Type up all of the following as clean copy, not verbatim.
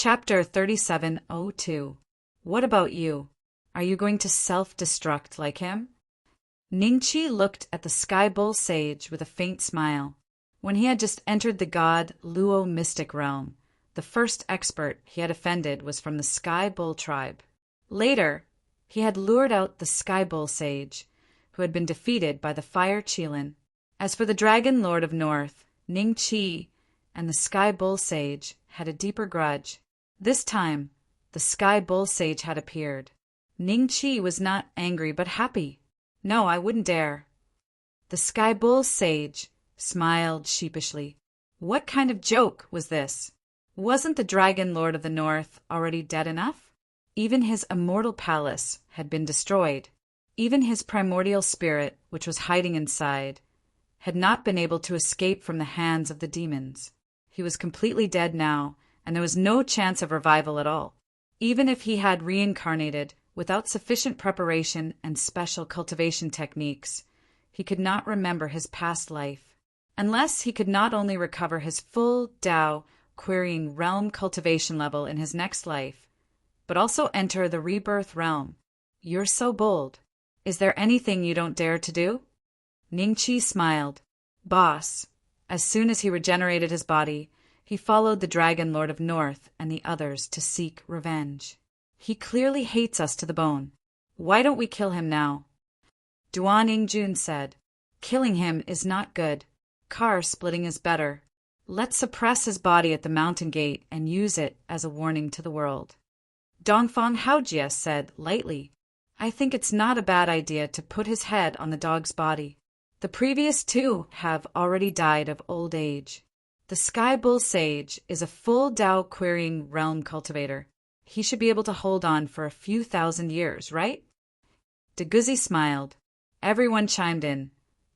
Chapter 3702. What about you? Are you going to self-destruct like him? Ningqi looked at the Sky Bull Sage with a faint smile. When he had just entered the god Luo mystic realm, the first expert he had offended was from the Sky Bull tribe. Later, he had lured out the Sky Bull Sage, who had been defeated by the Fire Qilin. As for the Dragon Lord of North, Ningqi and the Sky Bull Sage had a deeper grudge. This time, the Sky Bull Sage had appeared. Ningqi was not angry but happy. No, I wouldn't dare. The Sky Bull Sage smiled sheepishly. What kind of joke was this? Wasn't the Dragon Lord of the North already dead enough? Even his immortal palace had been destroyed. Even his primordial spirit, which was hiding inside, had not been able to escape from the hands of the demons. He was completely dead now, and there was no chance of revival at all. Even if he had reincarnated without sufficient preparation and special cultivation techniques, he could not remember his past life, unless he could not only recover his full Tao querying realm cultivation level in his next life, but also enter the rebirth realm. You're so bold. Is there anything you don't dare to do? Ningqi smiled. Boss. As soon as he regenerated his body, he followed the Dragon Lord of North and the others to seek revenge. He clearly hates us to the bone. Why don't we kill him now? Duan Yingjun said, Killing him is not good. Car splitting is better. Let's suppress his body at the mountain gate and use it as a warning to the world. Dongfang Haojia said lightly, I think it's not a bad idea to put his head on the dog's body. The previous two have already died of old age. The Sky Bull Sage is a full Tao querying realm cultivator. He should be able to hold on for a few thousand years, right? Deguzi smiled. Everyone chimed in,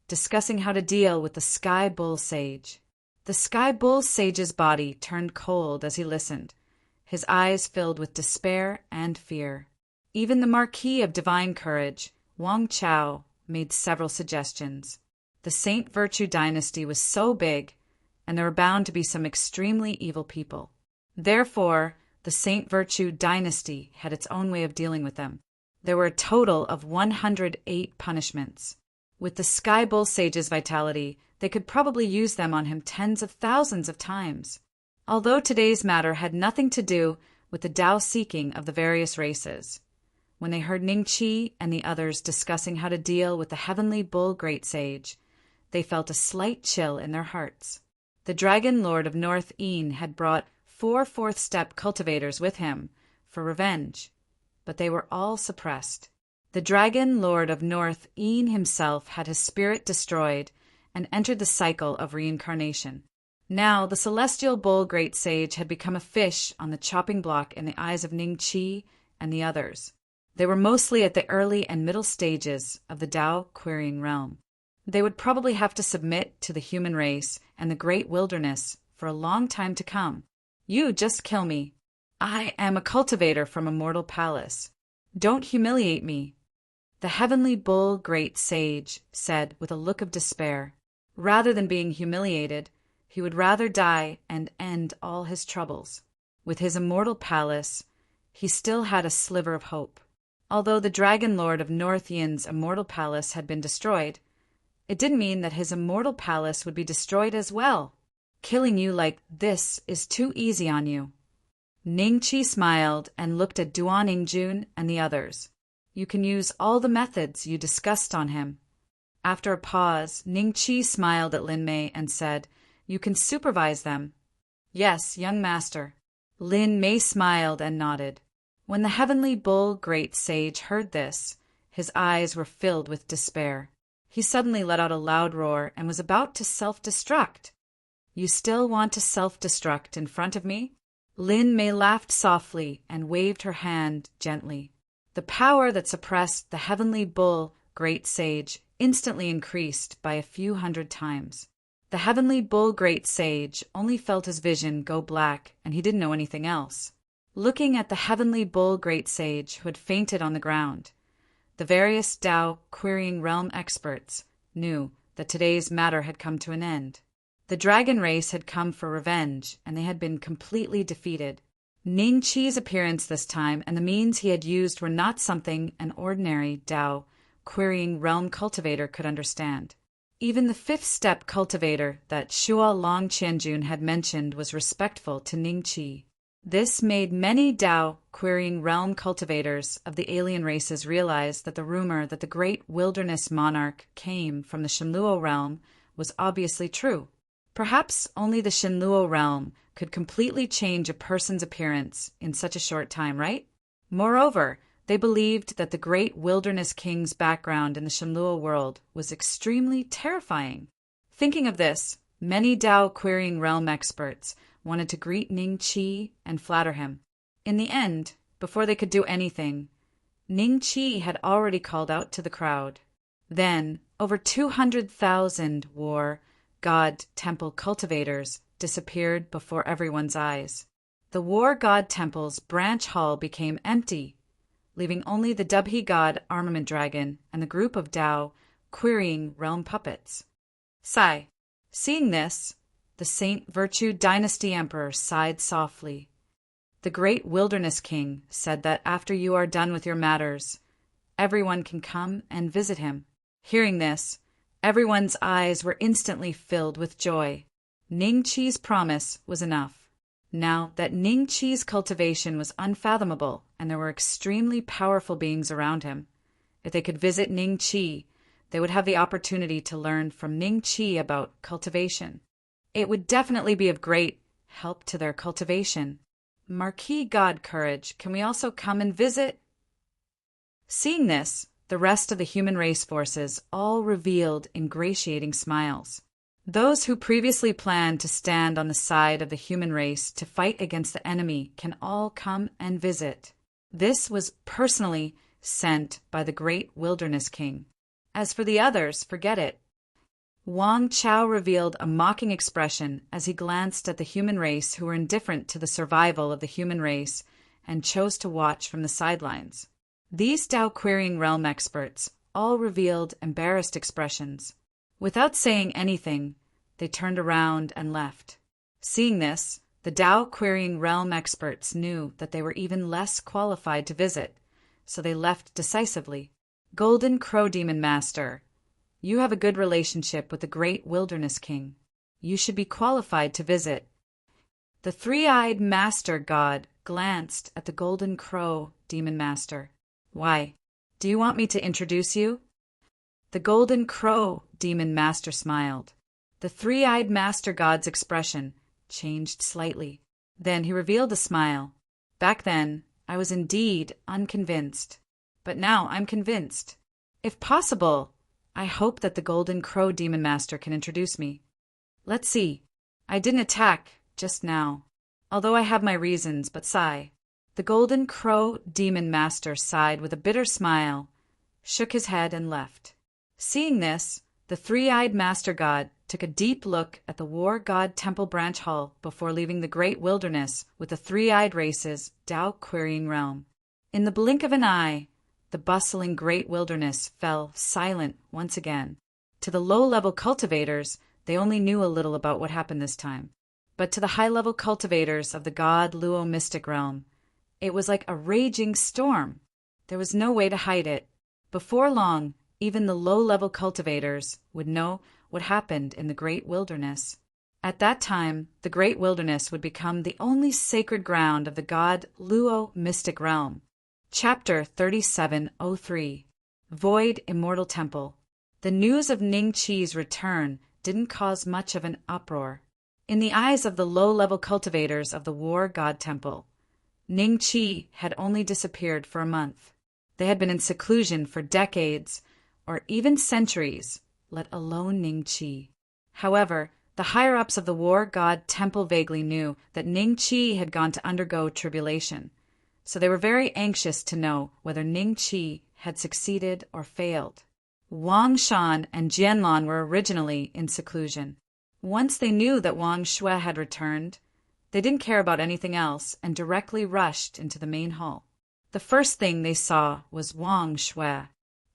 discussing how to deal with the Sky Bull Sage. The Sky Bull Sage's body turned cold as he listened, his eyes filled with despair and fear. Even the Marquis of Divine Courage, Wang Chao, made several suggestions. The Saint Virtue dynasty was so big, and there were bound to be some extremely evil people. Therefore, the Saint Virtue dynasty had its own way of dealing with them. There were a total of 108 punishments. With the Sky Bull Sage's vitality, they could probably use them on him tens of thousands of times. Although today's matter had nothing to do with the Tao seeking of the various races, when they heard Ningqi and the others discussing how to deal with the Heavenly Bull Great Sage, they felt a slight chill in their hearts. The Dragon Lord of North Een had brought 4 fourth-step cultivators with him for revenge, but they were all suppressed. The Dragon Lord of North Een himself had his spirit destroyed and entered the cycle of reincarnation. Now the Celestial Bull Great Sage had become a fish on the chopping block in the eyes of Ningqi and the others. They were mostly at the early and middle stages of the Tao querying realm. They would probably have to submit to the human race and the great wilderness for a long time to come. You just kill me. I am a cultivator from a mortal palace. Don't humiliate me. The Heavenly Bull Great Sage said with a look of despair. Rather than being humiliated, he would rather die and end all his troubles. With his immortal palace, he still had a sliver of hope. Although the Dragon Lord of North Yin's immortal palace had been destroyed, it didn't mean that his immortal palace would be destroyed as well. Killing you like this is too easy on you. Ningqi smiled and looked at Duan Yingjun and the others. You can use all the methods you discussed on him. After a pause, Ningqi smiled at Lin Mei and said, You can supervise them. Yes, young master. Lin Mei smiled and nodded. When the Heavenly Bull Great Sage heard this, his eyes were filled with despair. He suddenly let out a loud roar and was about to self-destruct. You still want to self-destruct in front of me? Lin Mei laughed softly and waved her hand gently. The power that suppressed the Heavenly Bull Great Sage instantly increased by a few hundred times. The Heavenly Bull Great Sage only felt his vision go black, and he didn't know anything else. Looking at the Heavenly Bull Great Sage who had fainted on the ground, the various Tao querying realm experts knew that today's matter had come to an end. The dragon race had come for revenge, and they had been completely defeated. Ning Qi's appearance this time and the means he had used were not something an ordinary Dao querying realm cultivator could understand. Even the fifth step cultivator that Shuo Long Qianjun had mentioned was respectful to Ning Qi. This made many Dao querying realm cultivators of the alien races realize that the rumor that the great wilderness monarch came from the Shenluo realm was obviously true. Perhaps only the Shenluo realm could completely change a person's appearance in such a short time, right? Moreover, they believed that the great wilderness king's background in the Shenluo world was extremely terrifying. Thinking of this, many Dao querying realm experts wanted to greet Ning Qi and flatter him. In the end, before they could do anything, Ning Qi had already called out to the crowd. Then, over 200,000 war god temple cultivators disappeared before everyone's eyes. The war god temple's branch hall became empty, leaving only the Dubhe god armament dragon and the group of Dao querying realm puppets. Sigh. Seeing this, the Saint Virtue Dynasty Emperor sighed softly. The great wilderness king said that after you are done with your matters, everyone can come and visit him. Hearing this, everyone's eyes were instantly filled with joy. Ning Qi's promise was enough. Now that Ning Qi's cultivation was unfathomable and there were extremely powerful beings around him, if they could visit Ning Qi, they would have the opportunity to learn from Ning Qi about cultivation. It would definitely be of great help to their cultivation. Marquis God Courage, can we also come and visit? Seeing this, the rest of the human race forces all revealed ingratiating smiles. Those who previously planned to stand on the side of the human race to fight against the enemy can all come and visit. This was personally sent by the great wilderness king. As for the others, forget it. Wang Chao revealed a mocking expression as he glanced at the human race who were indifferent to the survival of the human race and chose to watch from the sidelines. These Dao querying realm experts all revealed embarrassed expressions. Without saying anything, they turned around and left. Seeing this, the Dao querying realm experts knew that they were even less qualified to visit, so they left decisively. Golden Crow Demon Master, you have a good relationship with the great wilderness king. You should be qualified to visit. The three-eyed master god glanced at the Golden Crow Demon Master. Why, do you want me to introduce you? The Golden Crow Demon Master smiled. The three-eyed master god's expression changed slightly. Then he revealed a smile. Back then, I was indeed unconvinced. But now I'm convinced. If possible, I hope that the Golden Crow Demon Master can introduce me. Let's see. I didn't attack just now, although I have my reasons, but sigh. The Golden Crow Demon Master sighed with a bitter smile, shook his head, and left. Seeing this, the three-eyed Master God took a deep look at the War God Temple Branch Hall before leaving the great wilderness with the three-eyed race's Dao querying realm. In the blink of an eye, the bustling great wilderness fell silent once again. To the low-level cultivators, they only knew a little about what happened this time. But to the high-level cultivators of the God Luo mystic realm, it was like a raging storm. There was no way to hide it. Before long, even the low-level cultivators would know what happened in the great wilderness. At that time, the great wilderness would become the only sacred ground of the God Luo mystic realm. Chapter 3703 Void Immortal Temple. The news of Ning Qi's return didn't cause much of an uproar. In the eyes of the low-level cultivators of the War God Temple, Ning Qi had only disappeared for a month. They had been in seclusion for decades, or even centuries, let alone Ning Qi. However, the higher-ups of the War God Temple vaguely knew that Ning Qi had gone to undergo tribulation, so they were very anxious to know whether Ning Qi had succeeded or failed. Wang Shan and Jianlan were originally in seclusion. Once they knew that Wang Shui had returned, they didn't care about anything else and directly rushed into the main hall. The first thing they saw was Wang Shui.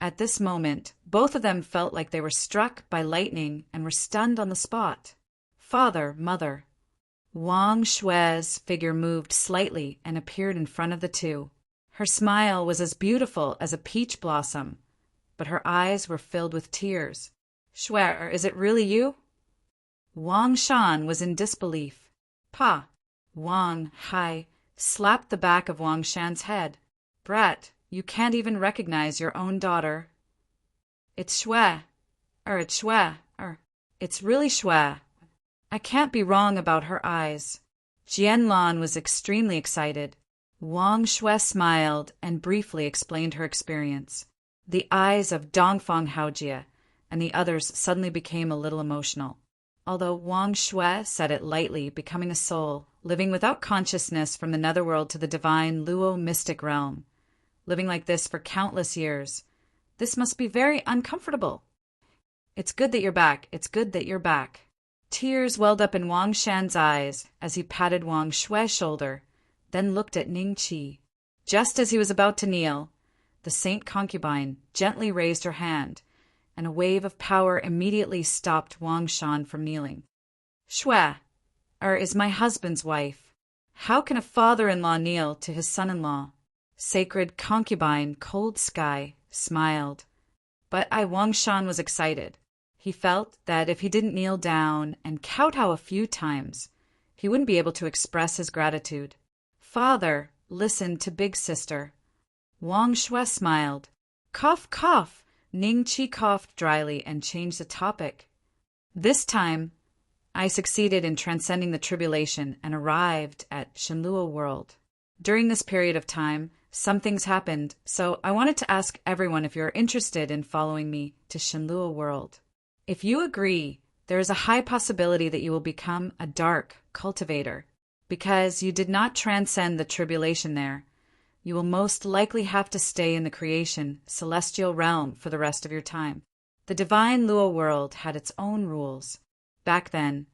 At this moment, both of them felt like they were struck by lightning and were stunned on the spot. Father, mother, Wang Shui's figure moved slightly and appeared in front of the two. Her smile was as beautiful as a peach blossom, but her eyes were filled with tears. Shui, is it really you? Wang Shan was in disbelief. Pa! Wang Hai slapped the back of Wang Shan's head. Brat, you can't even recognize your own daughter. It's Shui. It's Shui. It's really Shui. I can't be wrong about her eyes. Jianlan was extremely excited. Wang Shui smiled and briefly explained her experience. The eyes of Dongfang Haojie and the others suddenly became a little emotional. Although Wang Shui said it lightly, becoming a soul, living without consciousness from the netherworld to the divine Luo mystic realm. Living like this for countless years. This must be very uncomfortable. It's good that you're back. It's good that you're back. Tears welled up in Wang Shan's eyes as he patted Wang Shui's shoulder, then looked at Ningqi. Just as he was about to kneel, the saint concubine gently raised her hand, and a wave of power immediately stopped Wang Shan from kneeling. Shui, is my husband's wife. How can a father-in-law kneel to his son-in-law? Sacred concubine, cold sky, smiled. But Wang Shan was excited. He felt that if he didn't kneel down and kowtow a few times, he wouldn't be able to express his gratitude. Father, listen to big sister. Wang Shui smiled. Cough, cough. Ningqi coughed dryly and changed the topic. This time, I succeeded in transcending the tribulation and arrived at Shenluo world. During this period of time, some things happened, so I wanted to ask everyone if you're interested in following me to Shenluo world. If you agree, there is a high possibility that you will become a dark cultivator. Because you did not transcend the tribulation there, you will most likely have to stay in the creation, celestial realm for the rest of your time. The divine Luo world had its own rules. Back then,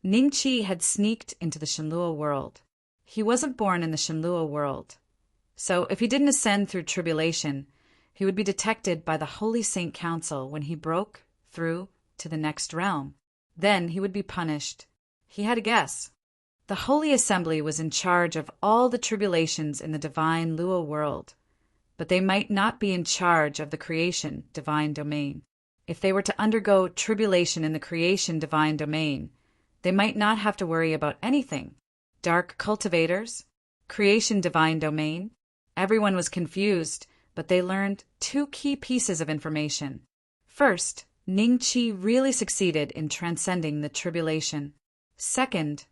Ningqi had sneaked into the Shenluo world. He wasn't born in the Shenluo world. So if he didn't ascend through tribulation, he would be detected by the Holy Saint Council when he broke through to the next realm. Then he would be punished. He had a guess. The Holy Assembly was in charge of all the tribulations in the divine Luo world, but they might not be in charge of the creation divine domain. If they were to undergo tribulation in the creation divine domain, they might not have to worry about anything. Dark cultivators, creation divine domain. Everyone was confused, but they learned two key pieces of information. First, Ningqi really succeeded in transcending the tribulation. Second,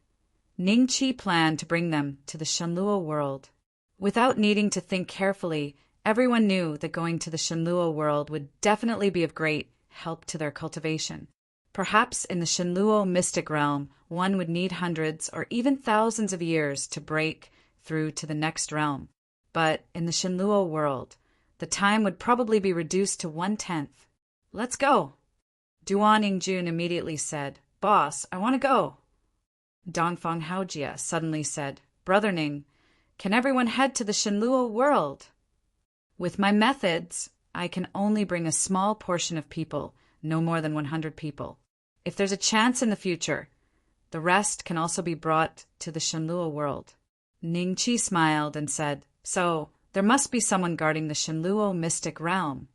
Ningqi planned to bring them to the Shenluo world. Without needing to think carefully, everyone knew that going to the Shenluo world would definitely be of great help to their cultivation. Perhaps in the Shenluo mystic realm, one would need hundreds or even thousands of years to break through to the next realm. But in the Shenluo world, the time would probably be reduced to 1/10. Let's go. Duan Yingjun immediately said, Boss, I want to go. Dongfang Haojie suddenly said, Brother Ning, can everyone head to the Shenluo world? With my methods, I can only bring a small portion of people, no more than 100 people. If there's a chance in the future, the rest can also be brought to the Shenluo world. Ningqi smiled and said, So, there must be someone guarding the Shenluo mystic realm.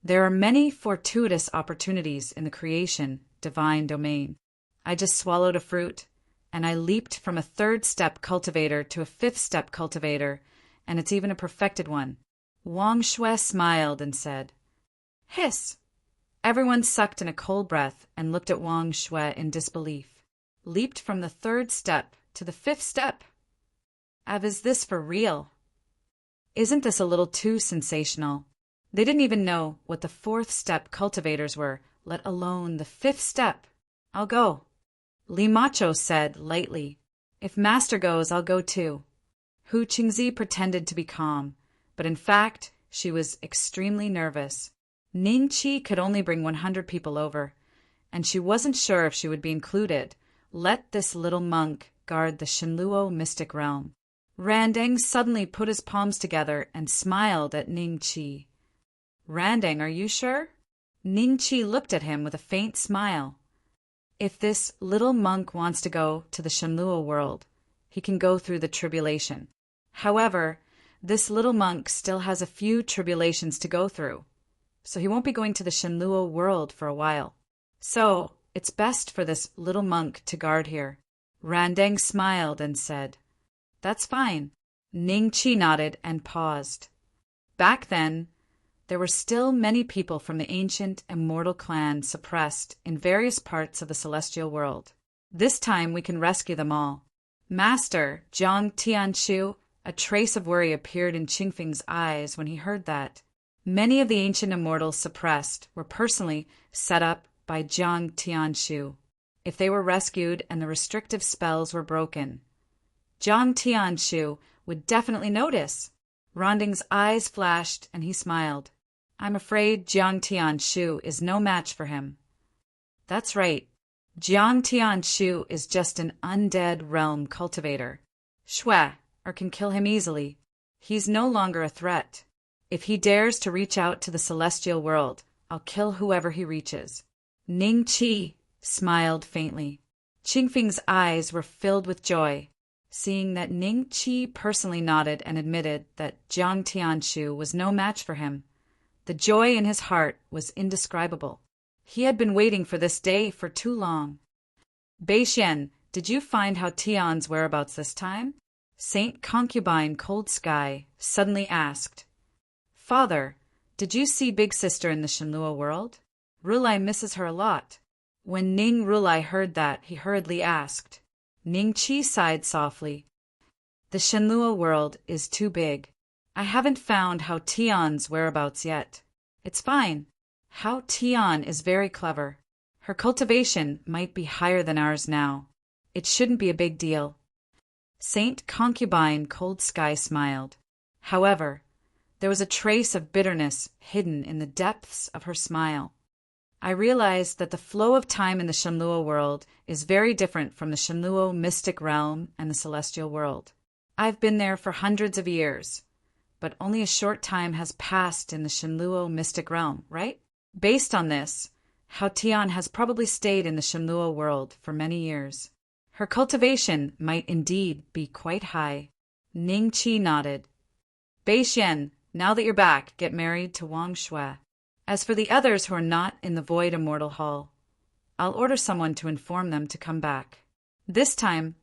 There are many fortuitous opportunities in the creation divine domain. I just swallowed a fruit, and I leaped from a 3rd-step cultivator to a 5th-step cultivator, and it's even a perfected one. Wang Shui smiled and said, Hiss! Everyone sucked in a cold breath and looked at Wang Shui in disbelief. Leaped from the 3rd step to the 5th step. Is this for real? Isn't this a little too sensational? They didn't even know what the 4th step cultivators were, let alone the 5th step. I'll go. Li Macho said lightly, If Master goes, I'll go too. Hu Qingzi pretended to be calm, but in fact, she was extremely nervous. Ningqi could only bring 100 people over, and she wasn't sure if she would be included. Let this little monk guard the Shenluo mystic realm. Randang suddenly put his palms together and smiled at Ningqi. Randang, are you sure? Ningqi looked at him with a faint smile. If this little monk wants to go to the Shenluo world, he can go through the tribulation. However, this little monk still has a few tribulations to go through, so he won't be going to the Shenluo world for a while. So, it's best for this little monk to guard here. Randang smiled and said, "That's fine." Ning Qi nodded and paused. Back then, there were still many people from the ancient immortal clan suppressed in various parts of the celestial world. This time we can rescue them all. Master Zhang Tianshu, a trace of worry appeared in Qingfeng's eyes when he heard that. Many of the ancient immortals suppressed were personally set up by Zhang Tianshu. If they were rescued and the restrictive spells were broken, Zhang Tianshu would definitely notice. Ronding's eyes flashed and he smiled. "I'm afraid Jiang Tianshu is no match for him." "That's right. Jiang Tianshu is just an undead realm cultivator. Shui, or can kill him easily. He's no longer a threat. If he dares to reach out to the celestial world, I'll kill whoever he reaches." Ning Qi smiled faintly. Qingfeng's eyes were filled with joy, seeing that Ning Qi personally nodded and admitted that Jiang Tianshu was no match for him. The joy in his heart was indescribable. He had been waiting for this day for too long. "Beixian, did you find how Tian's whereabouts this time?" Saint Concubine Cold Sky suddenly asked. "Father, did you see Big Sister in the Shenluo world? Rulai misses her a lot." When Ning Rulai heard that, he hurriedly asked. Ning Qi sighed softly. "The Shenluo world is too big. I haven't found Hao Tian's whereabouts yet. It's fine. Hao Tian is very clever. Her cultivation might be higher than ours now. It shouldn't be a big deal." Saint Concubine Cold Sky smiled. However, there was a trace of bitterness hidden in the depths of her smile. "I realized that the flow of time in the Shenluo world is very different from the Shenluo mystic realm and the celestial world. I've been there for hundreds of years, but only a short time has passed in the Shenluo mystic realm, right? Based on this, Hao Tian has probably stayed in the Shenluo world for many years. Her cultivation might indeed be quite high." Ning Qi nodded. "Beixian, now that you're back, get married to Wang Shui. As for the others who are not in the Void Immortal Hall, I'll order someone to inform them to come back. This time,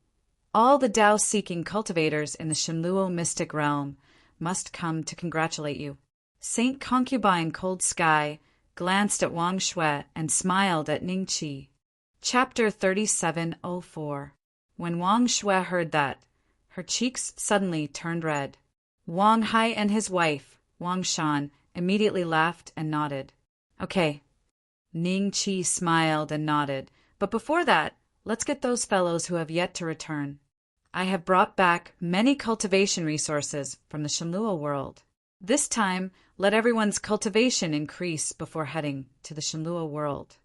all the Tao-seeking cultivators in the Shenluo mystic realm must come to congratulate you." Saint Concubine Cold Sky glanced at Wang Shui and smiled at Ning Qi. Chapter 3704. When Wang Shui heard that, her cheeks suddenly turned red. Wang Hai and his wife, Wang Shan, immediately laughed and nodded. "Okay." Ning Qi smiled and nodded. "But before that, let's get those fellows who have yet to return. I have brought back many cultivation resources from the Shenluo world. This time, let everyone's cultivation increase before heading to the Shenluo world."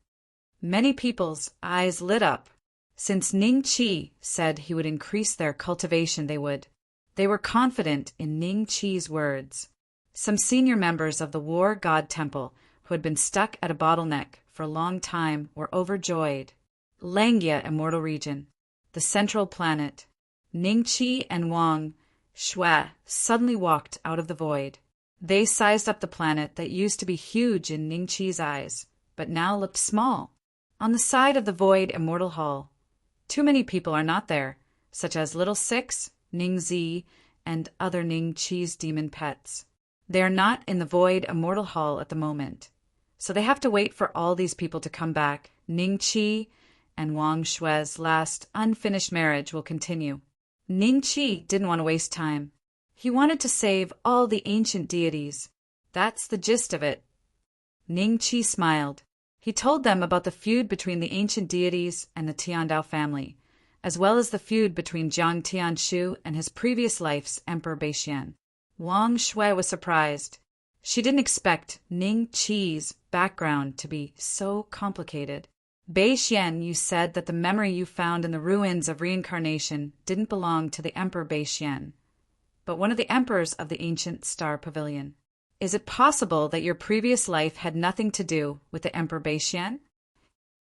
Many people's eyes lit up. Since Ning Qi said he would increase their cultivation, they would. They were confident in Ning Qi's words. Some senior members of the War God Temple who had been stuck at a bottleneck for a long time were overjoyed. Langya Immortal Region, the central planet. Ning Qi and Wang Shui suddenly walked out of the void. They sized up the planet that used to be huge in Ning Qi's eyes, but now looked small. On the side of the Void Immortal Hall, too many people are not there, such as Little Six, Ning Zi, and other Ning Qi's demon pets. They are not in the Void Immortal Hall at the moment, so they have to wait for all these people to come back. Ning Qi and Wang Shui's last unfinished marriage will continue. Ning Qi didn't want to waste time. He wanted to save all the ancient deities. That's the gist of it. Ning Qi smiled. He told them about the feud between the ancient deities and the Tiandao family, as well as the feud between Jiang Tianshu and his previous life's Emperor Beixian. Wang Shui was surprised. She didn't expect Ning Qi's background to be so complicated. "Beixian, you said that the memory you found in the ruins of reincarnation didn't belong to the Emperor Beixian, but one of the emperors of the ancient Star Pavilion. Is it possible that your previous life had nothing to do with the Emperor Beixian?"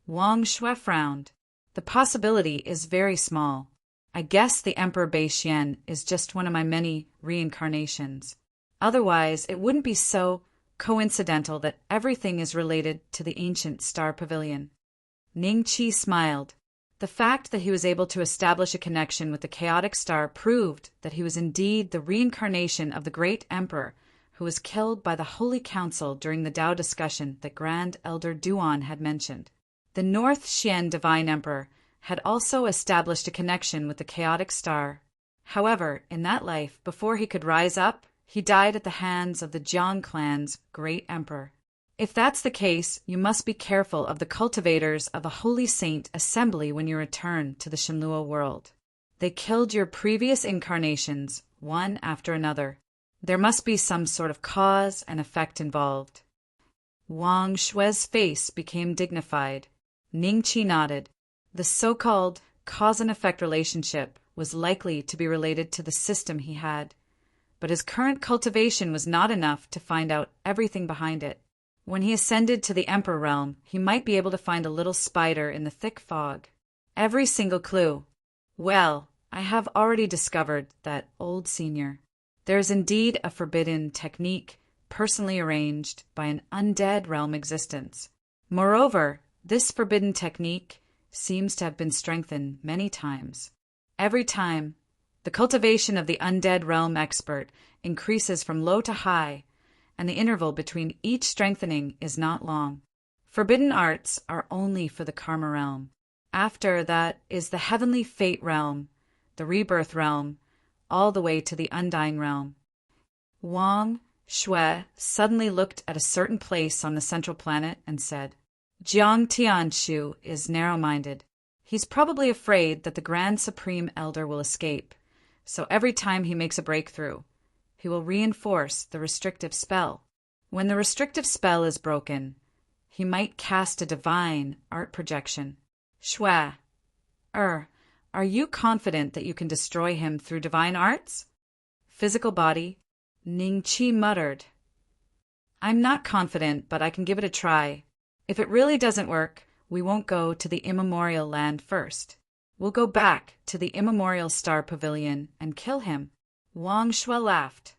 Wang Shui frowned. The possibility is very small. I guess the Emperor Beixian is just one of my many reincarnations. Otherwise, it wouldn't be so coincidental that everything is related to the ancient star pavilion. Ning Qi smiled. The fact that he was able to establish a connection with the chaotic star proved that he was indeed the reincarnation of the great emperor who was killed by the Holy Council during the Tao discussion that Grand Elder Duan had mentioned. The North Xian Divine Emperor had also established a connection with the chaotic star. However, in that life, before he could rise up, he died at the hands of the Jiang clan's great emperor. If that's the case, you must be careful of the cultivators of the Holy Saint Assembly when you return to the Shenlua world. They killed your previous incarnations, one after another. There must be some sort of cause and effect involved. Wang Shui's face became dignified. Ning Qi nodded. The so-called cause and effect relationship was likely to be related to the system he had, but his current cultivation was not enough to find out everything behind it. When he ascended to the Emperor realm, he might be able to find a little spider in the thick fog. Every single clue. Well, I have already discovered that, old senior. There is indeed a forbidden technique personally arranged by an undead realm existence. Moreover, this forbidden technique seems to have been strengthened many times. Every time, the cultivation of the undead realm expert increases from low to high, and the interval between each strengthening is not long. Forbidden arts are only for the karma realm. After that is the heavenly fate realm, the rebirth realm, all the way to the undying realm. Wang Shui suddenly looked at a certain place on the central planet and said, Jiang Tianshu is narrow-minded. He's probably afraid that the Grand Supreme Elder will escape, so every time he makes a breakthrough, he will reinforce the restrictive spell. When the restrictive spell is broken, he might cast a divine art projection. Shui, are you confident that you can destroy him through divine arts? Physical body, Ning Qi muttered. I'm not confident, but I can give it a try. If it really doesn't work, we won't go to the immemorial land first. We'll go back to the immemorial star pavilion and kill him. Wang Shui laughed.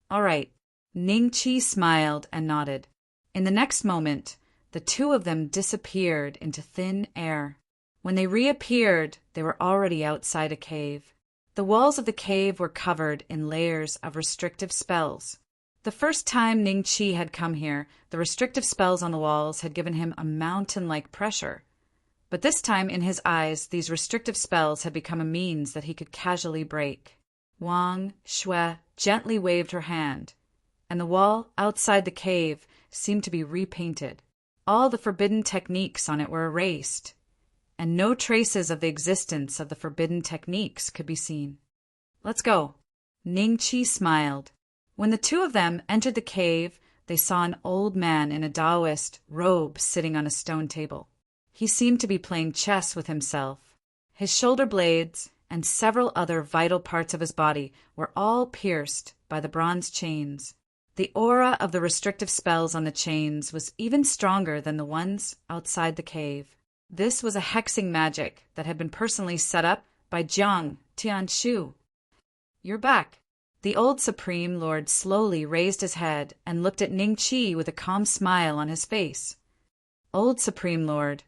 All right. Ning Qi smiled and nodded. In the next moment, the two of them disappeared into thin air. When they reappeared, they were already outside a cave. The walls of the cave were covered in layers of restrictive spells. The first time Ning Qi had come here, the restrictive spells on the walls had given him a mountain-like pressure. But this time, in his eyes, these restrictive spells had become a means that he could casually break. Wang Shui gently waved her hand, and the wall outside the cave seemed to be repainted. All the forbidden techniques on it were erased, and no traces of the existence of the forbidden techniques could be seen. Let's go. Ning Qi smiled. When the two of them entered the cave, they saw an old man in a Taoist robe sitting on a stone table. He seemed to be playing chess with himself. His shoulder blades and several other vital parts of his body were all pierced by the bronze chains. The aura of the restrictive spells on the chains was even stronger than the ones outside the cave. This was a hexing magic that had been personally set up by Jiang Tianshu. You're back. The old Supreme Lord slowly raised his head and looked at Ning Qi with a calm smile on his face. Old Supreme Lord,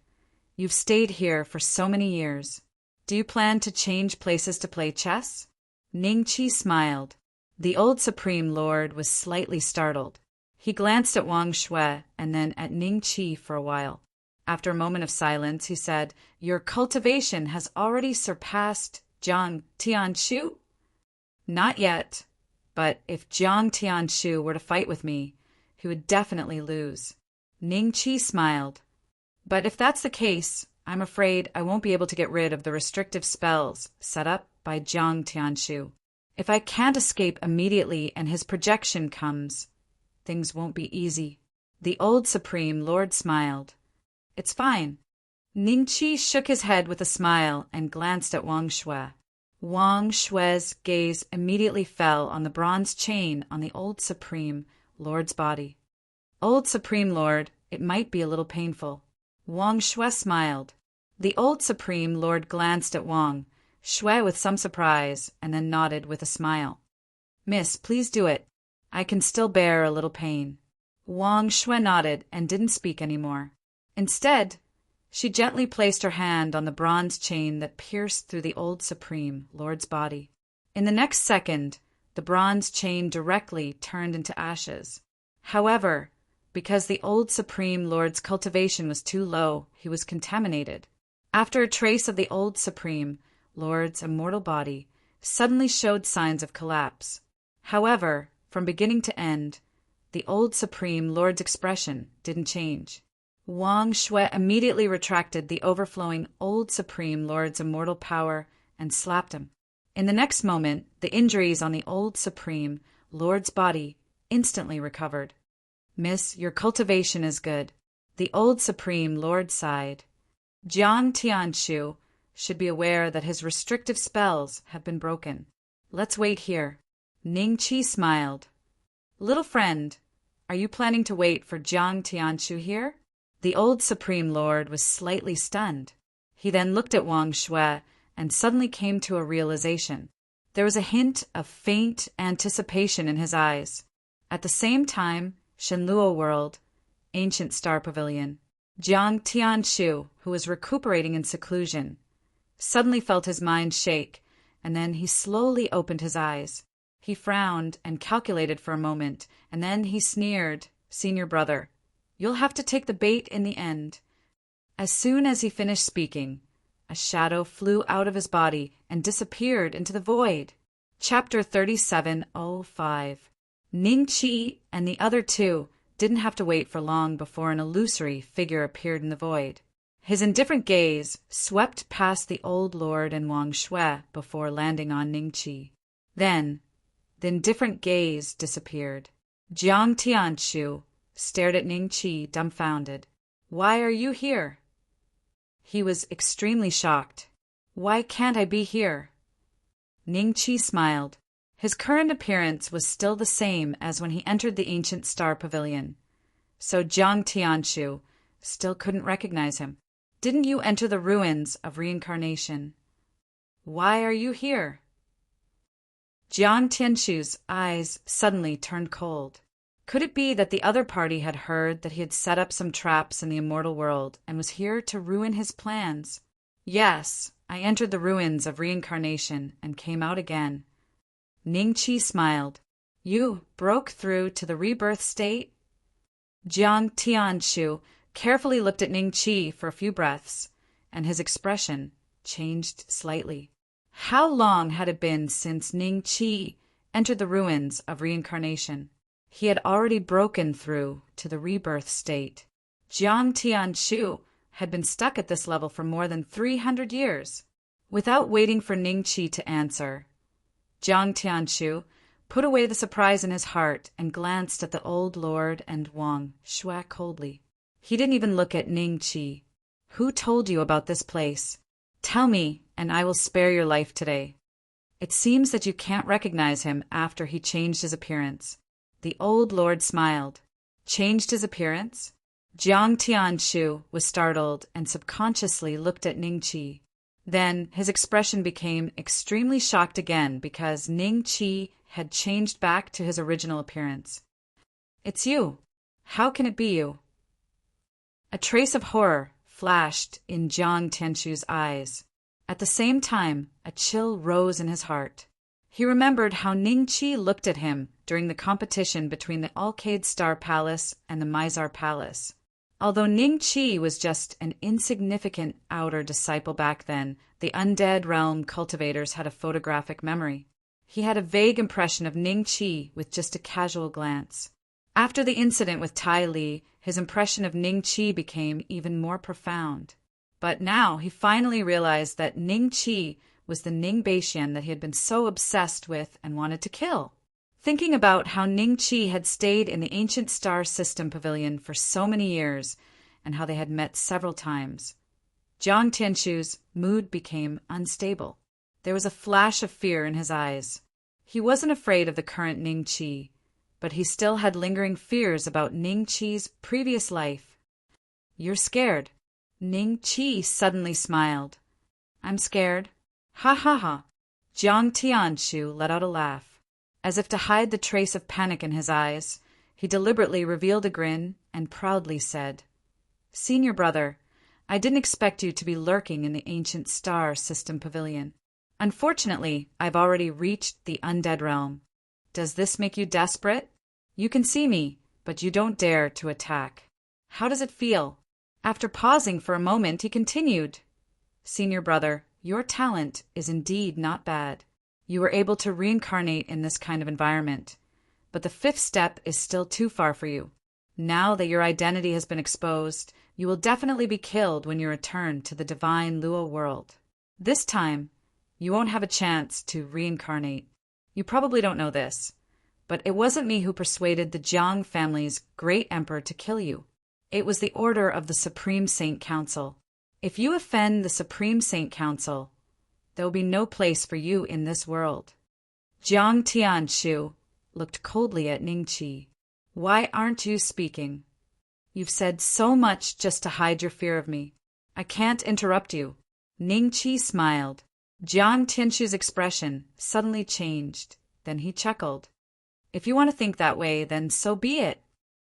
you've stayed here for so many years. Do you plan to change places to play chess? Ning Qi smiled. The old Supreme Lord was slightly startled. He glanced at Wang Shui and then at Ning Qi for a while. After a moment of silence, he said, Your cultivation has already surpassed Jiang Tianshu? Not yet, but if Jiang Tianshu were to fight with me, he would definitely lose. Ning Qi smiled. But if that's the case, I'm afraid I won't be able to get rid of the restrictive spells set up by Jiang Tianshu. If I can't escape immediately and his projection comes, things won't be easy. The old Supreme Lord smiled. It's fine. Ning Qi shook his head with a smile and glanced at Wang Shui. Wang Shui's gaze immediately fell on the bronze chain on the old Supreme Lord's body. Old Supreme Lord, it might be a little painful. Wang Shui smiled. The old Supreme Lord glanced at Wang Shui with some surprise and then nodded with a smile. "Miss, please do it. I can still bear a little pain." Wang Shui nodded and didn't speak anymore. Instead, she gently placed her hand on the bronze chain that pierced through the old Supreme Lord's body. In the next second, the bronze chain directly turned into ashes. However, because the old Supreme Lord's cultivation was too low, he was contaminated. After a trace of the old Supreme Lord's immortal body suddenly showed signs of collapse. However, from beginning to end, the old Supreme Lord's expression didn't change. Wang Shui immediately retracted the overflowing old Supreme Lord's immortal power and slapped him. In the next moment, the injuries on the old Supreme Lord's body instantly recovered. "Miss, your cultivation is good." The old Supreme Lord sighed. "Jiang Tianshu should be aware that his restrictive spells have been broken. Let's wait here." Ning Qi smiled. "Little friend, are you planning to wait for Jiang Tianshu here?" The old Supreme Lord was slightly stunned. He then looked at Wang Shui and suddenly came to a realization. There was a hint of faint anticipation in his eyes. At the same time, Shenluo World, Ancient Star Pavilion, Jiang Tianshu, who was recuperating in seclusion, suddenly felt his mind shake, and then he slowly opened his eyes. He frowned and calculated for a moment, and then he sneered, "Senior brother, you'll have to take the bait in the end." As soon as he finished speaking, a shadow flew out of his body and disappeared into the void. Chapter 3705. Ning Qi and the other two didn't have to wait for long before an illusory figure appeared in the void. His indifferent gaze swept past the old lord and Wang Shui before landing on Ning Qi. Then, the indifferent gaze disappeared. Jiang Tianshu stared at Ning Qi dumbfounded. "Why are you here?" He was extremely shocked. "Why can't I be here?" Ning Qi smiled. His current appearance was still the same as when he entered the Ancient Star Pavilion, so Jiang Tianshu still couldn't recognize him. "Didn't you enter the ruins of reincarnation? Why are you here?" Jiang Tianshu's eyes suddenly turned cold. Could it be that the other party had heard that he had set up some traps in the immortal world and was here to ruin his plans? "Yes, I entered the ruins of reincarnation and came out again." Ning Qi smiled. "You broke through to the rebirth state?" Jiang Tianshu carefully looked at Ning Qi for a few breaths, and his expression changed slightly. How long had it been since Ning Qi entered the ruins of reincarnation? He had already broken through to the rebirth state. Jiang Tianshu had been stuck at this level for more than 300 years. Without waiting for Ning Qi to answer, Jiang Tianshu put away the surprise in his heart and glanced at the old lord and Wang Shui coldly. He didn't even look at Ning Qi. "Who told you about this place? Tell me, and I will spare your life today." "It seems that you can't recognize him after he changed his appearance." The old lord smiled. "Changed his appearance?" Jiang Tianshu was startled and subconsciously looked at Ning Qi. Then his expression became extremely shocked again because Ning Qi had changed back to his original appearance. "It's you. How can it be you?" A trace of horror flashed in Jiang Tianshu's eyes. At the same time, a chill rose in his heart. He remembered how Ning Qi looked at him during the competition between the Alcade Star Palace and the Mizar Palace. Although Ning Qi was just an insignificant outer disciple back then, the undead realm cultivators had a photographic memory. He had a vague impression of Ning Qi with just a casual glance. After the incident with Tai Li, his impression of Ning Qi became even more profound. But now he finally realized that Ning Qi was the Ning Beixian that he had been so obsessed with and wanted to kill. Thinking about how Ning Qi had stayed in the Ancient Star System Pavilion for so many years and how they had met several times, Jiang Tianshu's mood became unstable. There was a flash of fear in his eyes. He wasn't afraid of the current Ning Qi, but he still had lingering fears about Ning Qi's previous life. "You're scared. Ning Qi suddenly smiled. I'm scared. Ha ha ha. Jiang Tianshu let out a laugh. As if to hide the trace of panic in his eyes, he deliberately revealed a grin and proudly said, Senior brother, I didn't expect you to be lurking in the ancient star system pavilion. Unfortunately, I've already reached the undead realm. Does this make you desperate? You can see me, but you don't dare to attack. How does it feel? After pausing for a moment, he continued, Senior brother, your talent is indeed not bad. You were able to reincarnate in this kind of environment. But the fifth step is still too far for you. Now that your identity has been exposed, you will definitely be killed when you return to the divine Luo world. This time, you won't have a chance to reincarnate. You probably don't know this, but it wasn't me who persuaded the Jiang family's great emperor to kill you. It was the order of the Supreme Saint Council. If you offend the Supreme Saint Council, there will be no place for you in this world. Jiang Tianshu looked coldly at Ning Qi. Why aren't you speaking? You've said so much just to hide your fear of me. I can't interrupt you. Ning Qi smiled. Jiang Tianshu's expression suddenly changed. Then he chuckled. If you want to think that way, then so be it.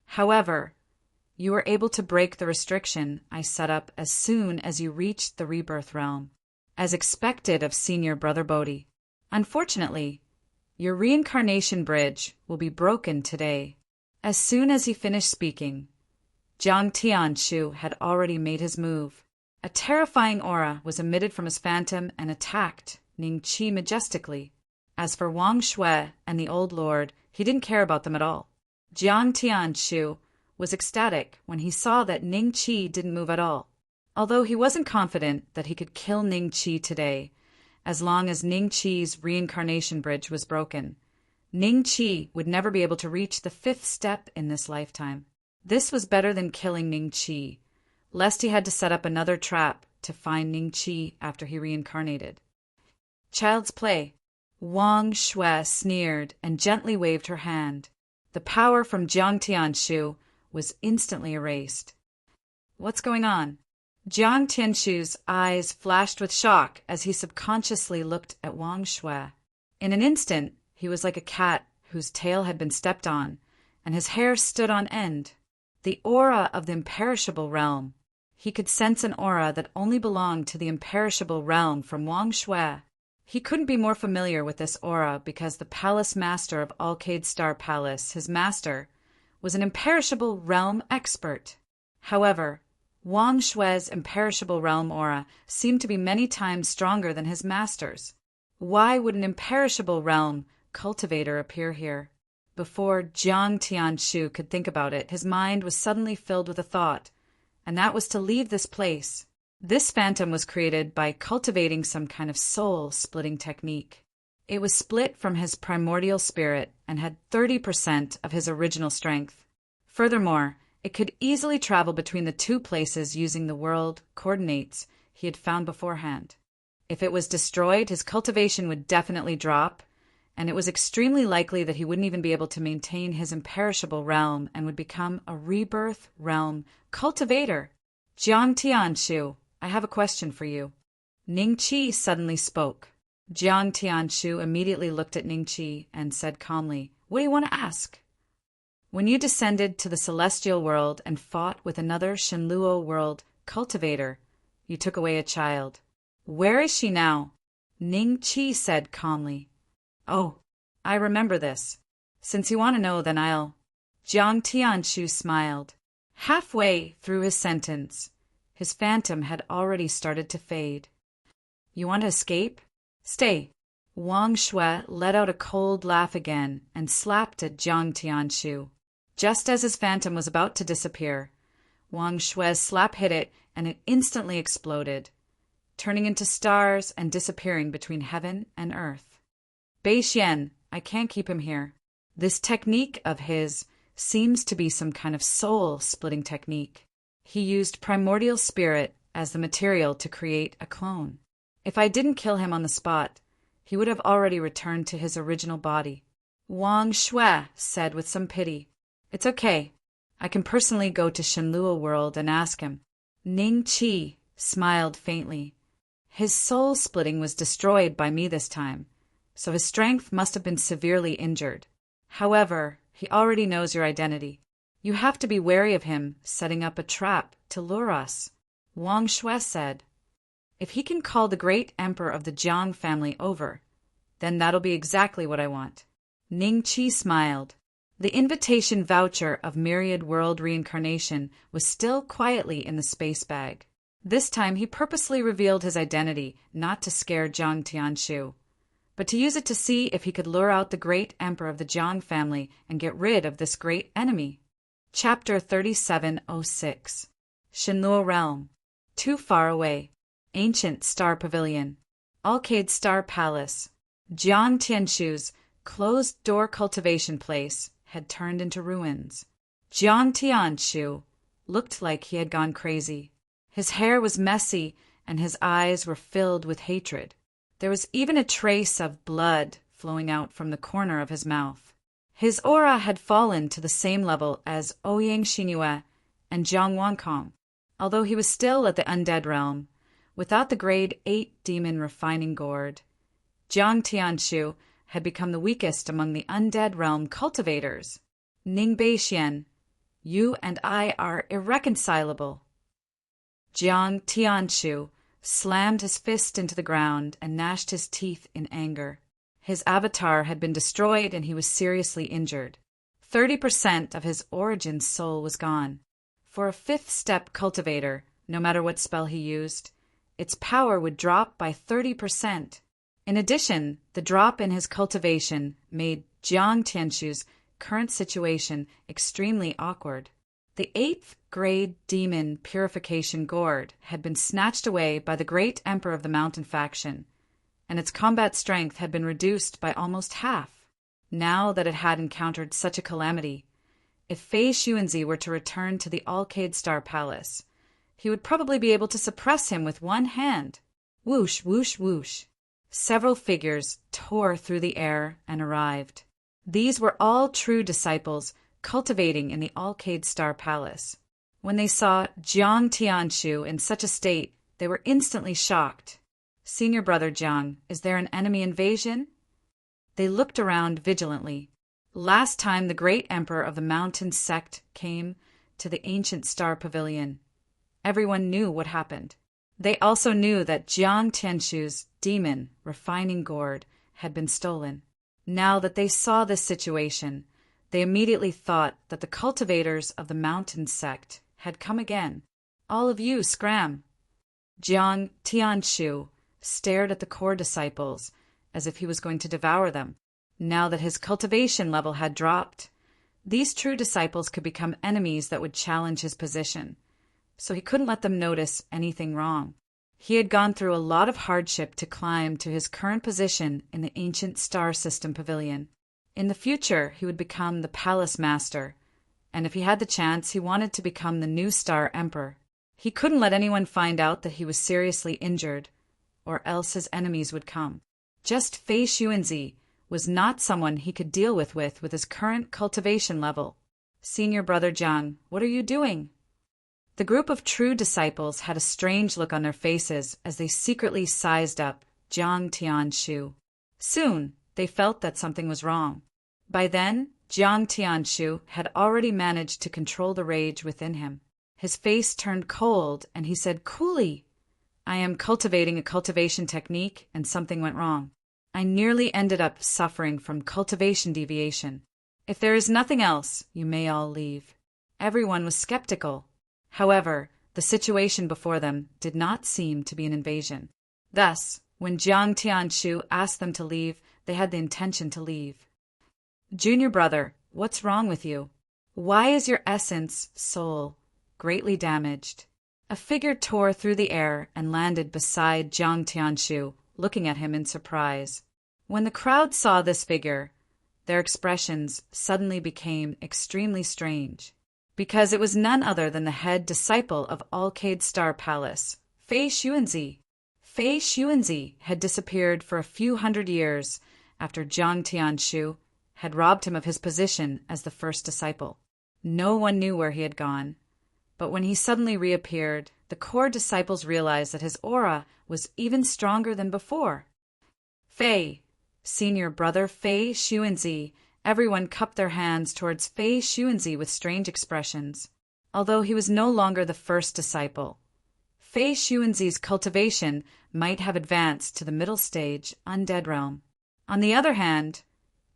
However, you were able to break the restriction I set up as soon as you reached the rebirth realm, as expected of Senior Brother Bodhi. Unfortunately, your reincarnation bridge will be broken today. As soon as he finished speaking, Jiang Tianshu had already made his move. A terrifying aura was emitted from his phantom and attacked Ning Qi majestically. As for Wang Shui and the Old Lord, he didn't care about them at all. Jiang Tianshu was ecstatic when he saw that Ning Qi didn't move at all. Although he wasn't confident that he could kill Ning Qi today, as long as Ning Qi's reincarnation bridge was broken, Ning Qi would never be able to reach the fifth step in this lifetime. This was better than killing Ning Qi, lest he had to set up another trap to find Ning Qi after he reincarnated. Child's play. Wang Shui sneered and gently waved her hand. The power from Jiang Tianshu was instantly erased. What's going on? Jiang Tianshu's eyes flashed with shock as he subconsciously looked at Wang Shui. In an instant, he was like a cat whose tail had been stepped on, and his hair stood on end. The aura of the imperishable realm. He could sense an aura that only belonged to the imperishable realm from Wang Shui. He couldn't be more familiar with this aura because the palace master of Alcade Star Palace, his master, was an imperishable realm expert. However, Wang Shui's imperishable realm aura seemed to be many times stronger than his master's. Why would an imperishable realm cultivator appear here? Before Jiang Tianshu could think about it, his mind was suddenly filled with a thought, and that was to leave this place. This phantom was created by cultivating some kind of soul-splitting technique. It was split from his primordial spirit and had 30% of his original strength. Furthermore, it could easily travel between the two places using the world coordinates he had found beforehand. If it was destroyed, his cultivation would definitely drop, and it was extremely likely that he wouldn't even be able to maintain his imperishable realm and would become a rebirth realm cultivator. Jiang Tianshu, I have a question for you. Ning Qi suddenly spoke. Jiang Tianshu immediately looked at Ning Qi and said calmly, What do you want to ask? When you descended to the celestial world and fought with another Shenluo world cultivator, you took away a child. Where is she now? Ning Qi said calmly. Oh, I remember this. Since you want to know, then I'll... Jiang Tianshu smiled. Halfway through his sentence, his phantom had already started to fade. You want to escape? Stay. Wang Shui let out a cold laugh again and slapped at Jiang Tianshu. Just as his phantom was about to disappear, Wang Shui's slap hit it and it instantly exploded, turning into stars and disappearing between heaven and earth. Bei Xian, I can't keep him here. This technique of his seems to be some kind of soul-splitting technique. He used primordial spirit as the material to create a clone. If I didn't kill him on the spot, he would have already returned to his original body. Wang Shui said with some pity, It's okay. I can personally go to Shenluo World and ask him. Ning Qi smiled faintly. His soul splitting was destroyed by me this time, so his strength must have been severely injured. However, he already knows your identity. You have to be wary of him setting up a trap to lure us. Wang Shui said, if he can call the great emperor of the Jiang family over, then that'll be exactly what I want. Ning Qi smiled. The invitation voucher of myriad world reincarnation was still quietly in the space bag. This time he purposely revealed his identity, not to scare Jiang Tianshu, but to use it to see if he could lure out the great emperor of the Jiang family and get rid of this great enemy. Chapter 3706. Shenluo Realm. Too far away. Ancient Star Pavilion. Alcade Star Palace. Jiang Tianshu's closed-door cultivation place had turned into ruins. Jiang Tianshu looked like he had gone crazy. His hair was messy and his eyes were filled with hatred. There was even a trace of blood flowing out from the corner of his mouth. His aura had fallen to the same level as Ouyang Xinyue and Jiang Wankong, although he was still at the undead realm, without the grade 8 demon refining gourd. Jiang Tianshu had become the weakest among the undead realm cultivators. Ning Beixian, you and I are irreconcilable. Jiang Tianshu slammed his fist into the ground and gnashed his teeth in anger. His avatar had been destroyed and he was seriously injured. 30% of his origin soul was gone. For a fifth-step cultivator, no matter what spell he used, its power would drop by 30%. In addition, the drop in his cultivation made Jiang Tianshu's current situation extremely awkward. The 8th grade demon purification gourd had been snatched away by the great emperor of the mountain faction, and its combat strength had been reduced by almost half. Now that it had encountered such a calamity, if Fei Xuanzi were to return to the Alcade Star Palace, he would probably be able to suppress him with one hand. Whoosh, whoosh, whoosh. Several figures tore through the air and arrived. These were all true disciples cultivating in the Alcade Star Palace. When they saw Jiang Tianshu in such a state, they were instantly shocked. Senior brother Jiang, is there an enemy invasion? They looked around vigilantly. Last time the great emperor of the mountain sect came to the ancient Star Pavilion, everyone knew what happened. They also knew that Jiang Tianshu's demon refining gourd had been stolen. Now that they saw this situation, they immediately thought that the cultivators of the mountain sect had come again. All of you scram. Jiang Tianshu stared at the core disciples as if he was going to devour them. Now that his cultivation level had dropped, these true disciples could become enemies that would challenge his position, so he couldn't let them notice anything wrong. He had gone through a lot of hardship to climb to his current position in the ancient star system pavilion. In the future, he would become the palace master, and if he had the chance, he wanted to become the new star emperor. He couldn't let anyone find out that he was seriously injured, or else his enemies would come. Just Fei Xuanzi was not someone he could deal with his current cultivation level. Senior brother Jiang, what are you doing? The group of true disciples had a strange look on their faces as they secretly sized up Jiang Tianshu. Soon, they felt that something was wrong. By then, Jiang Tianshu had already managed to control the rage within him. His face turned cold and he said coolly, I am cultivating a cultivation technique and something went wrong. I nearly ended up suffering from cultivation deviation. If there is nothing else, you may all leave. Everyone was skeptical. However, the situation before them did not seem to be an invasion. Thus, when Jiang Tianshu asked them to leave, they had the intention to leave. Junior brother, what's wrong with you? Why is your essence, soul, greatly damaged? A figure tore through the air and landed beside Jiang Tianshu, looking at him in surprise. When the crowd saw this figure, their expressions suddenly became extremely strange, because it was none other than the head disciple of Alcade Star Palace, Fei Xuanzi. Fei Xuanzi had disappeared for a few hundred years after Jiang Tianshu had robbed him of his position as the first disciple. No one knew where he had gone, but when he suddenly reappeared, the core disciples realized that his aura was even stronger than before. Fei, senior brother Fei Xuanzi. Everyone cupped their hands towards Fei Xuanzi with strange expressions. Although he was no longer the first disciple, Fei Xuanzi's cultivation might have advanced to the middle stage, undead realm. On the other hand,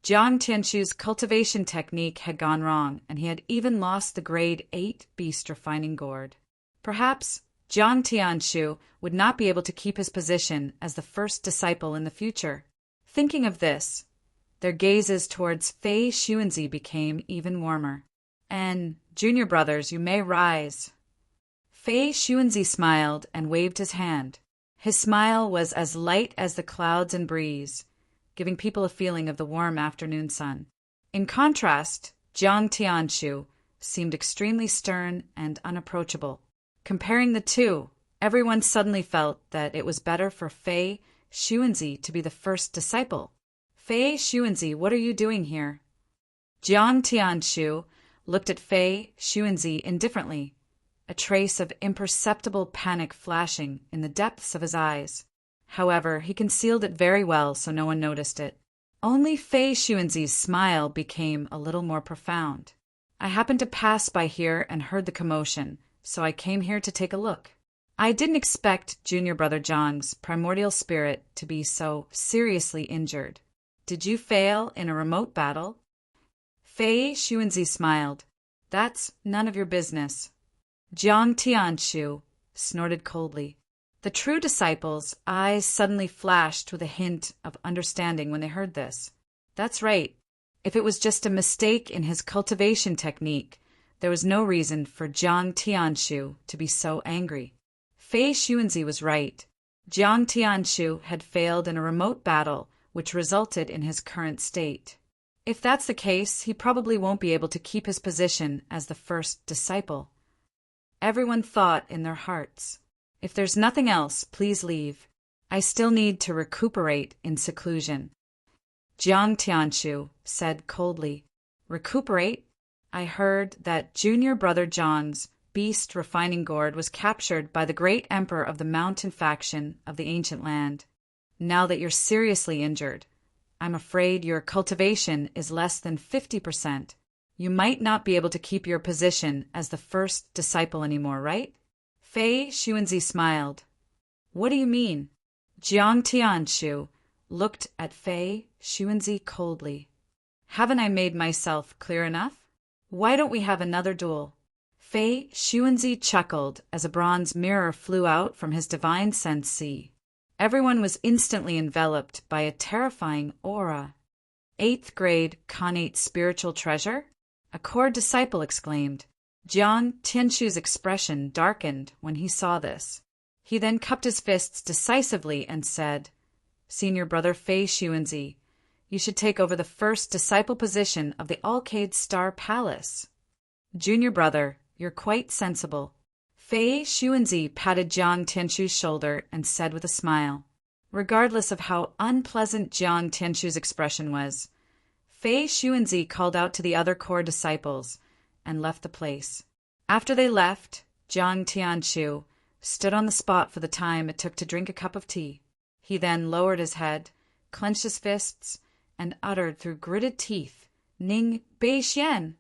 Jiang Tianshu's cultivation technique had gone wrong, and he had even lost the grade 8 beast refining gourd. Perhaps Jiang Tianshu would not be able to keep his position as the first disciple in the future. Thinking of this, their gazes towards Fei Xuanzi became even warmer. "And, junior brothers, you may rise." Fei Xuanzi smiled and waved his hand. His smile was as light as the clouds and breeze, giving people a feeling of the warm afternoon sun. In contrast, Jiang Tianshu seemed extremely stern and unapproachable. Comparing the two, everyone suddenly felt that it was better for Fei Xuanzi to be the first disciple. "Fei Xuanzi, what are you doing here?" Jiang Tianshu looked at Fei Xuanzi indifferently, a trace of imperceptible panic flashing in the depths of his eyes. However, he concealed it very well so no one noticed it. Only Fei Xuanzi's smile became a little more profound. "I happened to pass by here and heard the commotion, so I came here to take a look. I didn't expect junior brother Zhang's primordial spirit to be so seriously injured. Did you fail in a remote battle?" Fei Xuanzi smiled. "That's none of your business." Jiang Tianshu snorted coldly. The true disciples' eyes suddenly flashed with a hint of understanding when they heard this. That's right. If it was just a mistake in his cultivation technique, there was no reason for Jiang Tianshu to be so angry. Fei Xuanzi was right. Jiang Tianshu had failed in a remote battle, which resulted in his current state. If that's the case, he probably won't be able to keep his position as the first disciple. Everyone thought in their hearts, "If there's nothing else, please leave. I still need to recuperate in seclusion." Jiang Tianshu said coldly, "Recuperate? I heard that junior brother Zhang's beast refining gourd was captured by the great emperor of the mountain faction of the ancient land. Now that you're seriously injured, I'm afraid your cultivation is less than 50%. You might not be able to keep your position as the first disciple anymore, right?" Fei Xuanzi smiled. "What do you mean?" Jiang Tianshu looked at Fei Xuanzi coldly. "Haven't I made myself clear enough? Why don't we have another duel?" Fei Xuanzi chuckled as a bronze mirror flew out from his divine sensei. Everyone was instantly enveloped by a terrifying aura. "8th grade Khanate spiritual treasure?" a core disciple exclaimed. Jiang Tianshu's expression darkened when he saw this. He then cupped his fists decisively and said, "Senior brother Fei Xuanzi, you should take over the first disciple position of the Alcade Star Palace." "Junior brother, you're quite sensible." Fei Xuanzi patted Jiang Tianshu's shoulder and said with a smile. Regardless of how unpleasant Jiang Tianshu's expression was, Fei Xuanzi called out to the other core disciples and left the place. After they left, Jiang Tianshu stood on the spot for the time it took to drink a cup of tea. He then lowered his head, clenched his fists, and uttered through gritted teeth, "Ning Bei Xian."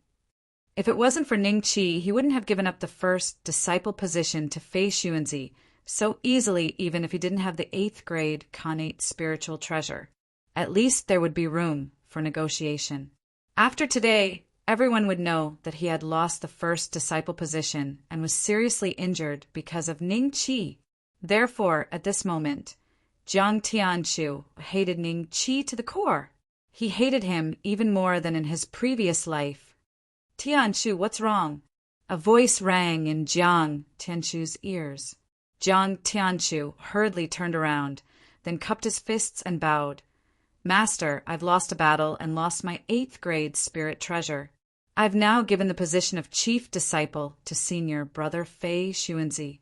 If it wasn't for Ning Qi, he wouldn't have given up the first disciple position to Fei Xuanzi so easily, even if he didn't have the 8th grade Khanate spiritual treasure. At least there would be room for negotiation. After today, everyone would know that he had lost the first disciple position and was seriously injured because of Ning Qi. Therefore, at this moment, Jiang Tianshu hated Ning Qi to the core. He hated him even more than in his previous life. "Tianshu, what's wrong?" a voice rang in Jiang Tianshu's ears. Jiang Tianshu hurriedly turned around, then cupped his fists and bowed. "Master, I've lost a battle and lost my 8th grade spirit treasure. I've now given the position of chief disciple to senior brother Fei Xuanzi."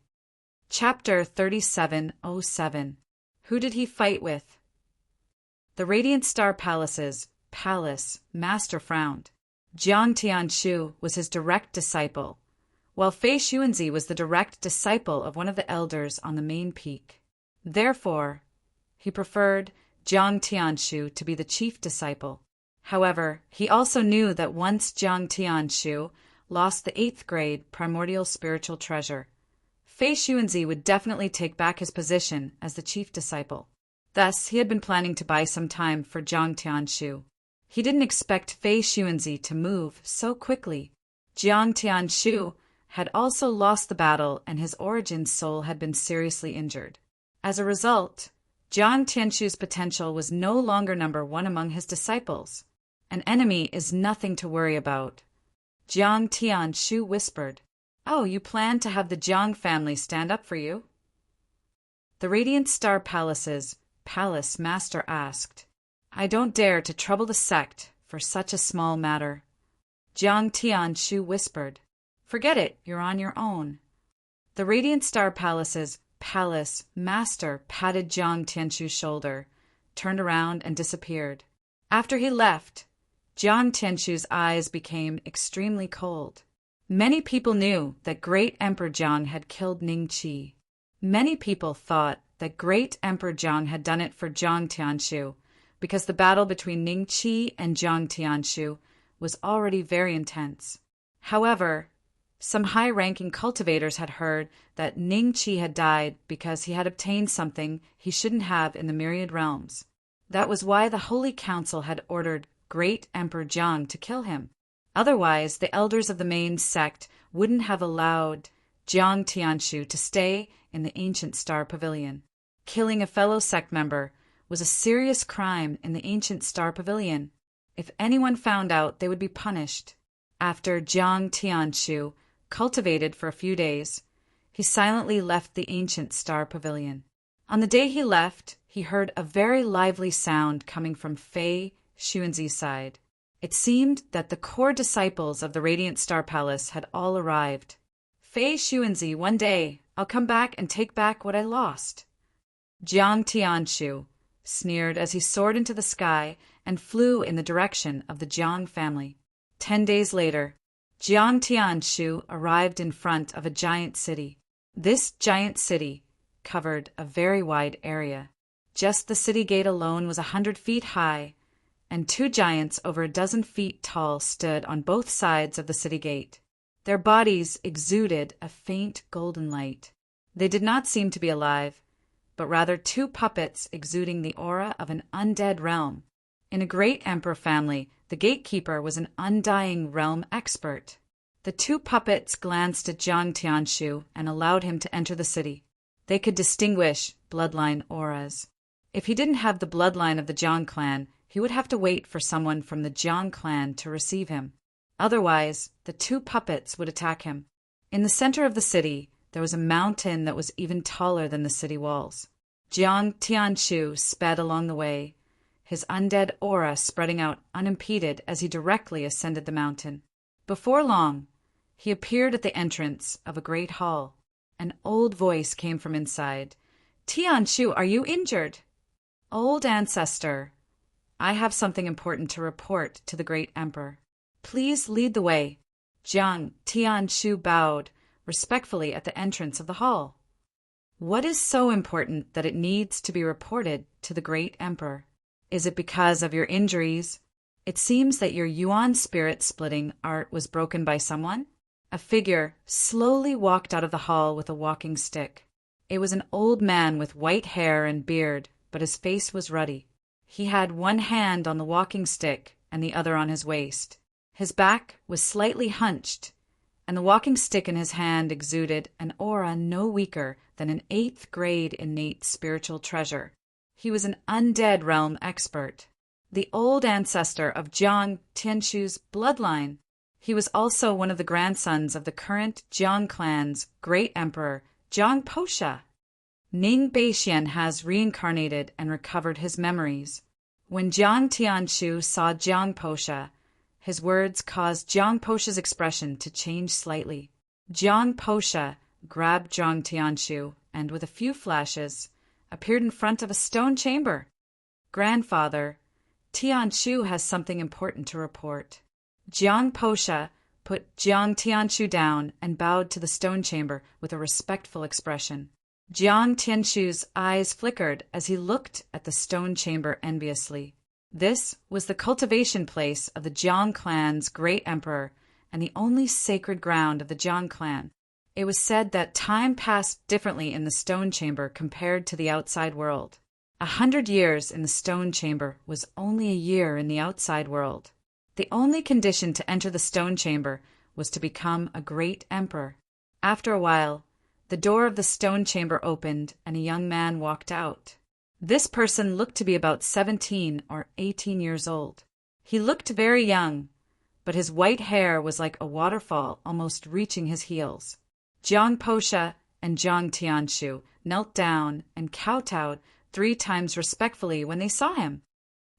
Chapter 3707. Who did he fight with? The Radiant Star Palace's palace master frowned. Jiang Tianshu was his direct disciple, while Fei Xuanzi was the direct disciple of one of the elders on the main peak. Therefore, he preferred Jiang Tianshu to be the chief disciple. However, he also knew that once Jiang Tianshu lost the 8th grade primordial spiritual treasure, Fei Xuanzi would definitely take back his position as the chief disciple. Thus, he had been planning to buy some time for Jiang Tianshu. He didn't expect Fei Xuanzi to move so quickly. Jiang Tianshu had also lost the battle, and his origin soul had been seriously injured. As a result, Jiang Tianshu's potential was no longer number one among his disciples. An enemy is nothing to worry about. Jiang Tianshu whispered, "Oh, you plan to have the Jiang family stand up for you?" The Radiant Star Palace's palace master asked, "I don't dare to trouble the sect for such a small matter." Jiang Tianshu whispered, "Forget it, you're on your own." The Radiant Star Palace's palace master patted Jiang Tianshu's shoulder, turned around, and disappeared. After he left, Jiang Tianshu's eyes became extremely cold. Many people knew that Great Emperor Jiang had killed Ning Qi. Many people thought that Great Emperor Jiang had done it for Jiang Tianshu, because the battle between Ning Qi and Jiang Tianshu was already very intense. However, some high-ranking cultivators had heard that Ning Qi had died because he had obtained something he shouldn't have in the myriad realms. That was why the Holy Council had ordered Great Emperor Jiang to kill him. Otherwise, the elders of the main sect wouldn't have allowed Jiang Tianshu to stay in the Ancient Star Pavilion. Killing a fellow sect member was a serious crime in the Ancient Star Pavilion. If anyone found out, they would be punished. After Jiang Tianshu cultivated for a few days, he silently left the Ancient Star Pavilion. On the day he left, he heard a very lively sound coming from Fei Xuanzi's side. It seemed that the core disciples of the Radiant Star Palace had all arrived. "Fei Xuanzi, one day, I'll come back and take back what I lost." Jiang Tianshu sneered as he soared into the sky and flew in the direction of the Jiang family. 10 days later, Jiang Tianshu arrived in front of a giant city. This giant city covered a very wide area. Just the city gate alone was 100 feet high, and 2 giants over a dozen feet tall stood on both sides of the city gate. Their bodies exuded a faint golden light. They did not seem to be alive, but rather 2 puppets exuding the aura of an undead realm. In a great emperor family, the gatekeeper was an undying realm expert. The 2 puppets glanced at Jiang Tianshu and allowed him to enter the city. They could distinguish bloodline auras. If he didn't have the bloodline of the Jiang clan, he would have to wait for someone from the Jiang clan to receive him. Otherwise, the 2 puppets would attack him. In the center of the city, there was a mountain that was even taller than the city walls. Jiang Tianshu sped along the way, his undead aura spreading out unimpeded as he directly ascended the mountain. Before long, he appeared at the entrance of a great hall. An old voice came from inside. "Tianshu, are you injured?" "Old ancestor, I have something important to report to the great emperor. Please lead the way." Jiang Tianshu bowed respectfully at the entrance of the hall. "What is so important that it needs to be reported to the great emperor? Is it because of your injuries? It seems that your yuan spirit splitting art was broken by someone." A figure slowly walked out of the hall with a walking stick. It was an old man with white hair and beard, but his face was ruddy. He had one hand on the walking stick and the other on his waist. His back was slightly hunched, and the walking stick in his hand exuded an aura no weaker than an 8th grade innate spiritual treasure. He was an undead realm expert, the old ancestor of Jiang Tianshu's bloodline. He was also one of the grandsons of the current Jiang clan's great emperor, Jiang Posha. Ning Beixian has reincarnated and recovered his memories. When Jiang Tianshu saw Jiang Posha, his words caused Jiang Posha's expression to change slightly. Jiang Posha grabbed Jiang Tianshu and, with a few flashes, appeared in front of a stone chamber. "Grandfather, Tianshu has something important to report." Jiang Posha put Jiang Tianshu down and bowed to the stone chamber with a respectful expression. Jiang Tianshu's eyes flickered as he looked at the stone chamber enviously. This was the cultivation place of the Jiang clan's great emperor and the only sacred ground of the Jiang clan. It was said that time passed differently in the stone chamber compared to the outside world. 100 years in the stone chamber was only a year in the outside world. The only condition to enter the stone chamber was to become a great emperor. After a while, the door of the stone chamber opened and a young man walked out. This person looked to be about 17 or 18 years old. He looked very young, but his white hair was like a waterfall almost reaching his heels. Jiang Posha and Jiang Tianshu knelt down and kowtowed 3 times respectfully when they saw him.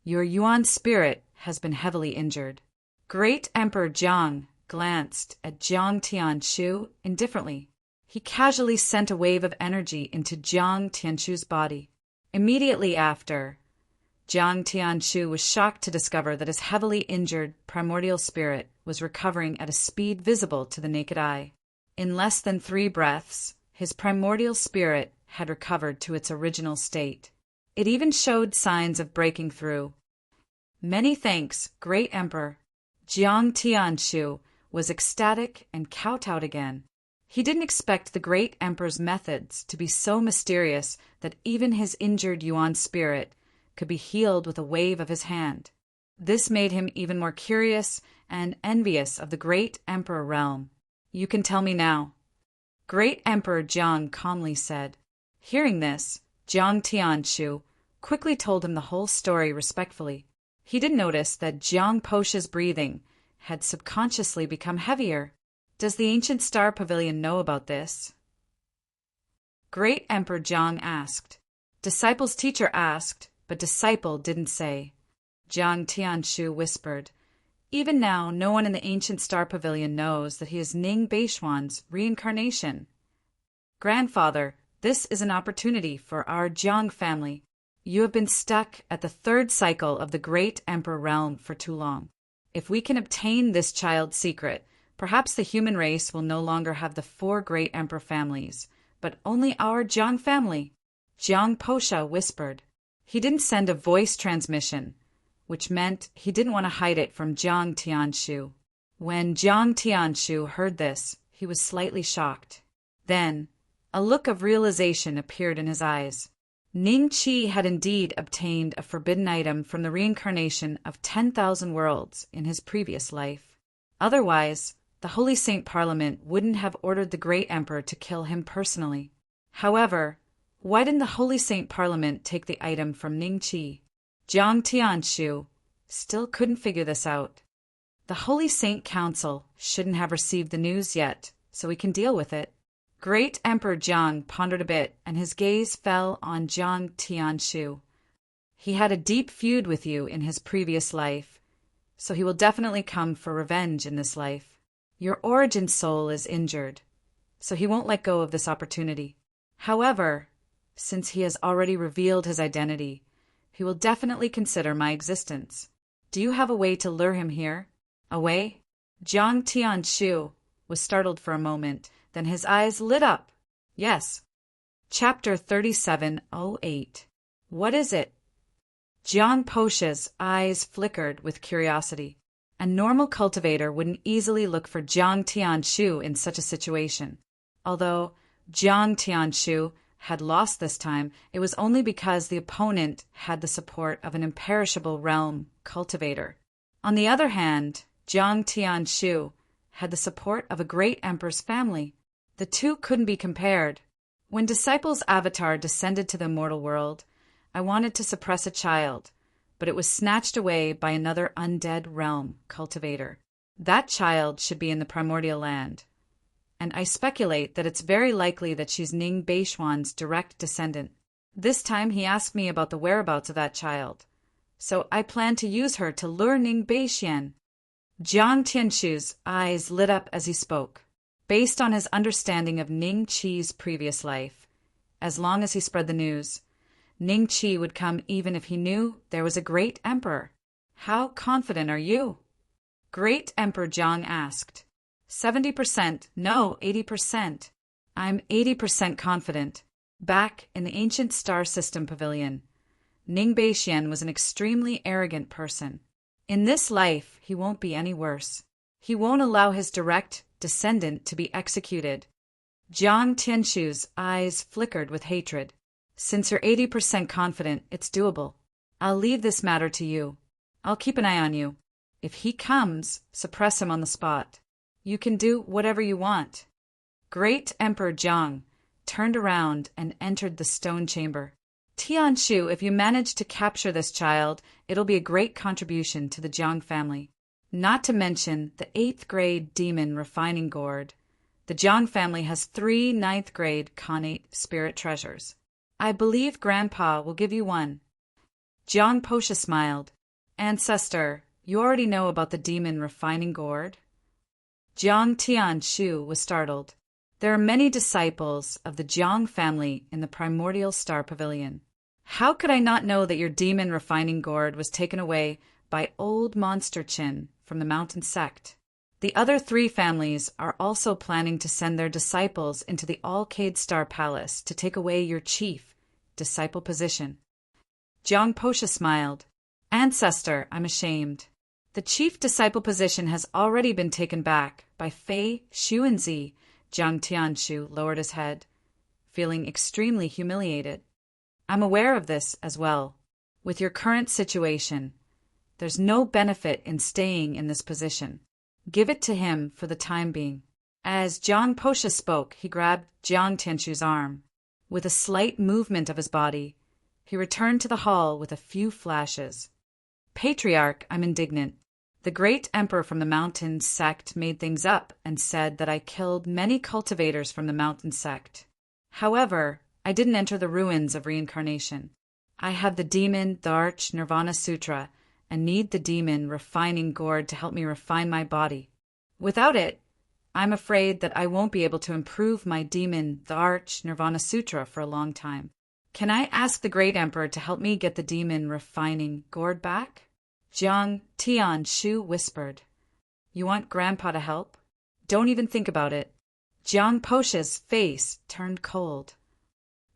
Your Yuan spirit has been heavily injured. Great Emperor Jiang glanced at Jiang Tianshu indifferently. He casually sent a wave of energy into Jiang Tianshu's body. Immediately after, Jiang Tianshu was shocked to discover that his heavily injured primordial spirit was recovering at a speed visible to the naked eye. In less than 3 breaths, his primordial spirit had recovered to its original state. It even showed signs of breaking through. Many thanks, Great Emperor. Jiang Tianshu was ecstatic and kowtowed again. He didn't expect the Great Emperor's methods to be so mysterious that even his injured Yuan spirit could be healed with a wave of his hand. This made him even more curious and envious of the Great Emperor realm. You can tell me now. Great Emperor Jiang calmly said. Hearing this, Jiang Tianshu quickly told him the whole story respectfully. He did notice that Jiang Posha's breathing had subconsciously become heavier. Does the ancient star pavilion know about this? Great Emperor Jiang asked. Disciple's teacher asked, but disciple didn't say. Jiang Tianshu whispered. Even now, no one in the ancient star pavilion knows that he is Ning Beishuan's reincarnation. Grandfather, this is an opportunity for our Jiang family. You have been stuck at the 3rd cycle of the Great Emperor realm for too long. If we can obtain this child's secret, perhaps the human race will no longer have the 4 Great Emperor families, but only our Jiang family. Jiang Posha whispered. He didn't send a voice transmission, which meant he didn't want to hide it from Jiang Tianshu. When Jiang Tianshu heard this, he was slightly shocked. Then, a look of realization appeared in his eyes. Ning Qi had indeed obtained a forbidden item from the reincarnation of 10,000 worlds in his previous life. Otherwise, the Holy Saint Parliament wouldn't have ordered the Great Emperor to kill him personally. However, why didn't the Holy Saint Parliament take the item from Ning Qi? Jiang Tianshu still couldn't figure this out. The Holy Saint Council shouldn't have received the news yet, so we can deal with it. Great Emperor Jiang pondered a bit, and his gaze fell on Jiang Tianshu. He had a deep feud with you in his previous life, so he will definitely come for revenge in this life. Your origin soul is injured, so he won't let go of this opportunity. However, since he has already revealed his identity, he will definitely consider my existence. Do you have a way to lure him here? A way? Jiang Tianshu was startled for a moment, then his eyes lit up. Yes. Chapter 3708. What is it? Jiang Posha's eyes flickered with curiosity. A normal cultivator wouldn't easily look for Jiang Tianshu in such a situation. Although Jiang Tianshu had lost this time, it was only because the opponent had the support of an imperishable realm cultivator. On the other hand, Jiang Tianshu had the support of a great emperor's family. The two couldn't be compared. When Disciple's avatar descended to the mortal world, I wanted to suppress a child, but it was snatched away by another undead realm cultivator. That child should be in the primordial land, and I speculate that it's very likely that she's Ning Beishuan's direct descendant. This time he asked me about the whereabouts of that child, so I plan to use her to lure Ning Beishuan. Jiang Tianshu's eyes lit up as he spoke. Based on his understanding of Ning Qi's previous life, as long as he spread the news, Ning Qi would come even if he knew there was a great emperor. How confident are you? Great Emperor Jiang asked. 70%, no, 80%. I'm 80% confident. Back in the ancient star system pavilion, Ning Beixian was an extremely arrogant person. In this life, he won't be any worse. He won't allow his direct descendant to be executed. Jiang Tianshu's eyes flickered with hatred. Since you're 80% confident, it's doable. I'll leave this matter to you. I'll keep an eye on you. If he comes, suppress him on the spot. You can do whatever you want. Great Emperor Jiang turned around and entered the stone chamber. Tianshu, if you manage to capture this child, it'll be a great contribution to the Jiang family. Not to mention the 8th grade demon refining gourd. The Jiang family has 3 9th grade connate spirit treasures. I believe Grandpa will give you one. Jiang Posha smiled. Ancestor, you already know about the demon refining gourd? Jiang Tianshu was startled. There are many disciples of the Jiang family in the primordial star pavilion. How could I not know that your demon refining gourd was taken away by Old Monster Chin from the mountain sect? The other 3 families are also planning to send their disciples into the Alcade Star Palace to take away your chief disciple position. Jiang Posha smiled. Ancestor, I'm ashamed. The chief disciple position has already been taken back by Fei Xuanzi. Jiang Tianshu lowered his head, feeling extremely humiliated. I'm aware of this as well. With your current situation, there's no benefit in staying in this position. Give it to him for the time being. As Jiang Posha spoke, he grabbed Jiang Tianshu's arm. With a slight movement of his body, he returned to the hall with a few flashes. Patriarch, I'm indignant. The great emperor from the mountain sect made things up and said that I killed many cultivators from the mountain sect. However, I didn't enter the ruins of reincarnation. I have the demon Dharch Nirvana Sutra and need the demon refining gourd to help me refine my body. Without it, I'm afraid that I won't be able to improve my demon Dharch Nirvana Sutra for a long time. Can I ask the great emperor to help me get the demon refining gourd back? Jiang Tianshu whispered. You want Grandpa to help? Don't even think about it. Jiang Posha's face turned cold.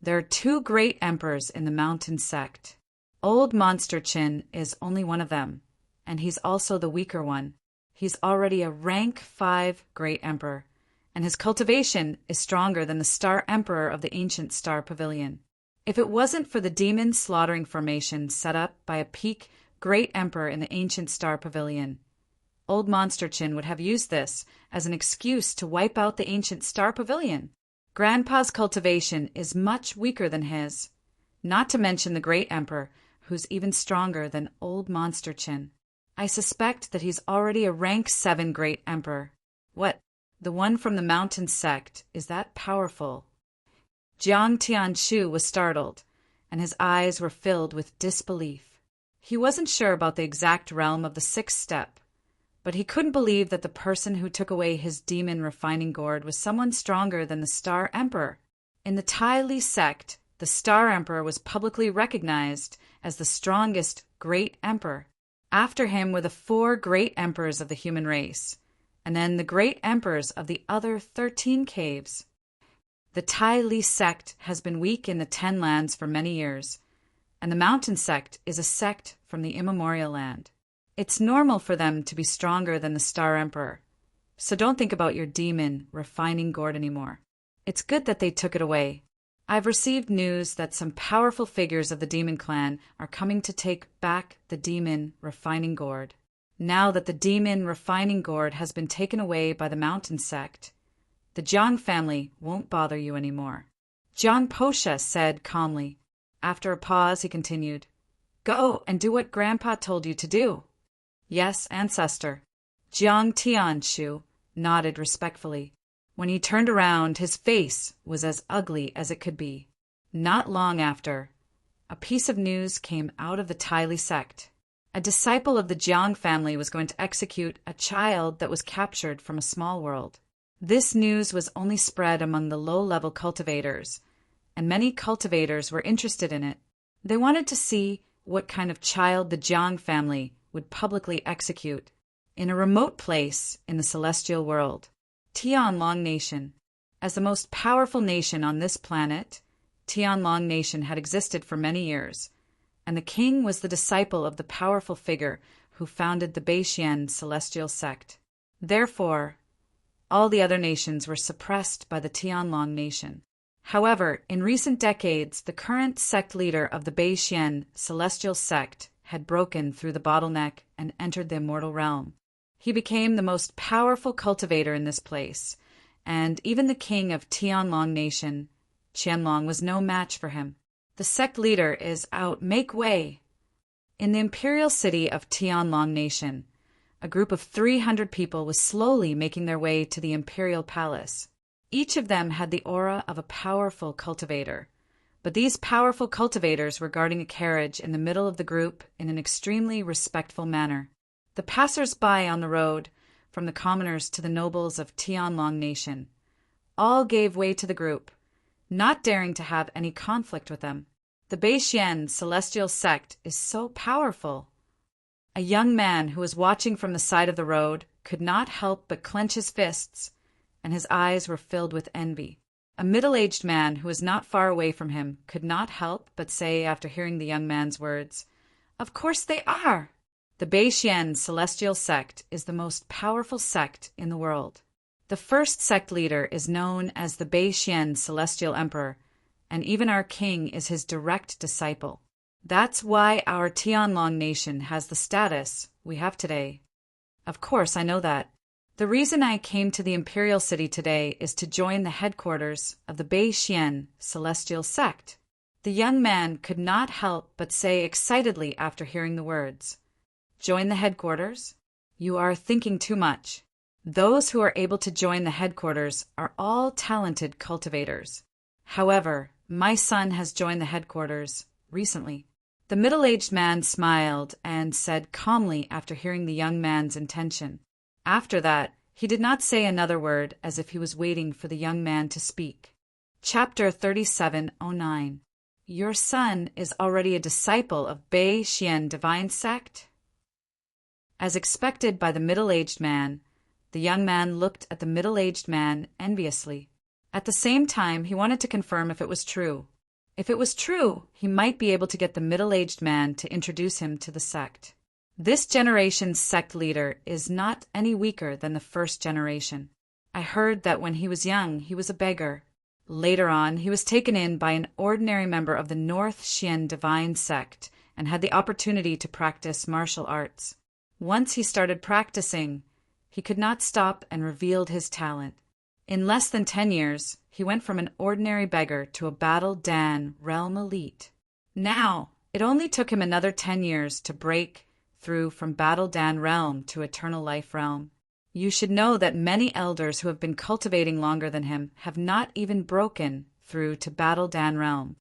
There are 2 great emperors in the mountain sect. Old Monster Chin is only one of them, and he's also the weaker one. He's already a rank 5 great emperor, and his cultivation is stronger than the star emperor of the ancient star pavilion. If it wasn't for the demon slaughtering formation set up by a peak great emperor in the ancient star pavilion, Old Monster Chin would have used this as an excuse to wipe out the ancient star pavilion. Grandpa's cultivation is much weaker than his, not to mention the great emperor, who's even stronger than Old Monster Chin. I suspect that he's already a rank 7 great emperor. What? The one from the mountain sect is that powerful? Jiang Tianshu was startled, and his eyes were filled with disbelief. He wasn't sure about the exact realm of the 6th step, but he couldn't believe that the person who took away his demon refining gourd was someone stronger than the Star Emperor. In the Tai Li sect, the Star Emperor was publicly recognized as the strongest great emperor. After him were the 4 great emperors of the human race, and then the great emperors of the other 13 caves. The Tai Li sect has been weak in the 10 lands for many years, and the mountain sect is a sect from the immemorial land. It's normal for them to be stronger than the Star Emperor, so don't think about your demon refining gourd anymore. It's good that they took it away. I've received news that some powerful figures of the demon clan are coming to take back the demon refining gourd. Now that the demon refining gourd has been taken away by the mountain sect, the Jiang family won't bother you anymore. Jiang Posha said calmly. After a pause, he continued, Go and do what Grandpa told you to do. Yes, ancestor. Jiang Tianshu nodded respectfully. When he turned around, his face was as ugly as it could be. Not long after, a piece of news came out of the Tai Li sect. A disciple of the Jiang family was going to execute a child that was captured from a small world. This news was only spread among the low-level cultivators, and many cultivators were interested in it. They wanted to see what kind of child the Jiang family would publicly execute in a remote place in the celestial world. Tianlong Nation. As the most powerful nation on this planet, Tianlong Nation had existed for many years, and the king was the disciple of the powerful figure who founded the Beixian celestial sect. Therefore, all the other nations were suppressed by the Tianlong Nation. However, in recent decades, the current sect leader of the Beixian celestial sect had broken through the bottleneck and entered the immortal realm. He became the most powerful cultivator in this place, and even the king of Tianlong Nation, Qianlong, was no match for him. The sect leader is out. Make way! In the imperial city of Tianlong Nation, a group of 300 people was slowly making their way to the imperial palace. Each of them had the aura of a powerful cultivator, but these powerful cultivators were guarding a carriage in the middle of the group in an extremely respectful manner. The passers-by on the road, from the commoners to the nobles of Tianlong Nation, all gave way to the group, not daring to have any conflict with them. The Beixian celestial sect is so powerful. A young man who was watching from the side of the road could not help but clench his fists, and his eyes were filled with envy. A middle-aged man who was not far away from him could not help but say, after hearing the young man's words, "Of course they are!" The Beixian celestial sect is the most powerful sect in the world. The first sect leader is known as the Beixian celestial emperor, and even our king is his direct disciple. That's why our Tianlong Nation has the status we have today. Of course, I know that. The reason I came to the imperial city today is to join the headquarters of the Beixian celestial sect. The young man could not help but say excitedly after hearing the words, "Join the headquarters? You are thinking too much. Those who are able to join the headquarters are all talented cultivators. However, my son has joined the headquarters recently." The middle-aged man smiled and said calmly after hearing the young man's intention. After that, he did not say another word, as if he was waiting for the young man to speak. Chapter 3709. Your son is already a disciple of Beixian divine sect? As expected by the middle-aged man, the young man looked at the middle-aged man enviously. At the same time, he wanted to confirm if it was true. If it was true, he might be able to get the middle-aged man to introduce him to the sect. This generation's sect leader is not any weaker than the first generation. I heard that when he was young, he was a beggar. Later on, he was taken in by an ordinary member of the North Xian divine sect and had the opportunity to practice martial arts. Once he started practicing, he could not stop and revealed his talent. In less than 10 years, he went from an ordinary beggar to a Battle Dan realm elite. Now, it only took him another 10 years to break through from Battle Dan realm to Eternal Life realm. You should know that many elders who have been cultivating longer than him have not even broken through to Battle Dan realm.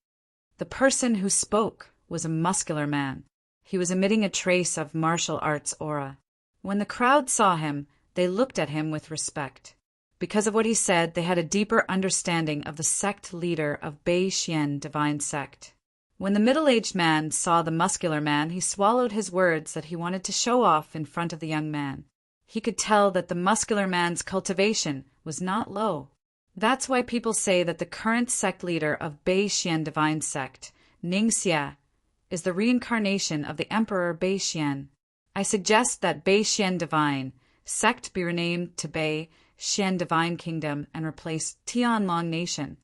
The person who spoke was a muscular man. He was emitting a trace of martial arts aura. When the crowd saw him, they looked at him with respect. Because of what he said, they had a deeper understanding of the sect leader of Beixian divine sect. When the middle-aged man saw the muscular man, he swallowed his words that he wanted to show off in front of the young man. He could tell that the muscular man's cultivation was not low. That's why people say that the current sect leader of Beixian divine sect, Ningxia, is the reincarnation of the Emperor Beixian. I suggest that Beixian divine sect be renamed to Beixian divine kingdom and replace Tianlong Nation.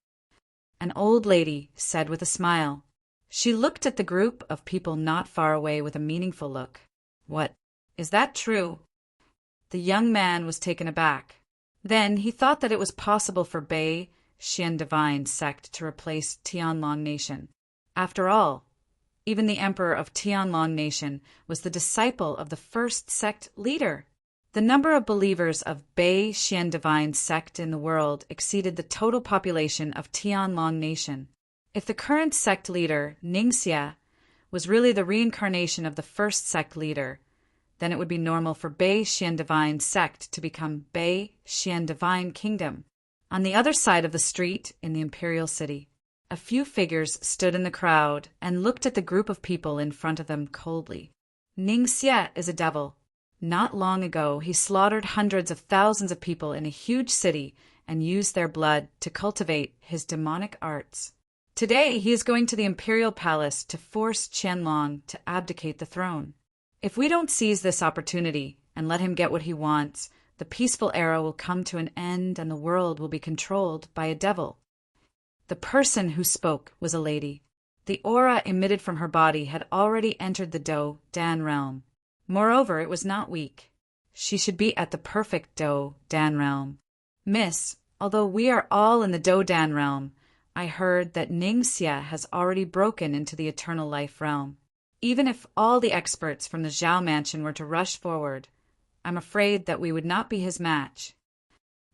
An old lady said with a smile. She looked at the group of people not far away with a meaningful look. What? Is that true? The young man was taken aback. Then he thought that it was possible for Beixian divine sect to replace Tianlong Nation. After all, even the emperor of Tianlong Nation was the disciple of the first sect leader. The number of believers of Beixian divine sect in the world exceeded the total population of Tianlong Nation. If the current sect leader, Ningxia, was really the reincarnation of the first sect leader, then it would be normal for Beixian divine sect to become Beixian divine kingdom. On the other side of the street in the imperial city, a few figures stood in the crowd and looked at the group of people in front of them coldly. Ningxia is a devil. Not long ago, he slaughtered hundreds of thousands of people in a huge city and used their blood to cultivate his demonic arts. Today, he is going to the imperial palace to force Qianlong to abdicate the throne. If we don't seize this opportunity and let him get what he wants, the peaceful era will come to an end and the world will be controlled by a devil. The person who spoke was a lady. The aura emitted from her body had already entered the Do Dan realm. Moreover, it was not weak. She should be at the perfect Do Dan realm. Miss, although we are all in the Do Dan realm, I heard that Ningxia has already broken into the eternal life realm. Even if all the experts from the Zhao mansion were to rush forward, I'm afraid that we would not be his match.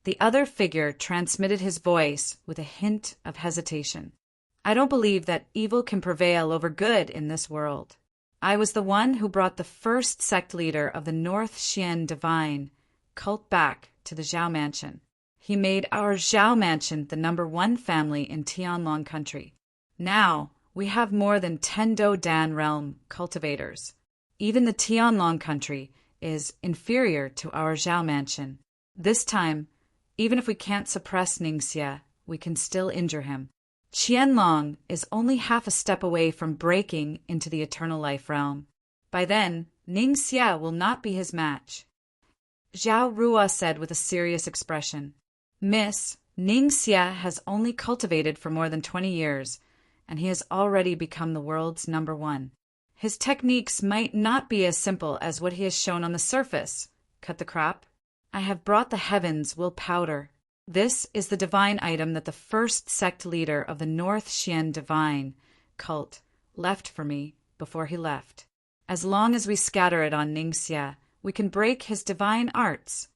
The other figure transmitted his voice with a hint of hesitation. I don't believe that evil can prevail over good in this world. I was the one who brought the first sect leader of the North Xian divine cult back to the Zhao mansion. He made our Zhao mansion the #1 family in Tianlong country. Now, we have more than 10 Do Dan realm cultivators. Even the Tianlong country is inferior to our Zhao mansion. This time, even if we can't suppress Ningxia, we can still injure him. Qianlong is only half a step away from breaking into the eternal life realm. By then, Ningxia will not be his match. Zhao Rua said with a serious expression, Miss, Ningxia has only cultivated for more than 20 years, and he has already become the world's #1. His techniques might not be as simple as what he has shown on the surface. Cut the crap. I have brought the heavens will powder. This is the divine item that the first sect leader of the North Xian divine cult left for me before he left. As long as we scatter it on Ningxia, we can break his divine arts.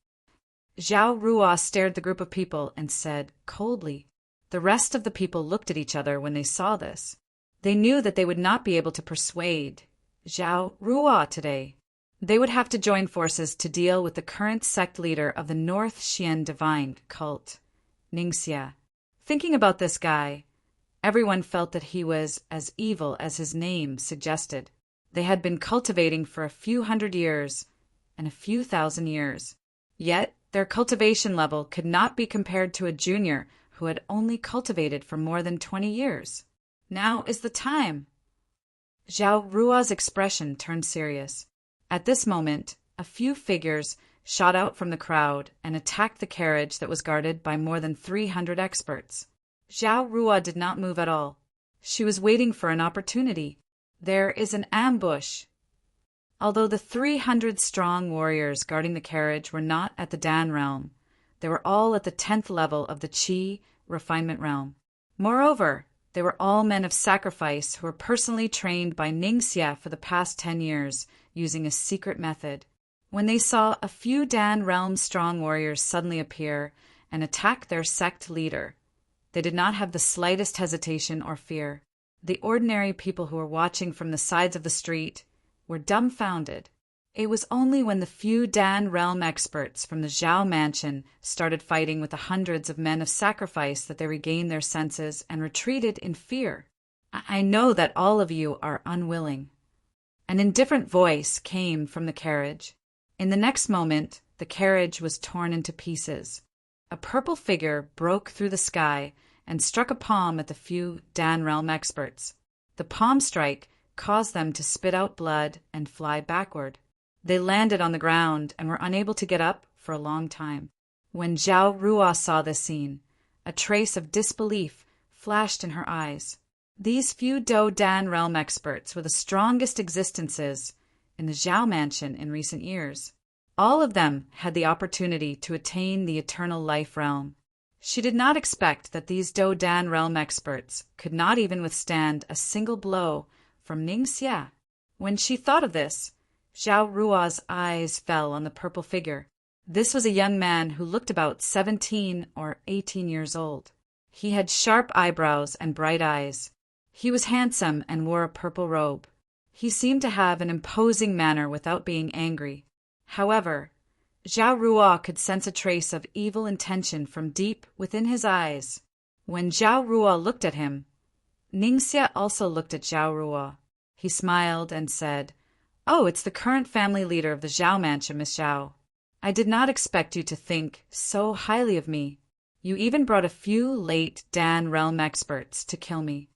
Zhao Rua stared the group of people and said coldly. The rest of the people looked at each other when they saw this. They knew that they would not be able to persuade Zhao Rua today. They would have to join forces to deal with the current sect leader of the North Xian divine cult, Ningxia. Thinking about this guy, everyone felt that he was as evil as his name suggested. They had been cultivating for a few hundred years and a few thousand years. Yet their cultivation level could not be compared to a junior who had only cultivated for more than 20 years. Now is the time. Zhao Rua's expression turned serious. At this moment, a few figures shot out from the crowd and attacked the carriage that was guarded by more than 300 experts. Zhao Rua did not move at all. She was waiting for an opportunity. There is an ambush. Although the 300-strong warriors guarding the carriage were not at the Dan realm, they were all at the 10th level of the Qi refinement realm. Moreover, they were all men of sacrifice who were personally trained by Ningxia for the past 10 years, using a secret method. When they saw a few Dan realm strong warriors suddenly appear and attack their sect leader, they did not have the slightest hesitation or fear. The ordinary people who were watching from the sides of the street were dumbfounded. It was only when the few Dan realm experts from the Zhao mansion started fighting with the hundreds of men of sacrifice that they regained their senses and retreated in fear. I know that all of you are unwilling. An indifferent voice came from the carriage. In the next moment, the carriage was torn into pieces. A purple figure broke through the sky and struck a palm at the few Dan realm experts. The palm strike caused them to spit out blood and fly backward. They landed on the ground and were unable to get up for a long time. When Zhao Rua saw this scene, a trace of disbelief flashed in her eyes. These few Do Dan realm experts were the strongest existences in the Zhao mansion in recent years. All of them had the opportunity to attain the eternal life realm. She did not expect that these Do Dan realm experts could not even withstand a single blow from Ningxia. When she thought of this, Zhao Rua's eyes fell on the purple figure. This was a young man who looked about 17 or 18 years old. He had sharp eyebrows and bright eyes. He was handsome and wore a purple robe. He seemed to have an imposing manner without being angry. However, Zhao Rua could sense a trace of evil intention from deep within his eyes. When Zhao Rua looked at him, Ningxia also looked at Zhao Rua. He smiled and said, Oh, it's the current family leader of the Zhao mansion, Miss Zhao. I did not expect you to think so highly of me. You even brought a few late Dan realm experts to kill me.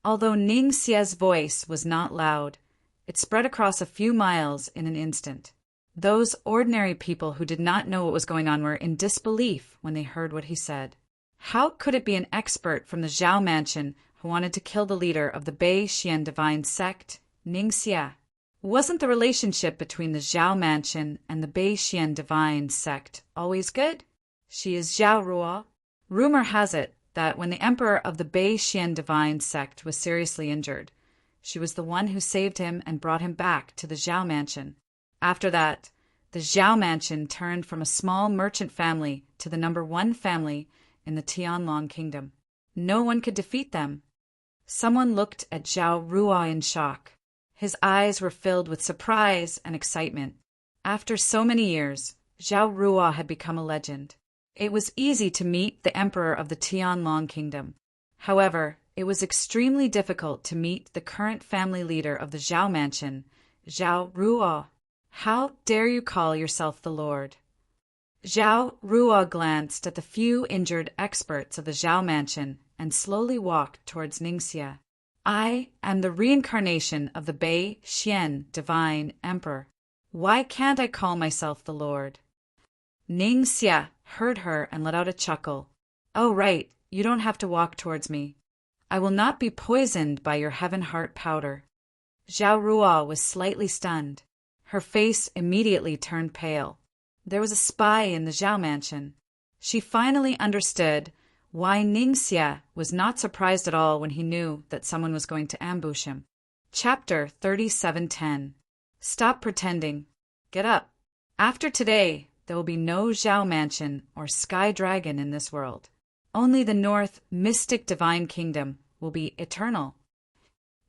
Although Ning Xie's voice was not loud, it spread across a few miles in an instant. Those ordinary people who did not know what was going on were in disbelief when they heard what he said. How could it be an expert from the Zhao mansion who wanted to kill the leader of the Bei Xian divine sect, Ning Xie? Wasn't the relationship between the Zhao mansion and the Bei Xian divine sect always good? She is Zhao Ruo. Rumor has it that when the emperor of the Bei Xian divine sect was seriously injured, she was the one who saved him and brought him back to the Zhao mansion. After that, the Zhao mansion turned from a small merchant family to the #1 family in the Tianlong kingdom. No one could defeat them. Someone looked at Zhao Ruo in shock. His eyes were filled with surprise and excitement. After so many years, Zhao Ruo had become a legend. It was easy to meet the emperor of the Tianlong kingdom. However, it was extremely difficult to meet the current family leader of the Zhao mansion, Zhao Ruo. How dare you call yourself the Lord? Zhao Ruo glanced at the few injured experts of the Zhao mansion and slowly walked towards Ningxia. I am the reincarnation of the Bei Xian divine emperor. Why can't I call myself the Lord? Ningxia heard her and let out a chuckle. Oh, right, you don't have to walk towards me. I will not be poisoned by your heaven heart powder. Zhao Ruo was slightly stunned. Her face immediately turned pale. There was a spy in the Zhao mansion. She finally understood why Ningxia was not surprised at all when he knew that someone was going to ambush him. Chapter 37:10. Stop pretending. Get up. After today, there will be no Zhao mansion or sky dragon in this world. Only the North mystic divine kingdom will be eternal.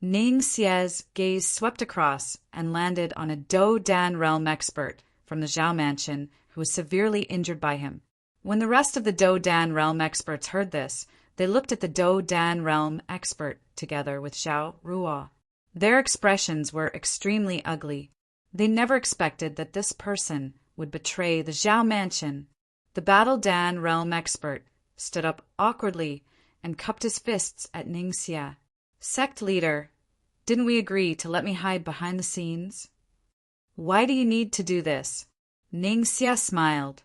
Ning Xie's gaze swept across and landed on a Do Dan realm expert from the Zhao mansion who was severely injured by him. When the rest of the Do Dan realm experts heard this, they looked at the Do Dan realm expert together with Zhao Ruo. Their expressions were extremely ugly. They never expected that this person would betray the Zhao mansion. The Battle Dan realm expert stood up awkwardly and cupped his fists at Ningxia. Sect leader, didn't we agree to let me hide behind the scenes? Why do you need to do this? Ningxia smiled.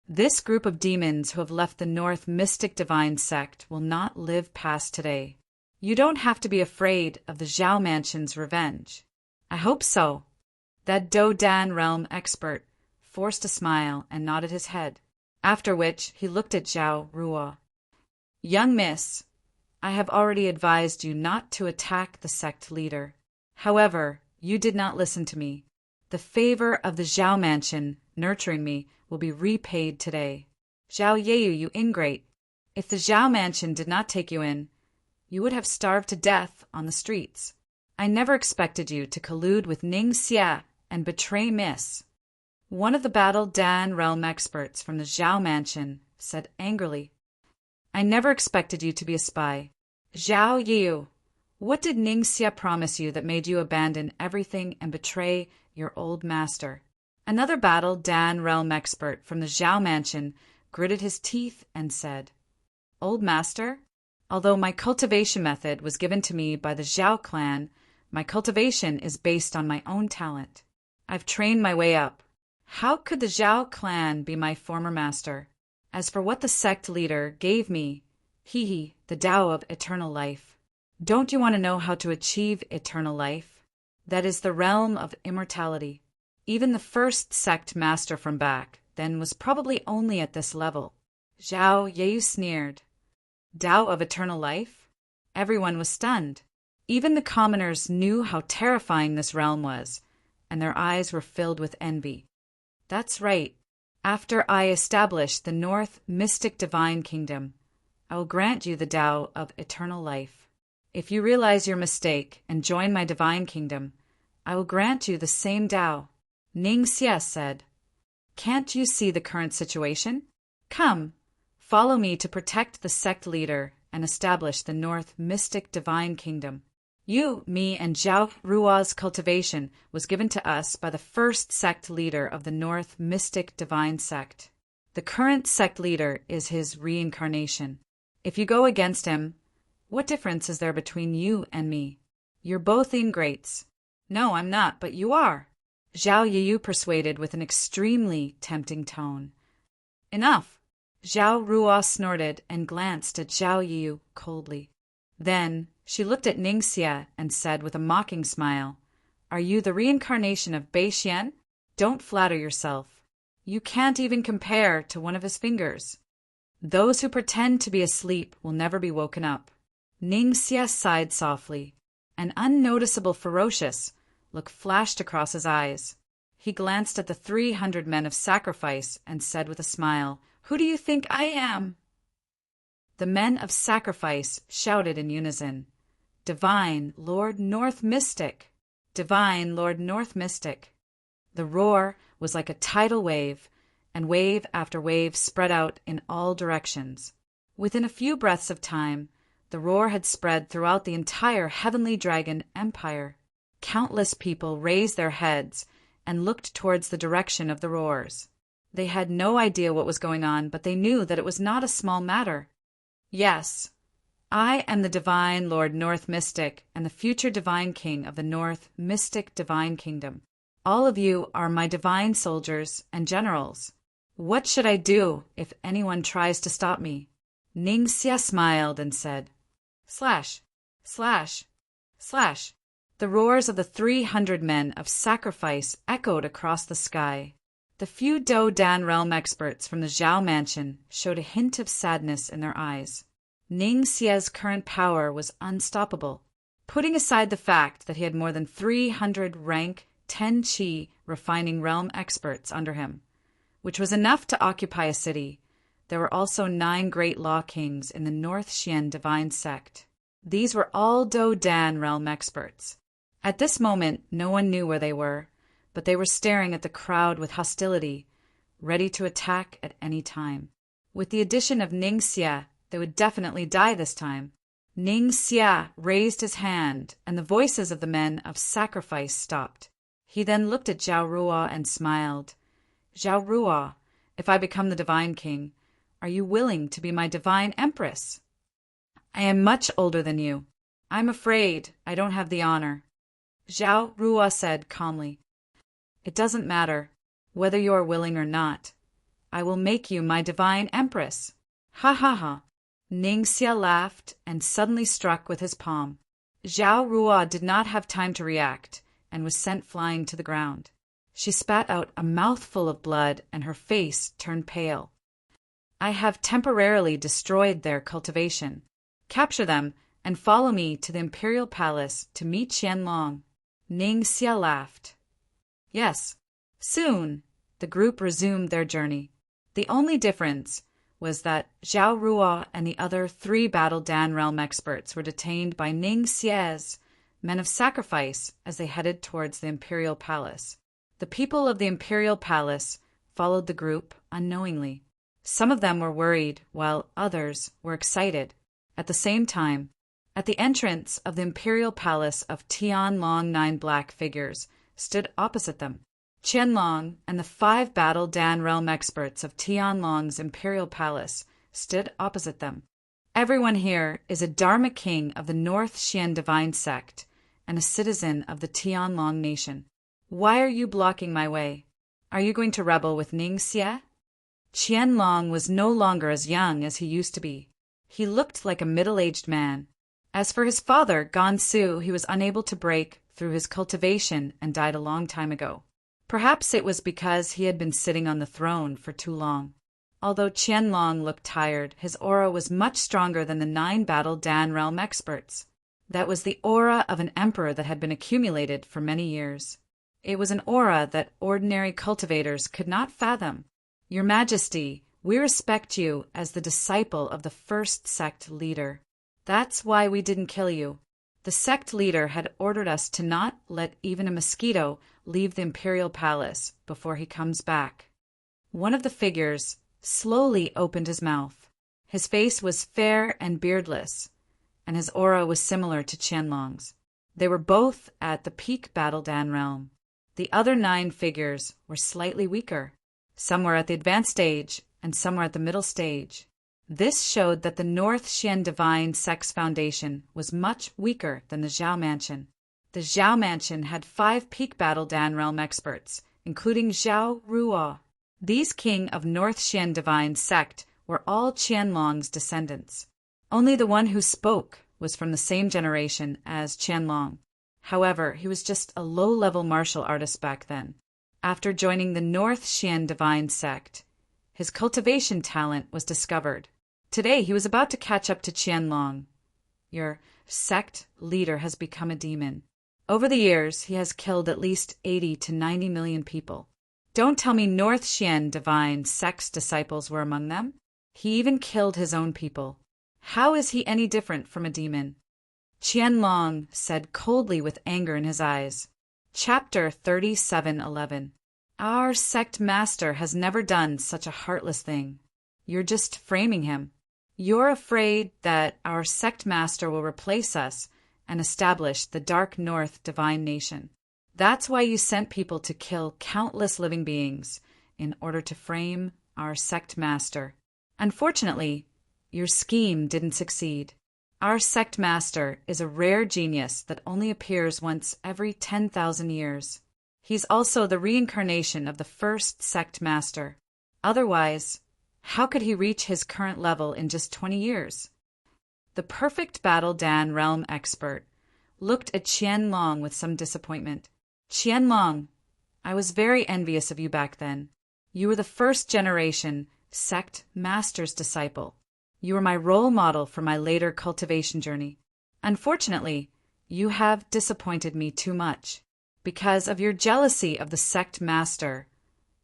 This group of demons who have left the North mystic divine sect will not live past today. You don't have to be afraid of the Zhao mansion's revenge. I hope so. That Do Dan realm expert forced a smile and nodded his head, after which he looked at Zhao Ruo. Young miss, I have already advised you not to attack the sect leader. However, you did not listen to me. The favor of the Zhao mansion nurturing me will be repaid today. Zhao Yeyu, you ingrate. If the Zhao mansion did not take you in, you would have starved to death on the streets. I never expected you to collude with Ning Xie and betray Miss. One of the Battle Dan realm experts from the Zhao mansion said angrily. I never expected you to be a spy. Zhao Yeyu, what did Ning Xie promise you that made you abandon everything and betray your old master? Another Battle Dan realm expert from the Zhao mansion gritted his teeth and said, Old master? Although my cultivation method was given to me by the Zhao clan, my cultivation is based on my own talent. I've trained my way up. How could the Zhao clan be my former master? As for what the sect leader gave me, the Tao of eternal life. Don't you want to know how to achieve eternal life? That is the realm of immortality. Even the first sect master from back then was probably only at this level. Zhao Yeyu sneered. Tao of eternal life? Everyone was stunned. Even the commoners knew how terrifying this realm was, and their eyes were filled with envy. That's right. After I establish the North Mystic Divine Kingdom, I will grant you the Tao of eternal life. If you realize your mistake and join my Divine Kingdom, I will grant you the same Tao. Ning Xie said, Can't you see the current situation? Come, follow me to protect the sect leader and establish the North Mystic Divine Kingdom. You, me, and Zhao Ruo's cultivation was given to us by the first sect leader of the North Mystic Divine Sect. The current sect leader is his reincarnation. If you go against him, what difference is there between you and me? You're both ingrates. No, I'm not, but you are. Zhao Yiyu persuaded with an extremely tempting tone. Enough. Zhao Ruo snorted and glanced at Zhao Yiyu coldly. Then she looked at Ningxia and said with a mocking smile, Are you the reincarnation of Bei Xian? Don't flatter yourself. You can't even compare to one of his fingers. Those who pretend to be asleep will never be woken up. Ningxia sighed softly. An unnoticeable ferocious look flashed across his eyes. He glanced at the 300 men of sacrifice and said with a smile, Who do you think I am? The men of sacrifice shouted in unison, Divine Lord North Mystic! Divine Lord North Mystic! The roar was like a tidal wave, and wave after wave spread out in all directions. Within a few breaths of time, the roar had spread throughout the entire Heavenly Dragon Empire. Countless people raised their heads and looked towards the direction of the roars. They had no idea what was going on, but they knew that it was not a small matter. Yes, I am the Divine Lord North Mystic and the future Divine King of the North Mystic Divine Kingdom. All of you are my divine soldiers and generals. What should I do if anyone tries to stop me? Ningxia smiled and said, Slash, slash, slash. The roars of the 300 men of sacrifice echoed across the sky. The few Do Dan realm experts from the Zhao mansion showed a hint of sadness in their eyes. Ningxia's current power was unstoppable. Putting aside the fact that he had more than 300 rank 10 Qi refining realm experts under him, which was enough to occupy a city, there were also 9 great law kings in the North Xian divine sect. These were all Do Dan realm experts. At this moment, no one knew where they were, but they were staring at the crowd with hostility, ready to attack at any time. With the addition of Ningxia, they would definitely die this time. Ningxia raised his hand, and the voices of the men of sacrifice stopped. He then looked at Zhao Ruo and smiled. Zhao Ruo, if I become the Divine King, are you willing to be my Divine Empress? I am much older than you. I'm afraid I don't have the honor. Zhao Ruo said calmly. It doesn't matter whether you are willing or not. I will make you my Divine Empress. Ha ha ha. Ningxia laughed and suddenly struck with his palm. Zhao Ruo did not have time to react and was sent flying to the ground. She spat out a mouthful of blood and her face turned pale. I have temporarily destroyed their cultivation. Capture them and follow me to the Imperial Palace to meet Qianlong. Ningxia laughed. Yes, soon the group resumed their journey. The only difference was that Zhao Ruo and the other 3 Battle Dan realm experts were detained by Ningxia's men of sacrifice as they headed towards the Imperial Palace. The people of the Imperial Palace followed the group unknowingly. Some of them were worried, while others were excited. At the same time, at the entrance of the Imperial Palace of Tianlong, 9 black figures stood opposite them. Qianlong and the 5 Battle Dan realm experts of Tianlong's Imperial Palace stood opposite them. Everyone here is a Dharma king of the North Xian divine sect and a citizen of the Tianlong nation. Why are you blocking my way? Are you going to rebel with Ningxia? Qianlong was no longer as young as he used to be. He looked like a middle-aged man. As for his father, Gansu, he was unable to break through his cultivation and died a long time ago. Perhaps it was because he had been sitting on the throne for too long. Although Qianlong looked tired, his aura was much stronger than the 9 Battle Dan realm experts. That was the aura of an emperor that had been accumulated for many years. It was an aura that ordinary cultivators could not fathom. Your Majesty, we respect you as the disciple of the first sect leader. That's why we didn't kill you. The sect leader had ordered us to not let even a mosquito leave the Imperial Palace before he comes back. One of the figures slowly opened his mouth. His face was fair and beardless, and his aura was similar to Qianlong's. They were both at the peak Battle Dan realm. The other 9 figures were slightly weaker. Some were at the advanced stage, and some were at the middle stage. This showed that the North Xian Divine Sex Foundation was much weaker than the Zhao Mansion. The Zhao Mansion had 5 peak Battle Dan realm experts, including Zhao Ruo. These king of North Xian Divine Sect were all Qianlong's descendants. Only the one who spoke was from the same generation as Qianlong. However, he was just a low-level martial artist back then. After joining the North Xian Divine Sect, his cultivation talent was discovered. Today, he was about to catch up to Qianlong. Your sect leader has become a demon. Over the years, he has killed at least 80 to 90 million people. Don't tell me North Xian Divine Sect's disciples were among them. He even killed his own people. How is he any different from a demon? Qianlong said coldly with anger in his eyes. Chapter 37:11. Our sect master has never done such a heartless thing. You're just framing him. You're afraid that our sect master will replace us and establish the Dark North Divine Nation. That's why you sent people to kill countless living beings in order to frame our sect master. Unfortunately, your scheme didn't succeed. Our sect master is a rare genius that only appears once every 10,000 years. He's also the reincarnation of the first sect master. Otherwise, how could he reach his current level in just 20 years? The perfect Battle Dan realm expert looked at Qianlong with some disappointment. Qianlong, I was very envious of you back then. You were the first generation sect master's disciple. You were my role model for my later cultivation journey. Unfortunately, you have disappointed me too much. Because of your jealousy of the sect master,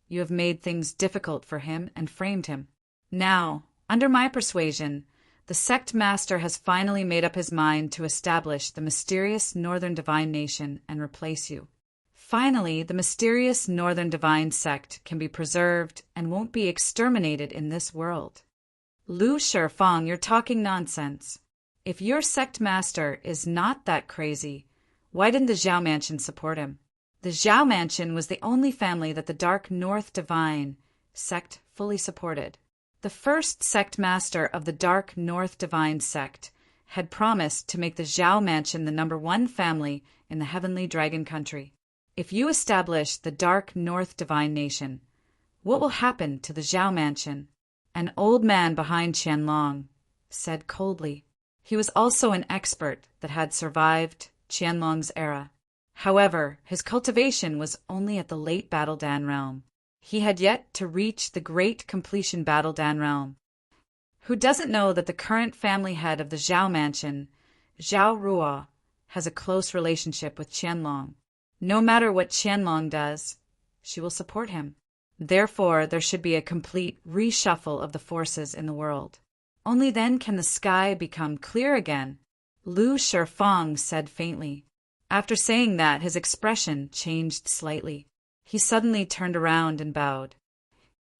you have made things difficult for him and framed him. Now, under my persuasion, the sect master has finally made up his mind to establish the mysterious Northern Divine Nation and replace you. Finally, the mysterious Northern Divine Sect can be preserved and won't be exterminated in this world. Lu Shifeng, you're talking nonsense. If your sect master is not that crazy, why didn't the Zhao Mansion support him? The Zhao Mansion was the only family that the Dark North Divine Sect fully supported. The first sect master of the Dark North Divine Sect had promised to make the Zhao Mansion the #1 family in the Heavenly Dragon Country. If you establish the Dark North Divine Nation, what will happen to the Zhao Mansion? An old man behind Qianlong said coldly. He was also an expert that had survived Qianlong's era. However, his cultivation was only at the late Battle Dan realm. He had yet to reach the great completion Battle Dan realm. Who doesn't know that the current family head of the Zhao Mansion, Zhao Ruo, has a close relationship with Qianlong? No matter what Qianlong does, she will support him. Therefore, there should be a complete reshuffle of the forces in the world. Only then can the sky become clear again, Lu Shifeng said faintly. After saying that, his expression changed slightly. He suddenly turned around and bowed.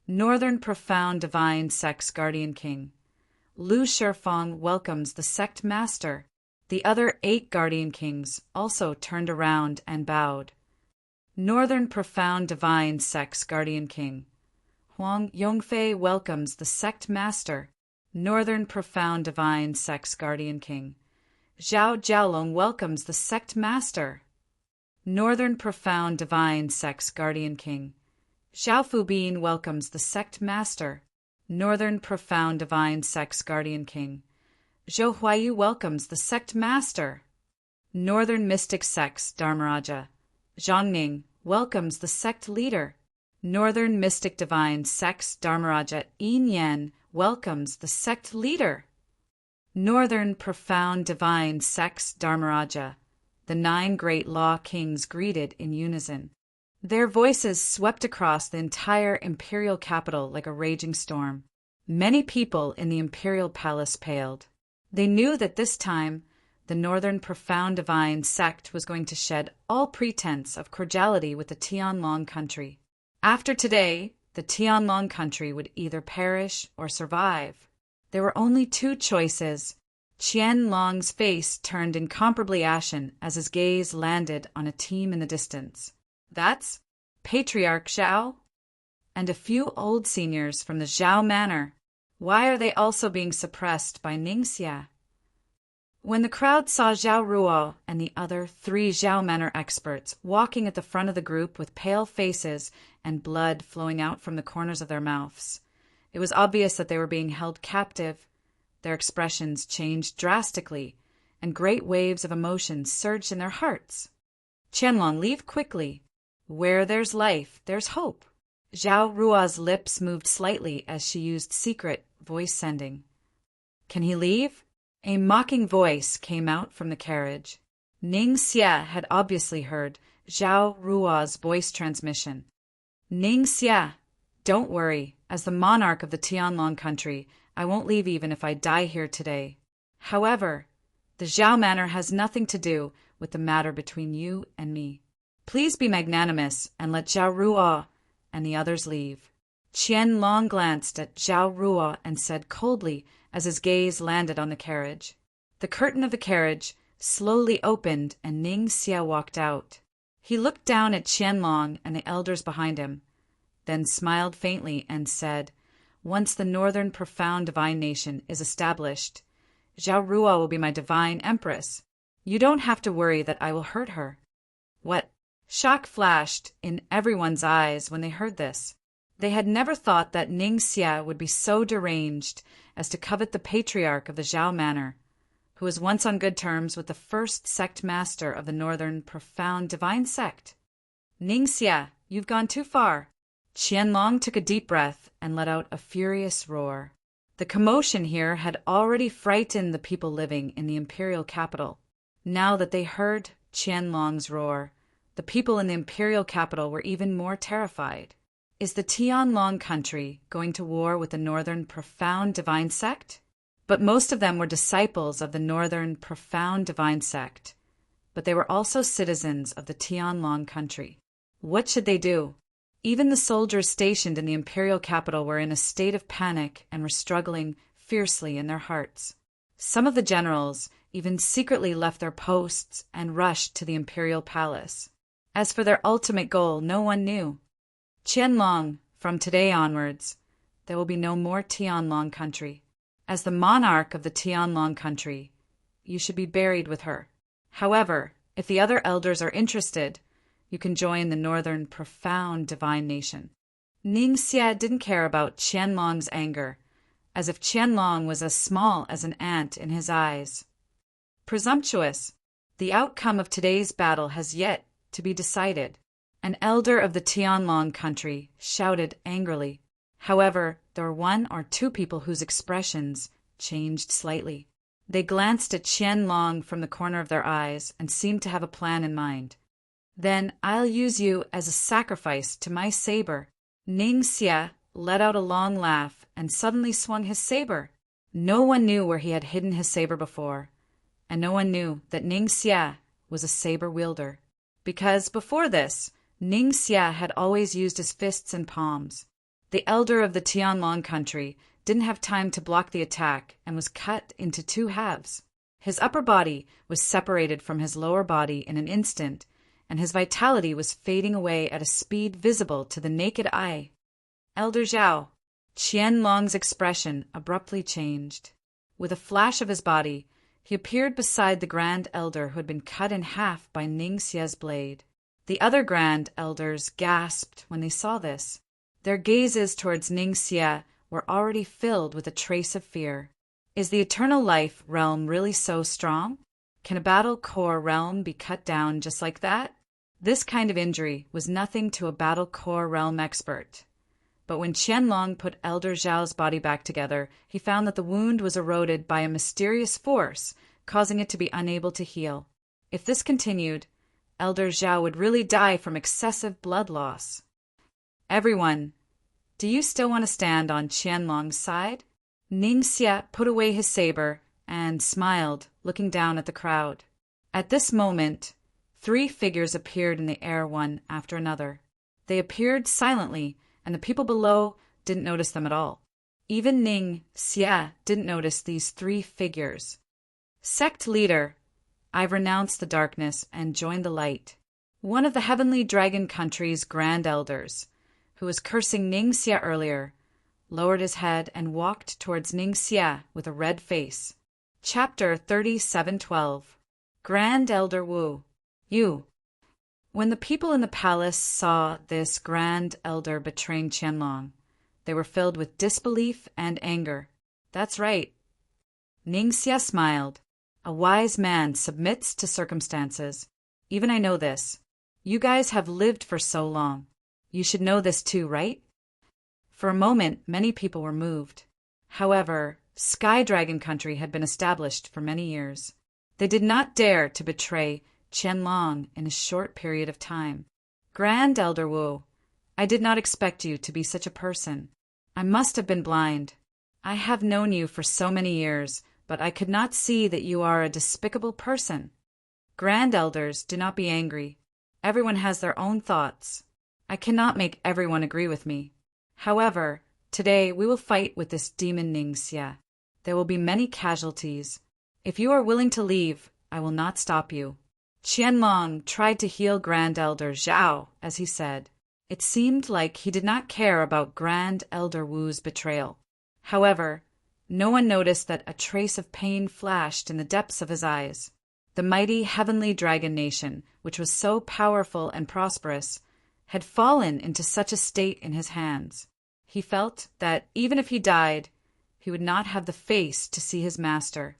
Northern Profound Divine Sect's Guardian King. Lu Shifeng welcomes the sect master. The other 8 Guardian Kings also turned around and bowed. Northern Profound Divine Sect's Guardian King. Huang Yongfei welcomes the sect master. Northern Profound Divine Sect's Guardian King. Zhao Jiaolong welcomes the sect master. Northern Profound Divine Sect's Guardian King. Zhao Fubin welcomes the sect master. Northern Profound Divine Sect's Guardian King. Zhou Huayu welcomes the sect master. Northern Mystic Sect's Dharmaraja. Zhang Ning welcomes the sect leader. Northern Mystic Divine Sect's Dharmaraja Yin Yan welcomes the sect leader. Northern Profound Divine Sect's Dharmaraja. The 9 great law kings greeted in unison. Their voices swept across the entire imperial capital like a raging storm. Many people in the imperial palace paled. They knew that this time the Northern Profound Divine Sect was going to shed all pretense of cordiality with the Tianlong country. After today, the Tianlong country would either perish or survive. There were only 2 choices, Qianlong's face turned incomparably ashen as his gaze landed on a team in the distance. That's Patriarch Zhao? And a few old seniors from the Zhao Manor. Why are they also being suppressed by Ningxia? When the crowd saw Zhao Ruo and the other 3 Zhao Manor experts walking at the front of the group with pale faces and blood flowing out from the corners of their mouths, it was obvious that they were being held captive. Their expressions changed drastically, and great waves of emotion surged in their hearts. Qianlong, leave quickly. Where there's life, there's hope. Zhao Ruo's lips moved slightly as she used secret voice sending. Can he leave? A mocking voice came out from the carriage. Ningxia had obviously heard Zhao Ruo's voice transmission. Ningxia, don't worry. As the monarch of the Tianlong country, I won't leave even if I die here today. However, the Zhao Manor has nothing to do with the matter between you and me. Please be magnanimous and let Zhao Ruo and the others leave. Qianlong glanced at Zhao Ruo and said coldly as his gaze landed on the carriage. The curtain of the carriage slowly opened and Ningxia walked out. He looked down at Qianlong and the elders behind him, then smiled faintly and said, once the Northern Profound Divine Nation is established, Zhao Ruo will be my divine empress. You don't have to worry that I will hurt her. What? Shock flashed in everyone's eyes when they heard this. They had never thought that Ningxia would be so deranged as to covet the patriarch of the Zhao Manor, who was once on good terms with the first sect master of the Northern Profound Divine Sect. Ningxia, you've gone too far. Qianlong took a deep breath and let out a furious roar. The commotion here had already frightened the people living in the imperial capital. Now that they heard Qianlong's roar, the people in the imperial capital were even more terrified. Is the Tianlong country going to war with the Northern Profound Divine Sect? But most of them were disciples of the Northern Profound Divine Sect. But they were also citizens of the Tianlong country. What should they do? Even the soldiers stationed in the imperial capital were in a state of panic and were struggling fiercely in their hearts. Some of the generals even secretly left their posts and rushed to the imperial palace. As for their ultimate goal, no one knew. Qianlong, from today onwards, there will be no more Tianlong country. As the monarch of the Tianlong country, you should be buried with her. However, if the other elders are interested, you can join the Northern Profound Divine Nation. Ningxia didn't care about Qianlong's anger, as if Qianlong was as small as an ant in his eyes. Presumptuous. The outcome of today's battle has yet to be decided. An elder of the Tianlong country shouted angrily. However, there were 1 or 2 people whose expressions changed slightly. They glanced at Qianlong from the corner of their eyes and seemed to have a plan in mind. Then I'll use you as a sacrifice to my saber. Ningxia let out a long laugh and suddenly swung his saber. No one knew where he had hidden his saber before, and no one knew that Ningxia was a saber wielder. Because before this, Ningxia had always used his fists and palms. The elder of the Tianlong country didn't have time to block the attack and was cut into 2 halves. His upper body was separated from his lower body in an instant, and his vitality was fading away at a speed visible to the naked eye. Elder Zhao. Qianlong's expression abruptly changed. With a flash of his body, he appeared beside the Grand Elder who had been cut in half by Ningxia's blade. The other Grand Elders gasped when they saw this. Their gazes towards Ningxia were already filled with a trace of fear. Is the Eternal Life realm really so strong? Can a battle core realm be cut down just like that? This kind of injury was nothing to a battle core realm expert. But when Qianlong put Elder Zhao's body back together, he found that the wound was eroded by a mysterious force, causing it to be unable to heal. If this continued, Elder Zhao would really die from excessive blood loss. Everyone, do you still want to stand on Qianlong's side? Ningxia put away his saber and smiled, looking down at the crowd. At this moment, 3 figures appeared in the air one after another. They appeared silently, and the people below didn't notice them at all. Even Ningxia didn't notice these 3 figures. Sect leader, I've renounced the darkness and joined the light. One of the heavenly dragon country's grand elders, who was cursing Ningxia earlier, lowered his head and walked towards Ningxia with a red face. Chapter 37:12. Grand Elder Wu. You. When the people in the palace saw this grand elder betraying Qianlong, they were filled with disbelief and anger. That's right. Ningxia smiled. A wise man submits to circumstances. Even I know this. You guys have lived for so long. You should know this too, right? For a moment, many people were moved. However, Sky Dragon Country had been established for many years. They did not dare to betray Qianlong in a short period of time. Grand Elder Wu, I did not expect you to be such a person. I must have been blind. I have known you for so many years, but I could not see that you are a despicable person. Grand Elders, do not be angry. Everyone has their own thoughts. I cannot make everyone agree with me. However, today we will fight with this demon Ningxia. There will be many casualties. If you are willing to leave, I will not stop you. Qianlong tried to heal Grand Elder Zhao, as he said. It seemed like he did not care about Grand Elder Wu's betrayal. However, no one noticed that a trace of pain flashed in the depths of his eyes. The mighty heavenly dragon nation, which was so powerful and prosperous, had fallen into such a state in his hands. He felt that even if he died, he would not have the face to see his master.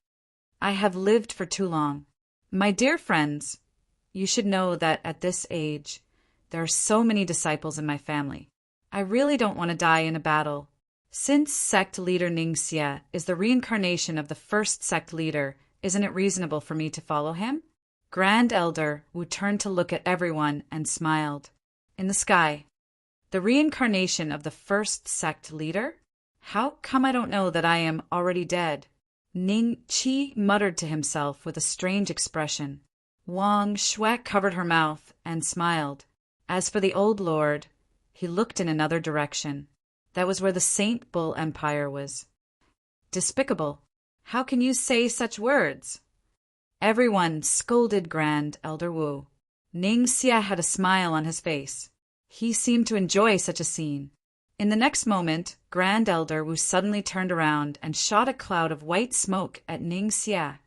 I have lived for too long. My dear friends, you should know that at this age, there are so many disciples in my family. I really don't want to die in a battle. Since sect leader Ningxia is the reincarnation of the first sect leader, isn't it reasonable for me to follow him? Grand Elder Wu turned to look at everyone and smiled. In the sky, the reincarnation of the first sect leader? How come I don't know that I am already dead? Ning Qi muttered to himself with a strange expression. Wang Shui covered her mouth and smiled. As for the old lord, he looked in another direction. That was where the Saint Bull Empire was. Despicable. How can you say such words? Everyone scolded Grand Elder Wu. Ningxia had a smile on his face. He seemed to enjoy such a scene. In the next moment, Grand Elder Wu suddenly turned around and shot a cloud of white smoke at Ningxia.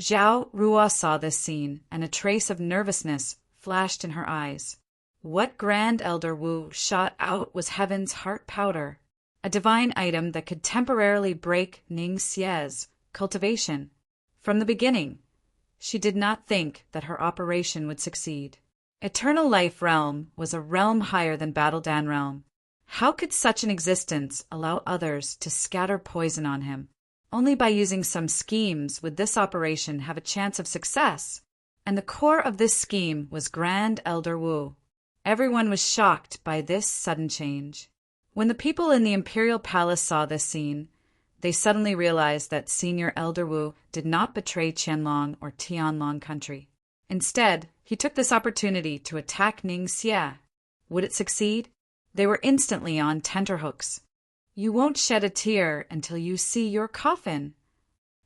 Zhao Ruo saw this scene, and a trace of nervousness flashed in her eyes. What Grand Elder Wu shot out was heaven's heart powder, a divine item that could temporarily break Ningxia's cultivation. From the beginning, she did not think that her operation would succeed. Eternal Life Realm was a realm higher than Battle Dan Realm. How could such an existence allow others to scatter poison on him? Only by using some schemes would this operation have a chance of success. And the core of this scheme was Grand Elder Wu. Everyone was shocked by this sudden change. When the people in the Imperial Palace saw this scene, they suddenly realized that Senior Elder Wu did not betray Qianlong or Tianlong country. Instead, he took this opportunity to attack Ningxia. Would it succeed? They were instantly on tenterhooks. You won't shed a tear until you see your coffin.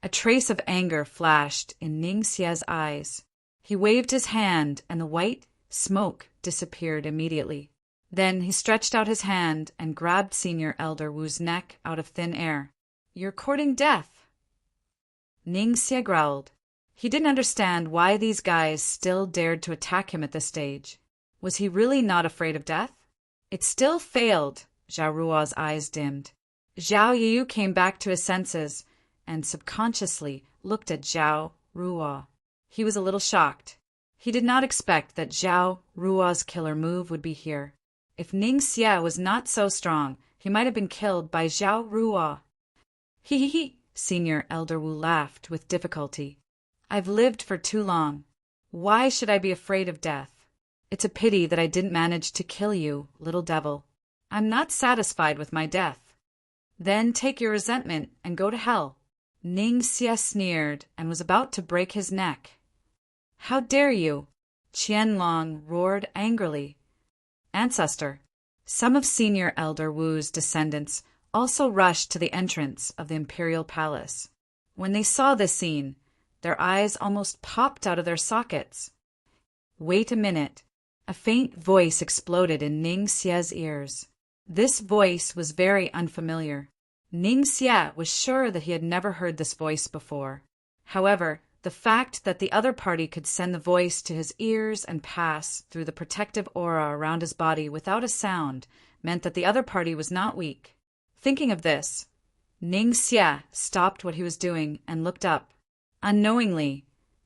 A trace of anger flashed in Ningxia's eyes. He waved his hand, and the white smoke disappeared immediately. Then he stretched out his hand and grabbed Senior Elder Wu's neck out of thin air. You're courting death. Ningxia growled. He didn't understand why these guys still dared to attack him at this stage. Was he really not afraid of death? It still failed. Zhao Ruo's eyes dimmed. Zhao Yu came back to his senses and subconsciously looked at Zhao Ruo. He was a little shocked. He did not expect that Zhao Ruo's killer move would be here. If Ningxia was not so strong, he might have been killed by Zhao Ruo. He, Senior Elder Wu laughed with difficulty. I've lived for too long. Why should I be afraid of death? It's a pity that I didn't manage to kill you, little devil. I'm not satisfied with my death. Then take your resentment and go to hell. Ningxia sneered and was about to break his neck. How dare you? Qianlong roared angrily. Ancestor. Some of Senior Elder Wu's descendants also rushed to the entrance of the imperial palace. When they saw this scene, Their eyes almost popped out of their sockets. Wait a minute. A faint voice exploded in Ning Xia's ears. This voice was very unfamiliar. Ning Xia was sure that he had never heard this voice before. However, the fact that the other party could send the voice to his ears and pass through the protective aura around his body without a sound meant that the other party was not weak. Thinking of this, Ning Xia stopped what he was doing and looked up. Unknowingly,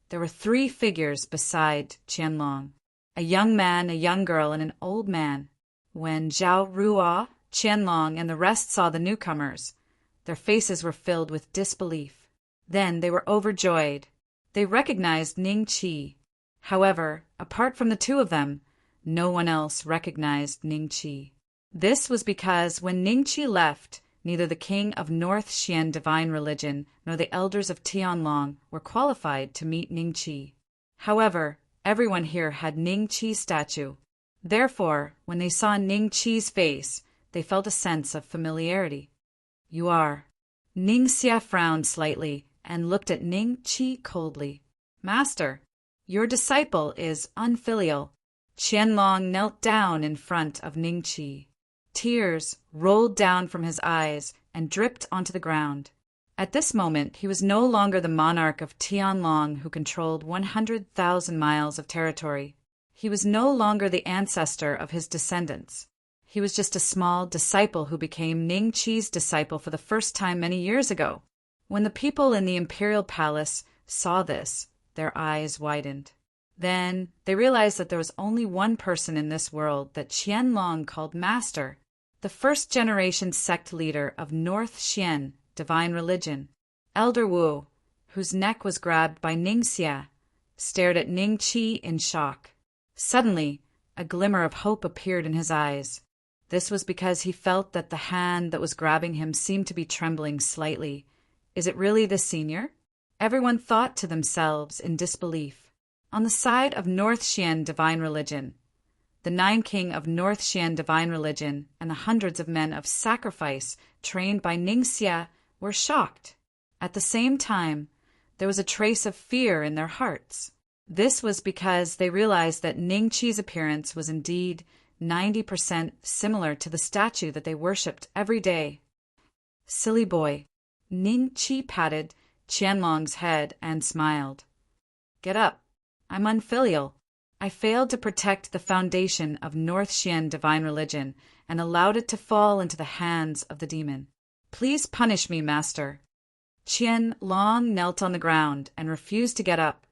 there were 3 figures beside Qianlong: a young man, a young girl, and an old man. When Zhao Ruo, Qianlong, and the rest saw the newcomers, their faces were filled with disbelief. Then they were overjoyed. They recognized Ning Qi. However, apart from the 2 of them, no one else recognized Ning Qi. This was because when Ning Qi left, neither the king of North Xian divine religion nor the elders of Tianlong were qualified to meet Ning Qi. However, everyone here had Ning Qi's statue. Therefore, when they saw Ning Qi's face, they felt a sense of familiarity. You are. Ning Xia frowned slightly and looked at Ning Qi coldly. Master, your disciple is unfilial. Qianlong knelt down in front of Ning Qi. Tears rolled down from his eyes and dripped onto the ground. At this moment, he was no longer the monarch of Tianlong who controlled 100,000 miles of territory. He was no longer the ancestor of his descendants. He was just a small disciple who became Ning Qi's disciple for the first time many years ago. When the people in the imperial palace saw this, their eyes widened. Then they realized that there was only one person in this world that Qianlong called Master, the first-generation sect leader of North Xian divine religion. Elder Wu, whose neck was grabbed by Ning Xia, stared at Ning Qi in shock. Suddenly, a glimmer of hope appeared in his eyes. This was because he felt that the hand that was grabbing him seemed to be trembling slightly. Is it really the senior? Everyone thought to themselves in disbelief. On the side of North Xian divine religion, the 9 king of North Xian divine religion and the hundreds of men of sacrifice trained by Ning Xia were shocked. At the same time, there was a trace of fear in their hearts. This was because they realized that Ning Qi's appearance was indeed 90% similar to the statue that they worshipped every day. Silly boy. Ning Qi patted Qianlong's head and smiled. Get up. I'm unfilial. I failed to protect the foundation of North Xian divine religion and allowed it to fall into the hands of the demon. Please punish me, master. Qianlong knelt on the ground and refused to get up.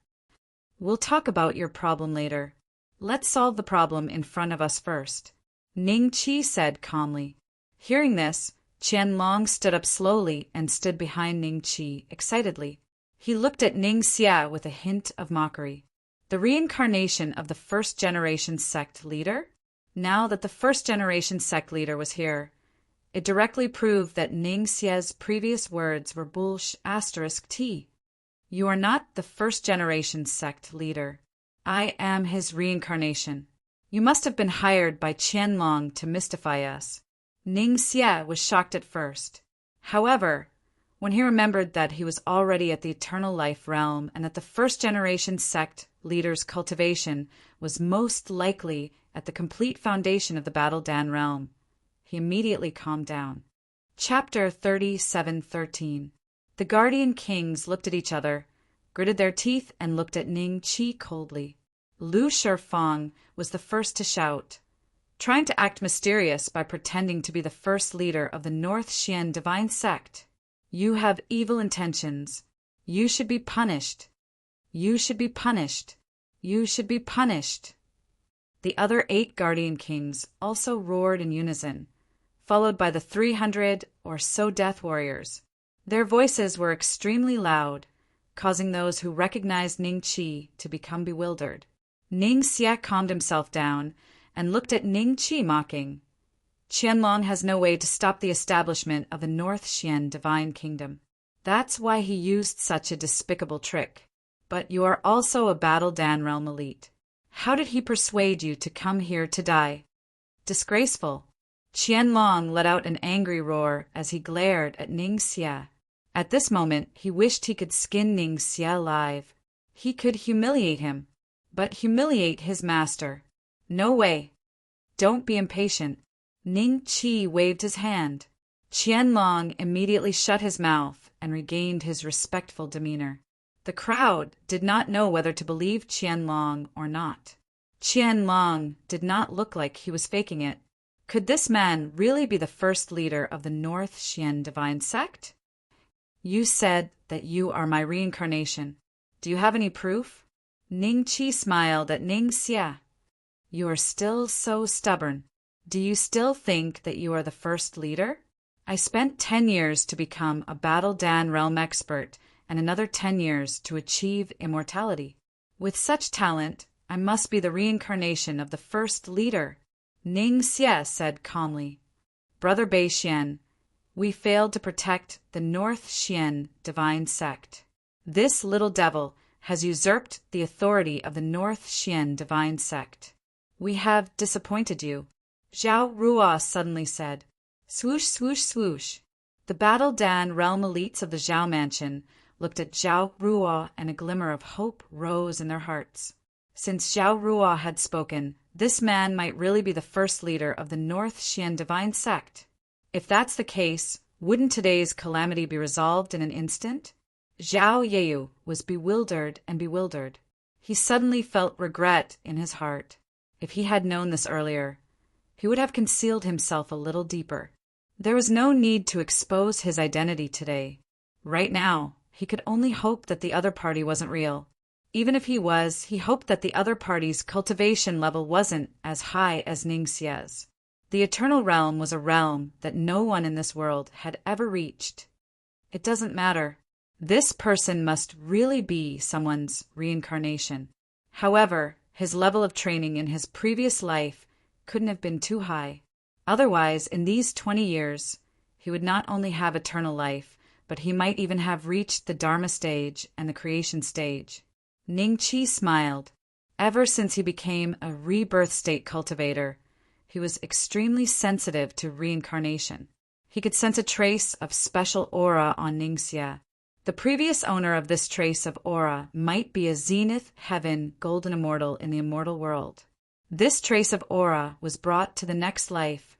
We'll talk about your problem later. Let's solve the problem in front of us first, Ning Qi said calmly. Hearing this, Qianlong stood up slowly and stood behind Ning Qi excitedly. He looked at Ning Xia with a hint of mockery. The reincarnation of the first-generation sect leader? Now that the first-generation sect leader was here, it directly proved that Ning Xia's previous words were **T. You are not the first-generation sect leader. I am his reincarnation. You must have been hired by Qianlong to mystify us. Ning Xia was shocked at first. However, when he remembered that he was already at the eternal life realm and that the first-generation sect leader's cultivation was most likely at the complete foundation of the Battle Dan realm, he immediately calmed down. Chapter 37:13. The guardian kings looked at each other, gritted their teeth, and looked at Ning Qi coldly. Lu Shifeng was the first to shout. Trying to act mysterious by pretending to be the first leader of the North Xian divine sect. You have evil intentions. You should be punished. You should be punished. You should be punished. The other 8 guardian kings also roared in unison, followed by the 300 or so death warriors. Their voices were extremely loud, causing those who recognized Ning Qi to become bewildered. Ning Xia calmed himself down and looked at Ning Qi mocking. Qianlong has no way to stop the establishment of the North Xian divine kingdom. That's why he used such a despicable trick. But you are also a Battle Dan realm elite. How did he persuade you to come here to die? Disgraceful. Qianlong let out an angry roar as he glared at Ning Xia. At this moment, he wished he could skin Ning Xie alive. He could humiliate him, but humiliate his master. No way. Don't be impatient. Ning Qi waved his hand. Qianlong immediately shut his mouth and regained his respectful demeanor. The crowd did not know whether to believe Qianlong or not. Qianlong did not look like he was faking it. Could this man really be the first leader of the North Xian divine sect? You said that you are my reincarnation. Do you have any proof? Ning Qi smiled at Ning Xie. You are still so stubborn. Do you still think that you are the first leader? I spent 10 years to become a Battle Dan realm expert and another 10 years to achieve immortality. With such talent, I must be the reincarnation of the first leader, Ning Xie said calmly. Brother Bei Xian, we failed to protect the North Xian divine sect. This little devil has usurped the authority of the North Xian divine sect. We have disappointed you, Zhao Ruo suddenly said. Swoosh, swoosh, swoosh. The Battle Dan realm elites of the Zhao mansion looked at Zhao Ruo, and a glimmer of hope rose in their hearts. Since Zhao Ruo had spoken, this man might really be the first leader of the North Xian divine sect. If that's the case, wouldn't today's calamity be resolved in an instant? Zhao Yeu was bewildered and bewildered. He suddenly felt regret in his heart. If he had known this earlier, he would have concealed himself a little deeper. There was no need to expose his identity today. Right now, he could only hope that the other party wasn't real. Even if he was, he hoped that the other party's cultivation level wasn't as high as Ning Xie's. The Eternal Realm was a realm that no one in this world had ever reached. It doesn't matter. This person must really be someone's reincarnation. However, his level of training in his previous life couldn't have been too high. Otherwise, in these 20 years, he would not only have eternal life, but he might even have reached the Dharma stage and the creation stage. Ning Qi smiled. Ever since he became a rebirth state cultivator, he was extremely sensitive to reincarnation. He could sense a trace of special aura on Ning Xie. The previous owner of this trace of aura might be a zenith heaven golden immortal in the immortal world. This trace of aura was brought to the next life,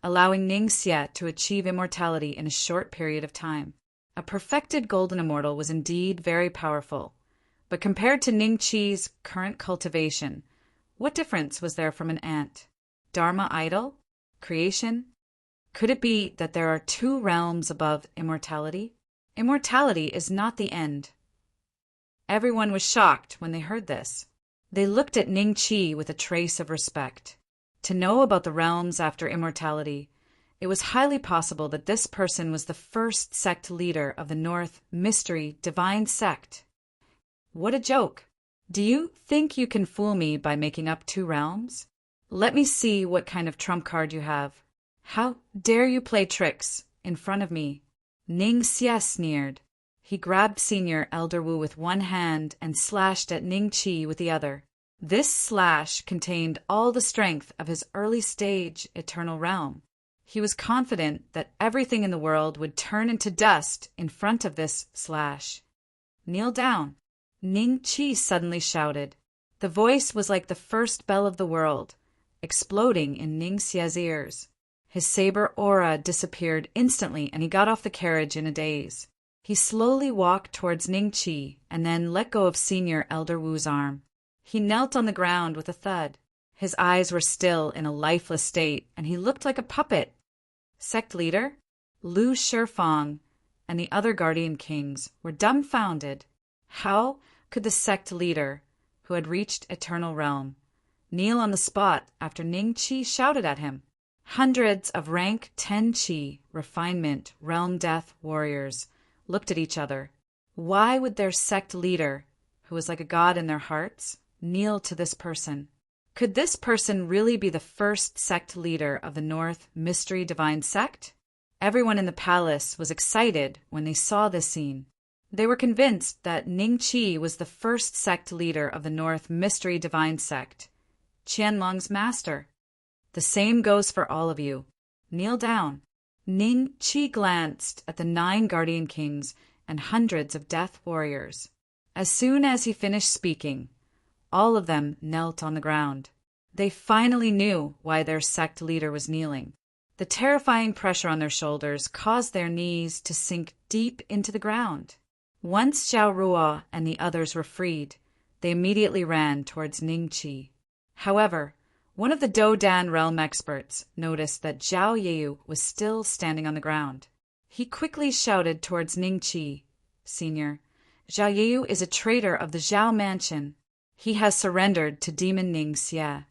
allowing Ning Xie to achieve immortality in a short period of time. A perfected golden immortal was indeed very powerful, but compared to Ning Qi's current cultivation, what difference was there from an ant? Dharma idol? Creation? Could it be that there are two realms above immortality? Immortality is not the end. Everyone was shocked when they heard this. They looked at Ning Qi with a trace of respect. To know about the realms after immortality, it was highly possible that this person was the first sect leader of the North Mystery Divine Sect. What a joke! Do you think you can fool me by making up two realms? Let me see what kind of trump card you have. How dare you play tricks in front of me? Ning Xie sneered. He grabbed Senior Elder Wu with one hand and slashed at Ning Qi with the other. This slash contained all the strength of his early stage eternal realm. He was confident that everything in the world would turn into dust in front of this slash. Kneel down, Ning Qi suddenly shouted. The voice was like the first bell of the world, exploding in Ning Xie's ears. His saber aura disappeared instantly and he got off the carriage in a daze. He slowly walked towards Ning Qi and then let go of Senior Elder Wu's arm. He knelt on the ground with a thud. His eyes were still in a lifeless state and he looked like a puppet. Sect leader, Lu Shifang, and the other guardian kings were dumbfounded. How could the sect leader, who had reached Eternal Realm, kneel on the spot after Ning Qi shouted at him? Hundreds of rank 10 Qi, refinement, realm death warriors looked at each other. Why would their sect leader, who was like a god in their hearts, kneel to this person? Could this person really be the first sect leader of the North Mystery Divine Sect? Everyone in the palace was excited when they saw this scene. They were convinced that Ning Qi was the first sect leader of the North Mystery Divine Sect, Qianlong's master. The same goes for all of you. Kneel down. Ning Qi glanced at the 9 guardian kings and hundreds of death warriors. As soon as he finished speaking, all of them knelt on the ground. They finally knew why their sect leader was kneeling. The terrifying pressure on their shoulders caused their knees to sink deep into the ground. Once Zhao Ruo and the others were freed, they immediately ran towards Ning Qi. However, one of the Dodan realm experts noticed that Zhao Yeu was still standing on the ground. He quickly shouted towards Ning Qi, "Senior, Zhao Yeu is a traitor of the Zhao mansion. He has surrendered to Demon Ning Xie."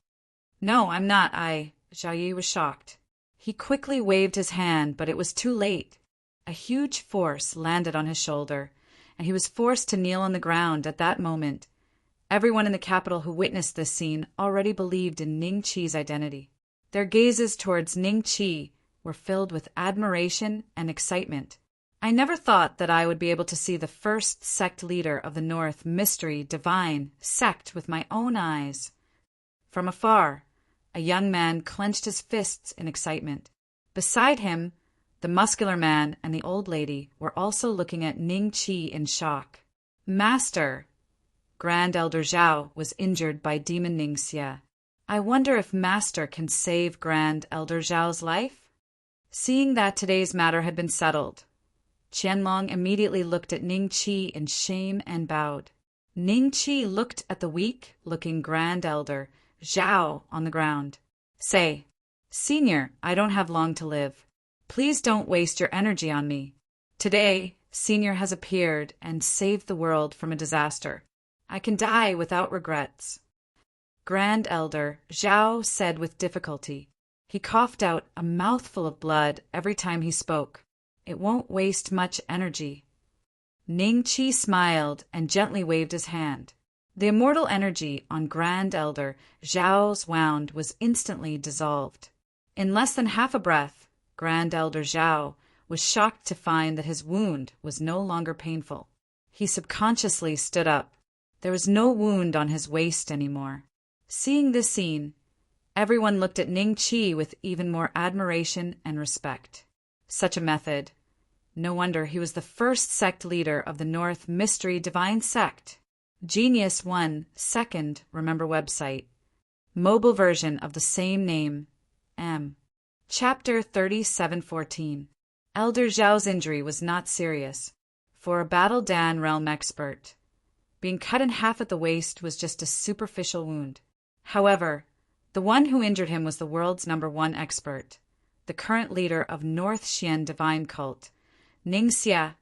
"No, I'm not, Zhao Yeu was shocked. He quickly waved his hand, but it was too late. A huge force landed on his shoulder, and he was forced to kneel on the ground at that moment. Everyone in the capital who witnessed this scene already believed in Ning Qi's identity. Their gazes towards Ning Qi were filled with admiration and excitement. I never thought that I would be able to see the first sect leader of the North Mystery Divine sect with my own eyes. From afar, a young man clenched his fists in excitement. Beside him, the muscular man and the old lady were also looking at Ning Qi in shock. "Master!" Grand Elder Zhao was injured by Demon Ning Xie. I wonder if Master can save Grand Elder Zhao's life? Seeing that today's matter had been settled, Qianlong immediately looked at Ning Qi in shame and bowed. Ning Qi looked at the weak-looking Grand Elder Zhao on the ground. "Say, Senior, I don't have long to live. Please don't waste your energy on me. Today, Senior has appeared and saved the world from a disaster. I can die without regrets." Grand Elder Zhao said with difficulty. He coughed out a mouthful of blood every time he spoke. "It won't waste much energy." Ning Qi smiled and gently waved his hand. The immortal energy on Grand Elder Zhao's wound was instantly dissolved. In less than half a breath, Grand Elder Zhao was shocked to find that his wound was no longer painful. He subconsciously stood up. There was no wound on his waist anymore. Seeing this scene, everyone looked at Ning Qi with even more admiration and respect. Such a method. No wonder he was the first sect leader of the North Mystery Divine Sect. Genius 1 second Remember website. Mobile version of the same name. M. Chapter 3714. Elder Zhao's injury was not serious. For a Battle Dan realm expert, being cut in half at the waist was just a superficial wound. However, the one who injured him was the world's #1 expert, the current leader of North Xian Divine Cult, Ning Xie,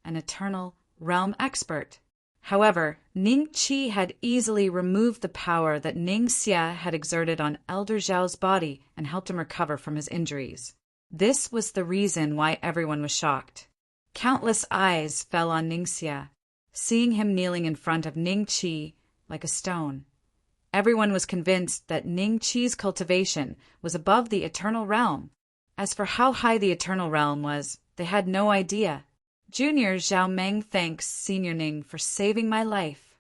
an eternal realm expert. However, Ning Qi had easily removed the power that Ning Xie had exerted on Elder Zhao's body and helped him recover from his injuries. This was the reason why everyone was shocked. Countless eyes fell on Ning Xie, seeing him kneeling in front of Ning Qi like a stone. Everyone was convinced that Ning Qi's cultivation was above the eternal realm. As for how high the eternal realm was, they had no idea. Junior Zhao Meng thanks Senior Ning for saving my life.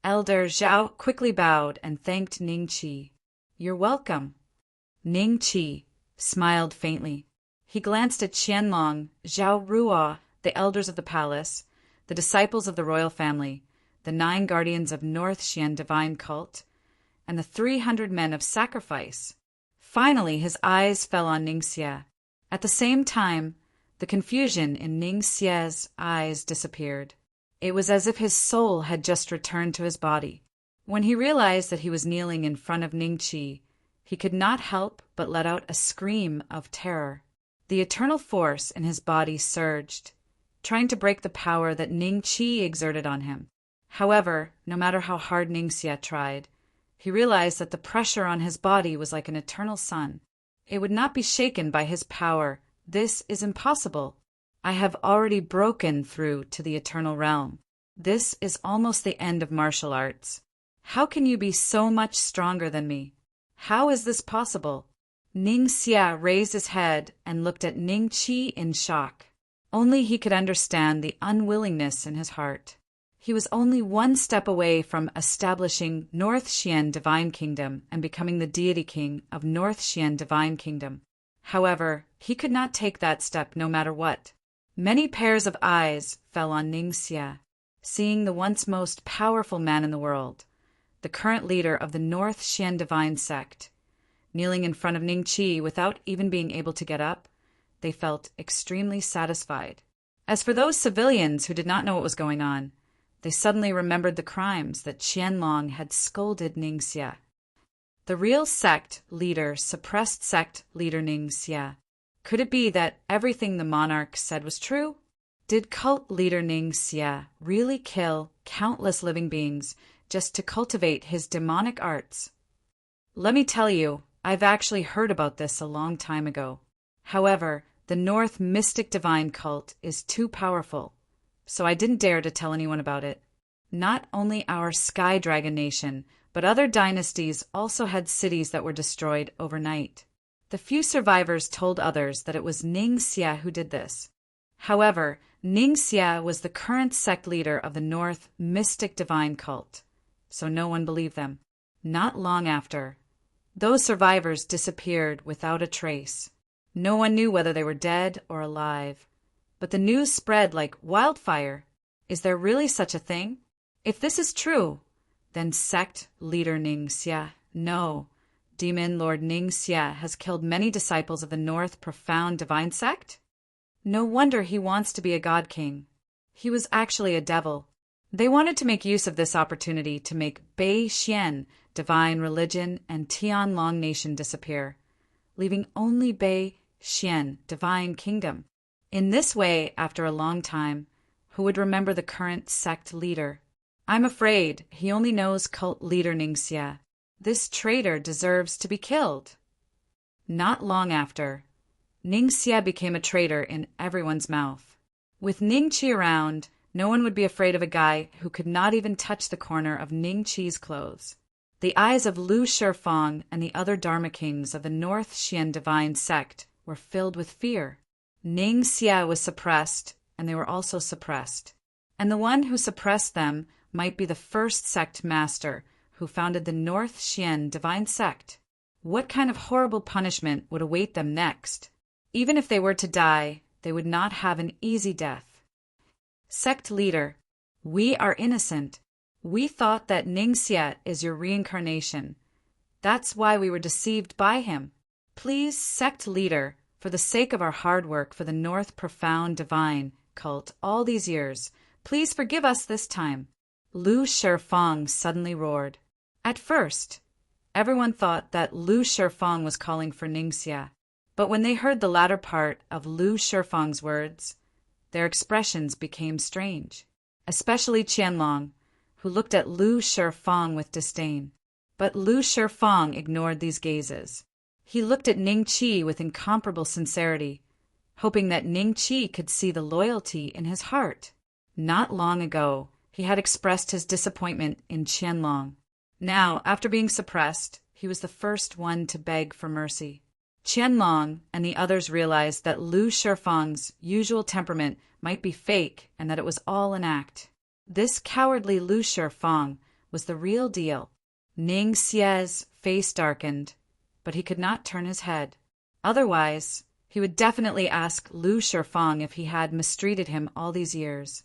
Elder Zhao quickly bowed and thanked Ning Qi. "You're welcome." Ning Qi smiled faintly. He glanced at Qianlong, Zhao Ruo, the elders of the palace, the disciples of the royal family, the 9 guardians of North Xian Divine Cult, and the 300 men of sacrifice. Finally, his eyes fell on Ning Xie. At the same time, the confusion in Ning Xie's eyes disappeared. It was as if his soul had just returned to his body. When he realized that he was kneeling in front of Ning Qi, he could not help but let out a scream of terror. The eternal force in his body surged, trying to break the power that Ning Qi exerted on him. However, no matter how hard Ning Xie tried, he realized that the pressure on his body was like an eternal sun. It would not be shaken by his power. This is impossible. I have already broken through to the eternal realm. This is almost the end of martial arts. How can you be so much stronger than me? How is this possible? Ning Xie raised his head and looked at Ning Qi in shock. Only he could understand the unwillingness in his heart. He was only one step away from establishing North Xian Divine Kingdom and becoming the deity king of North Xian Divine Kingdom. However, he could not take that step no matter what. Many pairs of eyes fell on Ningxia, seeing the once most powerful man in the world, the current leader of the North Xian divine sect. Kneeling in front of Ningqi without even being able to get up, they felt extremely satisfied. As for those civilians who did not know what was going on, they suddenly remembered the crimes that Qianlong had scolded Ningxia. The real sect leader suppressed sect leader Ningxia. Could it be that everything the monarch said was true? Did cult leader Ningxia really kill countless living beings just to cultivate his demonic arts? Let me tell you, I've actually heard about this a long time ago. However, the North Mystic Divine cult is too powerful, so I didn't dare to tell anyone about it. Not only our Sky Dragon Nation, but other dynasties also had cities that were destroyed overnight. The few survivors told others that it was Ningxia who did this. However, Ningxia was the current sect leader of the North Mystic Divine cult, so no one believed them. Not long after, those survivors disappeared without a trace. No one knew whether they were dead or alive. But the news spread like wildfire. Is there really such a thing? If this is true, then sect leader Ningxia, no. Demon Lord Ningxia has killed many disciples of the North Profound Divine Sect? No wonder he wants to be a god king. He was actually a devil. They wanted to make use of this opportunity to make Bei Xian, divine religion, and Tianlong nation disappear, leaving only Bei Xian, divine kingdom. In this way, after a long time, who would remember the current sect leader? I'm afraid he only knows cult leader Ningxia. This traitor deserves to be killed. Not long after, Ningxia became a traitor in everyone's mouth. With Ningqi around, no one would be afraid of a guy who could not even touch the corner of Ningqi's clothes. The eyes of Lu Shifeng and the other Dharma kings of the North Xian divine sect were filled with fear. Ningxia was suppressed, and they were also suppressed. And the one who suppressed them might be the first sect master who founded the North Xian divine sect. What kind of horrible punishment would await them next? Even if they were to die, they would not have an easy death. Sect leader, we are innocent. We thought that Ningxia is your reincarnation. That's why we were deceived by him. Please, sect leader, for the sake of our hard work for the North Profound Divine cult all these years, please forgive us this time. Lu Shifeng suddenly roared. At first, everyone thought that Lu Shifeng was calling for Ningxia, but when they heard the latter part of Lu Shifeng's words, their expressions became strange, especially Qianlong, who looked at Lu Shifeng with disdain. But Lu Shifeng ignored these gazes. He looked at Ningqi with incomparable sincerity, hoping that Ningqi could see the loyalty in his heart. Not long ago, he had expressed his disappointment in Qianlong. Now, after being suppressed, he was the first one to beg for mercy. Qianlong and the others realized that Lu Shifeng's usual temperament might be fake and that it was all an act. This cowardly Lu Shifeng was the real deal. Ningxia's face darkened, but he could not turn his head. Otherwise, he would definitely ask Lu Shifeng if he had mistreated him all these years.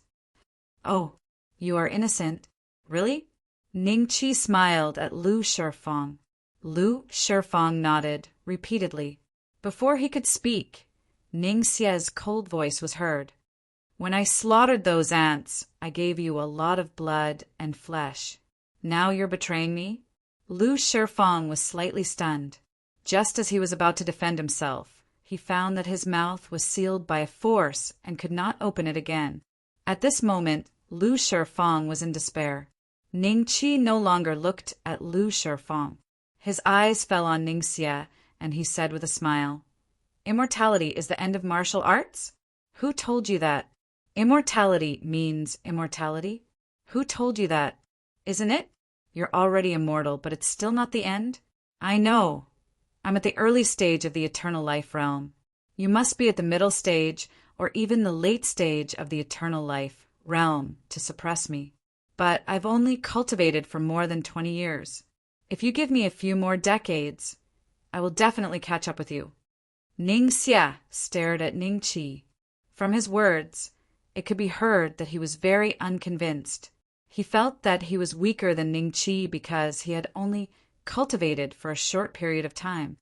Oh, you are innocent? Really? Ningqi smiled at Lu Shifeng. Lu Shifeng nodded repeatedly. Before he could speak, Ningxia's cold voice was heard. When I slaughtered those ants, I gave you a lot of blood and flesh. Now you're betraying me? Lu Shifeng was slightly stunned. Just as he was about to defend himself, he found that his mouth was sealed by a force and could not open it again. At this moment, Lu Shifeng was in despair. Ningqi no longer looked at Lu Shifeng. His eyes fell on Ningxia, and he said with a smile, Immortality is the end of martial arts? Who told you that? Immortality means immortality? Who told you that? Isn't it? You're already immortal, but it's still not the end? I know. I'm at the early stage of the eternal life realm. You must be at the middle stage, or even the late stage of the eternal life realm to suppress me. But I've only cultivated for more than 20 years. If you give me a few more decades, I will definitely catch up with you. Ning Xie stared at Ning Qi. From his words, it could be heard that he was very unconvinced. He felt that he was weaker than Ning Qi because he had only cultivated for a short period of time.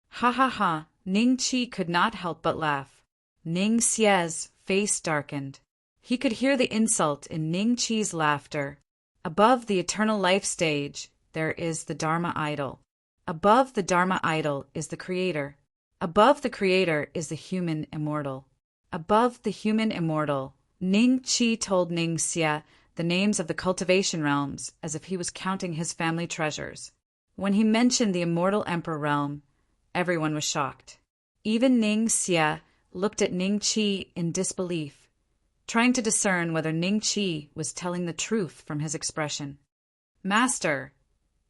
Ha ha ha, Ning Qi could not help but laugh. Ning Xie's face darkened. He could hear the insult in Ning Qi's laughter. Above the eternal life stage, there is the Dharma idol. Above the Dharma idol is the Creator. Above the Creator is the human immortal. Above the human immortal, Ning Qi told Ning Xie the names of the cultivation realms as if he was counting his family treasures. When he mentioned the immortal emperor realm, everyone was shocked. Even Ning Xie looked at Ning Qi in disbelief, trying to discern whether Ning Qi was telling the truth from his expression. "Master,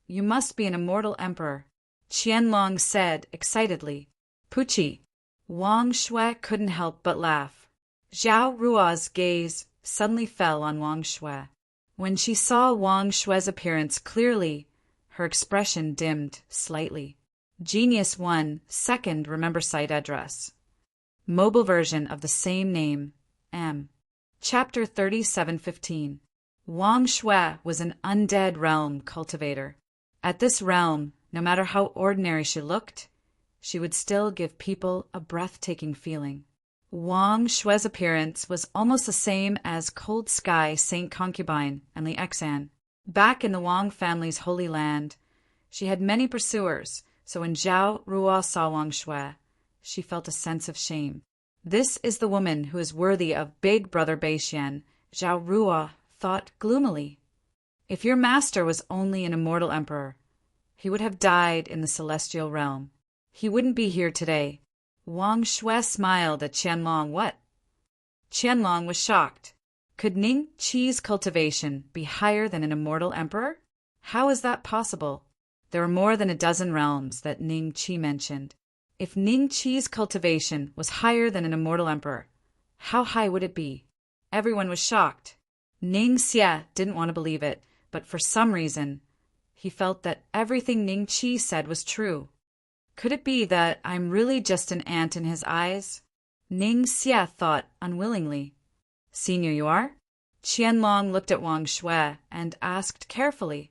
you must be an immortal emperor," Qianlong said excitedly. "Puchi." Wang Shui couldn't help but laugh. Zhao Ruo's gaze suddenly fell on Wang Shui. When she saw Wang Shui's appearance clearly, her expression dimmed slightly. Genius 1, second remember site address. Mobile version of the same name, M. Chapter 3715. Wang Shui was an undead realm cultivator. At this realm, no matter how ordinary she looked, she would still give people a breathtaking feeling. Wang Shui's appearance was almost the same as Cold Sky Saint Concubine and Li Exan. Back in the Wang family's holy land, she had many pursuers, so when Zhao Ruo saw Wang Shui, she felt a sense of shame. This is the woman who is worthy of Big Brother Beixian, Zhao Ruo thought gloomily. If your master was only an immortal emperor, he would have died in the celestial realm. He wouldn't be here today. Wang Shui smiled at Qianlong. What? Qianlong was shocked. Could Ning Qi's cultivation be higher than an immortal emperor? How is that possible? There were more than a dozen realms that Ning Qi mentioned. If Ning Qi's cultivation was higher than an immortal emperor, how high would it be? Everyone was shocked. Ning Xie didn't want to believe it, but for some reason, he felt that everything Ning Qi said was true. Could it be that I'm really just an ant in his eyes? Ning Xie thought unwillingly. Senior, you are? Qianlong looked at Wang Shui and asked carefully.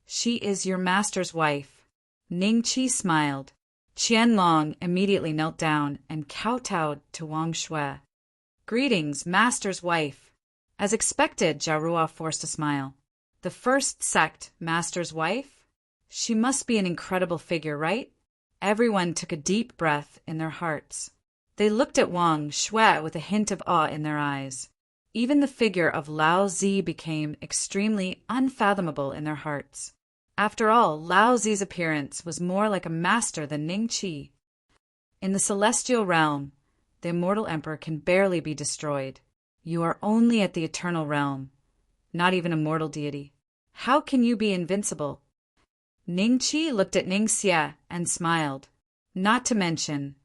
She is your master's wife. Ning Qi smiled. Qianlong immediately knelt down and kowtowed to Wang Shui. Greetings, master's wife. As expected, Zhao Ruo forced a smile. The first sect, master's wife? She must be an incredible figure, right? Everyone took a deep breath in their hearts. They looked at Wang Shui with a hint of awe in their eyes. Even the figure of Lao Zi became extremely unfathomable in their hearts. After all, Lao Zi's appearance was more like a master than Ning Qi. In the celestial realm, the immortal emperor can barely be destroyed. You are only at the eternal realm, not even a mortal deity. How can you be invincible? Ning Qi looked at Ning Xie and smiled. Not to mention,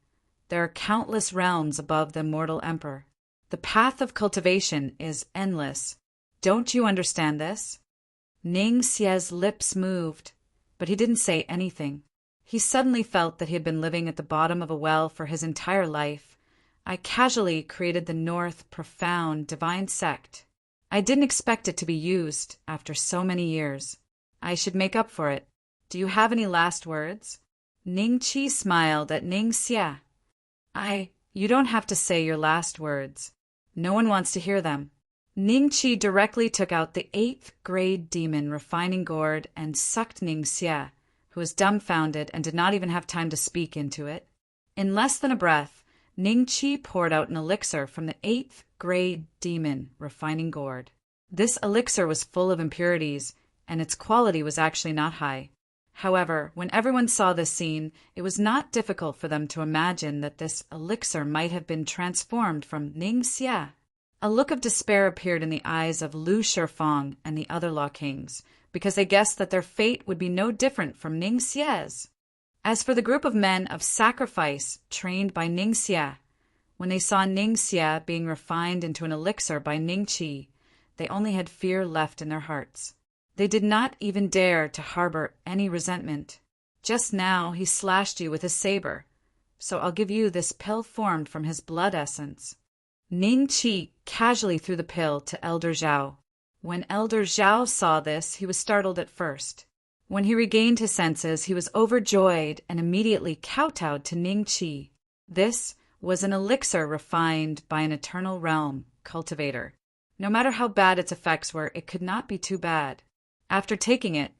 there are countless realms above the immortal emperor. The path of cultivation is endless. Don't you understand this? Ning Xie's lips moved, but he didn't say anything. He suddenly felt that he had been living at the bottom of a well for his entire life. I casually created the North Profound Divine Sect. I didn't expect it to be used after so many years. I should make up for it. Do you have any last words? Ning Qi smiled at Ning Xie. You don't have to say your last words. No one wants to hear them. Ning Qi directly took out the 8th grade demon refining gourd and sucked Ning Xie, who was dumbfounded and did not even have time to speak, into it. In less than a breath, Ning Qi poured out an elixir from the 8th grade demon refining gourd. This elixir was full of impurities, and its quality was actually not high. However, when everyone saw this scene, it was not difficult for them to imagine that this elixir might have been transformed from Ning Xie. A look of despair appeared in the eyes of Lu Shifeng and the other Law Kings, because they guessed that their fate would be no different from Ning Xie's. As for the group of men of sacrifice trained by Ning Xie, when they saw Ning Xie being refined into an elixir by Ning Qi, they only had fear left in their hearts. They did not even dare to harbor any resentment. Just now he slashed you with his saber. so I'll give you this pill formed from his blood essence." Ning Qi casually threw the pill to Elder Zhao. When Elder Zhao saw this, he was startled at first. When he regained his senses, he was overjoyed and immediately kowtowed to Ning Qi. This was an elixir refined by an eternal realm cultivator. No matter how bad its effects were, it could not be too bad. After taking it,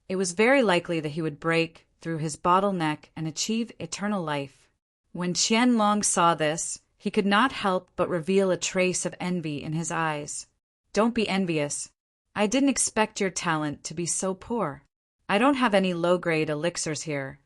it was very likely that he would break through his bottleneck and achieve eternal life. When Qianlong saw this, he could not help but reveal a trace of envy in his eyes. "Don't be envious. I didn't expect your talent to be so poor. I don't have any low-grade elixirs here,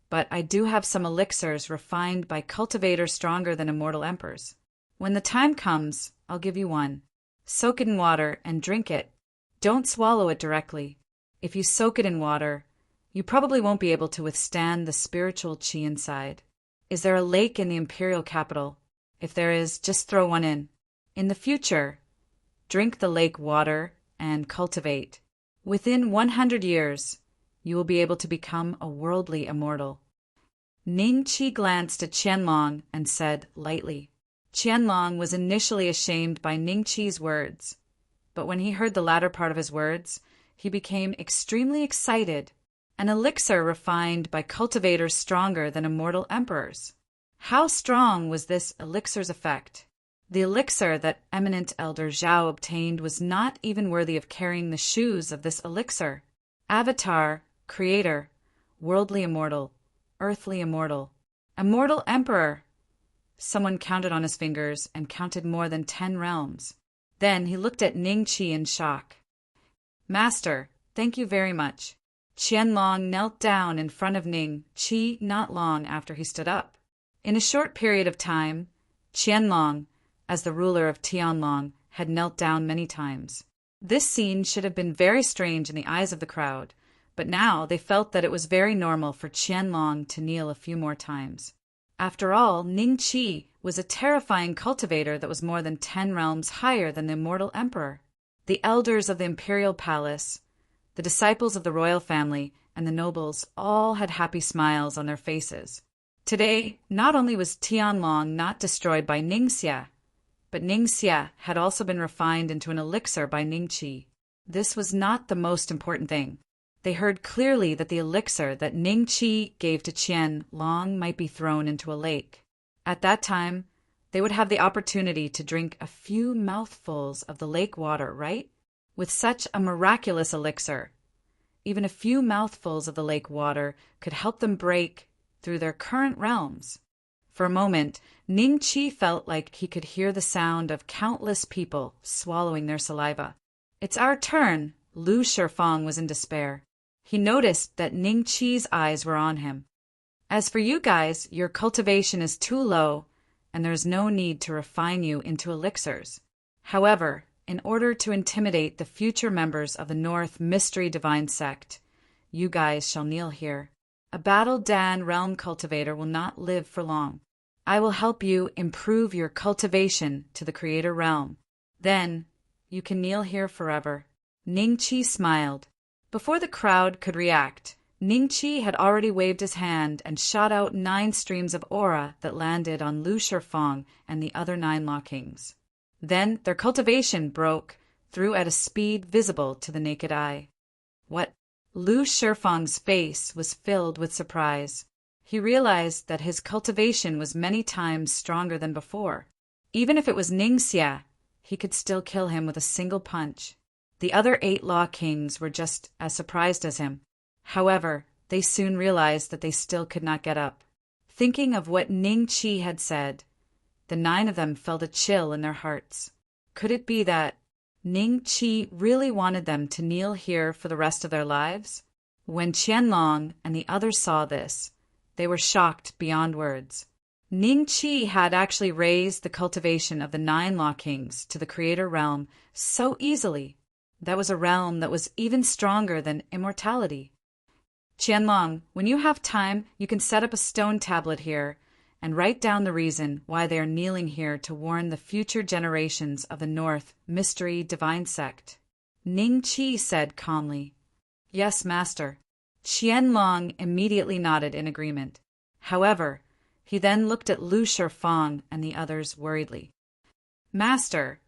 but I do have some elixirs refined by cultivators stronger than immortal emperors. When the time comes, I'll give you one. Soak it in water and drink it. Don't swallow it directly. If you soak it in water, you probably won't be able to withstand the spiritual qi inside. Is there a lake in the imperial capital? If there is, just throw one in. In the future, drink the lake water and cultivate. Within 100 years, you will be able to become a worldly immortal." Ning Qi glanced at Qianlong and said lightly. Qianlong was initially ashamed by Ning Qi's words, but when he heard the latter part of his words, he became extremely excited. An elixir refined by cultivators stronger than immortal emperors. How strong was this elixir's effect? The elixir that eminent Elder Zhao obtained was not even worthy of carrying the shoes of this elixir. Avatar, creator, worldly immortal, earthly immortal, immortal emperor. Someone counted on his fingers and counted more than 10 realms. Then he looked at Ning Qi in shock. "Master, thank you very much." Qianlong knelt down in front of Ning Qi not long after he stood up. In a short period of time, Qianlong, as the ruler of Tianlong, had knelt down many times. This scene should have been very strange in the eyes of the crowd, but now they felt that it was very normal for Qianlong to kneel a few more times. After all, Ning Qi was a terrifying cultivator that was more than 10 realms higher than the immortal emperor. The elders of the imperial palace, the disciples of the royal family, and the nobles all had happy smiles on their faces. Today, not only was Tianlong not destroyed by Ningxia, but Ningxia had also been refined into an elixir by Ningqi. This was not the most important thing. They heard clearly that the elixir that Ningqi gave to Qianlong might be thrown into a lake. At that time, they would have the opportunity to drink a few mouthfuls of the lake water, right? With such a miraculous elixir, even a few mouthfuls of the lake water could help them break through their current realms. For a moment, Ning Qi felt like he could hear the sound of countless people swallowing their saliva. "It's our turn." Lu Shifang was in despair. He noticed that Ning Qi's eyes were on him. "As for you guys, your cultivation is too low, and there's no need to refine you into elixirs. However, in order to intimidate the future members of the North Mystery Divine Sect, you guys shall kneel here. A Battle Dan realm cultivator will not live for long. I will help you improve your cultivation to the Creator realm. Then, you can kneel here forever." Ning Qi smiled. Before the crowd could react, Ning Qi had already waved his hand and shot out 9 streams of aura that landed on Lu Shifang and the other 9 Law Kings. Then their cultivation broke through at a speed visible to the naked eye. What? Lu Shifang's face was filled with surprise. He realized that his cultivation was many times stronger than before. Even if it was Ningxia, he could still kill him with a single punch. The other 8 Law Kings were just as surprised as him. However, they soon realized that they still could not get up. Thinking of what Ning Qi had said, the 9 of them felt a chill in their hearts. Could it be that Ning Qi really wanted them to kneel here for the rest of their lives? When Qianlong and the others saw this, they were shocked beyond words. Ning Qi had actually raised the cultivation of the 9 Law Kings to the Creator realm so easily. That was a realm that was even stronger than immortality. "Qianlong, when you have time, you can set up a stone tablet here and write down the reason why they are kneeling here to warn the future generations of the North Mystery Divine Sect." Ning Qi said calmly. "Yes, Master." Qianlong immediately nodded in agreement. However, He then looked at Lu Shifang and the others worriedly. Master,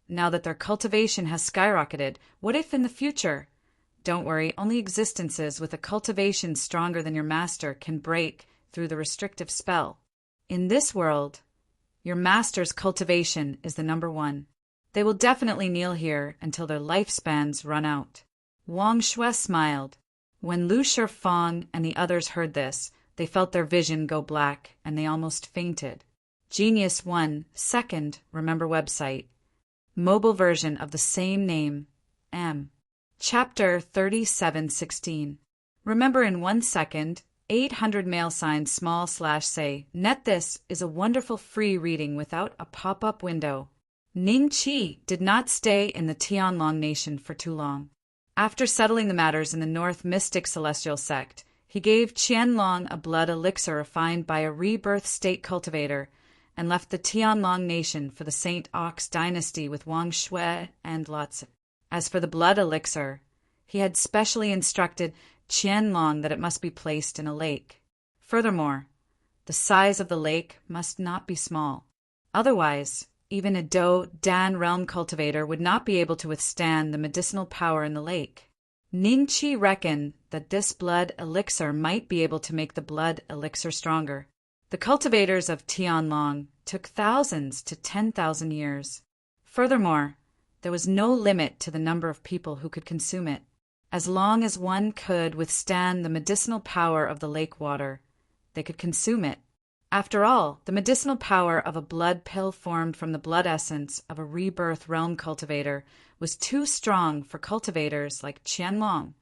now that their cultivation has skyrocketed, what if in the future? Don't worry, only existences with a cultivation stronger than your master can break through the restrictive spell. In this world, your master's cultivation is the number one. They will definitely kneel here until their lifespans run out. Wang Shui smiled. When Lu Shifang and the others heard this, they felt their vision go black and they almost fainted. Genius 1 second, remember website. Mobile version of the same name, M. Chapter 3716. Remember in 1 second, 800 mail signs small/say, net this is a wonderful free reading without a pop-up window. Ning Qi did not stay in the Tianlong nation for too long. After settling the matters in the North Mystic Celestial Sect, he gave Qianlong a blood elixir refined by a rebirth state cultivator and left the Tianlong nation for the St. Ox dynasty with Wang Shui and Lotse. As for the blood elixir, he had specially instructed Qianlong that it must be placed in a lake. Furthermore, the size of the lake must not be small. Otherwise, even a Dan realm cultivator would not be able to withstand the medicinal power in the lake. Ning Qi reckoned that this blood elixir might be able to make the blood elixir stronger. The cultivators of Tianlong took thousands to 10,000 years. Furthermore, there was no limit to the number of people who could consume it. As long as one could withstand the medicinal power of the lake water, they could consume it. After all, the medicinal power of a blood pill formed from the blood essence of a rebirth realm cultivator was too strong for cultivators like Qianlong,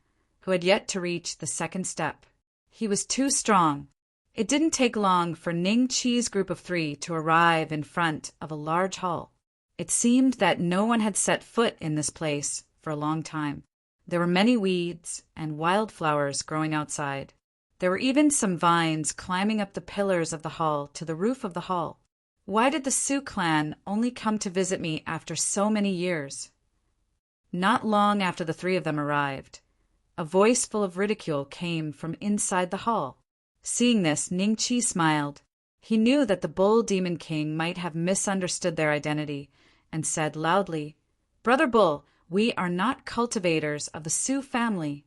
who had yet to reach the second step. He was too strong. It didn't take long for Ning Qi's group of 3 to arrive in front of a large hall. It seemed that no one had set foot in this place for a long time. There were many weeds and wildflowers growing outside. There were even some vines climbing up the pillars of the hall to the roof of the hall. Why did the Su clan only come to visit me after so many years? Not long after the 3 of them arrived, a voice full of ridicule came from inside the hall. Seeing this, Ning Qi smiled. He knew that the Bull Demon King might have misunderstood their identity and said loudly, "Brother Bull, we are not cultivators of the Su family."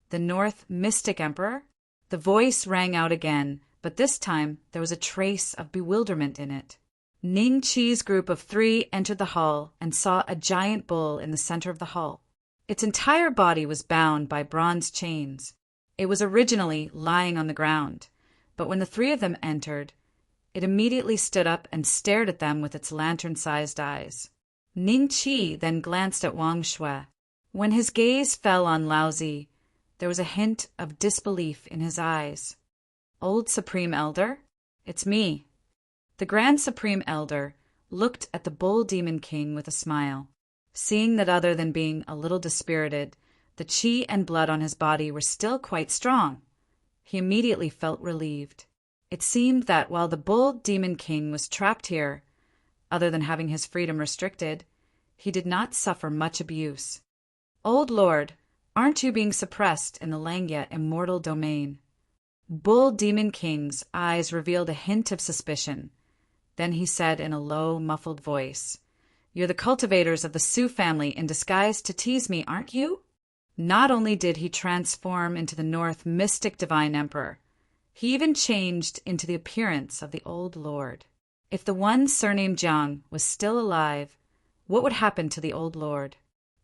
The North Mystic Emperor? The voice rang out again, but this time there was a trace of bewilderment in it. Ning Qi's group of 3 entered the hall and saw a giant bull in the center of the hall. Its entire body was bound by bronze chains. It was originally lying on the ground, but when the 3 of them entered, it immediately stood up and stared at them with its lantern-sized eyes. Ning Qi then glanced at Wang Shui. When his gaze fell on Laozi, there was a hint of disbelief in his eyes. "Old Supreme Elder? It's me." The Grand Supreme Elder looked at the Bull Demon King with a smile. Seeing that other than being a little dispirited, the qi and blood on his body were still quite strong, he immediately felt relieved. It seemed that while the Bull Demon King was trapped here, other than having his freedom restricted, he did not suffer much abuse. "Old Lord, aren't you being suppressed in the Langya immortal domain?" Bull Demon King's eyes revealed a hint of suspicion. Then he said in a low, muffled voice, "You're the cultivators of the Su family in disguise to tease me, aren't you?" Not only did he transform into the North Mystic Divine Emperor, he even changed into the appearance of the Old Lord. If the one surnamed Jiang was still alive, what would happen to the Old Lord?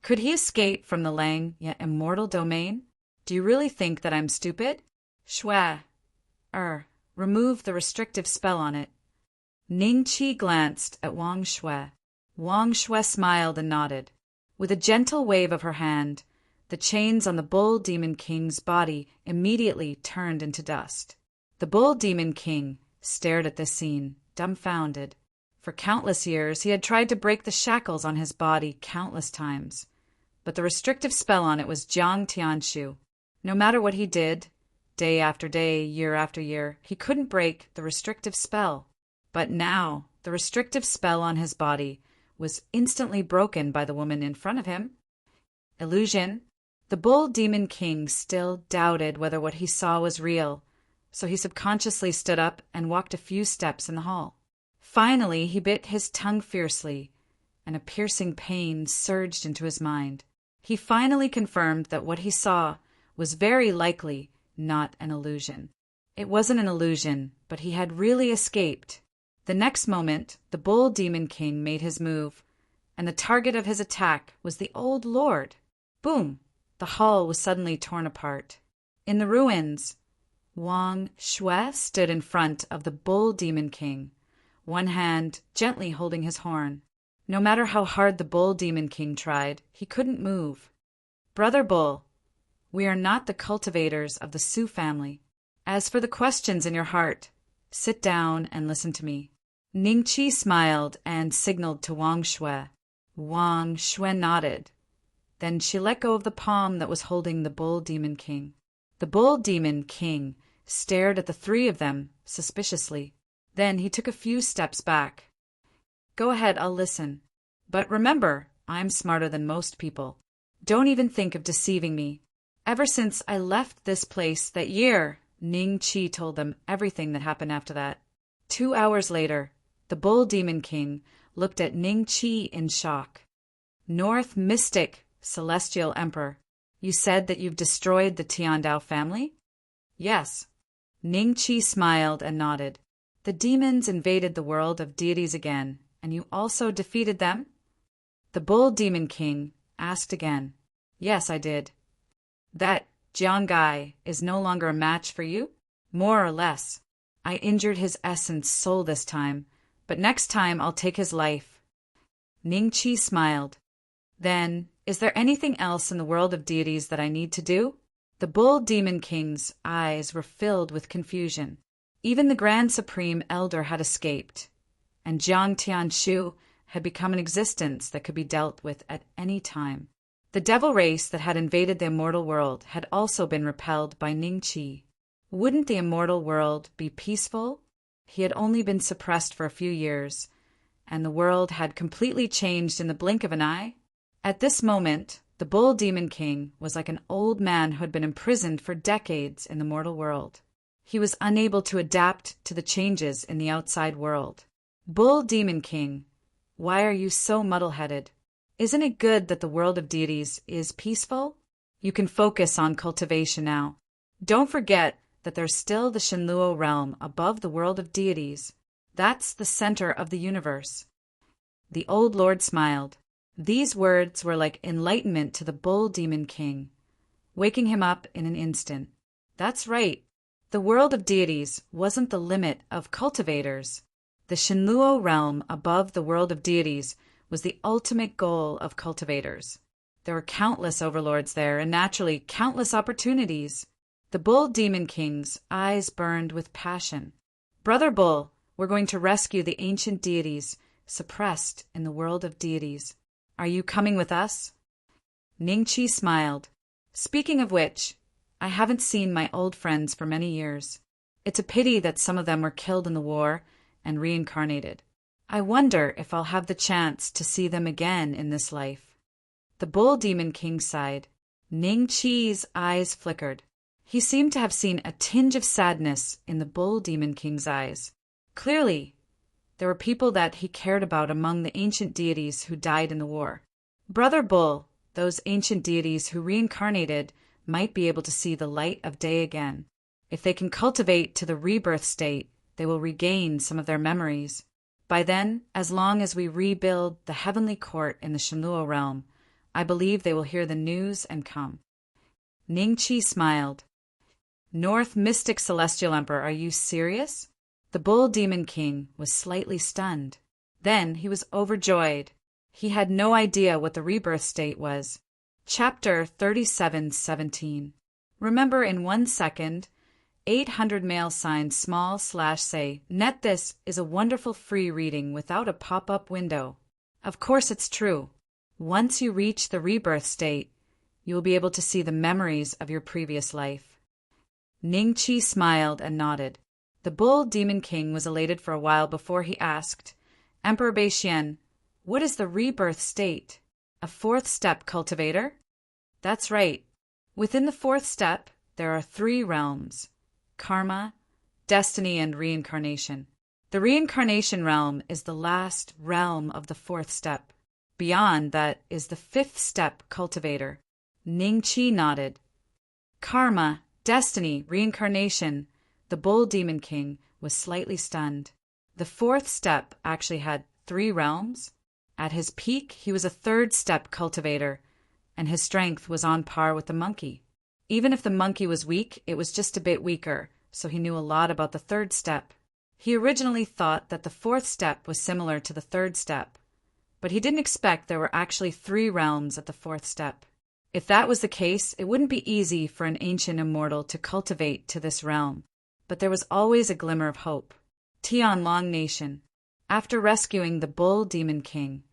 Could he escape from the Lang yet immortal domain? Do you really think that I'm stupid? Shui, remove the restrictive spell on it. Ning Qi glanced at Wang Shui. Wang Shui smiled and nodded. With a gentle wave of her hand, the chains on the Bull Demon King's body immediately turned into dust. The Bull Demon King stared at this scene, dumbfounded. For countless years, he had tried to break the shackles on his body countless times, but the restrictive spell on it was Jiang Tianshu. No matter what he did, day after day, year after year, he couldn't break the restrictive spell. But now, the restrictive spell on his body was instantly broken by the woman in front of him. Illusion. The Bull Demon King still doubted whether what he saw was real, so he subconsciously stood up and walked a few steps in the hall. Finally, he bit his tongue fiercely, and a piercing pain surged into his mind. He finally confirmed that what he saw was very likely not an illusion. It wasn't an illusion, but he had really escaped. The next moment, the Bull Demon King made his move, and the target of his attack was the old lord. Boom! The hall was suddenly torn apart. In the ruins, Wang Shui stood in front of the Bull Demon King, one hand gently holding his horn. No matter how hard the Bull Demon King tried, he couldn't move. Brother Bull, we are not the cultivators of the Su family. As for the questions in your heart, sit down and listen to me. Ningqi smiled and signaled to Wang Shui. Wang Shui nodded. Then she let go of the palm that was holding the Bull Demon King. The Bull Demon King stared at the three of them suspiciously. Then he took a few steps back. Go ahead, I'll listen. But remember, I'm smarter than most people. Don't even think of deceiving me. Ever since I left this place that year, Ningqi told them everything that happened after that. 2 hours later, the Bull Demon King looked at Ningqi in shock. North Mystic, Celestial Emperor, you said that you've destroyed the Tiandao family? Yes. Ningqi smiled and nodded. The demons invaded the world of deities again, and you also defeated them? The Bull Demon King asked again. Yes, I did. That Jiangai is no longer a match for you? More or less. I injured his essence soul this time, but next time I'll take his life. Ningqi smiled. Then, is there anything else in the world of deities that I need to do? The Bull Demon King's eyes were filled with confusion. Even the Grand Supreme Elder had escaped, and Jiang Tianshu had become an existence that could be dealt with at any time. The devil race that had invaded the immortal world had also been repelled by Ningqi. Wouldn't the immortal world be peaceful? He had only been suppressed for a few years, and the world had completely changed in the blink of an eye. At this moment, the Bull Demon King was like an old man who had been imprisoned for decades in the mortal world. He was unable to adapt to the changes in the outside world. Bull Demon King, why are you so muddle-headed? Isn't it good that the world of deities is peaceful? You can focus on cultivation now. Don't forget that there's still the Shenluo realm above the world of deities. That's the center of the universe. The old lord smiled. These words were like enlightenment to the Bull Demon King, waking him up in an instant. That's right. The world of deities wasn't the limit of cultivators. The Shenluo realm above the world of deities was the ultimate goal of cultivators. There were countless overlords there, and naturally countless opportunities. The Bull Demon King's eyes burned with passion. Brother Bull, we're going to rescue the ancient deities suppressed in the world of deities. Are you coming with us? Ningqi smiled. Speaking of which, I haven't seen my old friends for many years. It's a pity that some of them were killed in the war and reincarnated. I wonder if I'll have the chance to see them again in this life. The Bull Demon King sighed. Ningqi's eyes flickered. He seemed to have seen a tinge of sadness in the Bull Demon King's eyes. Clearly, there were people that he cared about among the ancient deities who died in the war. Brother Bull, those ancient deities who reincarnated might be able to see the light of day again. If they can cultivate to the rebirth state, they will regain some of their memories. By then, as long as we rebuild the heavenly court in the Shenluo realm, I believe they will hear the news and come. Ningqi smiled. North Mystic Celestial Emperor, are you serious? The Bull Demon King was slightly stunned. Then he was overjoyed. He had no idea what the rebirth state was. Chapter 37:17. Remember in 1 second, 800 mail sign small/say, net this is a wonderful free reading without a pop-up window. Of course it's true. Once you reach the rebirth state, you will be able to see the memories of your previous life. Ningqi smiled and nodded. The Bull Demon King was elated for a while before he asked, Emperor Beixian, what is the rebirth state? A 4th step cultivator? That's right. Within the 4th step, there are 3 realms: karma, destiny and reincarnation. The reincarnation realm is the last realm of the fourth step. Beyond that is the fifth step cultivator. Ningqi nodded. Karma, destiny, reincarnation. The bull demon king was slightly stunned. The fourth step actually had 3 realms. At his peak, he was a third step cultivator, and his strength was on par with the monkey. Even if the monkey was weak, it was just a bit weaker, so he knew a lot about the third step. He originally thought that the fourth step was similar to the third step, but he didn't expect there were actually 3 realms at the fourth step. If that was the case, it wouldn't be easy for an ancient immortal to cultivate to this realm, but there was always a glimmer of hope. Tianlong Nation. After rescuing the bull demon king,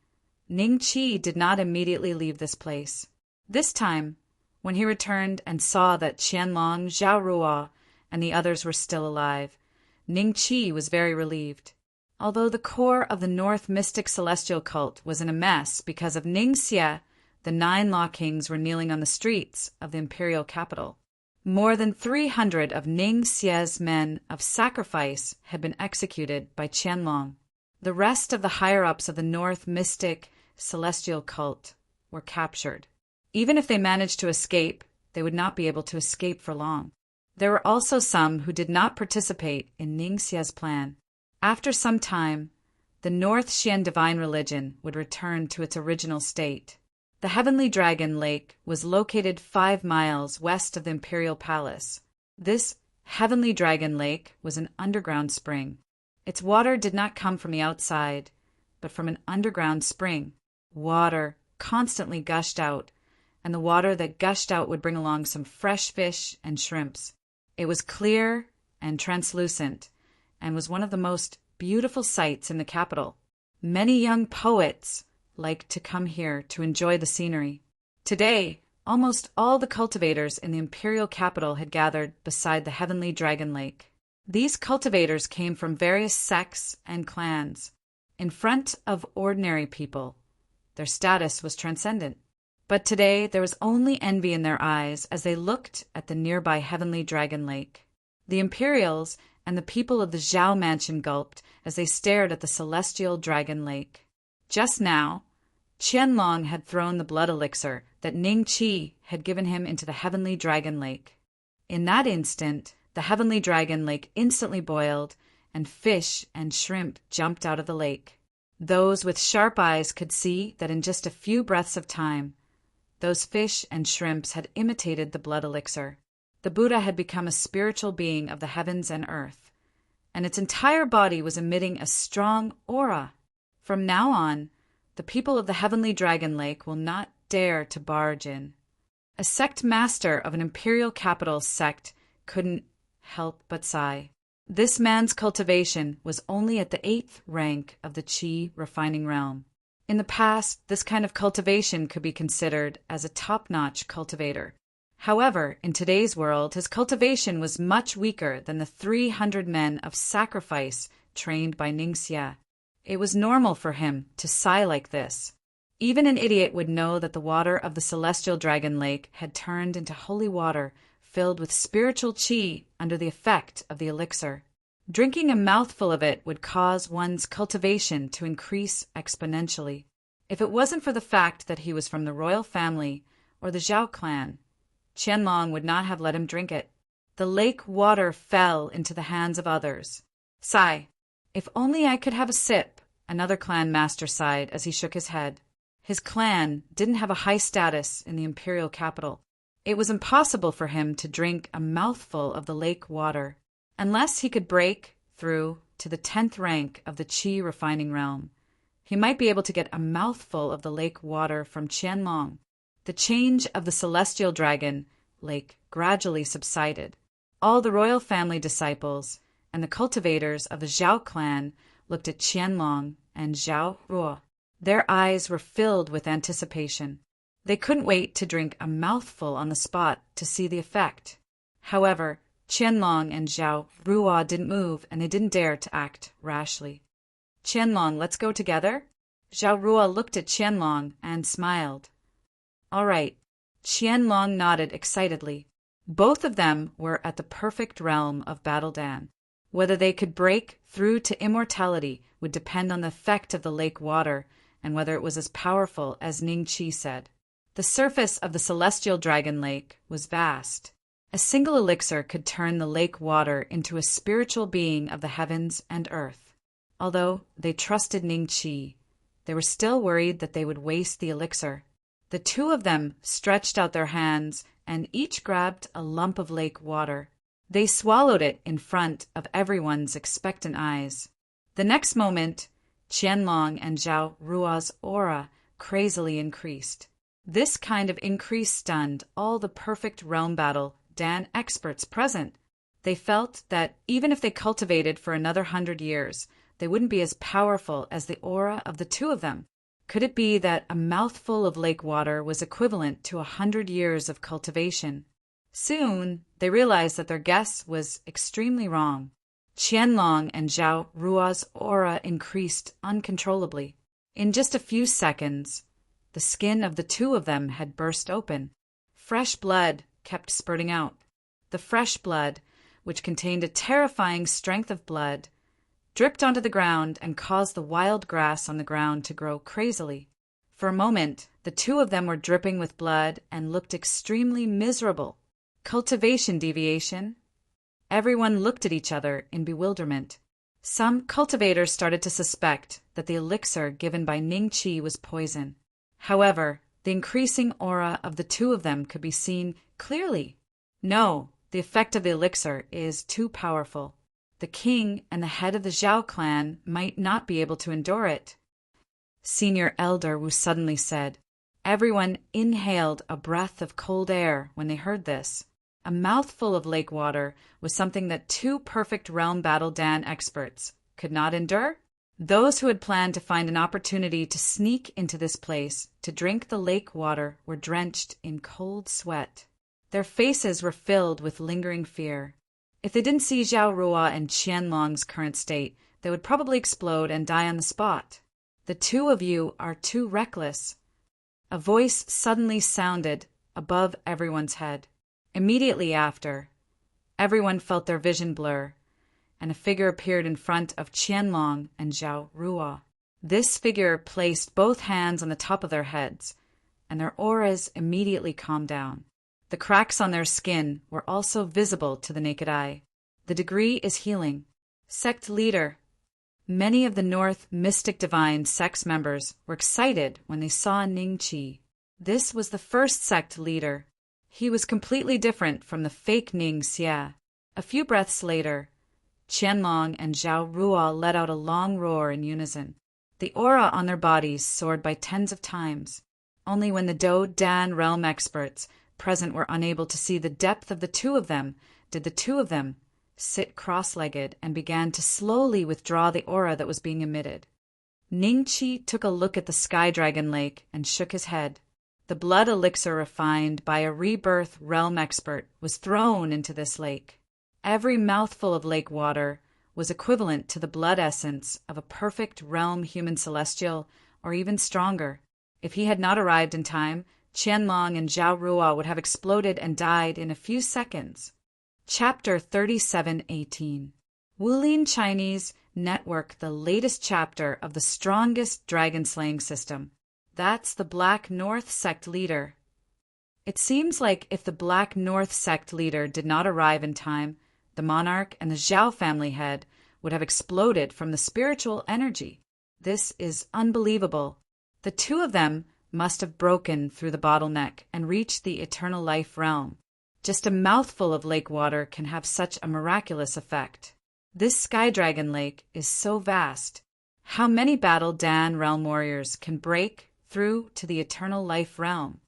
Ningqi did not immediately leave this place. This time, when he returned and saw that Qianlong, Zhao Ruo, and the others were still alive, Ningqi was very relieved. Although the core of the North Mystic Celestial cult was in a mess because of Ningxie, the 9 law kings were kneeling on the streets of the imperial capital. More than 300 of Ningxie's men of sacrifice had been executed by Qianlong. The rest of the higher-ups of the North Mystic Celestial cult were captured. Even if they managed to escape, they would not be able to escape for long. There were also some who did not participate in Ningxie's plan. After some time, the North Xian divine religion would return to its original state. The Heavenly Dragon Lake was located 5 miles west of the Imperial Palace. This Heavenly Dragon Lake was an underground spring. Its water did not come from the outside, but from an underground spring. Water constantly gushed out, and the water that gushed out would bring along some fresh fish and shrimps. It was clear and translucent, and was one of the most beautiful sights in the capital. Many young poets liked to come here to enjoy the scenery. Today, almost all the cultivators in the imperial capital had gathered beside the Heavenly Dragon Lake. These cultivators came from various sects and clans. In front of ordinary people, their status was transcendent. But today there was only envy in their eyes as they looked at the nearby Heavenly Dragon Lake. The Imperials and the people of the Zhao Mansion gulped as they stared at the celestial Dragon Lake. Just now, Qianlong had thrown the blood elixir that Ningqi had given him into the Heavenly Dragon Lake. In that instant, the Heavenly Dragon Lake instantly boiled, and fish and shrimp jumped out of the lake. Those with sharp eyes could see that in just a few breaths of time, those fish and shrimps had imitated the blood elixir. The Buddha had become a spiritual being of the heavens and earth, and its entire body was emitting a strong aura. From now on, the people of the Heavenly Dragon Lake will not dare to barge in. A sect master of an imperial capital sect couldn't help but sigh. This man's cultivation was only at the 8th rank of the Qi refining realm. In the past, this kind of cultivation could be considered as a top-notch cultivator. However, in today's world, his cultivation was much weaker than the 300 men of sacrifice trained by Ningxia. It was normal for him to sigh like this. Even an idiot would know that the water of the celestial dragon lake had turned into holy water filled with spiritual qi under the effect of the elixir. Drinking a mouthful of it would cause one's cultivation to increase exponentially. If it wasn't for the fact that he was from the royal family or the Zhao clan, Qianlong would not have let him drink it. The lake water fell into the hands of others. Sigh. If only I could have a sip, another clan master sighed as he shook his head. His clan didn't have a high status in the imperial capital. It was impossible for him to drink a mouthful of the lake water, unless he could break through to the 10th rank of the Qi refining realm. He might be able to get a mouthful of the lake water from Qianlong. The change of the celestial dragon lake gradually subsided. All the royal family disciples and the cultivators of the Zhao clan looked at Qianlong and Zhao Ruo. Their eyes were filled with anticipation. They couldn't wait to drink a mouthful on the spot to see the effect. However, Qianlong and Zhao Ruo didn't move, and they didn't dare to act rashly. Qianlong, let's go together? Zhao Ruo looked at Qianlong and smiled. All right. Qianlong nodded excitedly. Both of them were at the perfect realm of Battle Dan. Whether they could break through to immortality would depend on the effect of the lake water and whether it was as powerful as Ningqi said. The surface of the celestial dragon lake was vast. A single elixir could turn the lake water into a spiritual being of the heavens and earth. Although they trusted Ningqi, they were still worried that they would waste the elixir. The two of them stretched out their hands and each grabbed a lump of lake water. They swallowed it in front of everyone's expectant eyes. The next moment, Qianlong and Zhao Ruo's aura crazily increased. This kind of increase stunned all the perfect realm battle Dan experts present. They felt that even if they cultivated for another 100 years, they wouldn't be as powerful as the aura of the two of them. Could it be that a mouthful of lake water was equivalent to 100 years of cultivation? Soon, they realized that their guess was extremely wrong. Qianlong and Zhao Ruo's aura increased uncontrollably. In just a few seconds, the skin of the two of them had burst open. Fresh blood kept spurting out. The fresh blood, which contained a terrifying strength of blood, dripped onto the ground and caused the wild grass on the ground to grow crazily. For a moment, the two of them were dripping with blood and looked extremely miserable. Cultivation deviation? Everyone looked at each other in bewilderment. Some cultivators started to suspect that the elixir given by Ningqi was poison. However, the increasing aura of the two of them could be seen clearly. No, the effect of the elixir is too powerful. The king and the head of the Zhao clan might not be able to endure it. Senior Elder Wu suddenly said. Everyone inhaled a breath of cold air when they heard this. A mouthful of lake water was something that two perfect realm battle Dan experts could not endure. Those who had planned to find an opportunity to sneak into this place to drink the lake water were drenched in cold sweat. Their faces were filled with lingering fear. If they didn't see Zhao Ruo and Qianlong's current state, they would probably explode and die on the spot. The two of you are too reckless. A voice suddenly sounded above everyone's head. Immediately after, everyone felt their vision blur, and a figure appeared in front of Qianlong and Zhao Ruo. This figure placed both hands on the top of their heads, and their auras immediately calmed down. The cracks on their skin were also visible to the naked eye. The degree is healing. Sect leader. Many of the North Mystic Divine sect's members were excited when they saw Ningqi. This was the first sect leader. He was completely different from the fake Ning Xie. A few breaths later, Qianlong and Zhao Ruo let out a long roar in unison. The aura on their bodies soared by tens of times. Only when the Do Dan realm experts present were unable to see the depth of the two of them did the two of them sit cross-legged and began to slowly withdraw the aura that was being emitted. Ningqi took a look at the sky dragon lake and shook his head. The blood elixir refined by a rebirth realm expert was thrown into this lake. Every mouthful of lake water was equivalent to the blood essence of a perfect realm human celestial, or even stronger. If he had not arrived in time, Qianlong and Zhao Ruo would have exploded and died in a few seconds. Chapter 3718. Wulin Chinese network the latest chapter of the strongest dragon-slaying system. That's the Black North sect leader. It seems like if the Black North sect leader did not arrive in time, the monarch and the Zhao family head would have exploded from the spiritual energy. This is unbelievable. The two of them must have broken through the bottleneck and reached the eternal life realm. Just a mouthful of lake water can have such a miraculous effect. This sky dragon lake is so vast. How many battle Dan realm warriors can break through to the eternal life realm?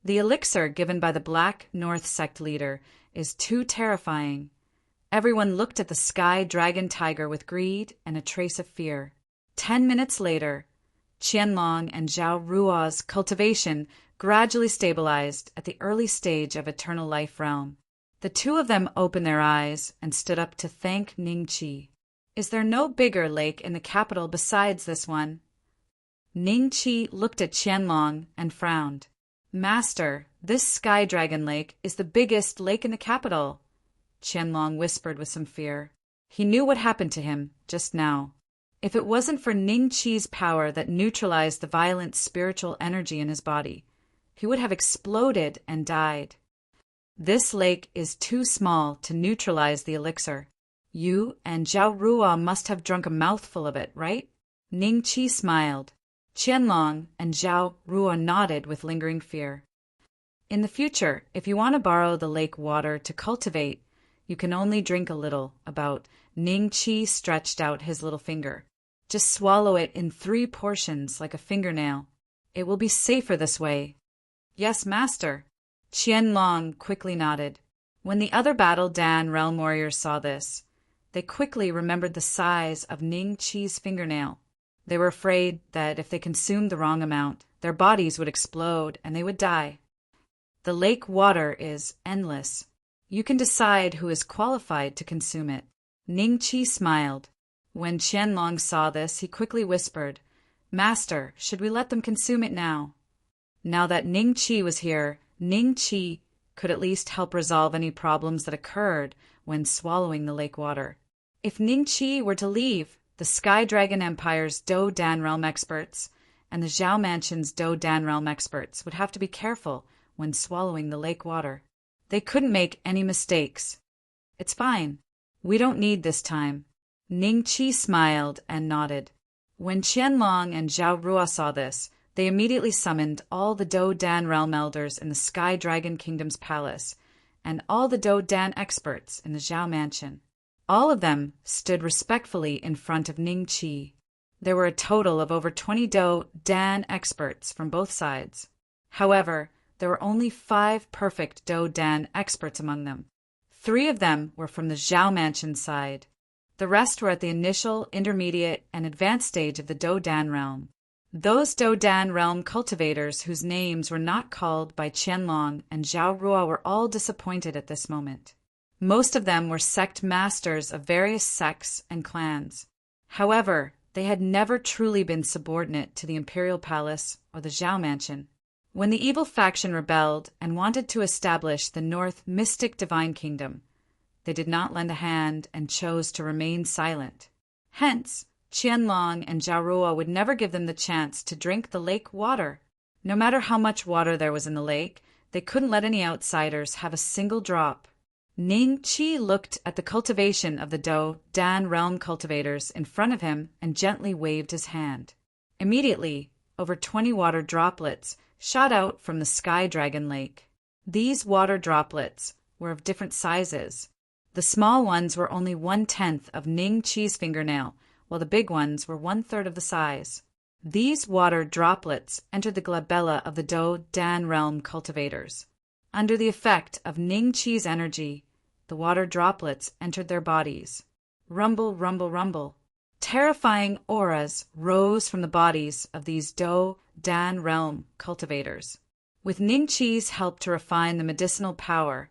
The elixir given by the Black North sect leader is too terrifying. Everyone looked at the sky dragon tiger with greed and a trace of fear. 10 minutes later, Qianlong and Zhao Ruo's cultivation gradually stabilized at the early stage of eternal life realm. The two of them opened their eyes and stood up to thank Ningqi. Is there no bigger lake in the capital besides this one? Ningqi looked at Qianlong and frowned. Master, this sky dragon lake is the biggest lake in the capital, Qianlong whispered with some fear. He knew what happened to him just now. If it wasn't for Ning Qi's power that neutralized the violent spiritual energy in his body, he would have exploded and died. This lake is too small to neutralize the elixir. You and Zhao Rua must have drunk a mouthful of it, right? Ning Qi smiled. Qianlong and Zhao Rua nodded with lingering fear. In the future, if you want to borrow the lake water to cultivate, you can only drink a little, about. Ning Qi stretched out his little finger. Just swallow it in 3 portions like a fingernail. It will be safer this way. Yes, master. Qianlong quickly nodded. When the other Battle Dan realm warriors saw this, they quickly remembered the size of Ning Qi's fingernail. They were afraid that if they consumed the wrong amount, their bodies would explode and they would die. The lake water is endless. You can decide who is qualified to consume it. Ning Qi smiled. When Qianlong saw this, he quickly whispered, Master, should we let them consume it now? Now that Ning Qi was here, Ning Qi could at least help resolve any problems that occurred when swallowing the lake water. If Ning Qi were to leave, the Sky Dragon Empire's Do Dan realm experts and the Zhao Mansion's Do Dan realm experts would have to be careful when swallowing the lake water. They couldn't make any mistakes. It's fine. We don't need this time. Ning Qi smiled and nodded. When Qianlong and Zhao Rua saw this, they immediately summoned all the Do Dan realm elders in the Sky Dragon Kingdom's palace and all the Do Dan experts in the Zhao Mansion. All of them stood respectfully in front of Ning Qi. There were a total of over 20 Do Dan experts from both sides. However, there were only 5 perfect Do Dan experts among them. 3 of them were from the Zhao Mansion side. The rest were at the initial, intermediate, and advanced stage of the Do Dan realm. Those Do Dan realm cultivators whose names were not called by Qianlong and Zhao Rua were all disappointed at this moment. Most of them were sect masters of various sects and clans. However, they had never truly been subordinate to the Imperial Palace or the Zhao Mansion. When the evil faction rebelled and wanted to establish the North Mystic Divine Kingdom, they did not lend a hand and chose to remain silent. Hence, Qianlong and Zhao Rua would never give them the chance to drink the lake water. No matter how much water there was in the lake, they couldn't let any outsiders have a single drop. Ning Qi looked at the cultivation of the Do Dan realm cultivators in front of him and gently waved his hand. Immediately, over 20 water droplets shot out from the Sky Dragon Lake. These water droplets were of different sizes. The small ones were only 1/10 of Ning Qi's fingernail, while the big ones were 1/3 of the size. These water droplets entered the glabella of the Do Dan realm cultivators. Under the effect of Ning Qi's energy, the water droplets entered their bodies. Rumble, rumble, rumble. Terrifying auras rose from the bodies of these Do Dan realm cultivators. With Ning Qi's help to refine the medicinal power,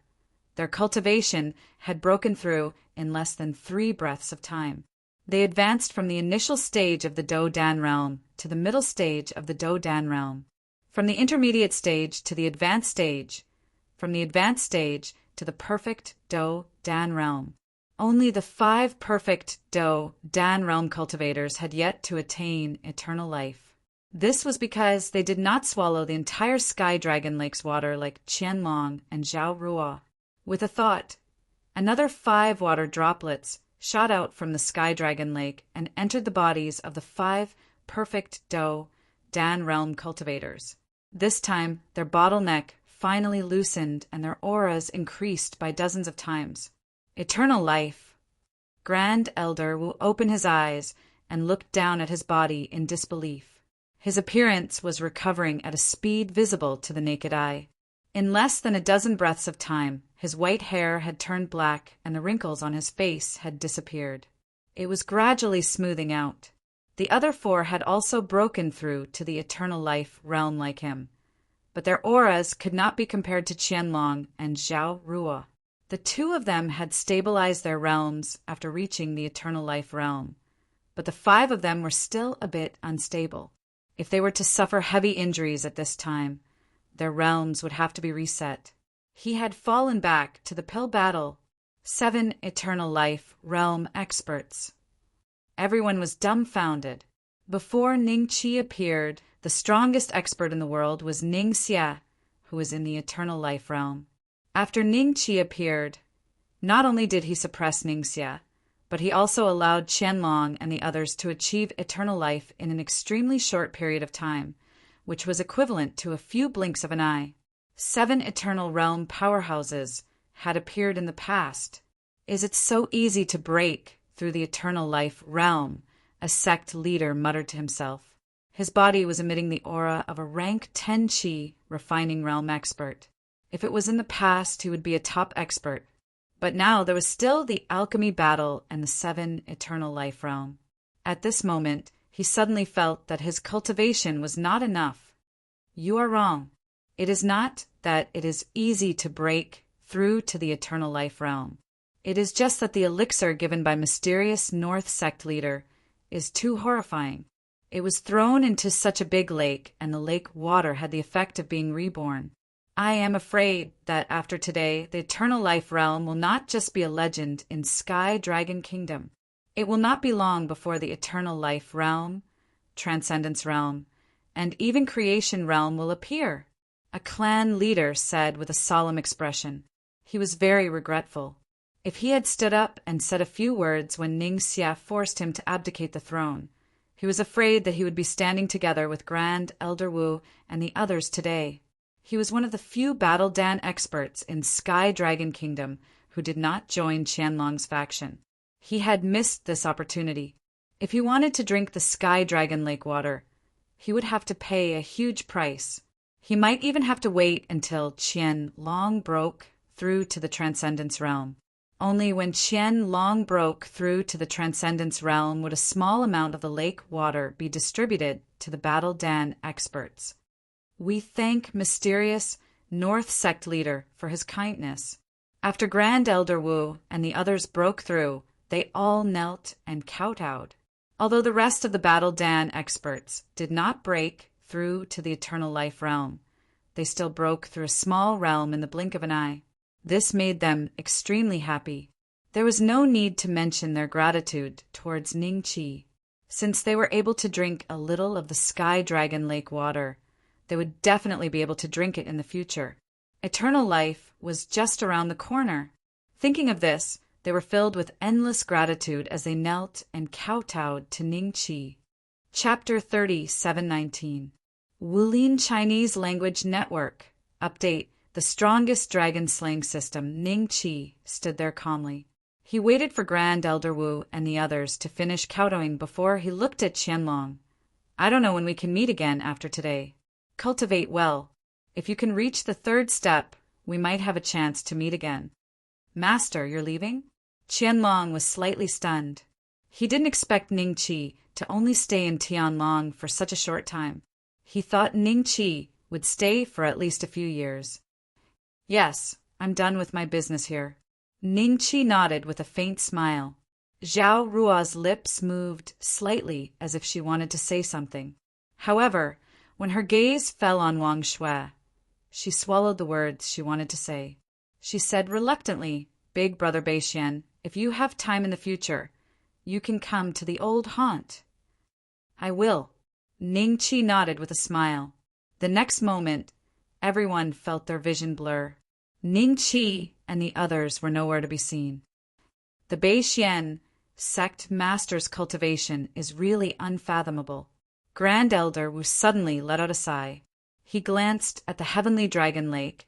their cultivation had broken through in less than 3 breaths of time. They advanced from the initial stage of the Do Dan realm to the middle stage of the Do Dan realm, from the intermediate stage to the advanced stage, from the advanced stage to the perfect Do Dan realm. Only the 5 perfect Do Dan realm cultivators had yet to attain eternal life. This was because they did not swallow the entire Sky Dragon Lake's water like Qianlong and Zhao Rua. With a thought, another 5 water droplets shot out from the Sky Dragon Lake and entered the bodies of the 5 perfect Do Dan realm cultivators. This time, their bottleneck finally loosened and their auras increased by dozens of times. Eternal life. Grand Elder will open his eyes and look down at his body in disbelief. His appearance was recovering at a speed visible to the naked eye. In less than a dozen breaths of time, his white hair had turned black and the wrinkles on his face had disappeared. It was gradually smoothing out. The other 4 had also broken through to the eternal life realm like him, but their auras could not be compared to Qianlong and Zhao Rua. The 2 of them had stabilized their realms after reaching the eternal life realm, but the 5 of them were still a bit unstable. If they were to suffer heavy injuries at this time, their realms would have to be reset. He had fallen back to the pill battle 7 Eternal Life Realm Experts. Everyone was dumbfounded. Before Ningqi appeared, the strongest expert in the world was Ningxia, who was in the Eternal Life realm. After Ningqi appeared, not only did he suppress Ningxia, but he also allowed Qianlong and the others to achieve eternal life in an extremely short period of time, which was equivalent to a few blinks of an eye. 7 Eternal Realm powerhouses had appeared in the past. Is it so easy to break through the Eternal Life realm? A sect leader muttered to himself. His body was emitting the aura of a rank 10 Qi refining realm expert. If it was in the past, he would be a top expert. But now there was still the alchemy battle and the 7 Eternal Life realm. At this moment, he suddenly felt that his cultivation was not enough. You are wrong. It is not that it is easy to break through to the Eternal Life realm. It is just that the elixir given by mysterious North sect leader is too horrifying. It was thrown into such a big lake, and the lake water had the effect of being reborn. I am afraid that after today, the Eternal Life realm will not just be a legend in Sky Dragon Kingdom. It will not be long before the Eternal Life realm, Transcendence realm, and even Creation realm will appear, a clan leader said with a solemn expression. He was very regretful. If he had stood up and said a few words when Ningxia forced him to abdicate the throne, he was afraid that he would be standing together with Grand Elder Wu and the others today. He was one of the few Battle Dan experts in Sky Dragon Kingdom who did not join Qianlong's faction. He had missed this opportunity. If he wanted to drink the Sky Dragon Lake water, he would have to pay a huge price. He might even have to wait until Qianlong broke through to the Transcendence realm. Only when Qianlong broke through to the Transcendence realm would a small amount of the lake water be distributed to the Battle Dan experts. We thank mysterious North sect leader for his kindness. After Grand Elder Wu and the others broke through, they all knelt and kowtowed. Although the rest of the Battle Dan experts did not break through to the Eternal Life realm, they still broke through a small realm in the blink of an eye. This made them extremely happy. There was no need to mention their gratitude towards Ningqi. Since they were able to drink a little of the Sky Dragon Lake water, they would definitely be able to drink it in the future. Eternal life was just around the corner. Thinking of this, they were filled with endless gratitude as they knelt and kowtowed to Ningqi. Chapter 30:719 Wulin Chinese Language Network. Update. The strongest dragon slaying system, Ningqi, stood there calmly. He waited for Grand Elder Wu and the others to finish kowtowing before he looked at Qianlong. I don't know when we can meet again after today. Cultivate well. If you can reach the 3rd step, we might have a chance to meet again. Master, you're leaving? Qianlong was slightly stunned. He didn't expect Ningqi to only stay in Tianlong for such a short time. He thought Ningqi would stay for at least a few years. Yes, I'm done with my business here. Ningqi nodded with a faint smile. Zhao Rua's lips moved slightly as if she wanted to say something. However, when her gaze fell on Wang Shui, she swallowed the words she wanted to say. She said reluctantly, Big Brother Beixian, if you have time in the future, you can come to the old haunt. I will. Ningqi nodded with a smile. The next moment, everyone felt their vision blur. Ningqi and the others were nowhere to be seen. The Beixian sect master's cultivation is really unfathomable. Grand Elder Wu suddenly let out a sigh. He glanced at the heavenly dragon lake,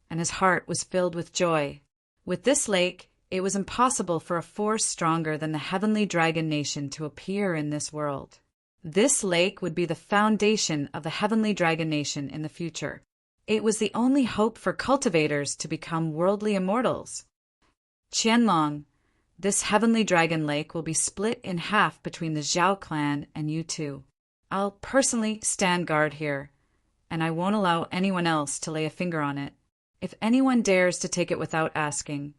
and his heart was filled with joy. With this lake, it was impossible for a force stronger than the heavenly dragon nation to appear in this world. This lake would be the foundation of the heavenly dragon nation in the future. It was the only hope for cultivators to become worldly immortals. Qianlong, this heavenly dragon lake will be split in half between the Zhao clan and you two. I'll personally stand guard here, and I won't allow anyone else to lay a finger on it. If anyone dares to take it without asking,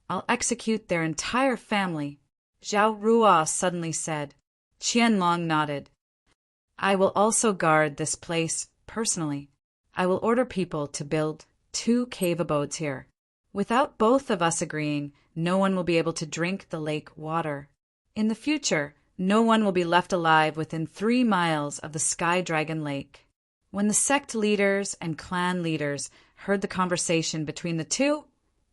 I'll execute their entire family. Zhao Rua suddenly said. Qianlong nodded. I will also guard this place personally. I will order people to build 2 cave abodes here. Without both of us agreeing, no one will be able to drink the lake water. In the future, no one will be left alive within 3 miles of the Sky Dragon Lake. When the sect leaders and clan leaders heard the conversation between the two,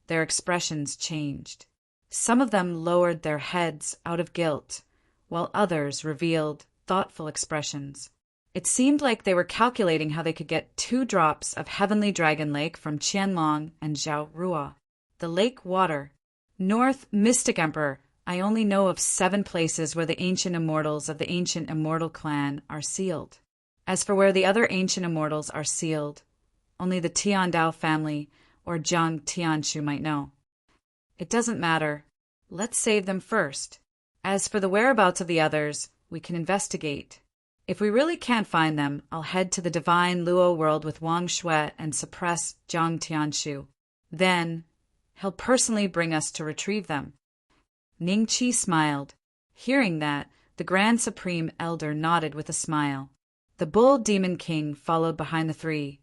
their expressions changed. Some of them lowered their heads out of guilt, while others revealed thoughtful expressions. It seemed like they were calculating how they could get 2 drops of Heavenly Dragon Lake from Qianlong and Zhao Rua. The lake water. North Mystic Emperor, I only know of 7 places where the ancient immortals of the ancient immortal clan are sealed. As for where the other ancient immortals are sealed, only the Tiandao family or Jiang Tianshu might know. It doesn't matter. Let's save them first. As for the whereabouts of the others, we can investigate. If we really can't find them, I'll head to the divine Luo world with Wang Shui and suppress Jiang Tianshu. Then, he'll personally bring us to retrieve them. Ning Qi smiled. Hearing that, the Grand Supreme Elder nodded with a smile. The Bull Demon King followed behind the 3,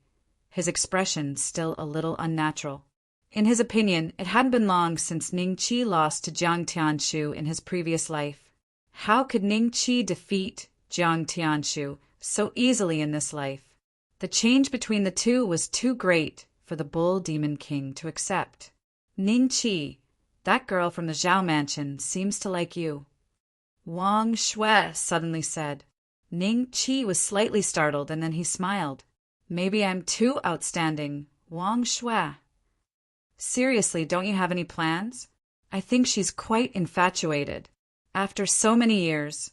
his expression still a little unnatural. In his opinion, it hadn't been long since Ning Qi lost to Jiang Tianshu in his previous life. How could Ning Qi defeat Jiang Tianshu so easily in this life? The change between the two was too great for the Bull Demon King to accept. Ning Qi, that girl from the Zhao mansion seems to like you. Wang Shui suddenly said. Ning Qi was slightly startled, and then he smiled. Maybe I'm too outstanding, Wang Shui. Seriously, don't you have any plans? I think she's quite infatuated. After so many years,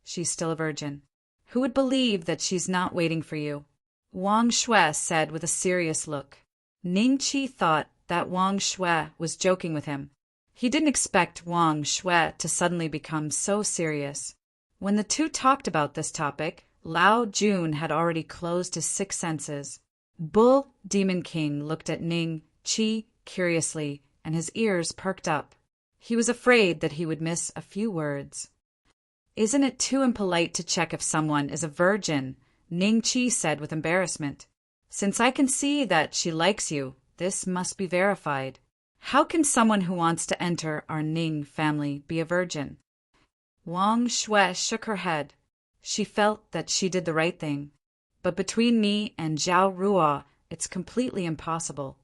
she's still a virgin. Who would believe that she's not waiting for you? Wang Shui said with a serious look. Ning Qi thought that Wang Shui was joking with him. He didn't expect Wang Shui to suddenly become so serious. When the two talked about this topic, Lao Jun had already closed his 6 senses. Bull Demon King looked at Ning Qi curiously, and his ears perked up. He was afraid that he would miss a few words. Isn't it too impolite to check if someone is a virgin? Ning Qi said with embarrassment. Since I can see that she likes you, this must be verified. How can someone who wants to enter our Ning family be a virgin? Wang Shui shook her head. She felt that she did the right thing. But between me and Zhao Rua, it's completely impossible.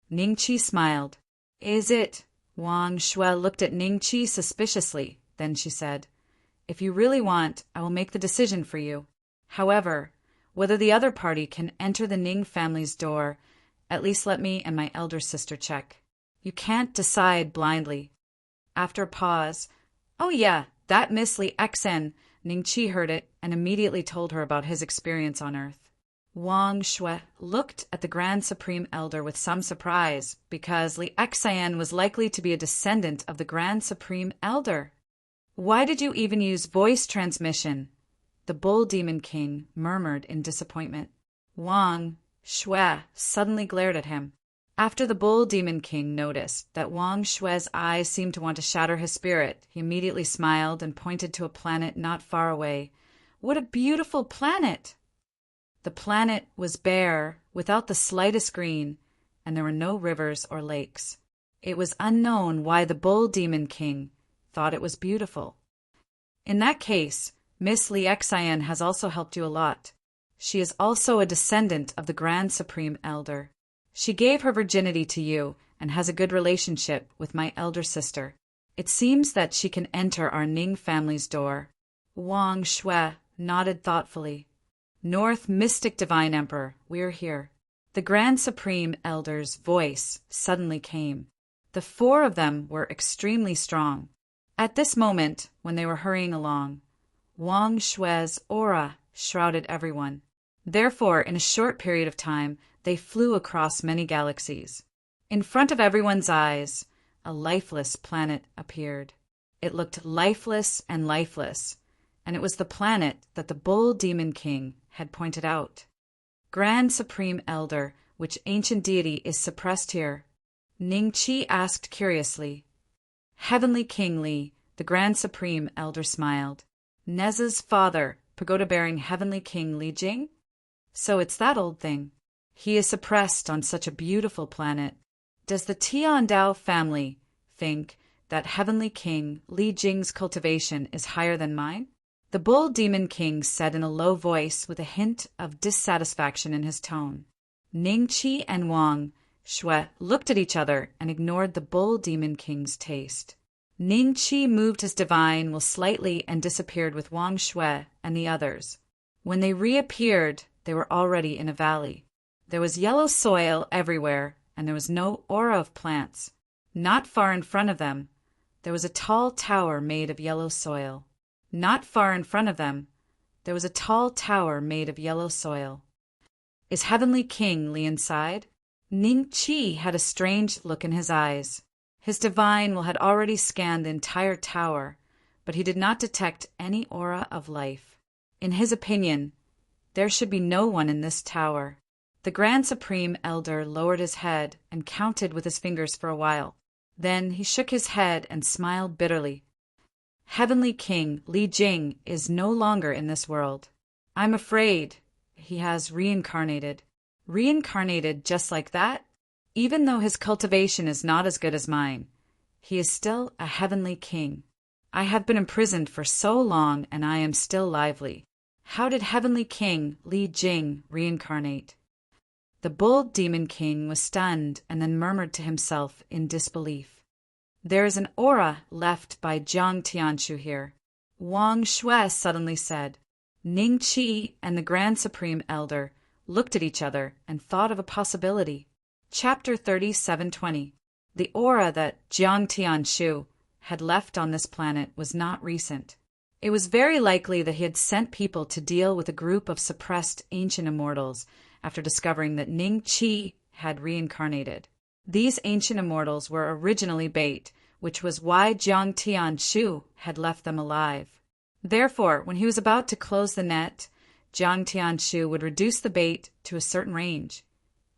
Ning Qi smiled. Is it? Wang Shui looked at Ning Qi suspiciously. Then she said, If you really want, I will make the decision for you. However, whether the other party can enter the Ning family's door, at least let me and my elder sister check. You can't decide blindly. After a pause, Oh yeah, that Miss Li Xen. Ning Qi heard it and immediately told her about his experience on Earth. Wang Shui looked at the Grand Supreme Elder with some surprise, because Li Xen was likely to be a descendant of the Grand Supreme Elder. Why did you even use voice transmission? The Bull Demon King murmured in disappointment. Wang Shui suddenly glared at him. After the Bull Demon King noticed that Wang Shui's eyes seemed to want to shatter his spirit, he immediately smiled and pointed to a planet not far away. What a beautiful planet! The planet was bare, without the slightest green, and there were no rivers or lakes. It was unknown why the Bull Demon King thought it was beautiful. In that case, Miss Li Xen has also helped you a lot. She is also a descendant of the Grand Supreme Elder. She gave her virginity to you and has a good relationship with my elder sister. It seems that she can enter our Ning family's door. Wang Shui nodded thoughtfully. North Mystic Divine Emperor, we're here. The Grand Supreme Elder's voice suddenly came. The 4 of them were extremely strong. At this moment, when they were hurrying along, Wang Shui's aura shrouded everyone. Therefore, in a short period of time, they flew across many galaxies. In front of everyone's eyes, a lifeless planet appeared. It looked lifeless, and it was the planet that the Bull Demon King had pointed out. Grand Supreme Elder, which ancient deity is suppressed here? Ning Qi asked curiously. Heavenly King Li, the Grand Supreme Elder smiled. Neza's father, pagoda-bearing Heavenly King Li Jing? So it's that old thing. He is suppressed on such a beautiful planet. Does the Tiandao family think that Heavenly King Li Jing's cultivation is higher than mine? The Bull Demon King said in a low voice with a hint of dissatisfaction in his tone. Ningqi and Wang Shui looked at each other and ignored the Bull Demon King's taste. Ningqi moved his divine will slightly and disappeared with Wang Shui and the others. When they reappeared, they were already in a valley. There was yellow soil everywhere, and there was no aura of plants. Not far in front of them, there was a tall tower made of yellow soil. Not far in front of them, there was a tall tower made of yellow soil. Is Heavenly King Li inside? Ningqi had a strange look in his eyes. His divine will had already scanned the entire tower, but he did not detect any aura of life. In his opinion, there should be no one in this tower. The Grand Supreme Elder lowered his head and counted with his fingers for a while. Then he shook his head and smiled bitterly. Heavenly King Li Jing is no longer in this world. I'm afraid he has reincarnated. Reincarnated just like that? Even though his cultivation is not as good as mine, he is still a heavenly king. I have been imprisoned for so long and I am still lively. How did Heavenly King Li Jing reincarnate? The Bull Demon King was stunned and then murmured to himself in disbelief. There is an aura left by Jiang Tianshu here. Wang Shui suddenly said. Ningqi and the Grand Supreme Elder looked at each other and thought of a possibility. Chapter 37:20. The aura that Jiang Tianshu had left on this planet was not recent. It was very likely that he had sent people to deal with a group of suppressed ancient immortals after discovering that Ningqi had reincarnated. These ancient immortals were originally bait, which was why Jiang Tianshu had left them alive. Therefore, when he was about to close the net, Jiang Tianshu would reduce the bait to a certain range,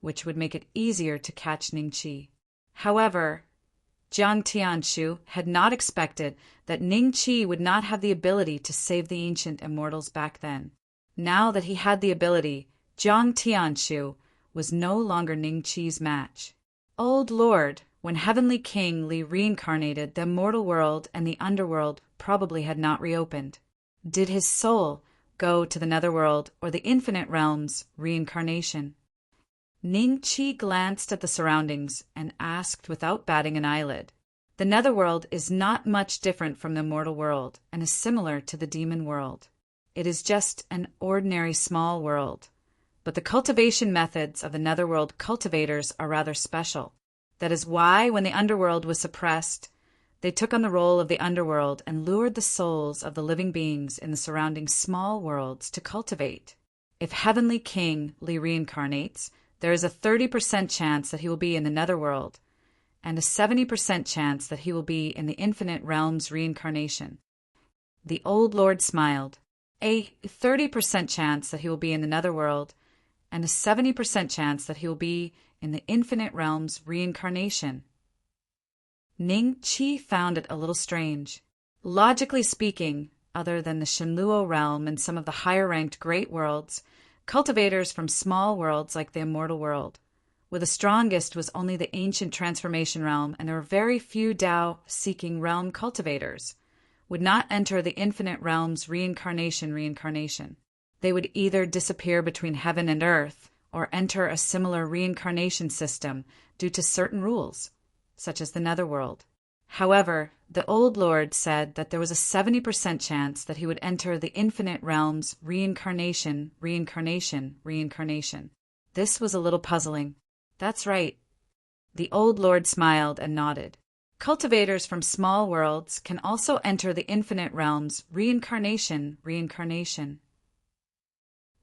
which would make it easier to catch Ningqi. However, Jiang Tianshu had not expected that Ningqi would not have the ability to save the ancient immortals back then. Now that he had the ability, Jiang Tianshu was no longer Ningqi's match. Old Lord, when Heavenly King Li reincarnated, the immortal world and the underworld probably had not reopened. Did his soul go to the netherworld or the infinite realms reincarnation? Ningqi glanced at the surroundings and asked without batting an eyelid. The netherworld is not much different from the immortal world and is similar to the demon world. It is just an ordinary small world. But the cultivation methods of the netherworld cultivators are rather special. That is why, when the underworld was suppressed, they took on the role of the underworld and lured the souls of the living beings in the surrounding small worlds to cultivate. If Heavenly King Li reincarnates, there is a 30% chance that he will be in the netherworld, and a 70% chance that he will be in the infinite realms reincarnation. The old lord smiled. A 30% chance that he will be in the netherworld, and a 70% chance that he will be in the infinite realms reincarnation. Ningqi found it a little strange. Logically speaking, other than the Shenluo realm and some of the higher-ranked great worlds, cultivators from small worlds like the immortal world, where the strongest was only the ancient transformation realm and there were very few Tao-seeking realm cultivators, would not enter the infinite realms reincarnation. They would either disappear between heaven and earth or enter a similar reincarnation system due to certain rules, such as the netherworld. However, the old lord said that there was a 70% chance that he would enter the infinite realms reincarnation. This was a little puzzling. That's right. The old lord smiled and nodded. Cultivators from small worlds can also enter the infinite realms reincarnation.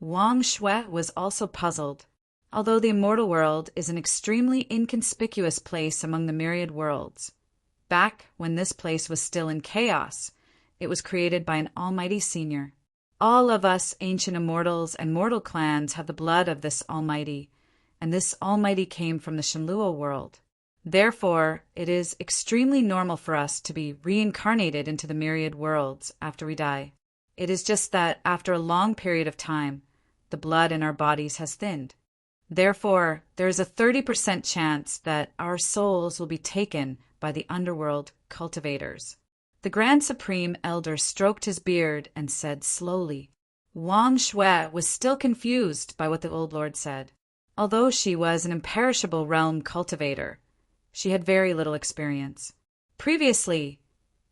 Wang Shui was also puzzled. Although the immortal world is an extremely inconspicuous place among the myriad worlds, back when this place was still in chaos, it was created by an almighty senior. All of us ancient immortals and mortal clans have the blood of this almighty, and this almighty came from the Shenluo world. Therefore, it is extremely normal for us to be reincarnated into the myriad worlds after we die. It is just that after a long period of time, the blood in our bodies has thinned. Therefore, there is a 30% chance that our souls will be taken by the underworld cultivators. The Grand Supreme Elder stroked his beard and said slowly. Wang Shui was still confused by what the Old Lord said. Although she was an imperishable realm cultivator, she had very little experience. Previously,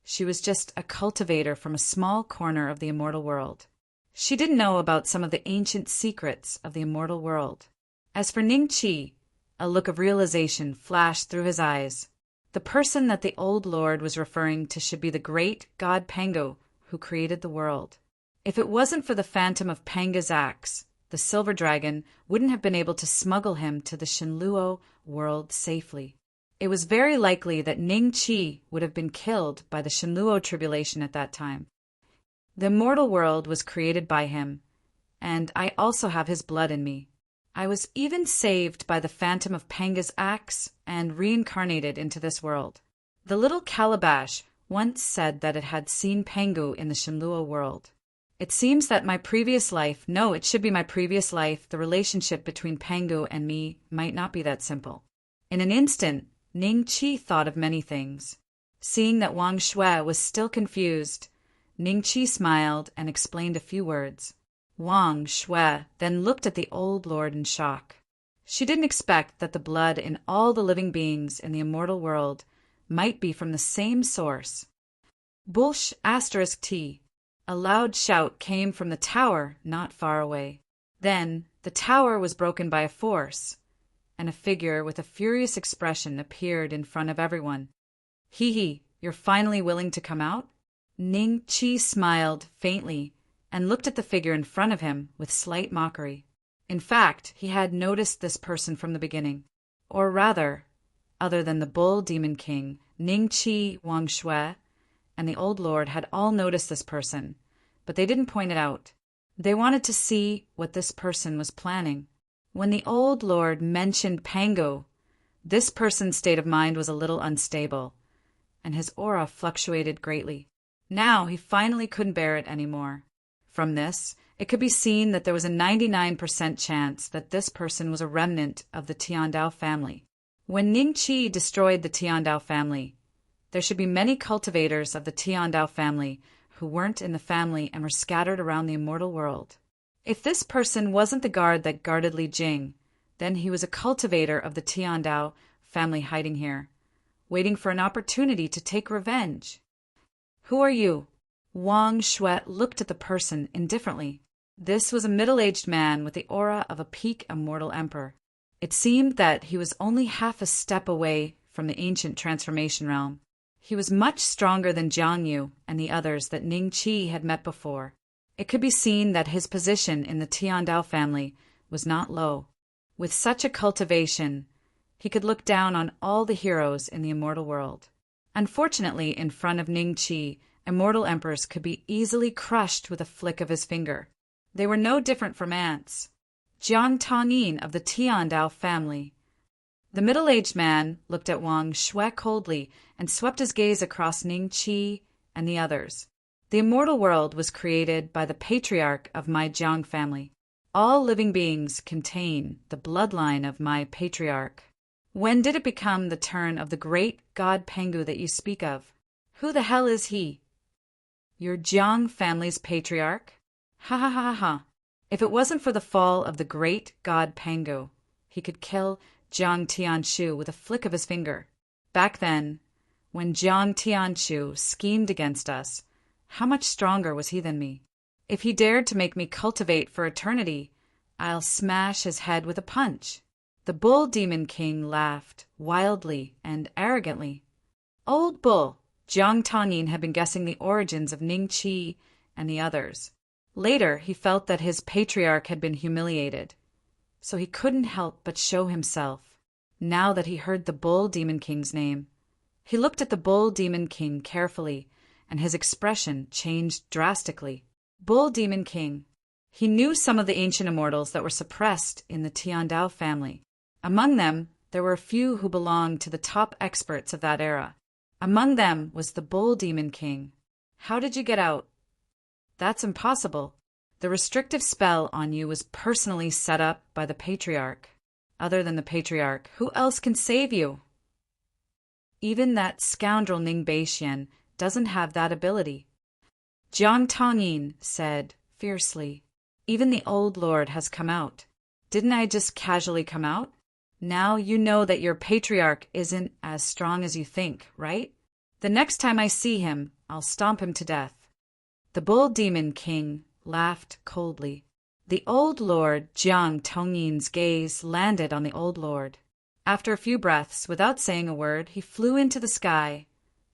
she was just a cultivator from a small corner of the immortal world. She didn't know about some of the ancient secrets of the immortal world. As for Ning Qi, a look of realization flashed through his eyes. The person that the Old Lord was referring to should be the great god Pango who created the world. If it wasn't for the phantom of Panga's axe, the silver dragon wouldn't have been able to smuggle him to the Shenluo world safely. It was very likely that Ning Qi would have been killed by the Shenluo tribulation at that time. The immortal world was created by him, and I also have his blood in me. I was even saved by the phantom of Panga's axe and reincarnated into this world. The little calabash once said that it had seen Pangu in the Shenluo world. It seems that my previous life, it should be my previous life, the relationship between Pangu and me might not be that simple. In an instant, Ning Qi thought of many things. Seeing that Wang Shui was still confused, Ning Qi smiled and explained a few words. Wang Shui then looked at the Old Lord in shock. She didn't expect that the blood in all the living beings in the immortal world might be from the same source. Bush *T. A loud shout came from the tower not far away. Then the tower was broken by a force, and a figure with a furious expression appeared in front of everyone. Hee, you're finally willing to come out? Ning Qi smiled faintly and looked at the figure in front of him with slight mockery. In fact, he had noticed this person from the beginning. Or rather, other than the Bull Demon King, Ning Qi, Wang Shui, and the Old Lord had all noticed this person, but they didn't point it out. They wanted to see what this person was planning. When the Old Lord mentioned Pango, this person's state of mind was a little unstable, and his aura fluctuated greatly. Now he finally couldn't bear it anymore. From this, it could be seen that there was a 99% chance that this person was a remnant of the Tiandao family. When Ning Qi destroyed the Tiandao family, there should be many cultivators of the Tiandao family who weren't in the family and were scattered around the immortal world. If this person wasn't the guard that guarded Li Jing, then he was a cultivator of the Tiandao family hiding here, waiting for an opportunity to take revenge. Who are you? Wang Shui looked at the person indifferently. This was a middle-aged man with the aura of a peak immortal emperor. It seemed that he was only half a step away from the ancient transformation realm. He was much stronger than Jiang Yu and the others that Ning Qi had met before. It could be seen that his position in the Tiandao family was not low. With such a cultivation, he could look down on all the heroes in the immortal world. Unfortunately, in front of Ning Qi, immortal emperors could be easily crushed with a flick of his finger. They were no different from ants. Jiang Tongyin of the Tiandao family. The middle-aged man looked at Wang Shui coldly and swept his gaze across Ning Qi and the others. The immortal world was created by the patriarch of my Jiang family. All living beings contain the bloodline of my patriarch. When did it become the turn of the great god Pangu that you speak of? Who the hell is he? Your Jiang family's patriarch? Ha ha ha ha. If it wasn't for the fall of the great god Pangu, he could kill Jiang Tianshu with a flick of his finger. Back then, when Jiang Tianshu schemed against us, how much stronger was he than me? If he dared to make me cultivate for eternity, I'll smash his head with a punch. The Bull Demon King laughed wildly and arrogantly. Old Bull, Jiang Tongyin had been guessing the origins of Ning Qi and the others. Later, he felt that his patriarch had been humiliated, so he couldn't help but show himself, now that he heard the Bull Demon King's name. He looked at the Bull Demon King carefully, and his expression changed drastically. Bull Demon King. He knew some of the ancient immortals that were suppressed in the Tiandao family. Among them, there were a few who belonged to the top experts of that era. Among them was the Bull Demon King. How did you get out? That's impossible. The restrictive spell on you was personally set up by the patriarch. Other than the patriarch, who else can save you? Even that scoundrel Ning Beixian doesn't have that ability. Jiang Tongyin said fiercely, even the old lord has come out. Didn't I just casually come out? Now you know that your patriarch isn't as strong as you think, right? The next time I see him, I'll stomp him to death. The bull demon king laughed coldly. The old lord Jiang Tongyin's gaze landed on the old lord. After a few breaths, without saying a word, he flew into the sky,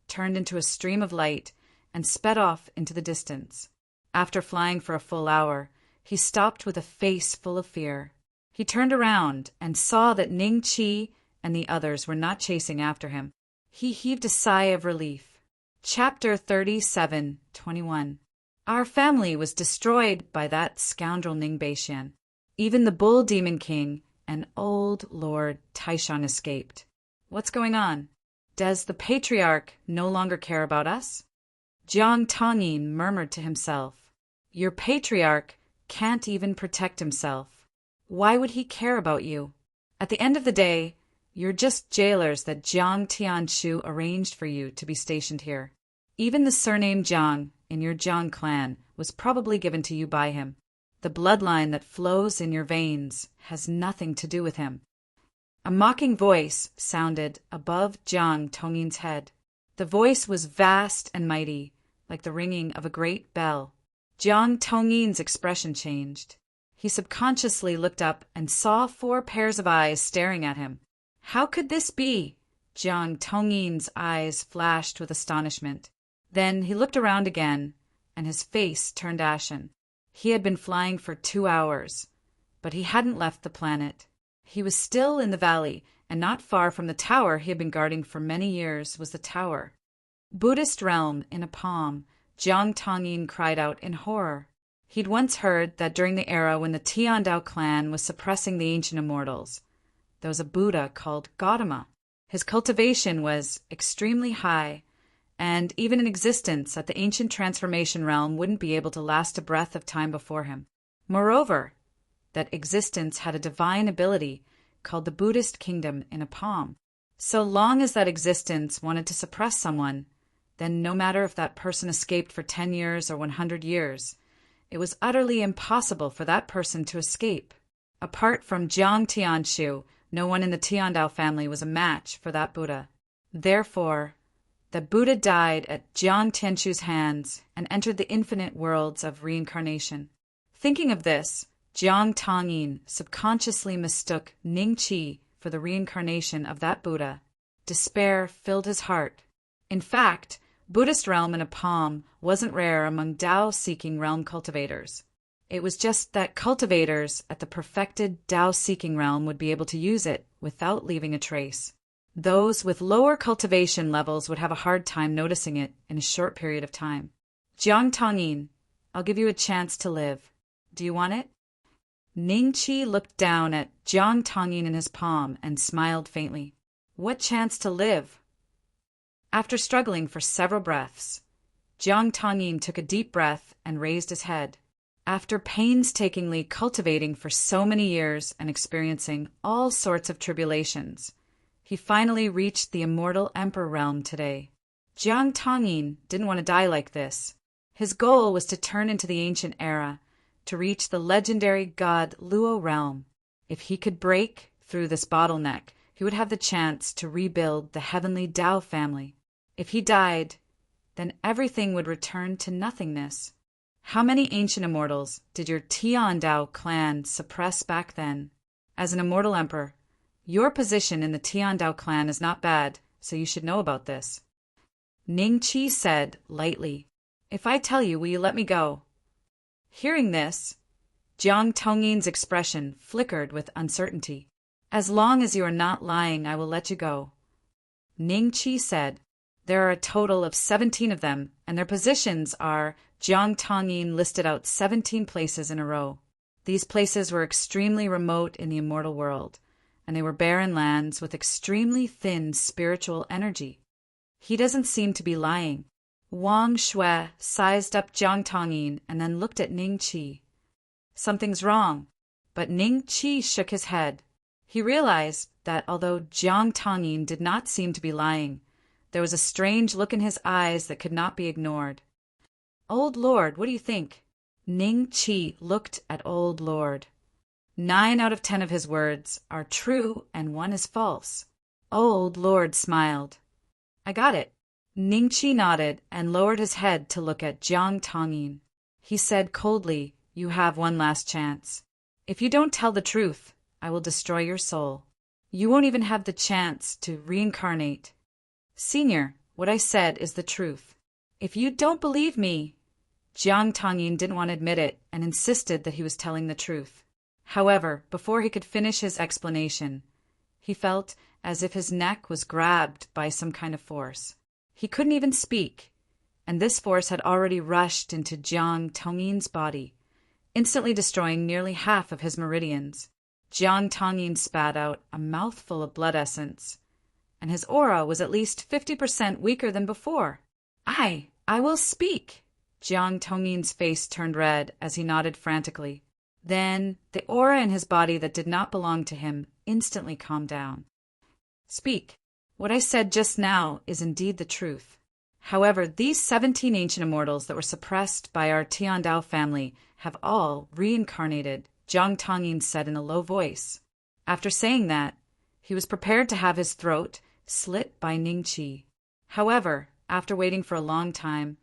turned into a stream of light, and sped off into the distance. After flying for a full hour, he stopped with a face full of fear. He turned around and saw that Ning Qi and the others were not chasing after him. He heaved a sigh of relief. Chapter 37:21. Our family was destroyed by that scoundrel Ning Beixian. Even the bull demon king and old Lord Taishan escaped. What's going on? Does the patriarch no longer care about us? Jiang Tongyin murmured to himself. Your patriarch can't even protect himself. Why would he care about you? At the end of the day, you're just jailers that Jiang Tianshu arranged for you to be stationed here. Even the surname Jiang in your Jiang clan was probably given to you by him. The bloodline that flows in your veins has nothing to do with him. A mocking voice sounded above Jiang Tongyin's head. The voice was vast and mighty, like the ringing of a great bell. Jiang Tongyin's expression changed. He subconsciously looked up and saw 4 pairs of eyes staring at him. How could this be? Jiang Tongyin's eyes flashed with astonishment. Then he looked around again, and his face turned ashen. He had been flying for 2 hours, but he hadn't left the planet. He was still in the valley, and not far from the tower he had been guarding for many years was the tower. Buddhist realm in a palm, Jiang Tongyin cried out in horror. He'd once heard that during the era when the Tiandao clan was suppressing the ancient immortals, there was a Buddha called Gautama. His cultivation was extremely high, and even in existence at the ancient transformation realm wouldn't be able to last a breath of time before him. Moreover, that existence had a divine ability called the Buddhist kingdom in a palm. So long as that existence wanted to suppress someone, then no matter if that person escaped for 10 years or 100 years, it was utterly impossible for that person to escape. Apart from Jiang Tianshu, no one in the Tiandao family was a match for that Buddha. Therefore, the Buddha died at Jiang Tianshu's hands and entered the infinite worlds of reincarnation. Thinking of this, Jiang Tongyin subconsciously mistook Ning Qi for the reincarnation of that Buddha. Despair filled his heart. In fact, Buddhist realm in a palm wasn't rare among Tao-seeking realm cultivators. It was just that cultivators at the perfected Tao-seeking realm would be able to use it without leaving a trace. Those with lower cultivation levels would have a hard time noticing it in a short period of time. Jiang Tongyin, I'll give you a chance to live. Do you want it? Ning Qi looked down at Jiang Tongyin in his palm and smiled faintly. What chance to live? After struggling for several breaths, Jiang Tongyin took a deep breath and raised his head. After painstakingly cultivating for so many years and experiencing all sorts of tribulations, he finally reached the immortal Emperor realm today. Jiang Tongyin didn't want to die like this. His goal was to turn into the ancient era, to reach the legendary god Luo realm. If he could break through this bottleneck, he would have the chance to rebuild the heavenly Tao family. If he died, then everything would return to nothingness. How many ancient immortals did your Tiandao clan suppress back then? As an immortal emperor, your position in the Tiandao clan is not bad, so you should know about this. Ning Qi said lightly, If I tell you, will you let me go? Hearing this, Jiang Tongyin's expression flickered with uncertainty. As long as you are not lying, I will let you go. Ning Qi said, There are a total of 17 of them, and their positions are. Jiang Tongyin listed out 17 places in a row. These places were extremely remote in the immortal world, and they were barren lands with extremely thin spiritual energy. He doesn't seem to be lying. Wang Shui sized up Jiang Tongyin and then looked at Ning Qi. Something's wrong, but Ning Qi shook his head. He realized that although Jiang Tongyin did not seem to be lying, there was a strange look in his eyes that could not be ignored. "Old Lord, what do you think?" Ning Qi looked at Old Lord. 9 out of 10 of his words are true and 1 is false. Old Lord smiled. "I got it." Ning Qi nodded and lowered his head to look at Jiang Tongyin. He said coldly, "You have one last chance. If you don't tell the truth, I will destroy your soul. You won't even have the chance to reincarnate. Senior, what I said is the truth. If you don't believe me..." Jiang Tongyin didn't want to admit it and insisted that he was telling the truth. However, before he could finish his explanation, he felt as if his neck was grabbed by some kind of force. He couldn't even speak, and this force had already rushed into Jiang Tongyin's body, instantly destroying nearly half of his meridians. Jiang Tongyin spat out a mouthful of blood essence, and his aura was at least 50% weaker than before. I will speak." Jiang Tongyin's face turned red as he nodded frantically. Then, the aura in his body that did not belong to him instantly calmed down. "Speak. What I said just now is indeed the truth. However, these 17 ancient immortals that were suppressed by our Tiandao family have all reincarnated," Jiang Tongyin said in a low voice. After saying that, he was prepared to have his throat slit by Ning Qi. However, after waiting for a long time,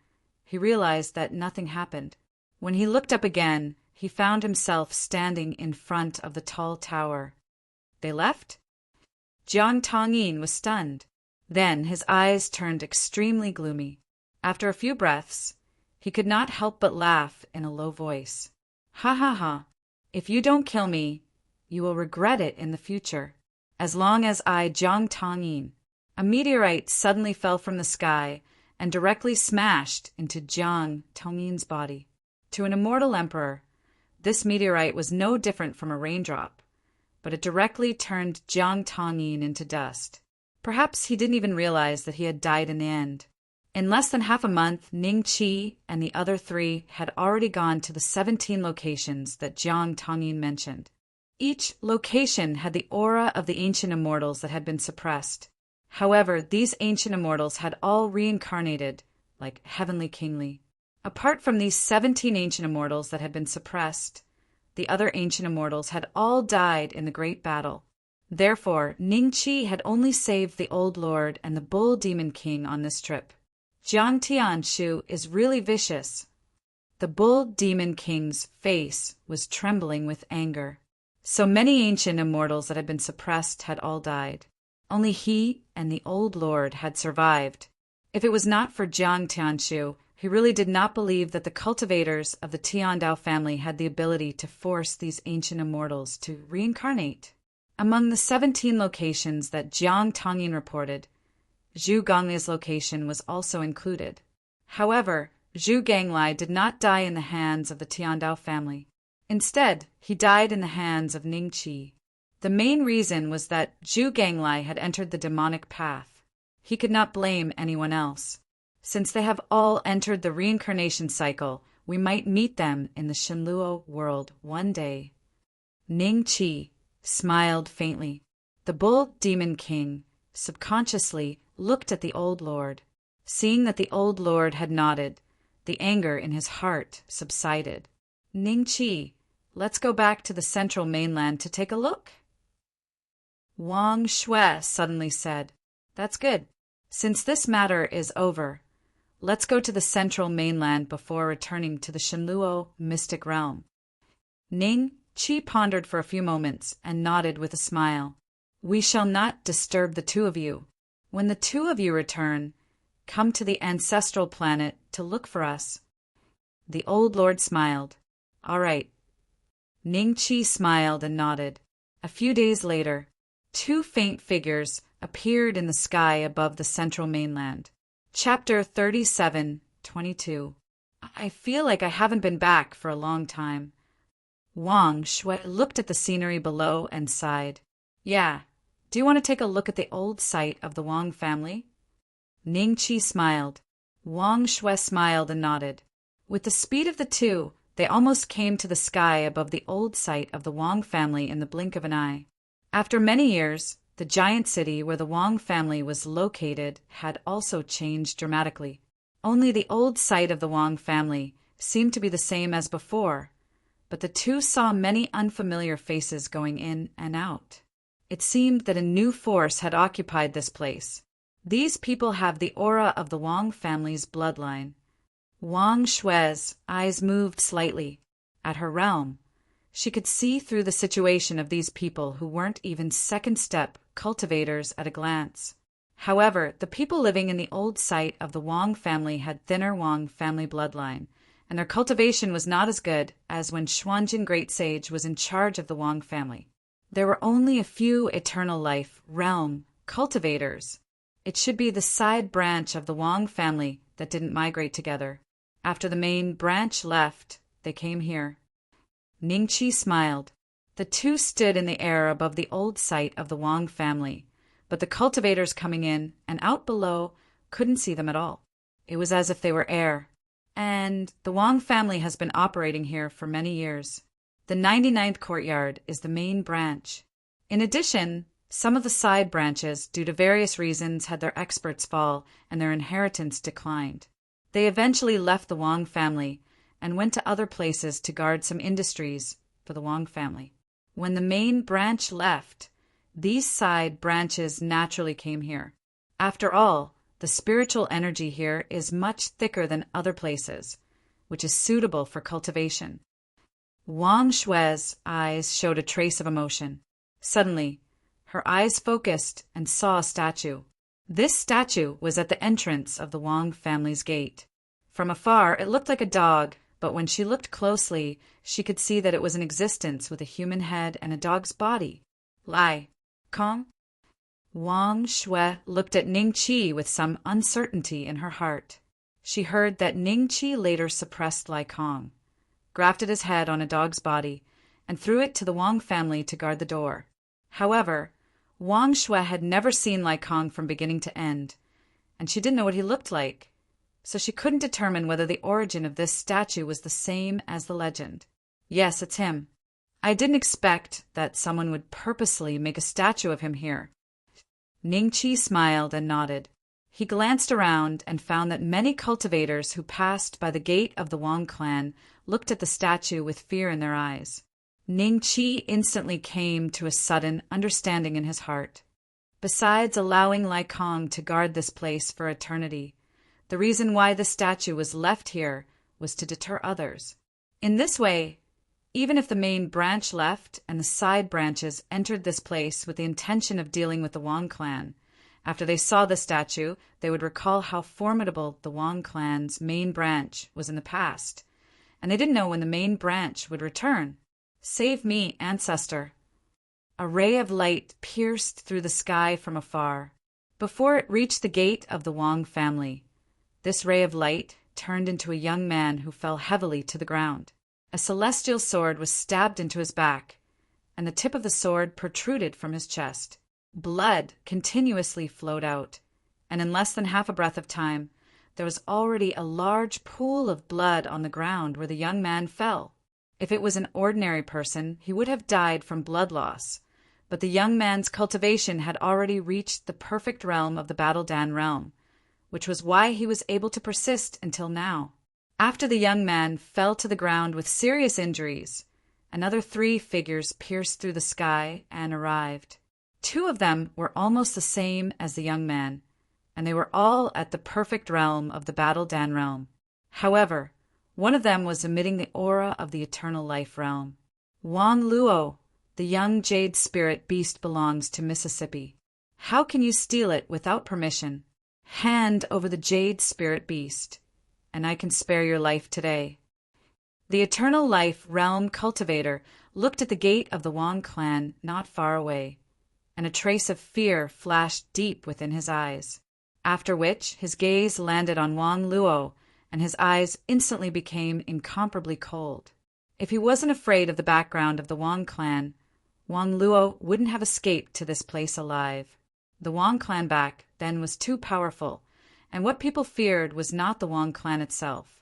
he realized that nothing happened. When he looked up again, he found himself standing in front of the tall tower. They left? Jiang Tongyin was stunned. Then his eyes turned extremely gloomy. After a few breaths, he could not help but laugh in a low voice. "Ha ha ha. If you don't kill me, you will regret it in the future. As long as I, Jiang Tongyin..." A meteorite suddenly fell from the sky and directly smashed into Jiang Tongyin's body. To an immortal emperor, this meteorite was no different from a raindrop, but it directly turned Jiang Tongyin into dust. Perhaps he didn't even realize that he had died in the end. In less than half a month, Ning Qi and the other 3 had already gone to the 17 locations that Jiang Tongyin mentioned. Each location had the aura of the ancient immortals that had been suppressed. However, these ancient immortals had all reincarnated, like heavenly kingly. Apart from these 17 ancient immortals that had been suppressed, the other ancient immortals had all died in the great battle. Therefore, Ning Qi had only saved the Old Lord and the Bull Demon King on this trip. Jiang Tianshu is really vicious. The Bull Demon King's face was trembling with anger. So many ancient immortals that had been suppressed had all died. Only he and the Old Lord had survived. If it was not for Jiang Tianshu, he really did not believe that the cultivators of the Tiandao family had the ability to force these ancient immortals to reincarnate. Among the 17 locations that Jiang Tongyin reported, Zhu Gongli's location was also included. However, Zhu Ganglai did not die in the hands of the Tiandao family. Instead, he died in the hands of Ning Qi. The main reason was that Zhu Ganglai had entered the demonic path. He could not blame anyone else. Since they have all entered the reincarnation cycle, we might meet them in the Shenluo world one day. Ning Qi smiled faintly. The Bull Demon King subconsciously looked at the Old Lord. Seeing that the Old Lord had nodded, the anger in his heart subsided. "Ning Qi, let's go back to the central mainland to take a look." Wang Shui suddenly said, "That's good. Since this matter is over, let's go to the central mainland before returning to the Shenluo mystic realm." Ning Qi pondered for a few moments and nodded with a smile. "We shall not disturb the 2 of you. When the 2 of you return, come to the ancestral planet to look for us." The Old Lord smiled. "All right." Ning Qi smiled and nodded. A few days later, 2 faint figures appeared in the sky above the central mainland. Chapter 37:22. I feel like I haven't been back for a long time. Wang Shui looked at the scenery below and sighed. "Yeah. Do you want to take a look at the old site of the Wang family?" Ning Qi smiled. Wang Shui smiled and nodded. With the speed of the 2, they almost came to the sky above the old site of the Wang family in the blink of an eye. After many years, the giant city where the Wang family was located had also changed dramatically. Only the old site of the Wang family seemed to be the same as before, but the two saw many unfamiliar faces going in and out. It seemed that a new force had occupied this place. These people have the aura of the Wang family's bloodline. Wang Shui's eyes moved slightly. At her realm, she could see through the situation of these people who weren't even second-step cultivators at a glance. However, the people living in the old site of the Wang family had thinner Wang family bloodline, and their cultivation was not as good as when Xuanjin Great Sage was in charge of the Wang family. There were only a few eternal life realm cultivators. It should be the side branch of the Wang family that didn't migrate together. After the main branch left, they came here. Ningqi smiled. The two stood in the air above the old site of the Wang family, but the cultivators coming in and out below couldn't see them at all. It was as if they were air. And the Wang family has been operating here for many years. The 99th courtyard is the main branch. In addition, some of the side branches, due to various reasons, had their experts fall and their inheritance declined. They eventually left the Wang family and went to other places to guard some industries for the Wang family. When the main branch left, these side branches naturally came here. After all, the spiritual energy here is much thicker than other places, which is suitable for cultivation. Wang Shui's eyes showed a trace of emotion. Suddenly, her eyes focused and saw a statue. This statue was at the entrance of the Wang family's gate. From afar, it looked like a dog, but when she looked closely, she could see that it was in existence with a human head and a dog's body. Lai Kong? Wang Shui looked at Ningqi with some uncertainty in her heart. She heard that Ningqi later suppressed Lai Kong, grafted his head on a dog's body, and threw it to the Wang family to guard the door. However, Wang Shui had never seen Lai Kong from beginning to end, and she didn't know what he looked like, so she couldn't determine whether the origin of this statue was the same as the legend. Yes, it's him. I didn't expect that someone would purposely make a statue of him here. Ningqi smiled and nodded. He glanced around and found that many cultivators who passed by the gate of the Wang clan looked at the statue with fear in their eyes. Ningqi instantly came to a sudden understanding in his heart. Besides allowing Lai Kong to guard this place for eternity, the reason why the statue was left here was to deter others. In this way, even if the main branch left and the side branches entered this place with the intention of dealing with the Wang clan, after they saw the statue, they would recall how formidable the Wang clan's main branch was in the past, and they didn't know when the main branch would return. Save me, ancestor. A ray of light pierced through the sky from afar, before it reached the gate of the Wang family. This ray of light turned into a young man who fell heavily to the ground. A celestial sword was stabbed into his back, and the tip of the sword protruded from his chest. Blood continuously flowed out, and in less than half a breath of time, there was already a large pool of blood on the ground where the young man fell. If it was an ordinary person, he would have died from blood loss, but the young man's cultivation had already reached the perfect realm of the Battle Dan realm, which was why he was able to persist until now. After the young man fell to the ground with serious injuries, another 3 figures pierced through the sky and arrived. 2 of them were almost the same as the young man, and they were all at the perfect realm of the Battle Dan realm. However, one of them was emitting the aura of the eternal life realm. Wang Luo, the young jade spirit beast, belongs to Mississippi. How can you steal it without permission? Hand over the jade spirit beast, and I can spare your life today. The eternal life realm cultivator looked at the gate of the Wang clan not far away, and a trace of fear flashed deep within his eyes, after which his gaze landed on Wang Luo, and his eyes instantly became incomparably cold. If he wasn't afraid of the background of the Wang clan, Wang Luo wouldn't have escaped to this place alive. The Wang clan back then was too powerful, and what people feared was not the Wang clan itself,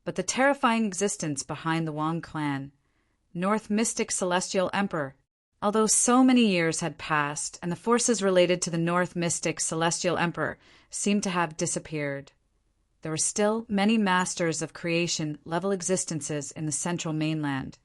but the terrifying existence behind the Wang clan. North Mystic Celestial Emperor, Although so many years had passed and the forces related to the North Mystic Celestial Emperor seemed to have disappeared, there were still many masters of creation level existences in the central mainland,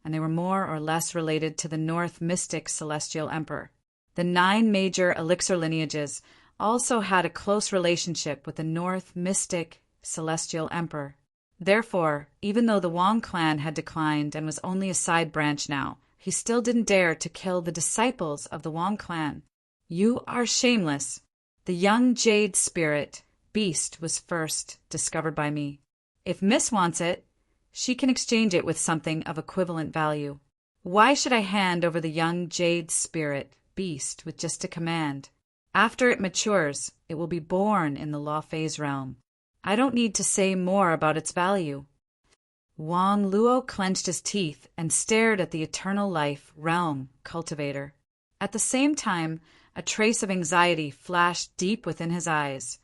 and they were more or less related to the North Mystic Celestial Emperor. The 9 major elixir lineages also had a close relationship with the North Mystic Celestial Emperor. Therefore, even though the Wang clan had declined and was only a side branch now, he still didn't dare to kill the disciples of the Wang clan. You are shameless. The young jade spirit beast was first discovered by me. If Miss wants it, she can exchange it with something of equivalent value. Why should I hand over the young jade spirit beast with just a command? After it matures, it will be born in the law phase realm. I don't need to say more about its value. Wang Luo clenched his teeth and stared at the eternal life realm cultivator. At the same time, a trace of anxiety flashed deep within his eyes,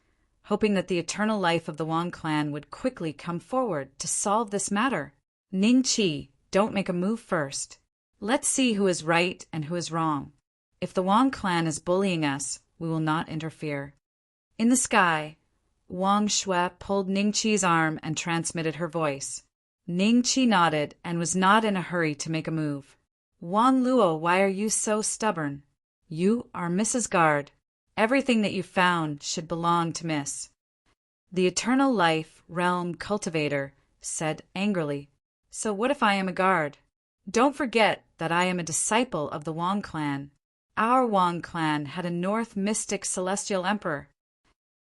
hoping that the eternal life of the Wang clan would quickly come forward to solve this matter. Ning Qi, don't make a move first. Let's see who is right and who is wrong. If the Wang clan is bullying us, we will not interfere. In the sky, Wang Shui pulled Ning Qi's arm and transmitted her voice. Ning Qi nodded and was not in a hurry to make a move. Wang Luo, why are you so stubborn? You are Mrs. Guard. Everything that you found should belong to Miss. The eternal life realm cultivator said angrily. So what if I am a guard? Don't forget that I am a disciple of the Wang clan. Our Wang clan had a North Mystic Celestial Emperor.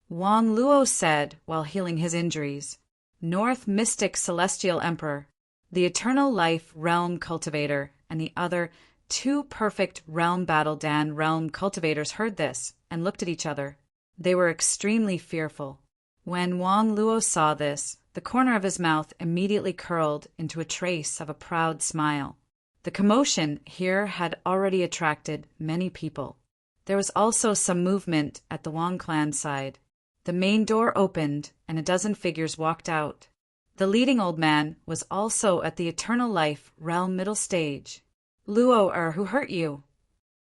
Wang Luo said while healing his injuries. North Mystic Celestial Emperor, the Eternal Life Realm Cultivator, and the other 2 perfect Realm Battle Dan Realm Cultivators heard this and looked at each other. They were extremely fearful. When Wang Luo saw this, the corner of his mouth immediately curled into a trace of a proud smile. The commotion here had already attracted many people. There was also some movement at the Wang clan side. The main door opened, and a dozen figures walked out. The leading old man was also at the Eternal Life Realm middle stage. Luo, who hurt you?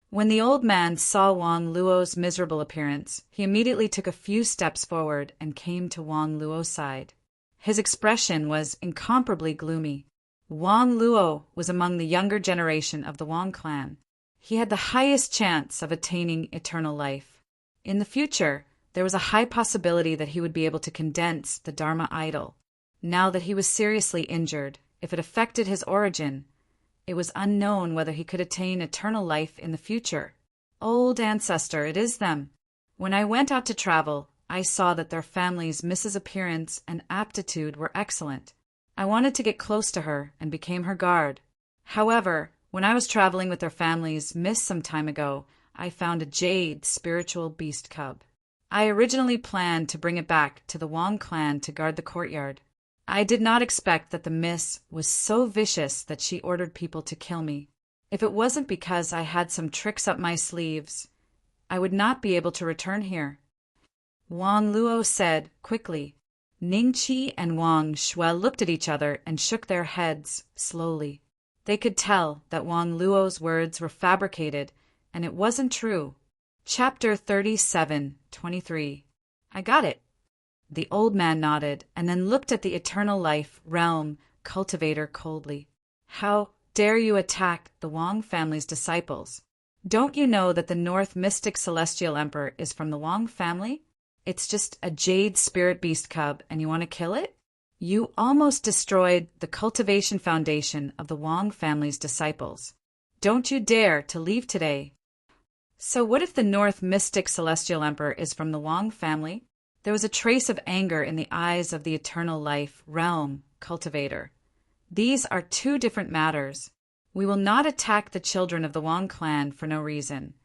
When the old man saw Wang Luo's miserable appearance, he immediately took a few steps forward and came to Wang Luo's side. His expression was incomparably gloomy. Wang Luo was among the younger generation of the Wang clan. He had the highest chance of attaining eternal life. In the future, there was a high possibility that he would be able to condense the Dharma idol. Now that he was seriously injured, if it affected his origin, it was unknown whether he could attain eternal life in the future. Old ancestor, it is them. When I went out to travel, I saw that their family's Mrs. Appearance and aptitude were excellent. I wanted to get close to her and became her guard. However, when I was traveling with their family's Miss some time ago, I found a jade spiritual beast cub. I originally planned to bring it back to the Wang clan to guard the courtyard. I did not expect that the Miss was so vicious that she ordered people to kill me. If it wasn't because I had some tricks up my sleeves, I would not be able to return here. Wang Luo said quickly. Ning Qi and Wang Shui looked at each other and shook their heads slowly. They could tell that Wang Luo's words were fabricated, and it wasn't true. Chapter 37:23. I got it. The old man nodded and then looked at the Eternal Life Realm Cultivator coldly. How dare you attack the Wang family's disciples? Don't you know that the North Mystic Celestial Emperor is from the Wang family? It's just a jade spirit beast cub and you want to kill it? You almost destroyed the cultivation foundation of the Wang family's disciples. Don't you dare to leave today. So what if the North Mystic Celestial Emperor is from the Wang family? There was a trace of anger in the eyes of the Eternal Life Realm Cultivator. These are 2 different matters. We will not attack the children of the Wang clan for no reason,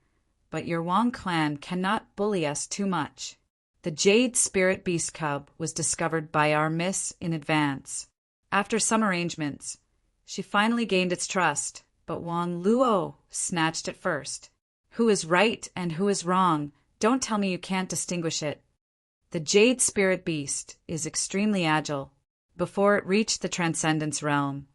but your Wang clan cannot bully us too much. The Jade Spirit Beast Cub was discovered by our Miss in advance. After some arrangements, she finally gained its trust, but Wang Luo snatched it first. Who is right and who is wrong? Don't tell me you can't distinguish it. The Jade Spirit Beast is extremely agile. Before it reached the Transcendence realm,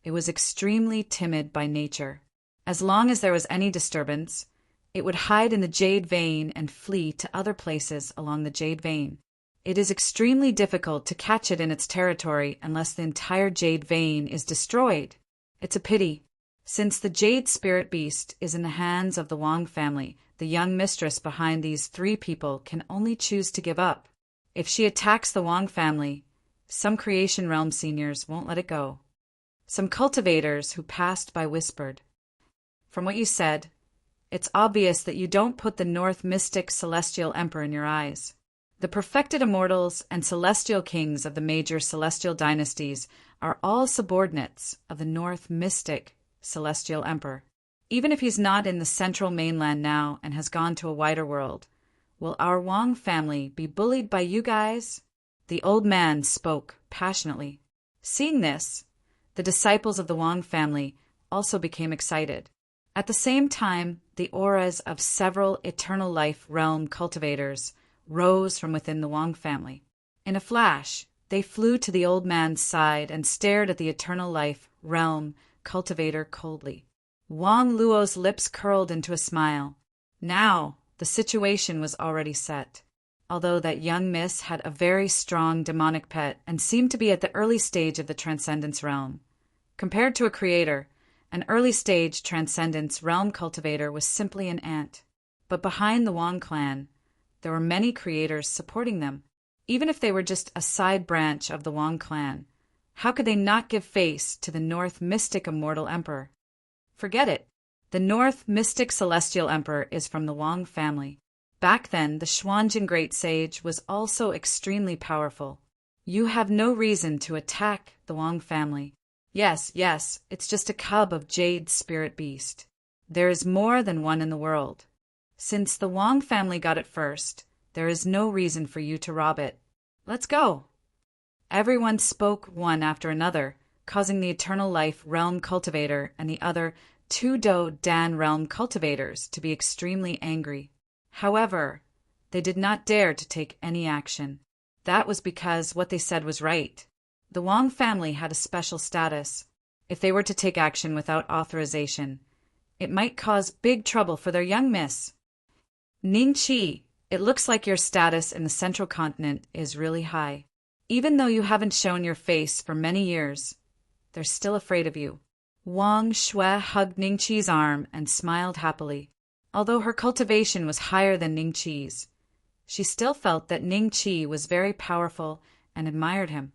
it was extremely timid by nature. As long as there was any disturbance, it would hide in the jade vein and flee to other places along the jade vein. It is extremely difficult to catch it in its territory unless the entire jade vein is destroyed. It's a pity. Since the jade spirit beast is in the hands of the Wang family, the young mistress behind these three people can only choose to give up. If she attacks the Wang family, some Creation Realm seniors won't let it go. Some cultivators who passed by whispered, "From what you said, it's obvious that you don't put the North Mystic Celestial Emperor in your eyes. The perfected immortals and celestial kings of the major celestial dynasties are all subordinates of the North Mystic Celestial Emperor. Even if he's not in the central mainland now and has gone to a wider world, will our Wang family be bullied by you guys?" The old man spoke passionately. Seeing this, the disciples of the Wang family also became excited. At the same time, the auras of several Eternal Life Realm cultivators rose from within the Wang family. In a flash, they flew to the old man's side and stared at the Eternal Life Realm cultivator coldly. Wang Luo's lips curled into a smile. Now, the situation was already set. Although that young miss had a very strong demonic pet and seemed to be at the early stage of the Transcendence Realm. Compared to a creator, an early-stage Transcendence Realm cultivator was simply an ant. But behind the Wang clan, there were many creators supporting them. Even if they were just a side branch of the Wang clan, how could they not give face to the North Mystic Immortal Emperor? Forget it. The North Mystic Celestial Emperor is from the Wang family. Back then, the Xuanjin Great Sage was also extremely powerful. You have no reason to attack the Wang family. Yes, it's just a cub of Jade Spirit Beast. There is more than one in the world. Since the Wang family got it first, there is no reason for you to rob it. Let's go. Everyone spoke one after another, causing the Eternal Life Realm cultivator and the other Tu-Do Dan Realm cultivators to be extremely angry. However, they did not dare to take any action. That was because what they said was right. The Wang family had a special status. If they were to take action without authorization, it might cause big trouble for their young miss. Ningqi, it looks like your status in the central continent is really high. Even though you haven't shown your face for many years, they're still afraid of you. Wang Shui hugged Ningqi's arm and smiled happily. Although her cultivation was higher than Ningqi's, she still felt that Ningqi was very powerful and admired him.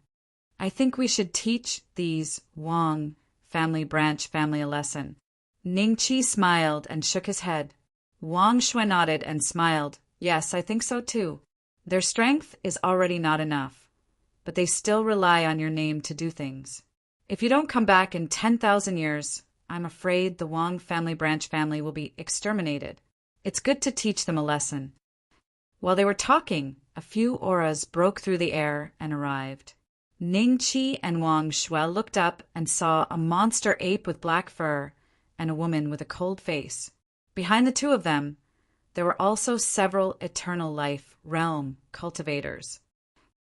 I think we should teach these Wang family a lesson. Ningqi smiled and shook his head. Wang Shui nodded and smiled. Yes, I think so too. Their strength is already not enough, but they still rely on your name to do things. If you don't come back in 10,000 years, I'm afraid the Wang family will be exterminated. It's good to teach them a lesson. While they were talking, a few auras broke through the air and arrived. Ningqi and Wang Shui looked up and saw a monster ape with black fur and a woman with a cold face. Behind the two of them, there were also several Eternal Life Realm cultivators.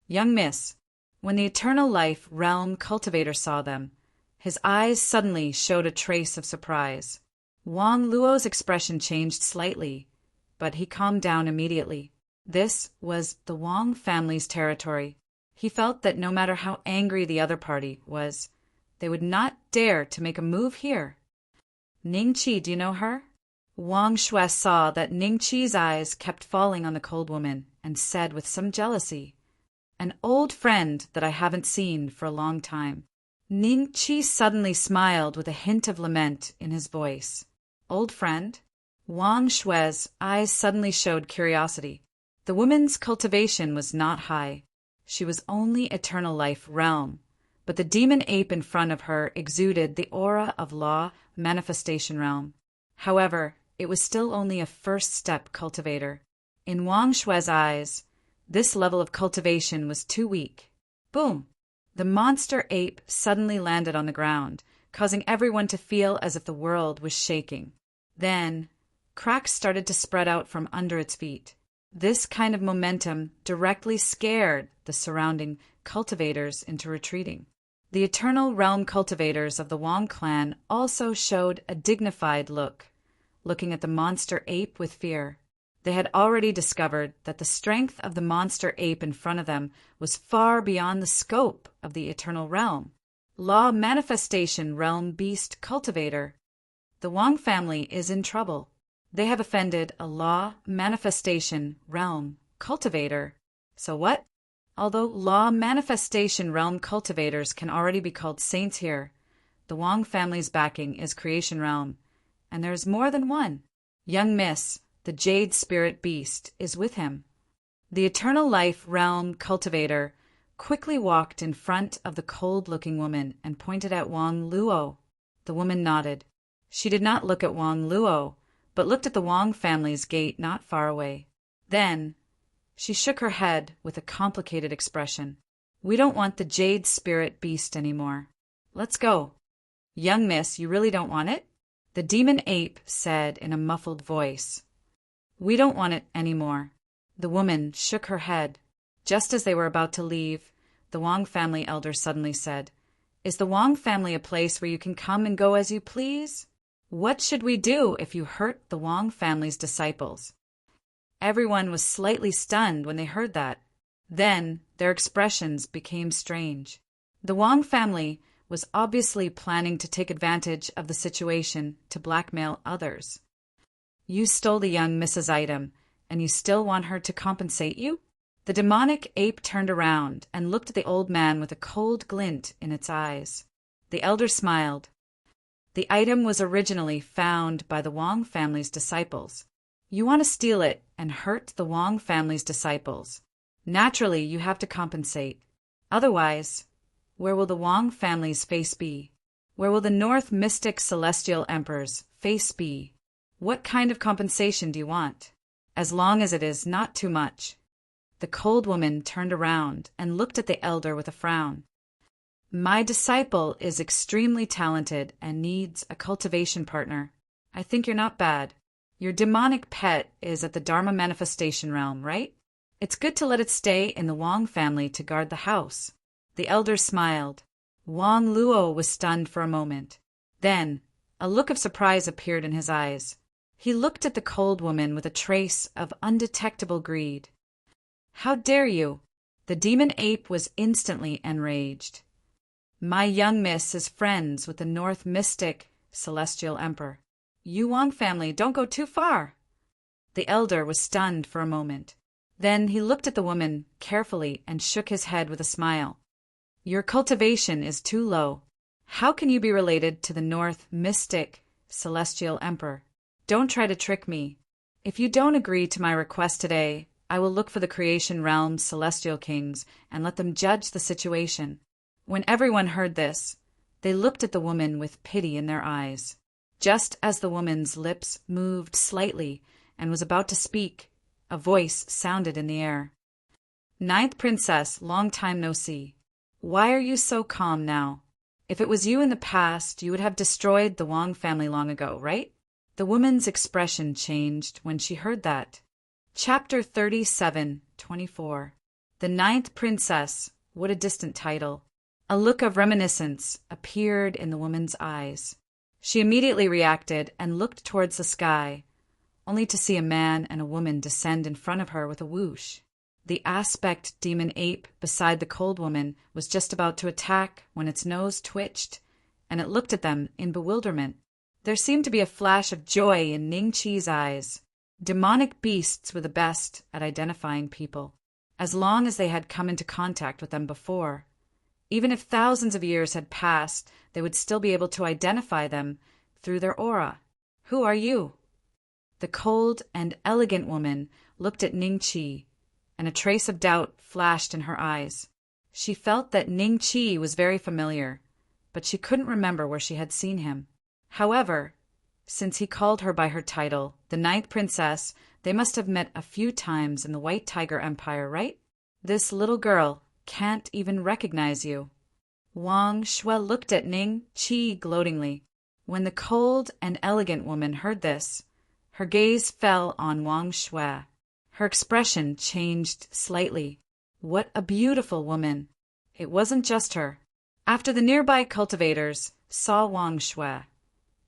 Young miss, when the Eternal Life Realm cultivator saw them, his eyes suddenly showed a trace of surprise. Wang Luo's expression changed slightly, but he calmed down immediately. This was the Wang family's territory. He felt that no matter how angry the other party was, they would not dare to make a move here. Ningqi, do you know her? Wang Shui saw that Ningqi's eyes kept falling on the cold woman and said with some jealousy, "An old friend that I haven't seen for a long time." Ningqi suddenly smiled with a hint of lament in his voice. Old friend? Wang Shui's eyes suddenly showed curiosity. The woman's cultivation was not high. She was only Eternal Life Realm, but the demon ape in front of her exuded the aura of Law Manifestation Realm. However, it was still only a first-step cultivator. In Wang Shui's eyes, this level of cultivation was too weak. Boom! The monster ape suddenly landed on the ground, causing everyone to feel as if the world was shaking. Then, cracks started to spread out from under its feet. This kind of momentum directly scared the surrounding cultivators into retreating. The Eternal Realm cultivators of the Wong clan also showed a dignified look, looking at the monster ape with fear. They had already discovered that the strength of the monster ape in front of them was far beyond the scope of the Eternal Realm. Law Manifestation Realm Beast Cultivator. The Wong family is in trouble. They have offended a Law Manifestation Realm Cultivator. So what? Although Law Manifestation Realm cultivators can already be called saints here, the Wong family's backing is Creation Realm, and there's more than one. Young Miss, the Jade Spirit Beast, is with him. The Eternal Life Realm cultivator quickly walked in front of the cold-looking woman and pointed at Wong Luo. The woman nodded. She did not look at Wong Luo, but looked at the Wong family's gate not far away. Then she shook her head with a complicated expression. We don't want the Jade Spirit Beast anymore. Let's go. Young Miss, you really don't want it? The demon ape said in a muffled voice. We don't want it anymore. The woman shook her head. Just as they were about to leave, the Wong family elder suddenly said, Is the Wong family a place where you can come and go as you please? What should we do if you hurt the Wong family's disciples? Everyone was slightly stunned when they heard that. Then their expressions became strange. The Wong family was obviously planning to take advantage of the situation to blackmail others. You stole the young Mrs. item, and you still want her to compensate you? The demonic ape turned around and looked at the old man with a cold glint in its eyes. The elder smiled. The item was originally found by the Wong family's disciples. You want to steal it and hurt the Wong family's disciples. Naturally, you have to compensate. Otherwise, where will the Wong family's face be? Where will the North Mystic Celestial Emperor's face be? What kind of compensation do you want? As long as it is not too much. The cold woman turned around and looked at the elder with a frown. My disciple is extremely talented and needs a cultivation partner. I think you're not bad. Your demonic pet is at the Dharma Manifestation Realm, right? It's good to let it stay in the Wong family to guard the house. The elder smiled. Wong Luo was stunned for a moment. Then, a look of surprise appeared in his eyes. He looked at the cold woman with a trace of undetectable greed. How dare you? The demon ape was instantly enraged. My young miss is friends with the North Mystic Celestial Emperor. You Wong family, don't go too far. The elder was stunned for a moment. Then he looked at the woman carefully and shook his head with a smile. Your cultivation is too low. How can you be related to the North Mystic Celestial Emperor? Don't try to trick me. If you don't agree to my request today, I will look for the Creation Realm's Celestial Kings and let them judge the situation. When everyone heard this, they looked at the woman with pity in their eyes. Just as the woman's lips moved slightly and was about to speak, a voice sounded in the air. Ninth Princess, long time no see. Why are you so calm now? If it was you in the past, you would have destroyed the Wong family long ago, right? The woman's expression changed when she heard that. Chapter 37:24. The Ninth Princess, what a distant title. A look of reminiscence appeared in the woman's eyes. She immediately reacted and looked towards the sky, only to see a man and a woman descend in front of her with a whoosh. The aspect demon ape beside the cold woman was just about to attack when its nose twitched, and it looked at them in bewilderment. There seemed to be a flash of joy in Ning Chi's eyes. Demonic beasts were the best at identifying people, as long as they had come into contact with them before. Even if thousands of years had passed, they would still be able to identify them through their aura. Who are you? The cold and elegant woman looked at Ning Chi, and a trace of doubt flashed in her eyes. She felt that Ning Chi was very familiar, but she couldn't remember where she had seen him. However, since he called her by her title, the Ninth Princess, they must have met a few times in the White Tiger Empire, right? This little girl can't even recognize you. Wang Shui looked at Ning Chi gloatingly. When the cold and elegant woman heard this, her gaze fell on Wang Shui. Her expression changed slightly. What a beautiful woman! It wasn't just her. After the nearby cultivators saw Wang Shui,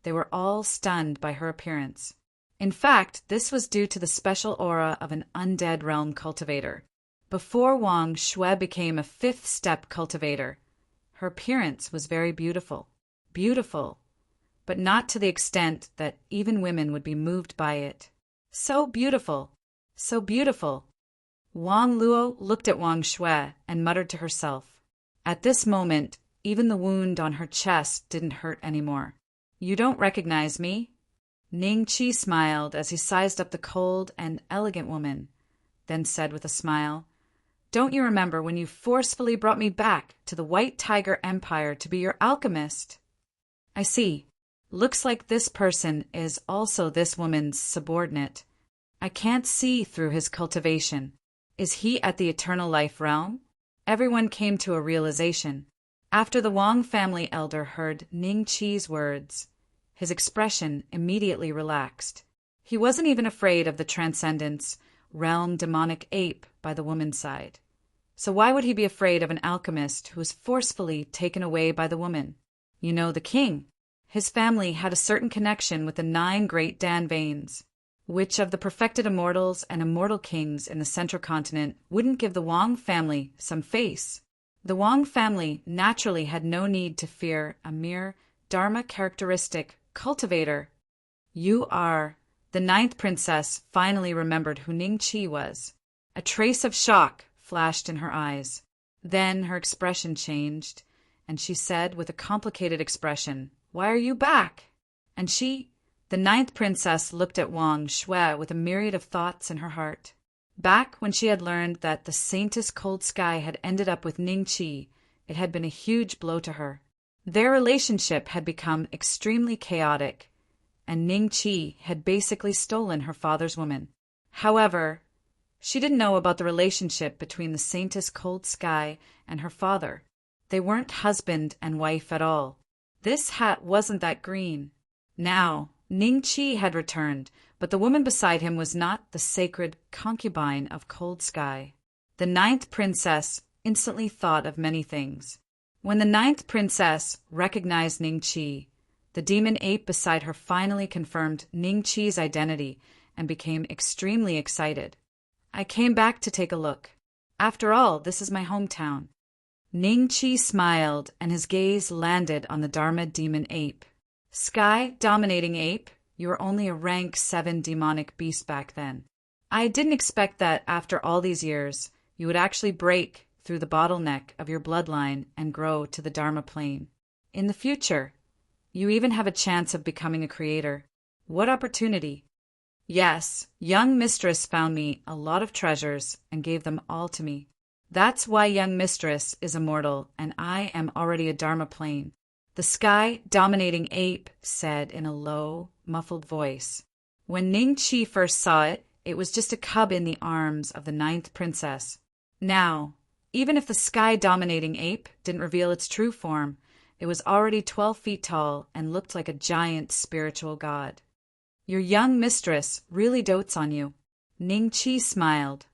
they were all stunned by her appearance. In fact, this was due to the special aura of an undead realm cultivator. Before Wang Shui became a fifth-step cultivator, her appearance was very beautiful. Beautiful, but not to the extent that even women would be moved by it. So beautiful, so beautiful. Wang Luo looked at Wang Shui and muttered to herself. At this moment, even the wound on her chest didn't hurt anymore. You don't recognize me? Ning Qi smiled as he sized up the cold and elegant woman, then said with a smile, Don't you remember when you forcefully brought me back to the White Tiger Empire to be your alchemist? I see. Looks like this person is also this woman's subordinate. I can't see through his cultivation. Is he at the Eternal Life realm? Everyone came to a realization. After the Wang family elder heard Ning Qi's words, his expression immediately relaxed. He wasn't even afraid of the Transcendence realm demonic ape by the woman's side. So why would he be afraid of an alchemist who was forcefully taken away by the woman? You know, the king. His family had a certain connection with the 9 great Dan veins. Which of the perfected immortals and immortal kings in the Central Continent wouldn't give the Wang family some face? The Wang family naturally had no need to fear a mere Dharma-characteristic cultivator. You are... The 9th princess finally remembered who Ning Qi was. A trace of shock flashed in her eyes. Then her expression changed, and she said with a complicated expression, Why are you back? And she... The 9th princess looked at Wang Shui with a myriad of thoughts in her heart. Back when she had learned that the Saintess Cold Sky had ended up with Ning Qi, it had been a huge blow to her. Their relationship had become extremely chaotic, and Ning Qi had basically stolen her father's woman. However, she didn't know about the relationship between the Saintess Cold Sky and her father. They weren't husband and wife at all. This hat wasn't that green. Now, Ning Qi had returned, but the woman beside him was not the sacred concubine of Cold Sky. The 9th princess instantly thought of many things. When the 9th princess recognized Ning Qi, the demon ape beside her finally confirmed Ning Qi's identity and became extremely excited. I came back to take a look. After all, this is my hometown. Ning Qi smiled, and his gaze landed on the Dharma demon ape. Sky-dominating ape, you were only a rank 7 demonic beast back then. I didn't expect that after all these years, you would actually break through the bottleneck of your bloodline and grow to the Dharma plane. In the future, you even have a chance of becoming a creator. What opportunity! Yes, young mistress found me a lot of treasures and gave them all to me. That's why young mistress is immortal and I am already a Dharma plane. The sky-dominating ape said in a low, muffled voice. When Ning Qi first saw it, it was just a cub in the arms of the 9th princess. Now, even if the sky-dominating ape didn't reveal its true form, it was already 12 feet tall and looked like a giant spiritual god. Your young mistress really dotes on you. Ning Qi smiled.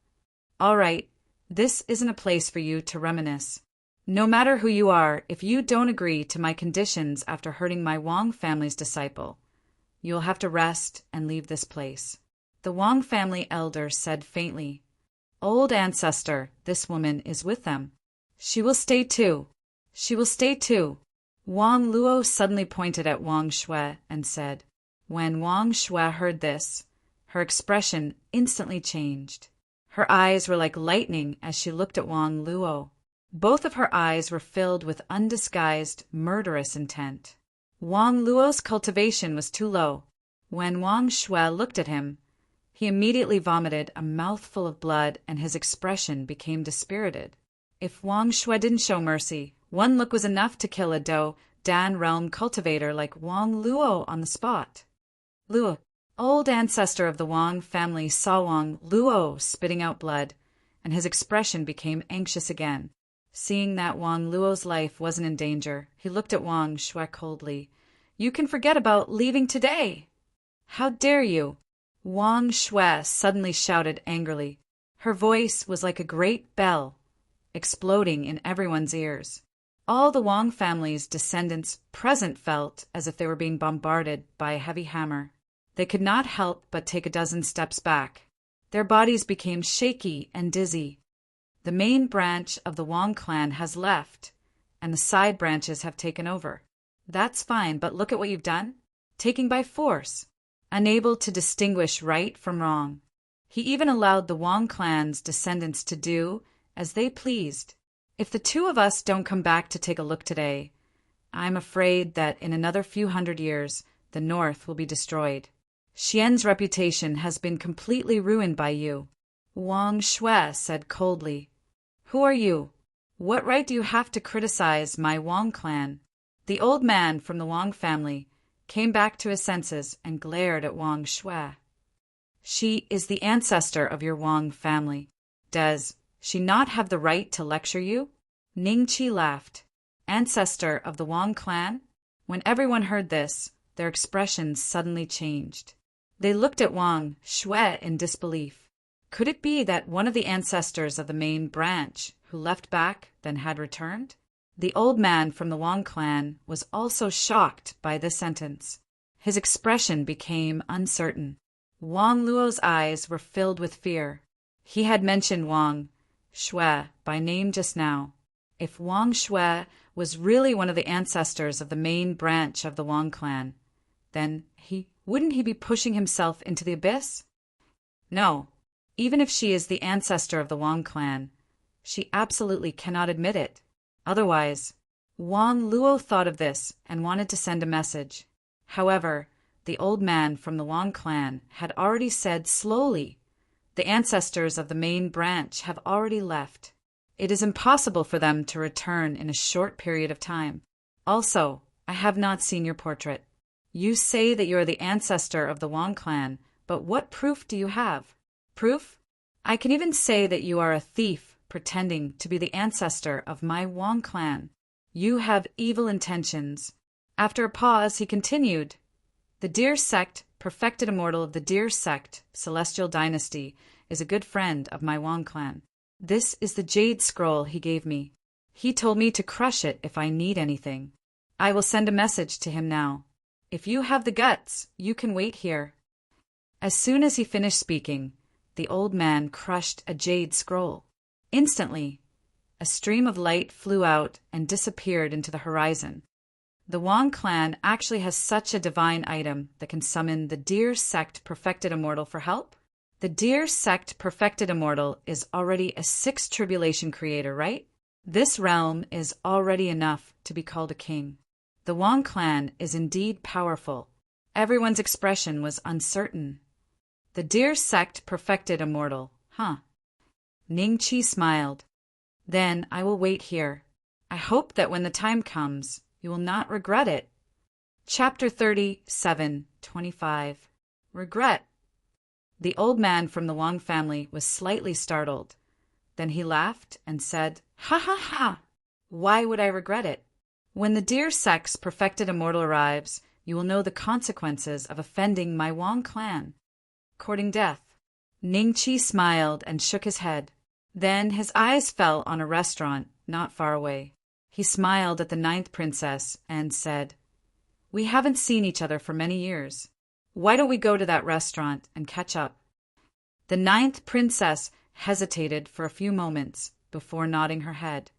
All right, this isn't a place for you to reminisce. No matter who you are, if you don't agree to my conditions after hurting my Wang family's disciple, you'll have to rest and leave this place. The Wang family elder said faintly, Old ancestor, this woman is with them. She will stay too. She will stay too. Wang Luo suddenly pointed at Wang Shui and said. When Wang Shui heard this, her expression instantly changed. Her eyes were like lightning as she looked at Wang Luo. Both of her eyes were filled with undisguised, murderous intent. Wang Luo's cultivation was too low. When Wang Shui looked at him, he immediately vomited a mouthful of blood and his expression became dispirited. If Wang Shui didn't show mercy, one look was enough to kill a Dan realm cultivator like Wang Luo on the spot. Luo, old ancestor of the Wang family, saw Wang Luo spitting out blood, and his expression became anxious again. Seeing that Wang Luo's life wasn't in danger, he looked at Wang Shui coldly. You can forget about leaving today. How dare you? Wang Shui suddenly shouted angrily. Her voice was like a great bell, exploding in everyone's ears. All the Wang family's descendants present felt as if they were being bombarded by a heavy hammer. They could not help but take a dozen steps back. Their bodies became shaky and dizzy. The main branch of the Wang clan has left, and the side branches have taken over. That's fine, but look at what you've done. Taking by force, unable to distinguish right from wrong. He even allowed the Wang clan's descendants to do as they pleased. If the two of us don't come back to take a look today, I'm afraid that in another few hundred years, the North will be destroyed. Xian's reputation has been completely ruined by you. Wang Shui said coldly. Who are you? What right do you have to criticize my Wang clan? The old man from the Wang family came back to his senses and glared at Wang Shui. She is the ancestor of your Wang family. Does she not have the right to lecture you? Ningqi laughed. Ancestor of the Wang clan? When everyone heard this, their expressions suddenly changed. They looked at Wang Shui in disbelief. Could it be that one of the ancestors of the main branch, who left back, then had returned? The old man from the Wang clan was also shocked by this sentence. His expression became uncertain. Wang Luo's eyes were filled with fear. He had mentioned Wang Shui by name just now. If Wang Shui was really one of the ancestors of the main branch of the Wang clan, then wouldn't he be pushing himself into the abyss? No, even if she is the ancestor of the Wang clan, she absolutely cannot admit it. Otherwise, Wang Luo thought of this and wanted to send a message. However, the old man from the Wang clan had already said slowly, the ancestors of the main branch have already left. It is impossible for them to return in a short period of time. Also, I have not seen your portrait. You say that you are the ancestor of the Wang clan, but what proof do you have? Proof? I can even say that you are a thief pretending to be the ancestor of my Wang clan. You have evil intentions. After a pause, he continued. The Deer sect, perfected immortal of the Deer sect, celestial dynasty, is a good friend of my Wang clan. This is the jade scroll he gave me. He told me to crush it if I need anything. I will send a message to him now. If you have the guts, you can wait here. As soon as he finished speaking, the old man crushed a jade scroll. Instantly, a stream of light flew out and disappeared into the horizon. The Wang clan actually has such a divine item that can summon the Deer sect perfected immortal for help? The Deer sect perfected immortal is already a sixth tribulation creator, right? This realm is already enough to be called a king. The Wang clan is indeed powerful. Everyone's expression was uncertain. The Deer sect perfected immortal, huh? Ningqi smiled. Then I will wait here. I hope that when the time comes, you will not regret it. Chapter 37:25. Regret. The old man from the Wang family was slightly startled. Then he laughed and said, Ha ha ha! Why would I regret it? When the Deer sect's perfected immortal arrives, you will know the consequences of offending my Wang clan. Courting death. Ningqi smiled and shook his head. Then his eyes fell on a restaurant not far away. He smiled at the 9th princess and said, We haven't seen each other for many years. Why don't we go to that restaurant and catch up? The 9th princess hesitated for a few moments before nodding her head.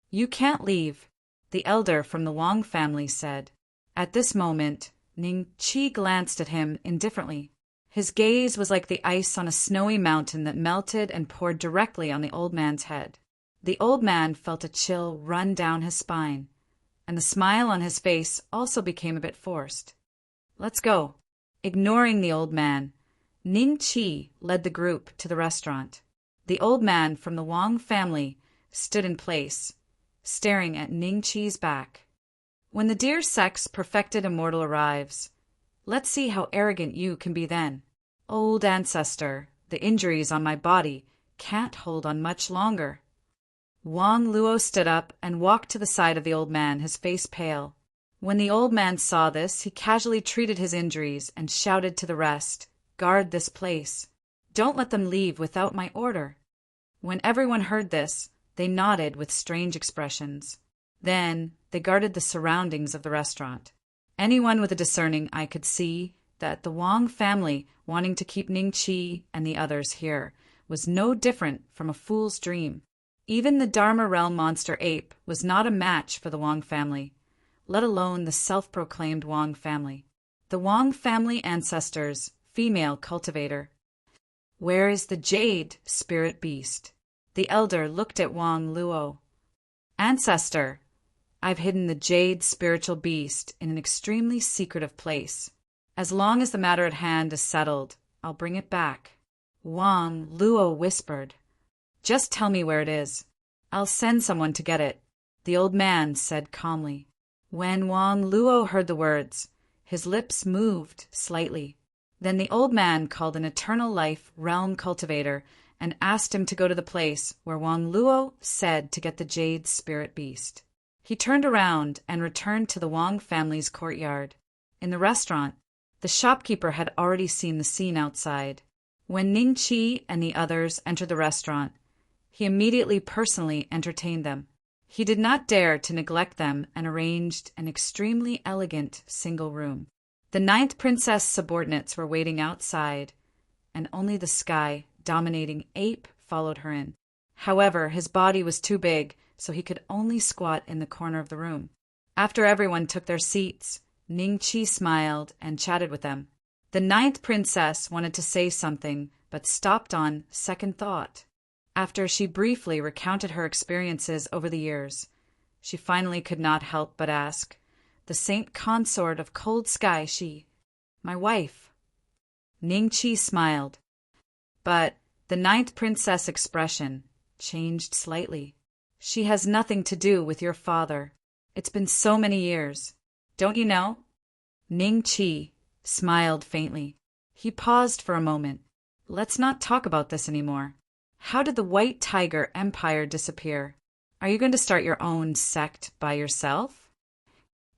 You can't leave, the elder from the Wang family said. At this moment, Ningqi glanced at him indifferently. His gaze was like the ice on a snowy mountain that melted and poured directly on the old man's head. The old man felt a chill run down his spine, and the smile on his face also became a bit forced. Let's go. Ignoring the old man, Ningqi led the group to the restaurant. The old man from the Wang family stood in place, staring at Ningqi's back. When the Deer sect's perfected immortal arrives, let's see how arrogant you can be then. Old ancestor, the injuries on my body can't hold on much longer. Wang Luo stood up and walked to the side of the old man, his face pale. When the old man saw this, he casually treated his injuries and shouted to the rest, Guard this place. Don't let them leave without my order. When everyone heard this, they nodded with strange expressions. Then they guarded the surroundings of the restaurant. Anyone with a discerning eye could see that the Wang family wanting to keep Ningqi and the others here was no different from a fool's dream. Even the Dharma realm monster ape was not a match for the Wang family, let alone the self-proclaimed Wang family. The Wang family ancestors, female cultivator. Where is the jade spirit beast? The elder looked at Wang Luo. Ancestor, I've hidden the jade spiritual beast in an extremely secretive place. As long as the matter at hand is settled, I'll bring it back. Wang Luo whispered. Just tell me where it is. I'll send someone to get it, the old man said calmly. When Wang Luo heard the words, his lips moved slightly. Then the old man called an eternal life realm cultivator and asked him to go to the place where Wang Luo said to get the jade spirit beast. He turned around and returned to the Wang family's courtyard. In the restaurant, the shopkeeper had already seen the scene outside. When Ningqi and the others entered the restaurant, he immediately personally entertained them. He did not dare to neglect them and arranged an extremely elegant single room. The 9th princess subordinates were waiting outside, and only the sky dominating ape followed her in. However, his body was too big, so he could only squat in the corner of the room. After everyone took their seats, Ningqi smiled and chatted with them. The 9th princess wanted to say something, but stopped on second thought. After she briefly recounted her experiences over the years, she finally could not help but ask, the saint consort of cold sky, my wife. Ningqi smiled, but the 9th princess' expression changed slightly. She has nothing to do with your father. It's been so many years. Don't you know? Ningqi smiled faintly. He paused for a moment. Let's not talk about this anymore. How did the White Tiger Empire disappear? Are you going to start your own sect by yourself?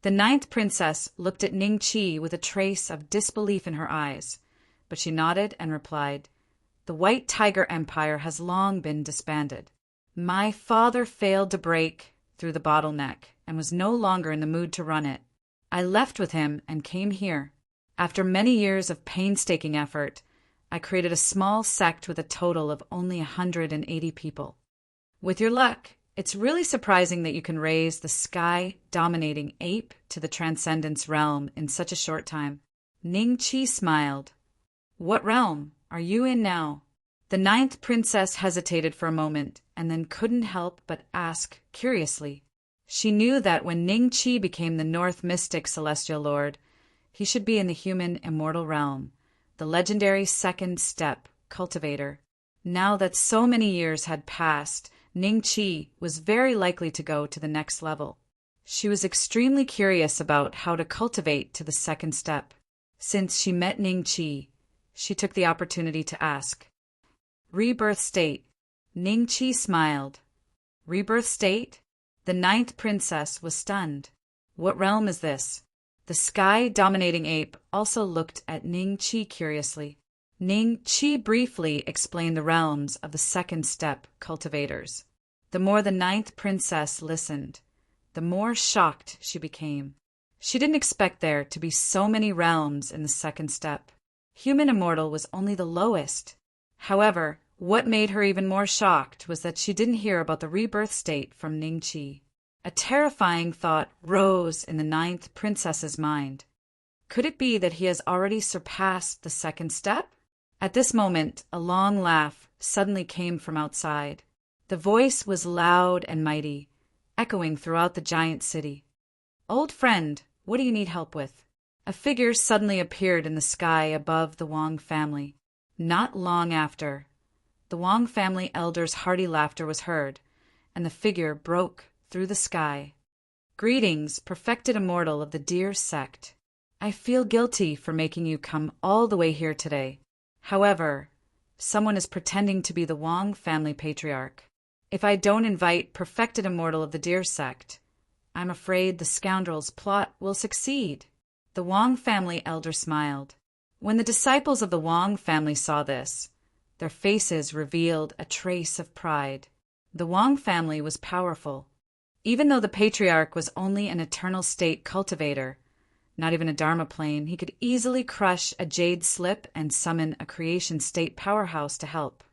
The 9th princess looked at Ningqi with a trace of disbelief in her eyes, but she nodded and replied, The White Tiger Empire has long been disbanded. My father failed to break through the bottleneck and was no longer in the mood to run it. I left with him and came here. After many years of painstaking effort, I created a small sect with a total of only 180 people. With your luck, it's really surprising that you can raise the sky-dominating ape to the transcendence realm in such a short time. Ningqi smiled. What realm are you in now? The 9th princess hesitated for a moment and then couldn't help but ask curiously. She knew that when Ningqi became the North Mystic Celestial Lord, he should be in the human immortal realm, the legendary second step cultivator. Now that so many years had passed, Ningqi was very likely to go to the next level. She was extremely curious about how to cultivate to the second step. Since she met Ningqi, she took the opportunity to ask. Rebirth state. Ningqi smiled. Rebirth state? The 9th princess was stunned. What realm is this? The sky-dominating ape also looked at Ningqi curiously. Ningqi briefly explained the realms of the second step cultivators. The more the 9th princess listened, the more shocked she became. She didn't expect there to be so many realms in the second step. Human immortal was only the lowest. However, what made her even more shocked was that she didn't hear about the rebirth state from Ningqi. A terrifying thought rose in the 9th princess's mind. Could it be that he has already surpassed the second step? At this moment, a long laugh suddenly came from outside. The voice was loud and mighty, echoing throughout the giant city. Old friend, what do you need help with? A figure suddenly appeared in the sky above the Wang family. Not long after, the Wang family elder's hearty laughter was heard, and the figure broke through the sky. Greetings, perfected immortal of the dear sect. I feel guilty for making you come all the way here today. However, someone is pretending to be the Wang family patriarch. If I don't invite perfected immortal of the deer sect, I'm afraid the scoundrel's plot will succeed. The Wang family elder smiled. When the disciples of the Wang family saw this, their faces revealed a trace of pride. The Wang family was powerful, Even though the patriarch was only an eternal state cultivator, not even a Dharma plane, he could easily crush a jade slip and summon a creation state powerhouse to help.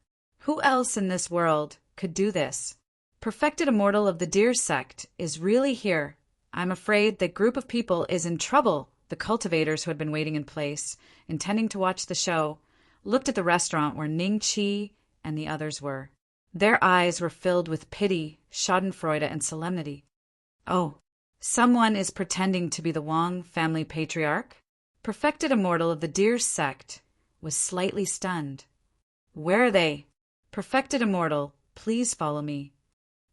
Who else in this world could do this? Perfected Immortal of the Deer sect is really here. I'm afraid that group of people is in trouble. The cultivators who had been waiting in place, intending to watch the show, looked at the restaurant where Ning Chi and the others were. Their eyes were filled with pity, schadenfreude, and solemnity. Oh, someone is pretending to be the Wang family patriarch? Perfected Immortal of the Deer sect was slightly stunned. Where are they? Perfected Immortal, please follow me.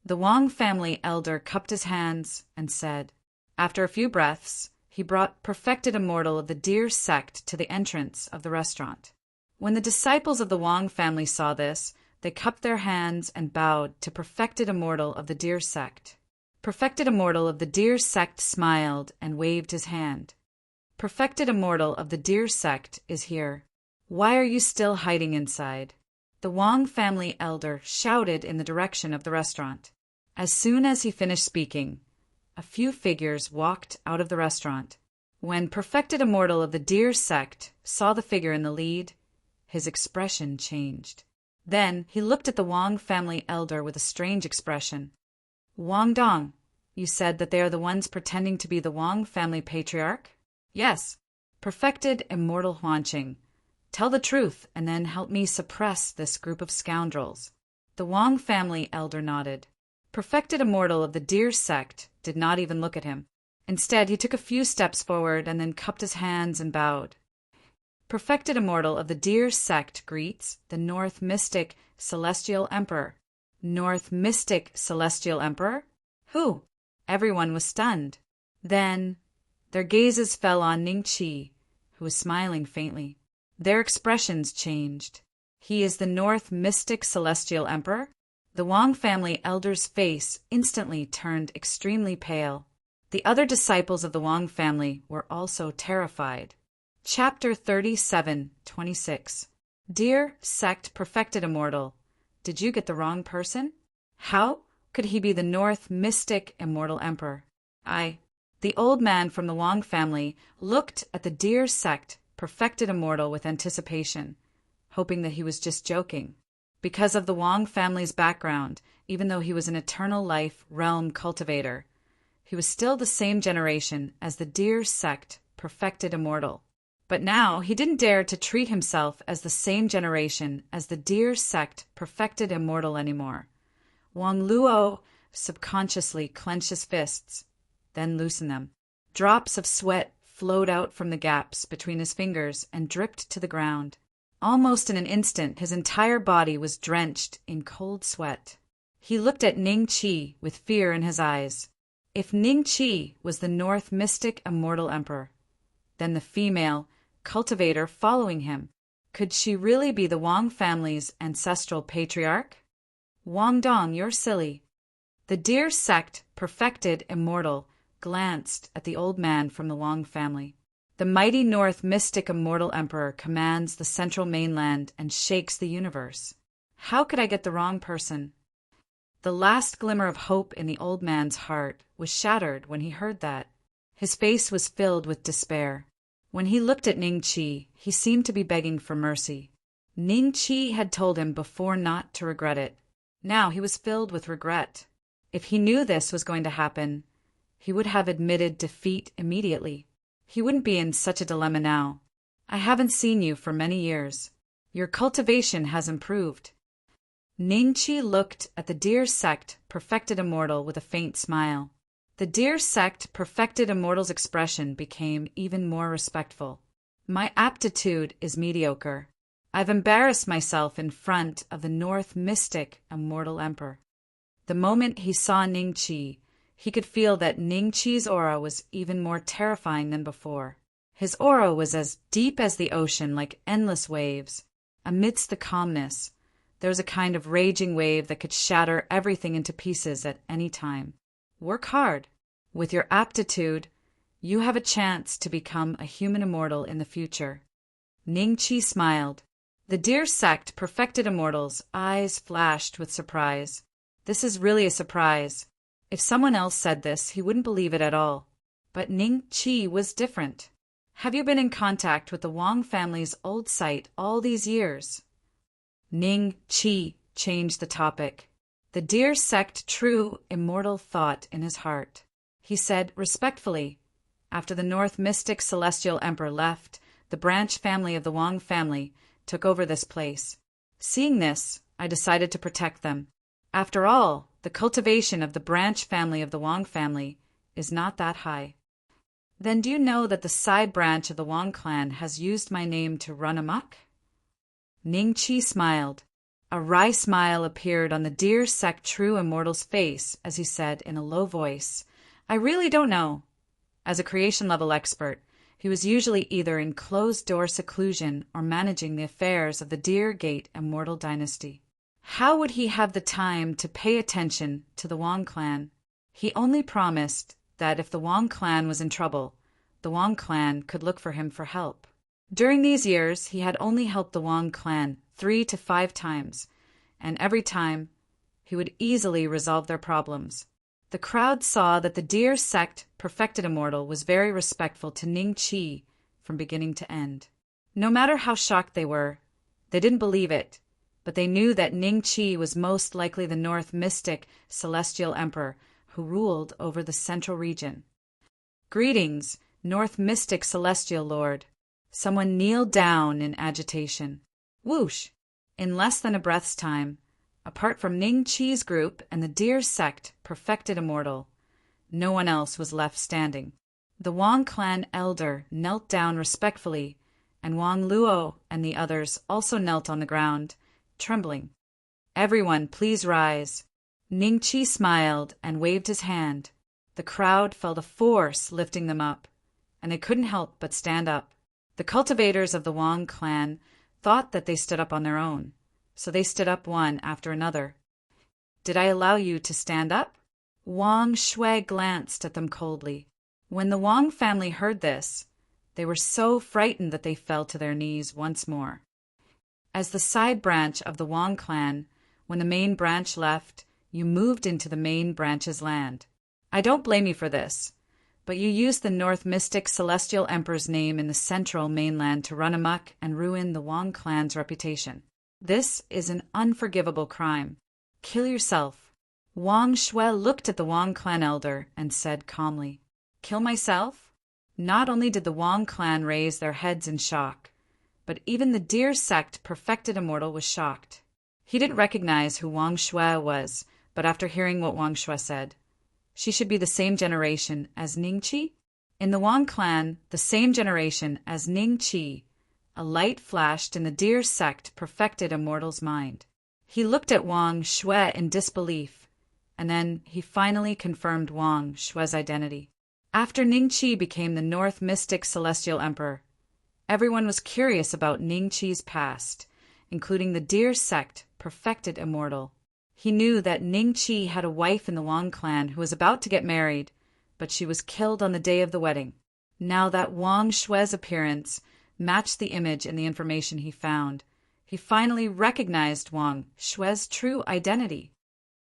The Wang family elder cupped his hands and said. After a few breaths, he brought Perfected Immortal of the Deer sect to the entrance of the restaurant. When the disciples of the Wang family saw this, they cupped their hands and bowed to Perfected Immortal of the Deer sect. Perfected Immortal of the Deer sect smiled and waved his hand. Perfected Immortal of the Deer sect is here. Why are you still hiding inside? The Wang family elder shouted in the direction of the restaurant. As soon as he finished speaking, a few figures walked out of the restaurant. When Perfected Immortal of the Deer sect saw the figure in the lead, his expression changed. Then he looked at the Wang family elder with a strange expression. Wang Dong, you said that they are the ones pretending to be the Wang family patriarch? Yes. Perfected Immortal Huanqing. Tell the truth and then help me suppress this group of scoundrels. The Wang family elder nodded. Perfected Immortal of the Deer sect did not even look at him. Instead, he took a few steps forward and then cupped his hands and bowed. Perfected Immortal of the Deer sect greets the North Mystic Celestial Emperor. North Mystic Celestial Emperor? Who? Everyone was stunned. Then their gazes fell on Ning Chi, who was smiling faintly. Their expressions changed. He is the North Mystic Celestial Emperor? The Wang family elder's face instantly turned extremely pale. The other disciples of the Wang family were also terrified. Chapter 37:26. Dear Sect Perfected Immortal, did you get the wrong person? How could he be the North Mystic Immortal Emperor? The old man from the Wang family looked at the Deer sect Perfected Immortal with anticipation, hoping that he was just joking. Because of the Wang family's background, even though he was an eternal life realm cultivator, he was still the same generation as the Deer sect Perfected Immortal. But now he didn't dare to treat himself as the same generation as the Deer sect Perfected Immortal anymore. Wang Luo subconsciously clenched his fists, then loosened them. Drops of sweat flowed out from the gaps between his fingers and dripped to the ground. Almost in an instant, his entire body was drenched in cold sweat. He looked at Ning Chi with fear in his eyes. If Ning Chi was the North Mystic Immortal Emperor, then the female cultivator following him, could she really be the Wang family's ancestral patriarch? Wang Dong, you're silly. The Deer sect Perfected Immortal glanced at the old man from the Wang family. The mighty North Mystic Immortal Emperor commands the central mainland and shakes the universe. How could I get the wrong person? The last glimmer of hope in the old man's heart was shattered when he heard that. His face was filled with despair. When he looked at Ning Chi, he seemed to be begging for mercy. Ning Chi had told him before not to regret it. Now he was filled with regret. If he knew this was going to happen, he would have admitted defeat immediately. He wouldn't be in such a dilemma now. I haven't seen you for many years. Your cultivation has improved. Ning Chi looked at the Deer sect Perfected Immortal with a faint smile. The Deer sect Perfected Immortal's expression became even more respectful. My aptitude is mediocre. I've embarrassed myself in front of the North Mystic Immortal Emperor. The moment he saw Ning Chi, he could feel that Ning Chi's aura was even more terrifying than before. His aura was as deep as the ocean, like endless waves. Amidst the calmness, there was a kind of raging wave that could shatter everything into pieces at any time. Work hard. With your aptitude, you have a chance to become a human immortal in the future. Ning Chi smiled. The Deer sect Perfected Immortal's eyes flashed with surprise. This is really a surprise. If someone else said this, he wouldn't believe it at all. But Ning Chi was different. Have you been in contact with the Wang family's old site all these years? Ning Chi changed the topic. The dear sect true immortal thought in his heart. He said respectfully, after the North Mystic Celestial Emperor left, the branch family of the Wang family took over this place. Seeing this, I decided to protect them. After all, the cultivation of the branch family of the Wang family is not that high. Then do you know that the side branch of the Wang clan has used my name to run amok? Ning Chi smiled. A wry smile appeared on the dear sect true immortal's face as he said in a low voice, I really don't know. As a creation-level expert, he was usually either in closed-door seclusion or managing the affairs of the Deer Gate immortal dynasty. How would he have the time to pay attention to the Wang clan? He only promised that if the Wang clan was in trouble, the Wang clan could look for him for help. During these years, he had only helped the Wang clan 3 to 5 times, and every time he would easily resolve their problems. The crowd saw that the Deer sect perfected immortal was very respectful to Ning Chi from beginning to end. No matter how shocked they were, they didn't believe it, but they knew that Ning Chi was most likely the North Mystic Celestial Emperor who ruled over the central region. Greetings, North Mystic Celestial Lord. Someone kneeled down in agitation. Whoosh! In less than a breath's time, apart from Ning Chi's group and the Deer sect perfected immortal, no one else was left standing. The Wang clan elder knelt down respectfully, and Wang Luo and the others also knelt on the ground, trembling. Everyone, please rise. Ning Chi smiled and waved his hand. The crowd felt a force lifting them up, and they couldn't help but stand up. The cultivators of the Wang clan thought that they stood up on their own, so they stood up one after another. Did I allow you to stand up? Wang Shui glanced at them coldly. When the Wang family heard this, they were so frightened that they fell to their knees once more. As the side branch of the Wang clan, when the main branch left, you moved into the main branch's land. I don't blame you for this, but you used the North Mystic Celestial Emperor's name in the central mainland to run amok and ruin the Wang clan's reputation. This is an unforgivable crime. Kill yourself. Wang Shui looked at the Wang clan elder and said calmly, Kill myself? Not only did the Wang clan raise their heads in shock, but even the Deer sect perfected immortal was shocked. He didn't recognize who Wang Shui was, but after hearing what Wang Shui said, she should be the same generation as Ning Chi? In the Wang clan, the same generation as Ning Chi, a light flashed in the Deer sect perfected immortal's mind. He looked at Wang Shui in disbelief, and then he finally confirmed Wang Shui's identity. After Ning Chi became the North Mystic Celestial Emperor, everyone was curious about Ning Chi's past, including the Deer sect perfected immortal. He knew that Ning Chi had a wife in the Wang clan who was about to get married, but she was killed on the day of the wedding. Now that Wang Shui's appearance matched the image and the information he found, he finally recognized Wang Shui's true identity.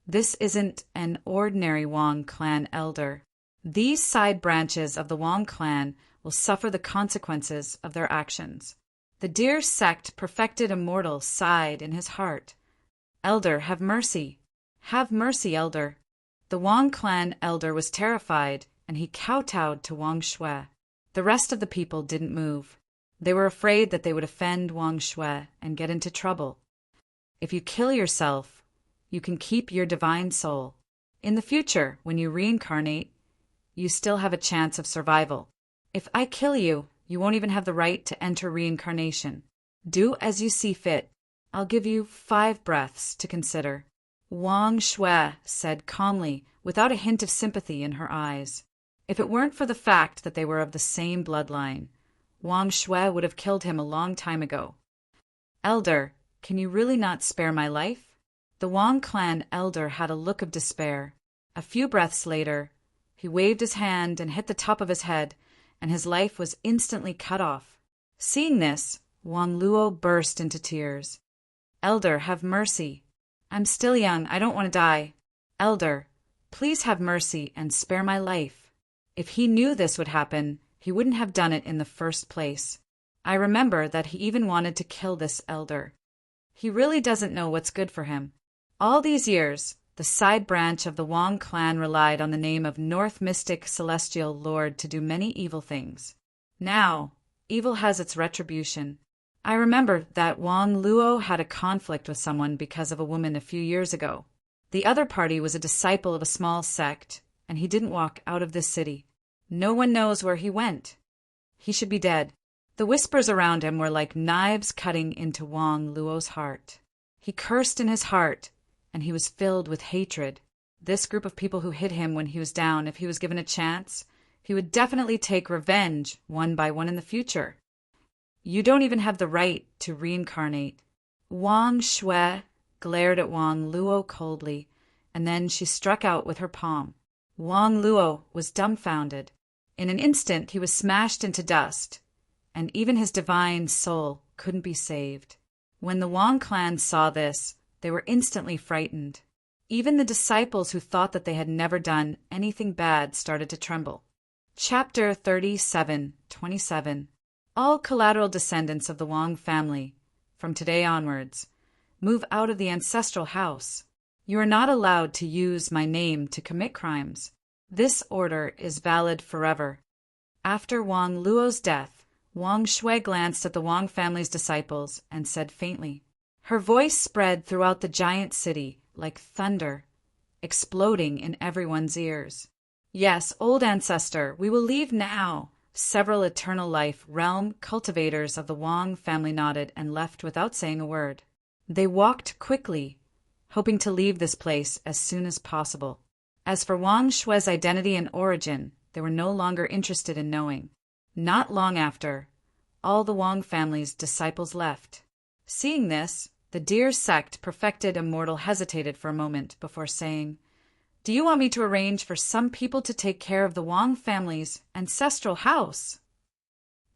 This isn't an ordinary Wang clan elder. These side branches of the Wang clan will suffer the consequences of their actions. The Deer sect perfected immortal sighed in his heart. Elder, have mercy. Have mercy, elder. The Wang clan elder was terrified, and he kowtowed to Wang Shui. The rest of the people didn't move. They were afraid that they would offend Wang Shui and get into trouble. If you kill yourself, you can keep your divine soul. In the future, when you reincarnate, you still have a chance of survival. If I kill you, you won't even have the right to enter reincarnation. Do as you see fit. I'll give you 5 breaths to consider. Wang Shui said calmly, without a hint of sympathy in her eyes. If it weren't for the fact that they were of the same bloodline, Wang Shui would have killed him a long time ago. Elder, can you really not spare my life? The Wang clan elder had a look of despair. A few breaths later, he waved his hand and hit the top of his head, and his life was instantly cut off. Seeing this, Wang Luo burst into tears. Elder, have mercy. I'm still young. I don't want to die. Elder, Please have mercy and spare my life. If he knew this would happen, he wouldn't have done it in the first place. I remember that he even wanted to kill this elder. He really doesn't know what's good for him. All these years, the side branch of the Wong clan relied on the name of North Mystic Celestial Lord to do many evil things. Now, evil has its retribution. I remember that Wong Luo had a conflict with someone because of a woman a few years ago. The other party was a disciple of a small sect, and he didn't walk out of this city. No one knows where he went. He should be dead. The whispers around him were like knives cutting into Wong Luo's heart. He cursed in his heart, and he was filled with hatred. This group of people who hit him when he was down, if he was given a chance, he would definitely take revenge one by one in the future. You don't even have the right to reincarnate. Wang Shui glared at Wang Luo coldly, and then she struck out with her palm. Wang Luo was dumbfounded. In an instant he was smashed into dust, and even his divine soul couldn't be saved. When the Wang clan saw this, they were instantly frightened. Even the disciples who thought that they had never done anything bad started to tremble. Chapter 37:27. All collateral descendants of the Wang family, from today onwards, move out of the ancestral house. You are not allowed to use my name to commit crimes. This order is valid forever. After Wang Luo's death, Wang Shui glanced at the Wang family's disciples and said faintly. Her voice spread throughout the giant city like thunder, exploding in everyone's ears. Yes, old ancestor, we will leave now. Several eternal life realm cultivators of the Wang family nodded and left without saying a word. They walked quickly, hoping to leave this place as soon as possible. As for Wang Shui's identity and origin, they were no longer interested in knowing. Not long after, all the Wang family's disciples left. Seeing this, the deer sect perfected immortal hesitated for a moment before saying, Do you want me to arrange for some people to take care of the Wang family's ancestral house?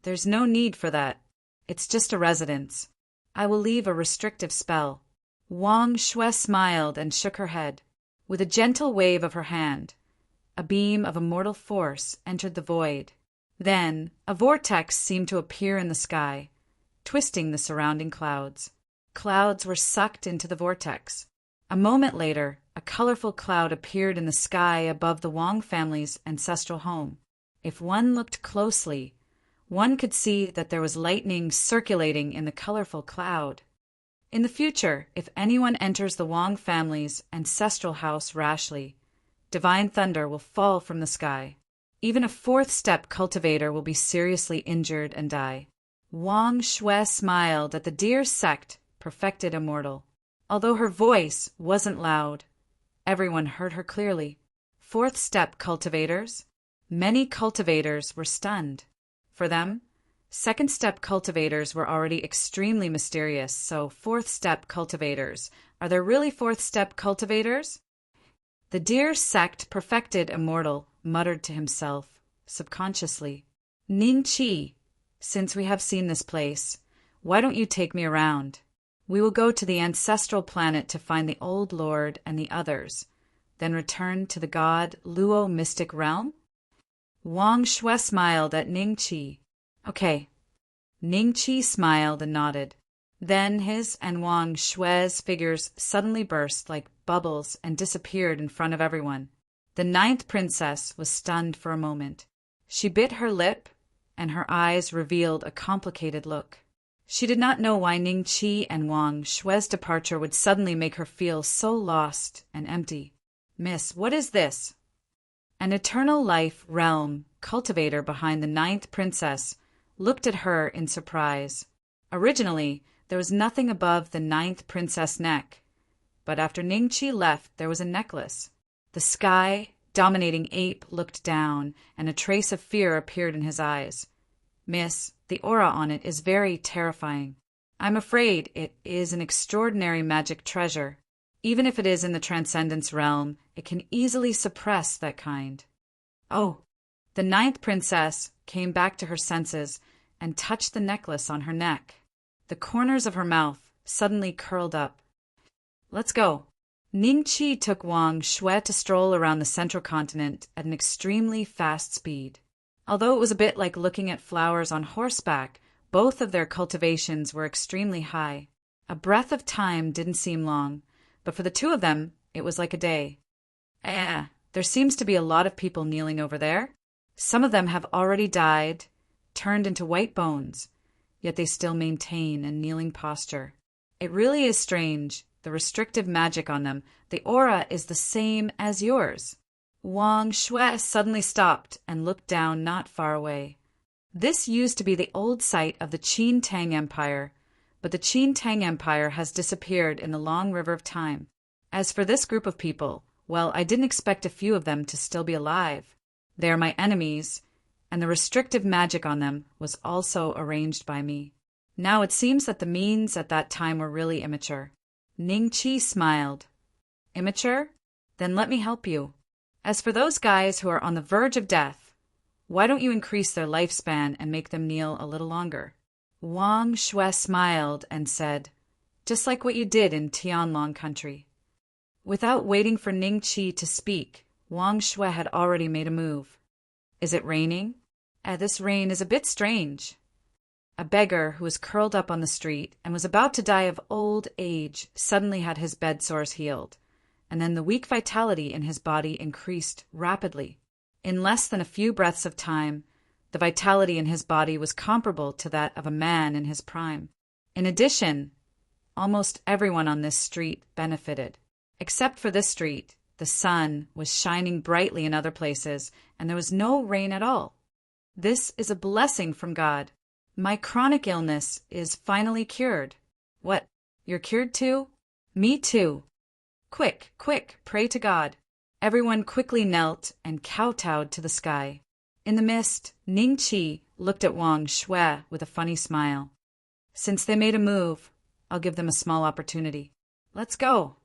There's no need for that. It's just a residence. I will leave a restrictive spell. Wang Shui smiled and shook her head. With a gentle wave of her hand, a beam of immortal force entered the void. Then, a vortex seemed to appear in the sky, twisting the surrounding clouds. Clouds were sucked into the vortex. A moment later, a colorful cloud appeared in the sky above the Wang family's ancestral home. If one looked closely, one could see that there was lightning circulating in the colorful cloud. In the future, if anyone enters the Wang family's ancestral house rashly, divine thunder will fall from the sky. Even a fourth-step cultivator will be seriously injured and die. Wang Shui smiled at the deer sect perfected immortal. Although her voice wasn't loud, everyone heard her clearly. Fourth-step cultivators? Many cultivators were stunned. For them, second-step cultivators were already extremely mysterious, so fourth-step cultivators. Are there really fourth-step cultivators? The deer sect perfected immortal muttered to himself, subconsciously. Ning Qi, since we have seen this place, why don't you take me around? We will go to the ancestral planet to find the Old Lord and the others, then return to the God Luo mystic realm? Wang Shui smiled at Ning Qi. Okay. Ning Qi smiled and nodded. Then his and Wang Shui's figures suddenly burst like bubbles and disappeared in front of everyone. The ninth princess was stunned for a moment. She bit her lip, and her eyes revealed a complicated look. She did not know why Ning Qi and Wang Shui's departure would suddenly make her feel so lost and empty. Miss, what is this? An eternal life realm cultivator behind the ninth princess looked at her in surprise. Originally, there was nothing above the ninth princess' neck, but after Ning Qi left, there was a necklace. The sky, dominating ape looked down, and a trace of fear appeared in his eyes. Miss, the aura on it is very terrifying. I'm afraid it is an extraordinary magic treasure. Even if it is in the transcendence realm, it can easily suppress that kind. Oh, the ninth princess came back to her senses and touched the necklace on her neck. The corners of her mouth suddenly curled up. Let's go. Ning Qi took Wang Shui to stroll around the central continent at an extremely fast speed. Although it was a bit like looking at flowers on horseback, both of their cultivations were extremely high. A breath of time didn't seem long, but for the two of them, it was like a day. There seems to be a lot of people kneeling over there. Some of them have already died, turned into white bones, yet they still maintain a kneeling posture. It really is strange, the restrictive magic on them. The aura is the same as yours. Wang Shui suddenly stopped and looked down not far away. This used to be the old site of the Qin Tang Empire, but the Qin Tang Empire has disappeared in the long river of time. As for this group of people, well, I didn't expect a few of them to still be alive. They are my enemies, and the restrictive magic on them was also arranged by me. Now it seems that the means at that time were really immature. Ning Qi smiled. Immature? Then let me help you. As for those guys who are on the verge of death, why don't you increase their lifespan and make them kneel a little longer? Wang Shui smiled and said, just like what you did in Tianlong country. Without waiting for Ning Qi to speak, Wang Shui had already made a move. Is it raining? This rain is a bit strange. A beggar who was curled up on the street and was about to die of old age suddenly had his bed sores healed, and then the weak vitality in his body increased rapidly. In less than a few breaths of time, the vitality in his body was comparable to that of a man in his prime. In addition, almost everyone on this street benefited. Except for this street, the sun was shining brightly in other places, and there was no rain at all. This is a blessing from God. My chronic illness is finally cured. What, you're cured too? Me too. Quick, quick, pray to God. Everyone quickly knelt and kowtowed to the sky. In the mist, Ning Qi looked at Wang Shui with a funny smile. Since they made a move, I'll give them a small opportunity. Let's go.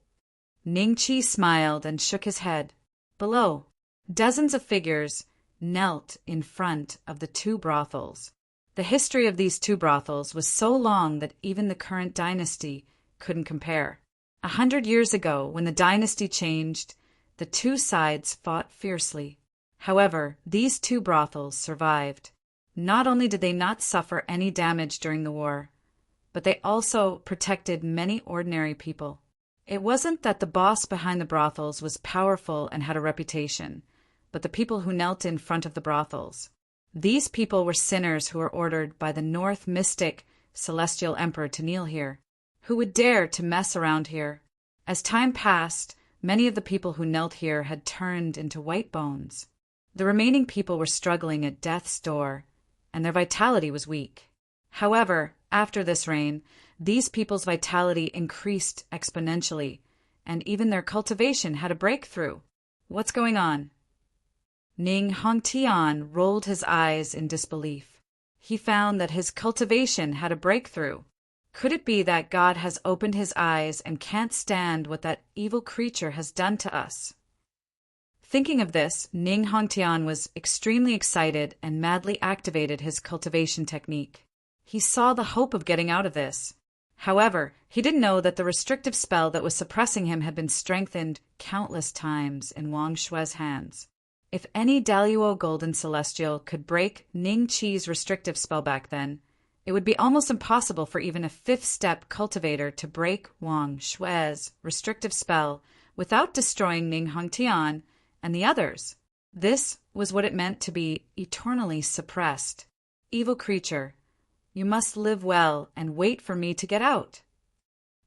Ning Qi smiled and shook his head. Below, dozens of figures knelt in front of the two brothels. The history of these two brothels was so long that even the current dynasty couldn't compare. 100 years ago, when the dynasty changed, the two sides fought fiercely. However, these two brothels survived. Not only did they not suffer any damage during the war, but they also protected many ordinary people. It wasn't that the boss behind the brothels was powerful and had a reputation, but the people who knelt in front of the brothels. These people were sinners who were ordered by the North Mystic Celestial Emperor to kneel here. Who would dare to mess around here? As time passed, many of the people who knelt here had turned into white bones. The remaining people were struggling at death's door, and their vitality was weak. However, after this rain, these people's vitality increased exponentially, and even their cultivation had a breakthrough. What's going on? Ning Hongtian rolled his eyes in disbelief. He found that his cultivation had a breakthrough. Could it be that God has opened his eyes and can't stand what that evil creature has done to us? Thinking of this, Ning Hongtian was extremely excited and madly activated his cultivation technique. He saw the hope of getting out of this. However, he didn't know that the restrictive spell that was suppressing him had been strengthened countless times in Wang Shui's hands. If any Daluo Golden Celestial could break Ning Qi's restrictive spell back then, it would be almost impossible for even a fifth-step cultivator to break Wang Shui's restrictive spell without destroying Ning Hongtian and the others. This was what it meant to be eternally suppressed. Evil creature, you must live well and wait for me to get out.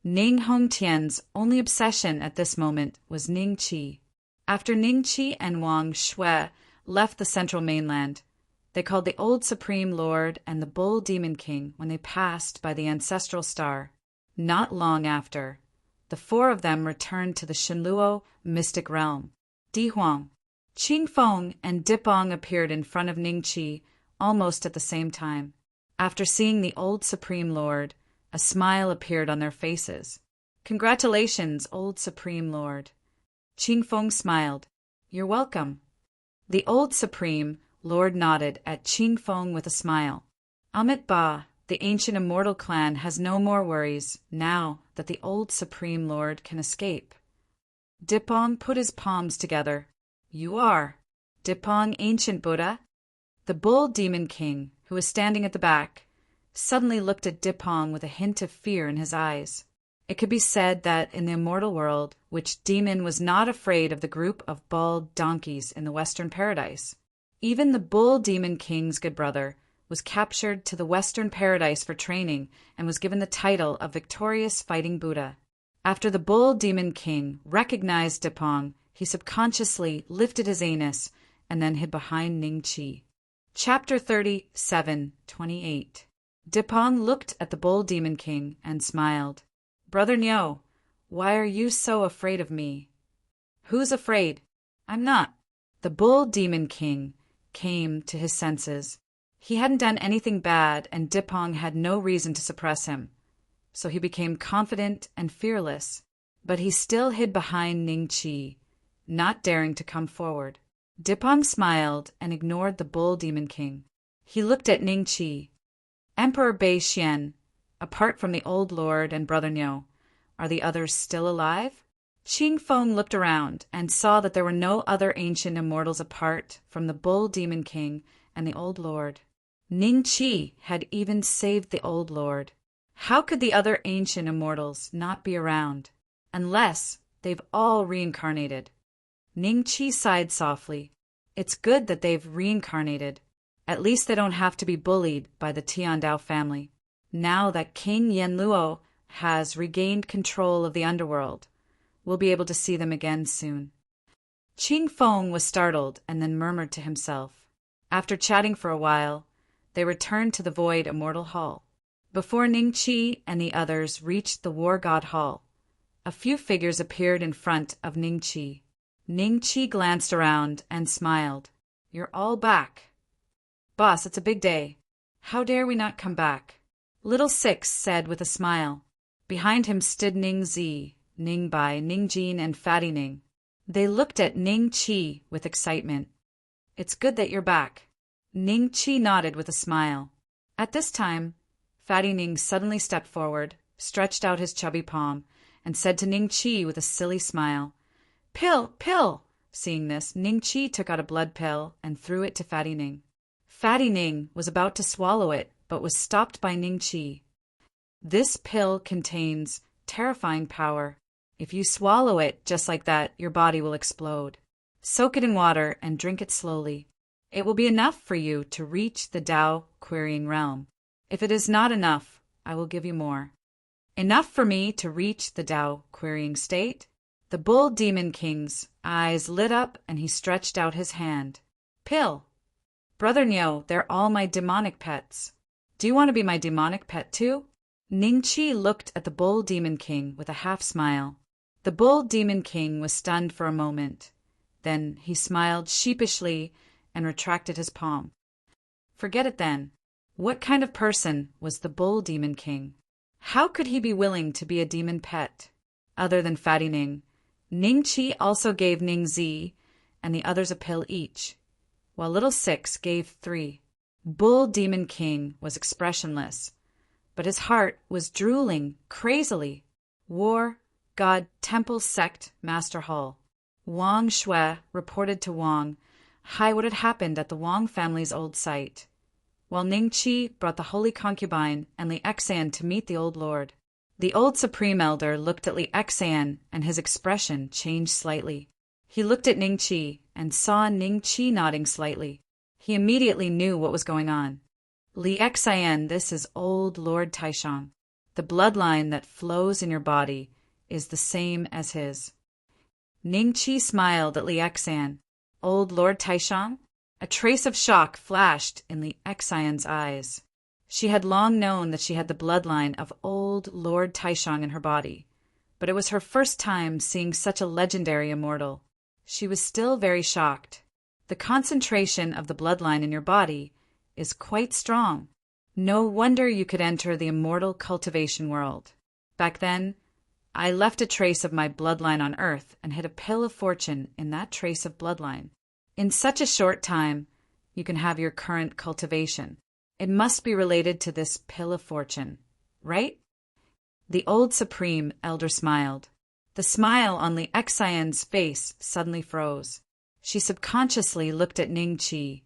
Ning Hongtian's only obsession at this moment was Ning Qi. After Ning Qi and Wang Shui left the central mainland, they called the Old Supreme Lord and the Bull Demon King when they passed by the ancestral star. Not long after, the four of them returned to the Shenluo mystic realm. Di Huang, Qing Feng, and Dipong appeared in front of Ning Qi almost at the same time. After seeing the Old Supreme Lord, a smile appeared on their faces. Congratulations, Old Supreme Lord. Qing Feng smiled. You're welcome. The Old Supreme Lord nodded at Qing Feng with a smile. Amit Ba, the ancient immortal clan, has no more worries now that the Old Supreme Lord can escape. Dipong put his palms together. You are. Dipong, ancient Buddha. The bull demon king, who was standing at the back, suddenly looked at Dipong with a hint of fear in his eyes. It could be said that in the immortal world, which demon was not afraid of the group of bald donkeys in the western paradise. Even the bull demon king's good brother was captured to the western paradise for training and was given the title of victorious fighting Buddha. After the bull demon king recognized Dipong, he subconsciously lifted his anus and then hid behind Ning Chi. Chapter 37:28. Dipong looked at the bull demon king and smiled. Brother Nyo, why are you so afraid of me? Who's afraid? I'm not. The bull demon king came to his senses. He hadn't done anything bad, and Dipong had no reason to suppress him. So he became confident and fearless, but he still hid behind Ning Chi, not daring to come forward. Dipong smiled and ignored the bull demon king. He looked at Ning Chi. Emperor Bei Xian, apart from the old lord and brother Nyo, are the others still alive? Qing Feng looked around and saw that there were no other ancient immortals apart from the bull demon king and the old lord. Ning Chi had even saved the old lord. How could the other ancient immortals not be around? Unless they've all reincarnated. Ning Chi sighed softly. It's good that they've reincarnated. At least they don't have to be bullied by the Tiandao family. Now that King Yenluo has regained control of the underworld, we'll be able to see them again soon. Qing Feng was startled and then murmured to himself. After chatting for a while, they returned to the Void Immortal Hall. Before Ning Chi and the others reached the War God Hall, a few figures appeared in front of Ning Chi. Ning Chi glanced around and smiled. You're all back. Boss, it's a big day. How dare we not come back? Little Six said with a smile. Behind him stood Ning Zi, Ning Bai, Ning Jin, and Fatty Ning. They looked at Ning Chi with excitement. It's good that you're back. Ning Chi nodded with a smile. At this time, Fatty Ning suddenly stepped forward, stretched out his chubby palm, and said to Ning Chi with a silly smile, Pill, pill! Seeing this, Ning Chi took out a blood pill and threw it to Fatty Ning. Fatty Ning was about to swallow it, but was stopped by Ning Chi. This pill contains terrifying power. If you swallow it just like that, your body will explode. Soak it in water and drink it slowly. It will be enough for you to reach the Tao querying realm. If it is not enough, I will give you more. Enough for me to reach the Tao querying state? The bull demon king's eyes lit up and he stretched out his hand. Pill! Brother Nyo, they're all my demonic pets. Do you want to be my demonic pet too? Ning Chi looked at the bull demon king with a half smile. The bull demon king was stunned for a moment. Then he smiled sheepishly and retracted his palm. Forget it then. What kind of person was the bull demon king? How could he be willing to be a demon pet? Other than Fatty Ning, Ning Chi also gave Ning Zi and the others a pill each, while Little Six gave 3. Bull demon king was expressionless, but his heart was drooling crazily. War, God, Temple, Sect, Master Hall. Wang Shui reported to Wang Hai what had happened at the Wang family's old site, while Ning Chi brought the holy concubine and Li Xan to meet the old lord. The old Supreme Elder looked at Li Xan and his expression changed slightly. He looked at Ning Chi and saw Ning Chi nodding slightly. He immediately knew what was going on. Li Xan, this is old Lord Taishang. The bloodline that flows in your body is the same as his. Ning Chi smiled at Li Xan. Old Lord Taishang? A trace of shock flashed in Li Xan's eyes. She had long known that she had the bloodline of old Lord Taishang in her body, but it was her first time seeing such a legendary immortal. She was still very shocked. The concentration of the bloodline in your body is quite strong. No wonder you could enter the immortal cultivation world. Back then, I left a trace of my bloodline on Earth and hid a pill of fortune in that trace of bloodline. In such a short time, you can have your current cultivation. It must be related to this pill of fortune, right? The old Supreme Elder smiled. The smile on Li Xian's face suddenly froze. She subconsciously looked at Ning Qi,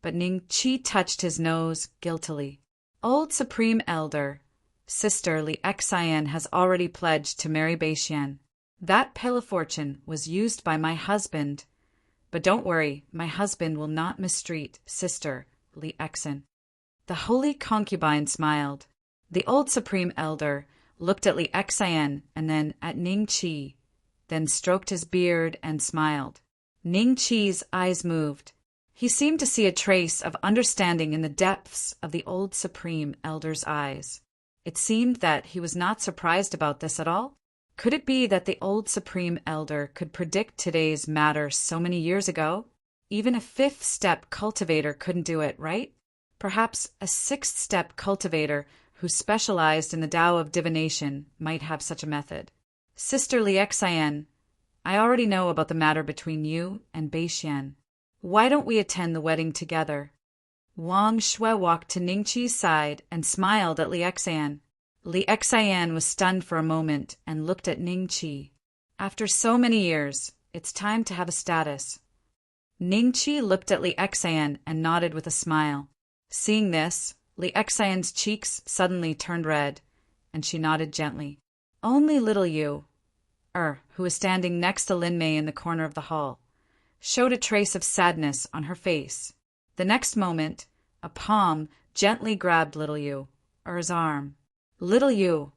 but Ning Qi touched his nose guiltily. Old Supreme Elder, Sister Li Xian has already pledged to marry Beixian. That Pale of Fortune was used by my husband. But don't worry, my husband will not mistreat Sister Li Xian. The holy concubine smiled. The old Supreme Elder looked at Li Xian and then at Ning Qi, then stroked his beard and smiled. Ning Qi's eyes moved. He seemed to see a trace of understanding in the depths of the old Supreme Elder's eyes. It seemed that he was not surprised about this at all. Could it be that the old Supreme Elder could predict today's matter so many years ago? Even a fifth-step cultivator couldn't do it, right? Perhaps a sixth-step cultivator who specialized in the Tao of divination might have such a method. Sister Li Xian, I already know about the matter between you and Beixian. Why don't we attend the wedding together? Wang Shui walked to Ning Qi's side and smiled at Li Xian. Li Xian was stunned for a moment and looked at Ning Qi. After so many years, it's time to have a status. Ning Qi looked at Li Xian and nodded with a smile. Seeing this, Li Xian's cheeks suddenly turned red, and she nodded gently. Only little Yu, who was standing next to Lin Mei in the corner of the hall, showed a trace of sadness on her face. The next moment, a palm gently grabbed little Yu's arm. Little Yu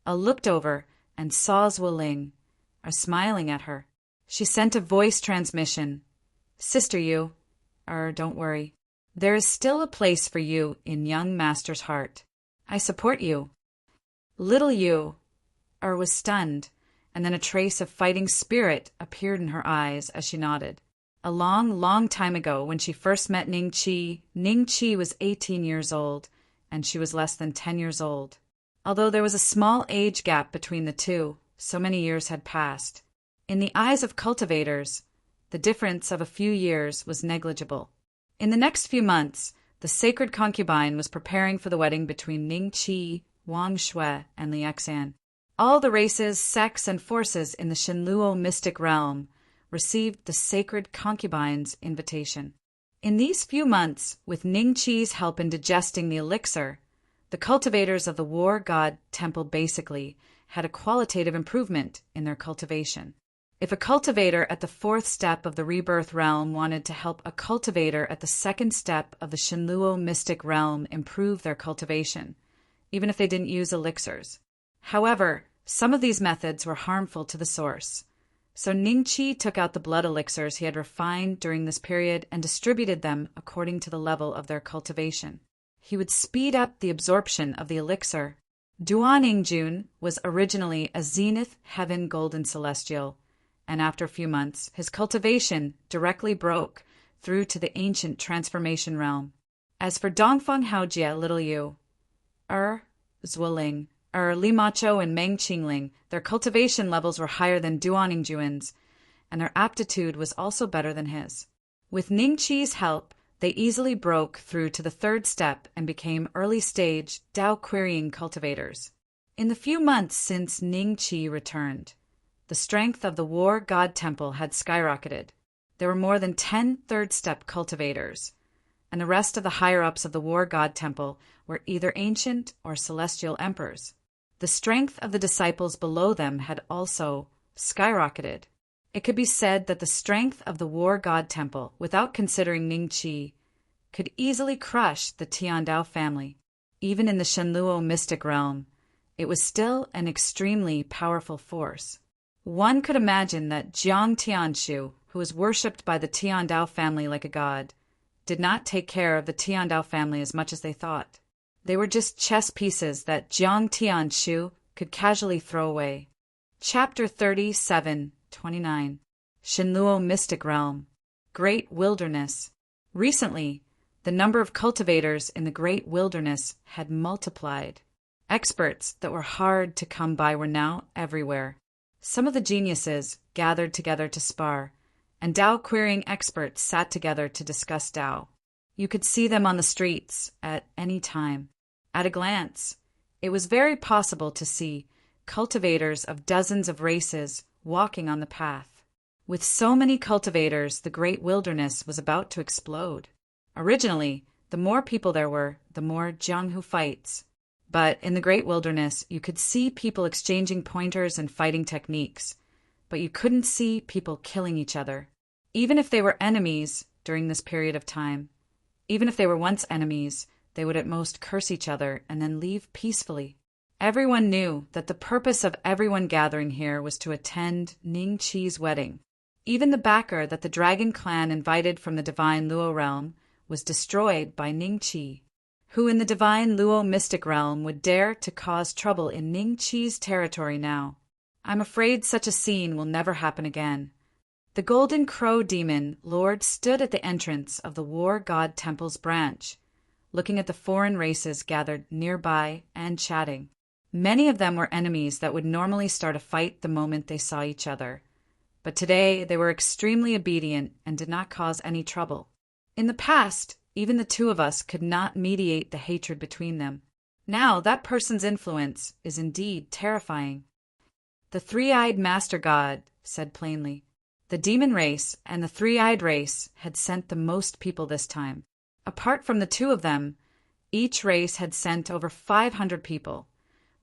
looked over and saw Zhuoling smiling at her. She sent a voice transmission. Sister Yu, don't worry. There is still a place for you in young master's heart. I support you. Little Yu was stunned, and then a trace of fighting spirit appeared in her eyes as she nodded. A long, long time ago, when she first met Ning Qi was 18 years old, and she was less than 10 years old. Although there was a small age gap between the two, so many years had passed. In the eyes of cultivators, the difference of a few years was negligible. In the next few months, the sacred concubine was preparing for the wedding between Ning Qi, Wang Shui, and Li Xian. All the races, sects, and forces in the Shenluo mystic realm received the sacred concubine's invitation. In these few months, with Ning Qi's help in digesting the elixir, the cultivators of the War God Temple basically had a qualitative improvement in their cultivation. If a cultivator at the fourth step of the rebirth realm wanted to help a cultivator at the second step of the Shenluo mystic realm improve their cultivation, even if they didn't use elixirs. However, some of these methods were harmful to the source. So Ning Qi took out the blood elixirs he had refined during this period and distributed them according to the level of their cultivation. He would speed up the absorption of the elixir. Duaningjun was originally a zenith heaven golden celestial, and after a few months, his cultivation directly broke through to the ancient transformation realm. As for Dongfeng Haojie, Little Yu, Zhuoling, Li Macho, and Meng Qingling, their cultivation levels were higher than Duaningjuan's, and their aptitude was also better than his. With Ning Qi's help, they easily broke through to the third step and became early-stage Tao-querying cultivators. In the few months since Ning Qi returned, the strength of the War God Temple had skyrocketed. There were more than 10 third-step cultivators, and the rest of the higher-ups of the War God Temple were either ancient or celestial emperors. The strength of the disciples below them had also skyrocketed. It could be said that the strength of the War God Temple, without considering Ning Qi, could easily crush the Tiandao family. Even in the Shenluo mystic realm, it was still an extremely powerful force. One could imagine that Jiang Tianshu, who was worshipped by the Tiandao family like a god, did not take care of the Tiandao family as much as they thought. They were just chess pieces that Jiang Tianshu could casually throw away. Chapter 37:29 Shenluo Mystic Realm Great Wilderness. Recently, the number of cultivators in the Great Wilderness had multiplied. Experts that were hard to come by were now everywhere. Some of the geniuses gathered together to spar, and Tao-querying experts sat together to discuss Tao. You could see them on the streets at any time. At a glance, it was very possible to see cultivators of dozens of races walking on the path. With so many cultivators, the great wilderness was about to explode. Originally, the more people there were, the more Jianghu fights. But in the great wilderness, you could see people exchanging pointers and fighting techniques, but you couldn't see people killing each other. Even if they were enemies during this period of time, even if they were once enemies, they would at most curse each other and then leave peacefully. Everyone knew that the purpose of everyone gathering here was to attend Ning Qi's wedding. Even the backer that the dragon clan invited from the divine Luo realm was destroyed by Ning Qi. Who in the divine Luo mystic realm would dare to cause trouble in Ning Qi's territory now? I'm afraid such a scene will never happen again. The Golden Crow Demon Lord stood at the entrance of the War God Temple's branch, looking at the foreign races gathered nearby and chatting. Many of them were enemies that would normally start a fight the moment they saw each other. But today they were extremely obedient and did not cause any trouble. In the past, even the two of us could not mediate the hatred between them. Now that person's influence is indeed terrifying. The three-eyed master god said plainly. The demon race and the three-eyed race had sent the most people this time. Apart from the two of them, each race had sent over 500 people,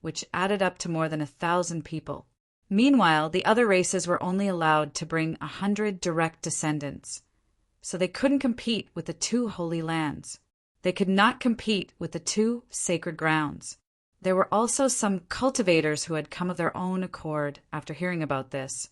which added up to more than 1,000 people. Meanwhile, the other races were only allowed to bring 100 direct descendants, so they couldn't compete with the two holy lands. They could not compete with the two sacred grounds. There were also some cultivators who had come of their own accord after hearing about this,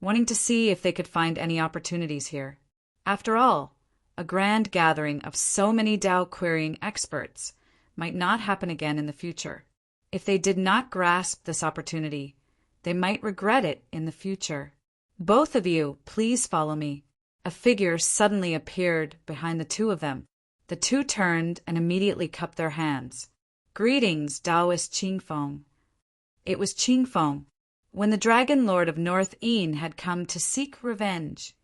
wanting to see if they could find any opportunities here. After all, a grand gathering of so many Tao querying experts might not happen again in the future. If they did not grasp this opportunity, they might regret it in the future. Both of you, please follow me. A figure suddenly appeared behind the two of them. The two turned and immediately cupped their hands. Greetings, Taoist Qingfeng. It was Qingfeng. When the Dragon Lord of North Yin had come to seek revenge,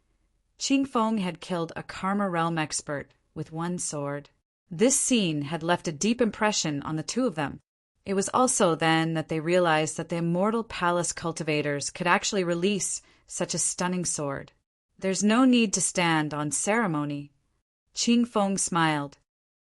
Qingfeng had killed a Karma Realm expert with one sword. This scene had left a deep impression on the two of them. It was also then that they realized that the immortal palace cultivators could actually release such a stunning sword. There's no need to stand on ceremony. Qingfeng smiled.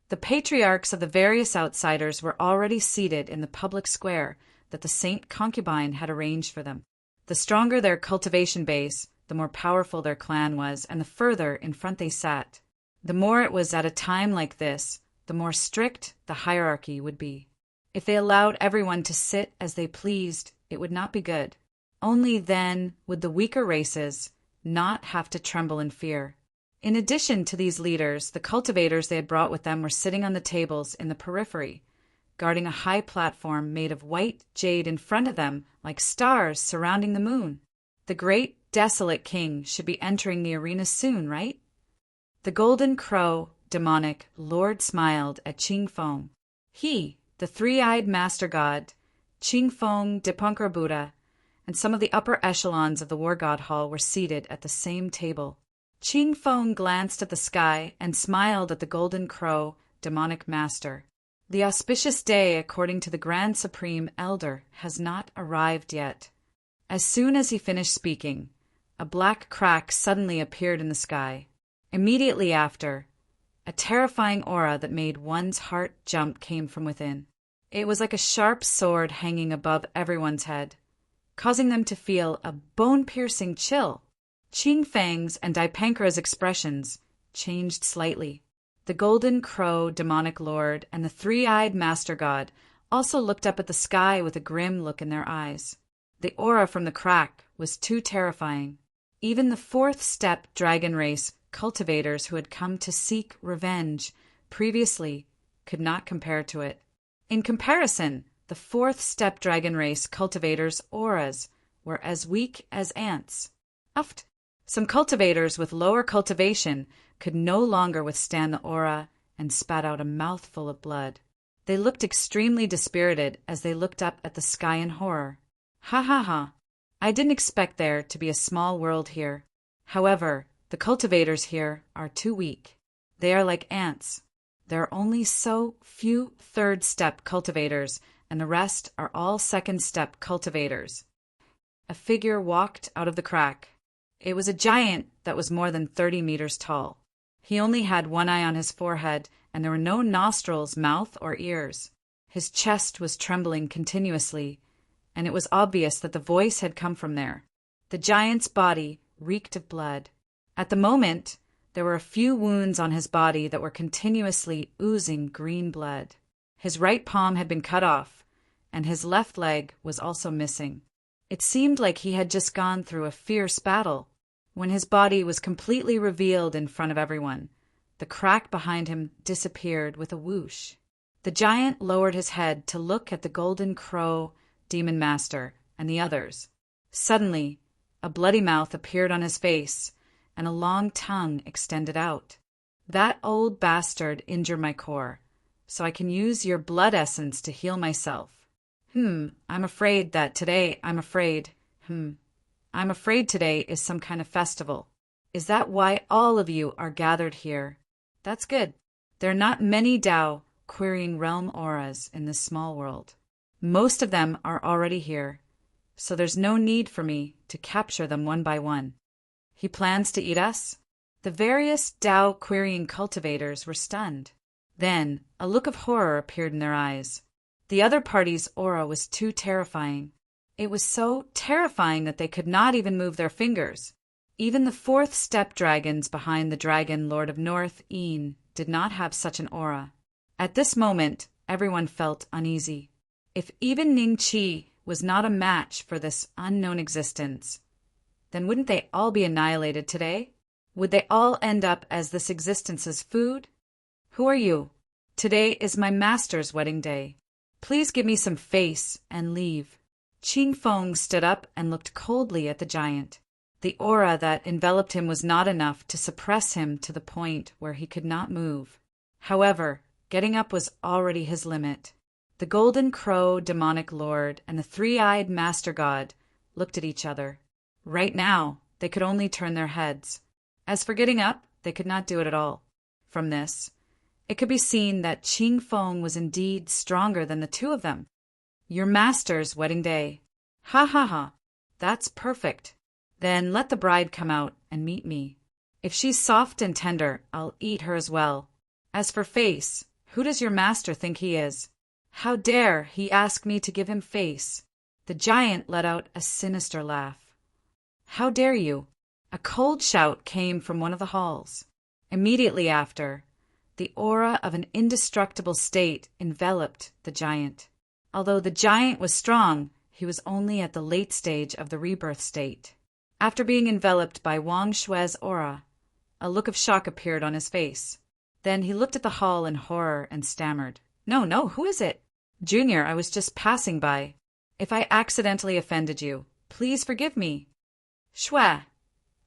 The patriarchs of the various outsiders were already seated in the public square that the Saint Concubine had arranged for them. The stronger their cultivation base, the more powerful their clan was, and the further in front they sat. The more it was at a time like this, the more strict the hierarchy would be. If they allowed everyone to sit as they pleased, it would not be good. Only then would the weaker races not have to tremble in fear. In addition to these leaders, the cultivators they had brought with them were sitting on the tables in the periphery, guarding a high platform made of white jade in front of them like stars surrounding the moon. The great, desolate king should be entering the arena soon, right? The Golden Crow, demonic lord smiled at Qingfeng. He, the three-eyed master god, Qingfeng Dipankar Buddha, and some of the upper echelons of the War God Hall were seated at the same table. Qingfeng glanced at the sky and smiled at the Golden Crow, demonic master. The auspicious day, according to the Grand Supreme Elder, has not arrived yet. As soon as he finished speaking, a black crack suddenly appeared in the sky. Immediately after, a terrifying aura that made one's heart jump came from within. It was like a sharp sword hanging above everyone's head, causing them to feel a bone-piercing chill. Qingfeng's and Dipankara's expressions changed slightly. The Golden Crow demonic lord and the three-eyed master god also looked up at the sky with a grim look in their eyes. The aura from the crack was too terrifying. Even the fourth step dragon race cultivators who had come to seek revenge previously could not compare to it. In comparison, the fourth step dragon race cultivators' auras were as weak as ants. Uft. Some cultivators with lower cultivation could no longer withstand the aura and spat out a mouthful of blood. They looked extremely dispirited as they looked up at the sky in horror. Ha ha ha. I didn't expect there to be a small world here. However, the cultivators here are too weak. They are like ants. There are only so few third-step cultivators and the rest are all second-step cultivators. A figure walked out of the crack. It was a giant that was more than 30 meters tall. He only had one eye on his forehead, and there were no nostrils, mouth, or ears. His chest was trembling continuously, and it was obvious that the voice had come from there. The giant's body reeked of blood. At the moment, there were a few wounds on his body that were continuously oozing green blood. His right palm had been cut off, and his left leg was also missing. It seemed like he had just gone through a fierce battle. When his body was completely revealed in front of everyone, the crack behind him disappeared with a whoosh. The giant lowered his head to look at the golden crow, demon master, and the others. Suddenly, a bloody mouth appeared on his face, and a long tongue extended out. "That old bastard injured my core, so I can use your blood essence to heal myself. I'm afraid today is some kind of festival. Is that why all of you are gathered here? That's good. There are not many Tao querying realm auras in this small world. Most of them are already here, so there's no need for me to capture them one by one. He plans to eat us?" The various Tao querying cultivators were stunned. Then a look of horror appeared in their eyes. The other party's aura was too terrifying. It was so terrifying that they could not even move their fingers. Even the fourth step dragons behind the dragon Lord of North, Een, did not have such an aura. At this moment, everyone felt uneasy. If even Ning Qi was not a match for this unknown existence, then wouldn't they all be annihilated today? Would they all end up as this existence's food? "Who are you? Today is my master's wedding day. Please give me some face and leave." Qing Feng stood up and looked coldly at the giant. The aura that enveloped him was not enough to suppress him to the point where he could not move. However, getting up was already his limit. The golden crow demonic lord and the three-eyed master god looked at each other. Right now, they could only turn their heads. As for getting up, they could not do it at all. From this, it could be seen that Qing Feng was indeed stronger than the two of them. "Your master's wedding day. Ha ha ha. That's perfect. Then let the bride come out and meet me. If she's soft and tender, I'll eat her as well. As for face, who does your master think he is? How dare he ask me to give him face?" The giant let out a sinister laugh. "How dare you?" A cold shout came from one of the halls. Immediately after, the aura of an indestructible state enveloped the giant. Although the giant was strong, he was only at the late stage of the rebirth state. After being enveloped by Wang Shui's aura, a look of shock appeared on his face. Then he looked at the hall in horror and stammered, No, who is it?" "Junior, I was just passing by. If I accidentally offended you, please forgive me." "Shui,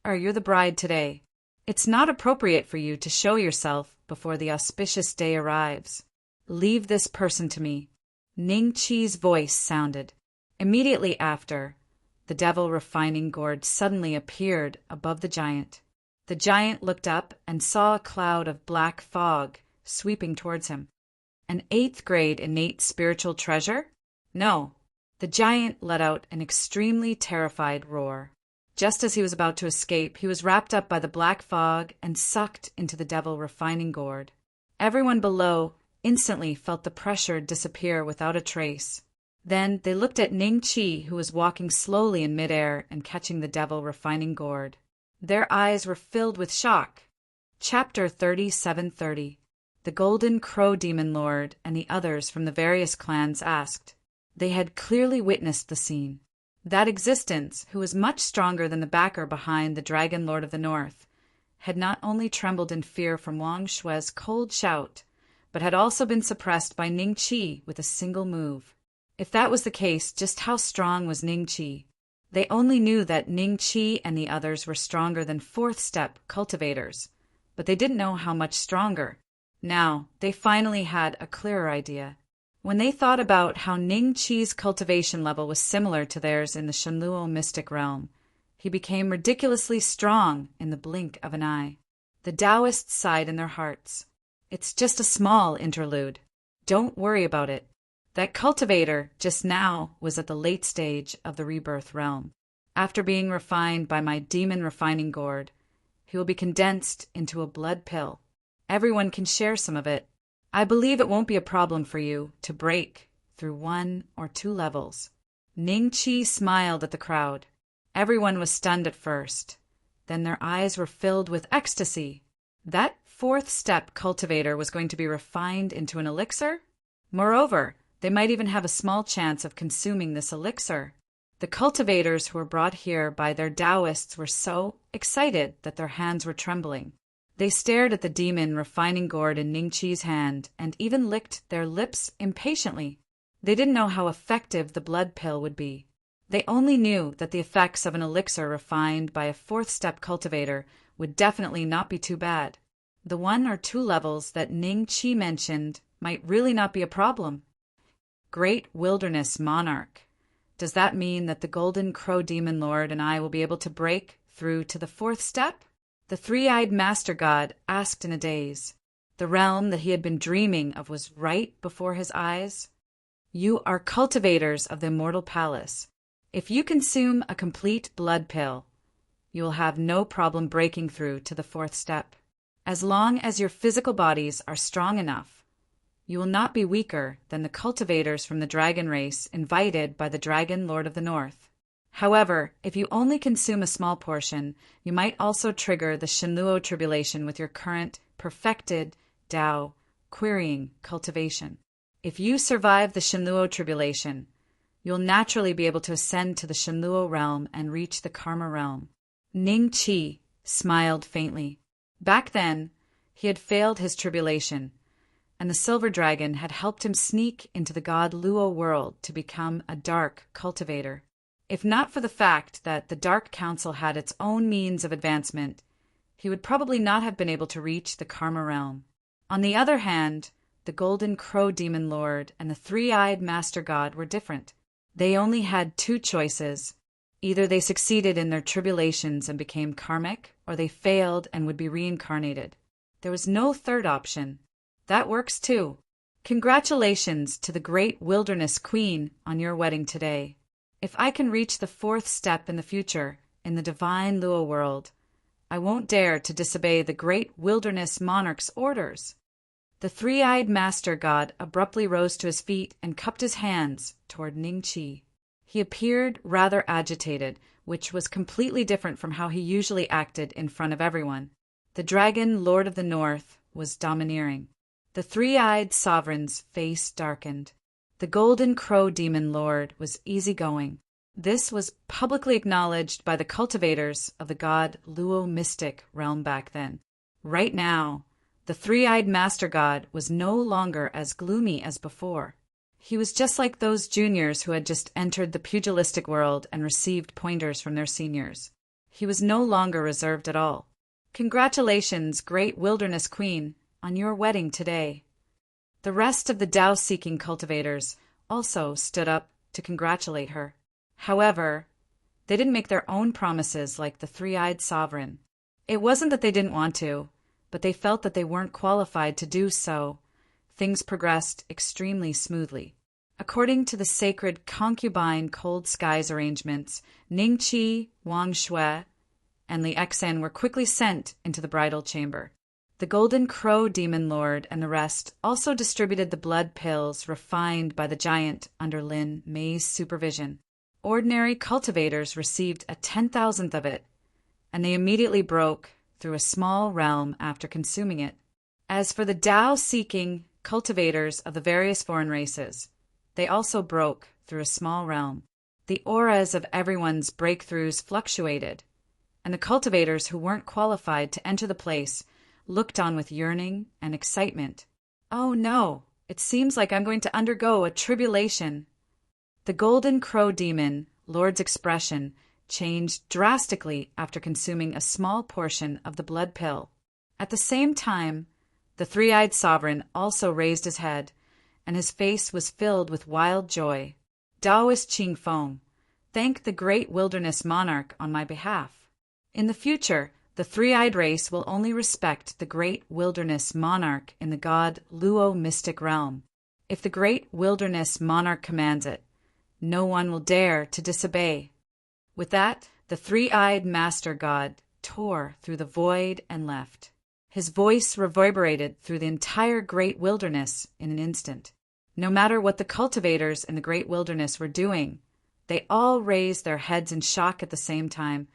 you're the bride today. It's not appropriate for you to show yourself before the auspicious day arrives. Leave this person to me." Ning Qi's voice sounded. Immediately after, the devil refining gourd suddenly appeared above the giant. The giant looked up and saw a cloud of black fog sweeping towards him. An 8th grade innate spiritual treasure? No. The giant let out an extremely terrified roar. Just as he was about to escape, he was wrapped up by the black fog and sucked into the devil refining gourd. Everyone below instantly felt the pressure disappear without a trace. Then they looked at Ning Qi, who was walking slowly in midair and catching the devil refining gourd. Their eyes were filled with shock. Chapter 3730. The Golden Crow Demon Lord and the others from the various clans asked. They had clearly witnessed the scene. That existence, who was much stronger than the backer behind the Dragon Lord of the North, had not only trembled in fear from Wang Shui's cold shout, but had also been suppressed by Ning Qi with a single move. If that was the case, just how strong was Ning Qi? They only knew that Ning Qi and the others were stronger than 4th step cultivators, but they didn't know how much stronger. Now, they finally had a clearer idea. When they thought about how Ning Qi's cultivation level was similar to theirs in the Shenluo mystic realm, he became ridiculously strong in the blink of an eye. The Taoists sighed in their hearts. It's just a small interlude. Don't worry about it. That cultivator just now was at the late stage of the rebirth realm. After being refined by my demon refining gourd, he will be condensed into a blood pill. Everyone can share some of it. I believe it won't be a problem for you to break through 1 or 2 levels. Ningqi smiled at the crowd. Everyone was stunned at first. Then their eyes were filled with ecstasy. That 4th step cultivator was going to be refined into an elixir? Moreover, they might even have a small chance of consuming this elixir. The cultivators who were brought here by their Taoists were so excited that their hands were trembling. They stared at the demon refining gourd in Ningqi's hand and even licked their lips impatiently. They didn't know how effective the blood pill would be. They only knew that the effects of an elixir refined by a 4th step cultivator would definitely not be too bad. The 1 or 2 levels that Ningqi mentioned might really not be a problem. Great Wilderness Monarch. Does that mean that the Golden Crow Demon Lord and I will be able to break through to the 4th step? The 3-eyed Master God asked in a daze. The realm that he had been dreaming of was right before his eyes. You are cultivators of the Immortal Palace. If you consume a complete blood pill, you will have no problem breaking through to the 4th step. As long as your physical bodies are strong enough, you will not be weaker than the cultivators from the dragon race invited by the Dragon Lord of the North. However, if you only consume a small portion, you might also trigger the Shenluo tribulation with your current perfected Tao querying cultivation. If you survive the Shenluo tribulation, you'll naturally be able to ascend to the Shenluo realm and reach the Karma realm. Ningqi smiled faintly. Back then, he had failed his tribulation, and the Silver Dragon had helped him sneak into the god Luo world to become a dark cultivator. If not for the fact that the Dark Council had its own means of advancement, he would probably not have been able to reach the Karma realm. On the other hand, the Golden Crow Demon Lord and the 3-eyed Master God were different. They only had 2 choices. Either they succeeded in their tribulations and became karmic, or they failed and would be reincarnated. There was no third option. That works too. Congratulations to the great Wilderness Queen on your wedding today. If I can reach the 4th step in the future, in the divine Luo world, I won't dare to disobey the great Wilderness Monarch's orders. The 3-eyed Master God abruptly rose to his feet and cupped his hands toward Ningqi. He appeared rather agitated, which was completely different from how he usually acted in front of everyone. The Dragon Lord of the North was domineering. The 3-eyed sovereign's face darkened. The Golden Crow Demon Lord was easygoing. This was publicly acknowledged by the cultivators of the god Luo mystic realm back then. Right now, the 3-eyed Master God was no longer as gloomy as before. He was just like those juniors who had just entered the pugilistic world and received pointers from their seniors. He was no longer reserved at all. Congratulations, great Wilderness Queen, on your wedding today. The rest of the Tao-seeking cultivators also stood up to congratulate her. However, they didn't make their own promises like the 3-eyed sovereign. It wasn't that they didn't want to, but they felt that they weren't qualified to do so. Things progressed extremely smoothly. According to the sacred concubine cold skies arrangements, Ningqi, Wang Shui, and Li Exan were quickly sent into the bridal chamber. The Golden Crow Demon Lord and the rest also distributed the blood pills refined by the giant under Lin Mei's supervision. Ordinary cultivators received a 10,000th of it, and they immediately broke through a small realm after consuming it. As for the Tao-seeking cultivators of the various foreign races, they also broke through a small realm. The auras of everyone's breakthroughs fluctuated, and the cultivators who weren't qualified to enter the place looked on with yearning and excitement. Oh no, it seems like I'm going to undergo a tribulation. The Golden Crow Demon Lord's expression changed drastically after consuming a small portion of the blood pill. At the same time, the 3-eyed sovereign also raised his head, and his face was filled with wild joy. Taoist Qing Feng, thank the great Wilderness Monarch on my behalf. In the future, the 3-eyed race will only respect the great Wilderness Monarch in the god Luo mystic realm. If the great wilderness monarch commands it, no one will dare to disobey. With that, the three-eyed master god tore through the void and left. His voice reverberated through the entire great wilderness in an instant. No matter what the cultivators in the great wilderness were doing, they all raised their heads in shock at the same time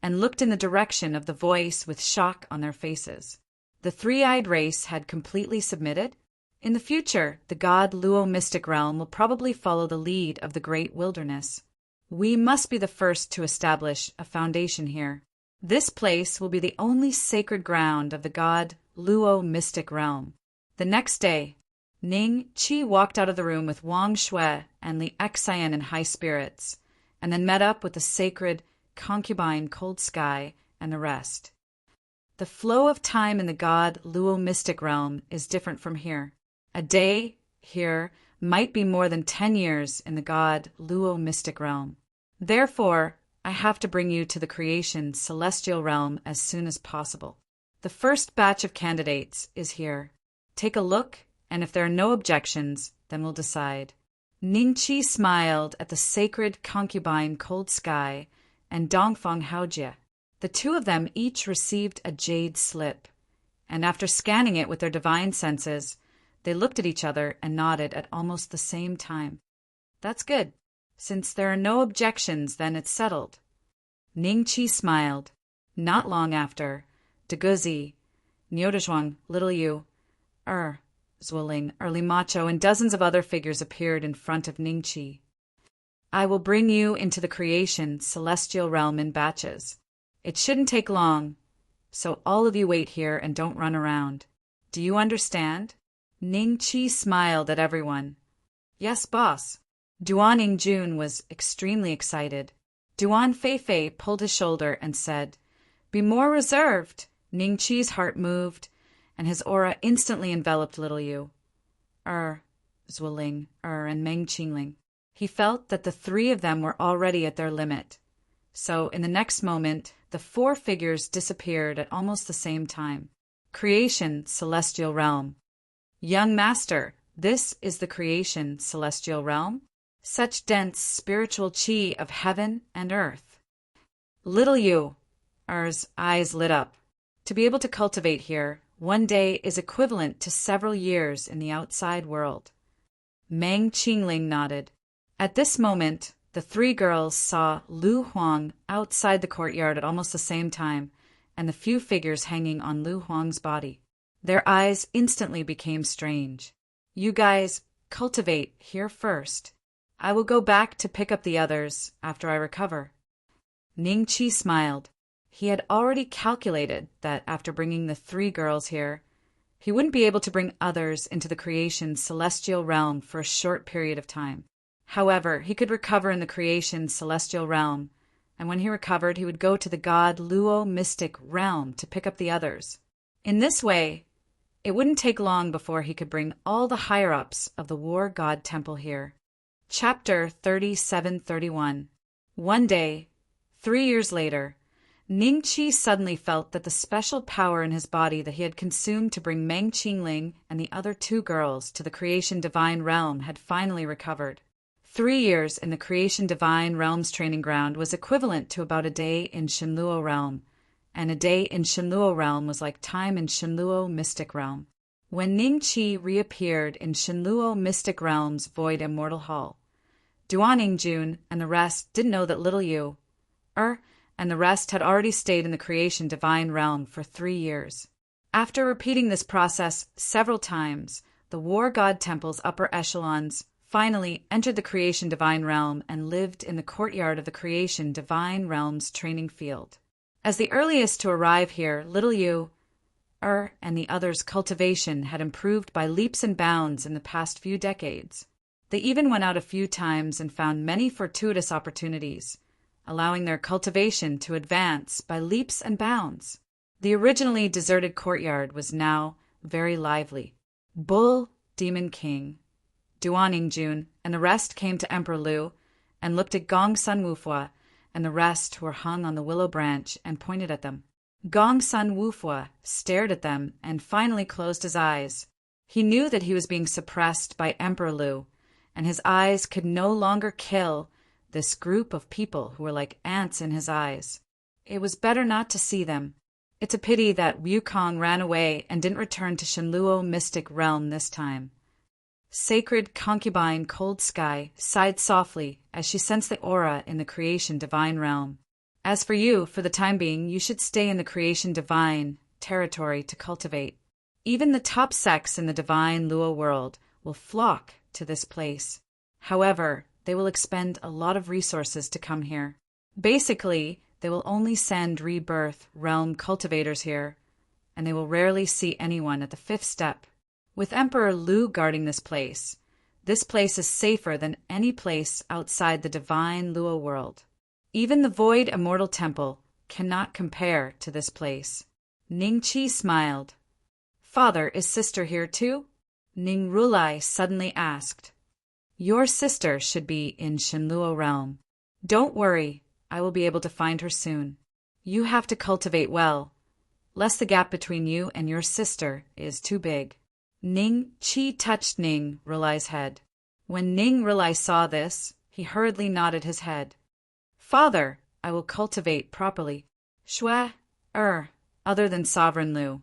and looked in the direction of the voice with shock on their faces. The three-eyed race had completely submitted. In the future, the god Luo mystic realm will probably follow the lead of the great wilderness. We must be the first to establish a foundation here. This place will be the only sacred ground of the god Luo mystic realm. The next day, Ning Qi walked out of the room with Wang Shui and Li Xian in high spirits, and then met up with the sacred concubine Cold Sky and the rest. The flow of time in the god Luo mystic realm is different from here. A day here might be more than 10 years in the god Luo mystic realm. Therefore, I have to bring you to the creation celestial realm as soon as possible. The first batch of candidates is here. Take a look, and if there are no objections, then we'll decide. Ningqi smiled at the sacred concubine Cold Sky and Dongfang Haojie. The two of them each received a jade slip, and after scanning it with their divine senses, they looked at each other and nodded at almost the same time. That's good. Since there are no objections, then it's settled. Ningqi smiled. Not long after, Deguzi, Niodazhuang, Little Yu, Zhuoling, Early Macho, and dozens of other figures appeared in front of Ningqi. I will bring you into the creation celestial realm in batches. It shouldn't take long, so all of you wait here and don't run around. Do you understand? Ningqi smiled at everyone. Yes, boss. Duan Yingjun was extremely excited. Duan Feifei pulled his shoulder and said, Be more reserved. Ningqi's heart moved, and his aura instantly enveloped Little Yu, Zhuoling, and Meng Qingling. He felt that the three of them were already at their limit. So, in the next moment, the four figures disappeared at almost the same time. Creation, celestial realm. Young master, this is the creation, celestial realm? Such dense spiritual chi of heaven and earth. Little Yu, eyes lit up. To be able to cultivate here, one day is equivalent to several years in the outside world. Meng Qingling nodded. At this moment, the three girls saw Lu Huang outside the courtyard at almost the same time, and the few figures hanging on Lu Huang's body. Their eyes instantly became strange. You guys cultivate here first. I will go back to pick up the others after I recover. Ningqi smiled. He had already calculated that after bringing the three girls here, he wouldn't be able to bring others into the creation celestial realm for a short period of time. However, he could recover in the creation celestial realm, and when he recovered, he would go to the god Luo mystic realm to pick up the others. In this way, it wouldn't take long before he could bring all the higher-ups of the War God Temple here. Chapter 3731. One day, 3 years later, Ningqi suddenly felt that the special power in his body that he had consumed to bring Meng Qingling and the other two girls to the creation divine realm had finally recovered. 3 years in the creation divine realm's training ground was equivalent to about a day in Shenluo realm, and a day in Shenluo realm was like time in Shenluo mystic realm. When Ningqi reappeared in Shenluo mystic realm's void immortal hall, Duan Yingjun and the rest didn't know that Little Yu, and the rest had already stayed in the creation divine realm for 3 years. After repeating this process several times, the War God Temple's upper echelons finally entered the creation divine realm and lived in the courtyard of the creation divine realm's training field. As the earliest to arrive here, Little Yu, and the others' cultivation had improved by leaps and bounds in the past few decades. They even went out a few times and found many fortuitous opportunities, allowing their cultivation to advance by leaps and bounds. The originally deserted courtyard was now very lively. Bull, Demon King, Duan Yingjun, and the rest came to Emperor Lu and looked at Gong Sun Wufua and the rest who were hung on the willow branch and pointed at them. Gong Sun Wufua stared at them and finally closed his eyes. He knew that he was being suppressed by Emperor Lu, and his eyes could no longer kill this group of people who were like ants in his eyes. It was better not to see them. It's a pity that Wukong ran away and didn't return to Shenluo mystic realm this time. Sacred concubine Cold Sky sighed softly as she sensed the aura in the creation divine realm. As for you, for the time being, you should stay in the creation divine territory to cultivate. Even the top sects in the divine Luo world will flock to this place. However, they will expend a lot of resources to come here. Basically, they will only send rebirth realm cultivators here, and they will rarely see anyone at the 5th step. With Emperor Lu guarding this place is safer than any place outside the divine Luo world. Even the Void Immortal Temple cannot compare to this place. Ning Qi smiled. Father, is sister here too? Ning Rulai suddenly asked. Your sister should be in Shenluo realm. Don't worry, I will be able to find her soon. You have to cultivate well, lest the gap between you and your sister is too big. Ning Qi touched Ning Rulai's head. When Ning Rulai saw this, he hurriedly nodded his head. Father, I will cultivate properly. Shue, other than Sovereign Lu.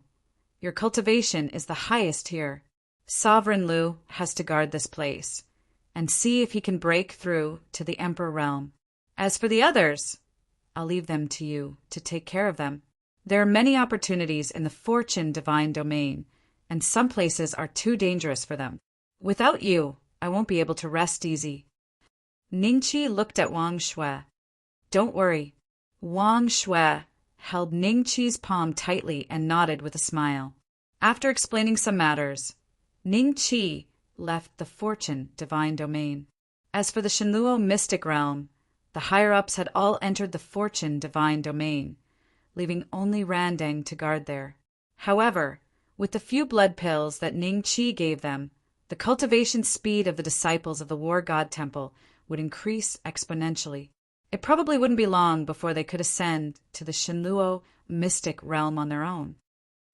Your cultivation is the highest here. Sovereign Lu has to guard this place and see if he can break through to the Emperor realm. As for the others, I'll leave them to you to take care of them. There are many opportunities in the Fortune divine domain, and some places are too dangerous for them. Without you, I won't be able to rest easy. Ningqi looked at Wang Shui. Don't worry. Wang Shui held Ningqi's palm tightly and nodded with a smile. After explaining some matters, Ningqi left the Fortune divine domain. As for the Shenluo mystic realm, the higher-ups had all entered the Fortune divine domain, leaving only Randang to guard there. However, with the few blood pills that Ning Qi gave them, the cultivation speed of the disciples of the War God Temple would increase exponentially. It probably wouldn't be long before they could ascend to the Shenluo mystic realm on their own.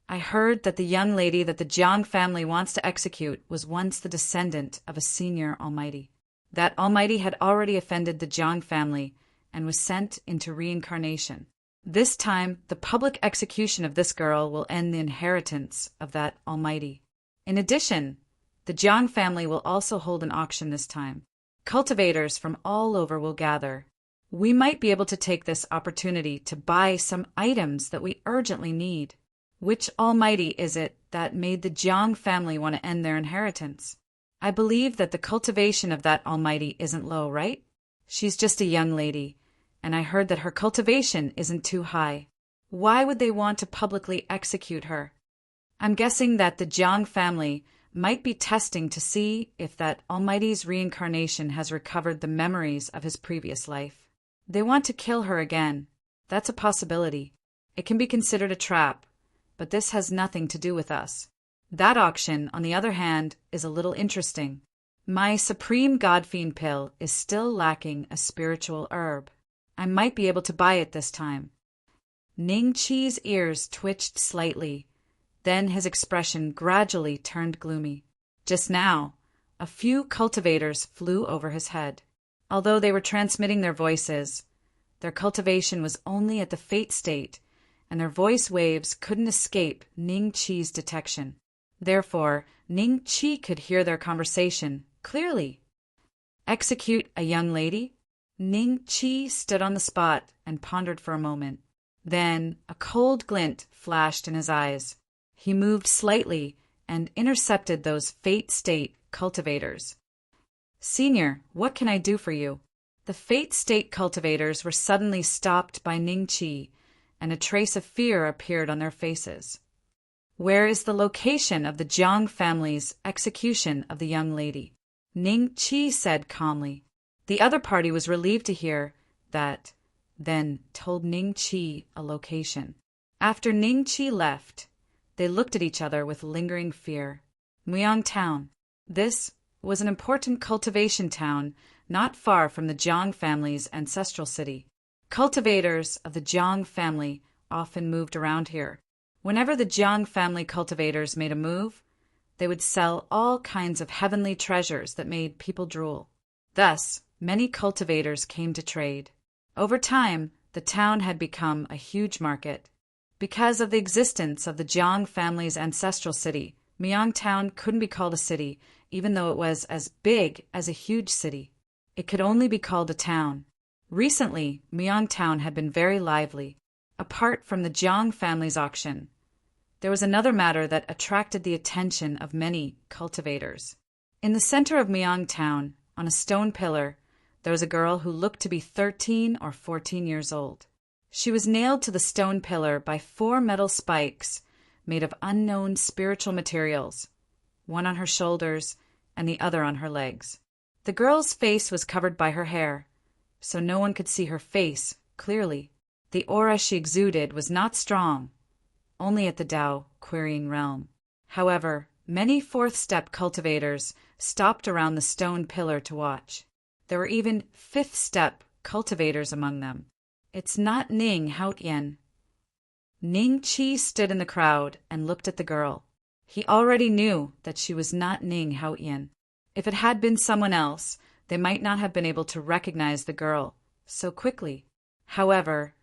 I heard that the young lady that the Jiang family wants to execute was once the descendant of a senior almighty. That almighty had already offended the Jiang family and was sent into reincarnation. This time, the public execution of this girl will end the inheritance of that almighty. In addition, the Jiang family will also hold an auction this time. Cultivators from all over will gather. We might be able to take this opportunity to buy some items that we urgently need. Which almighty is it that made the Jiang family want to end their inheritance? I believe that the cultivation of that almighty isn't low, right? She's just a young lady, and I heard that her cultivation isn't too high. Why would they want to publicly execute her? I'm guessing that the Jiang family might be testing to see if that almighty's reincarnation has recovered the memories of his previous life. They want to kill her again. That's a possibility. It can be considered a trap, but this has nothing to do with us. That auction, on the other hand, is a little interesting. My Supreme Godfiend pill is still lacking a spiritual herb. I might be able to buy it this time. Ning Qi's ears twitched slightly. Then his expression gradually turned gloomy. Just now, a few cultivators flew over his head. Although they were transmitting their voices, their cultivation was only at the fate state, and their voice waves couldn't escape Ning Qi's detection. Therefore, Ning Qi could hear their conversation clearly. Execute a young lady? Ning Qi stood on the spot and pondered for a moment. Then a cold glint flashed in his eyes. He moved slightly and intercepted those fate state cultivators. Senior, what can I do for you? The fate state cultivators were suddenly stopped by Ning Qi, and a trace of fear appeared on their faces. Where is the location of the Jiang family's execution of the young lady? Ning Qi said calmly. The other party was relieved to hear that, then told Ning Qi a location. After Ning Qi left, they looked at each other with lingering fear. Muyang Town. This was an important cultivation town not far from the Jiang family's ancestral city. Cultivators of the Jiang family often moved around here. Whenever the Jiang family cultivators made a move, They would sell all kinds of heavenly treasures that made people drool. Thus, many cultivators came to trade. Over time, the town had become a huge market. Because of the existence of the Jiang family's ancestral city, Myung Town couldn't be called a city, even though it was as big as a huge city. It could only be called a town. Recently, Myung Town had been very lively. Apart from the Jiang family's auction, there was another matter that attracted the attention of many cultivators. In the center of Myung Town, on a stone pillar, there was a girl who looked to be 13 or 14 years old. She was nailed to the stone pillar by 4 metal spikes made of unknown spiritual materials, one on her shoulders and the other on her legs. The girl's face was covered by her hair, so no one could see her face clearly. The aura she exuded was not strong, only at the Tao querying realm. However, many fourth-step cultivators stopped around the stone pillar to watch. There were even fifth-step cultivators among them. It's not Ning Haotian. Ning Qi stood in the crowd and looked at the girl. He already knew that she was not Ning Haotian. If it had been someone else, they might not have been able to recognize the girl so quickly. However,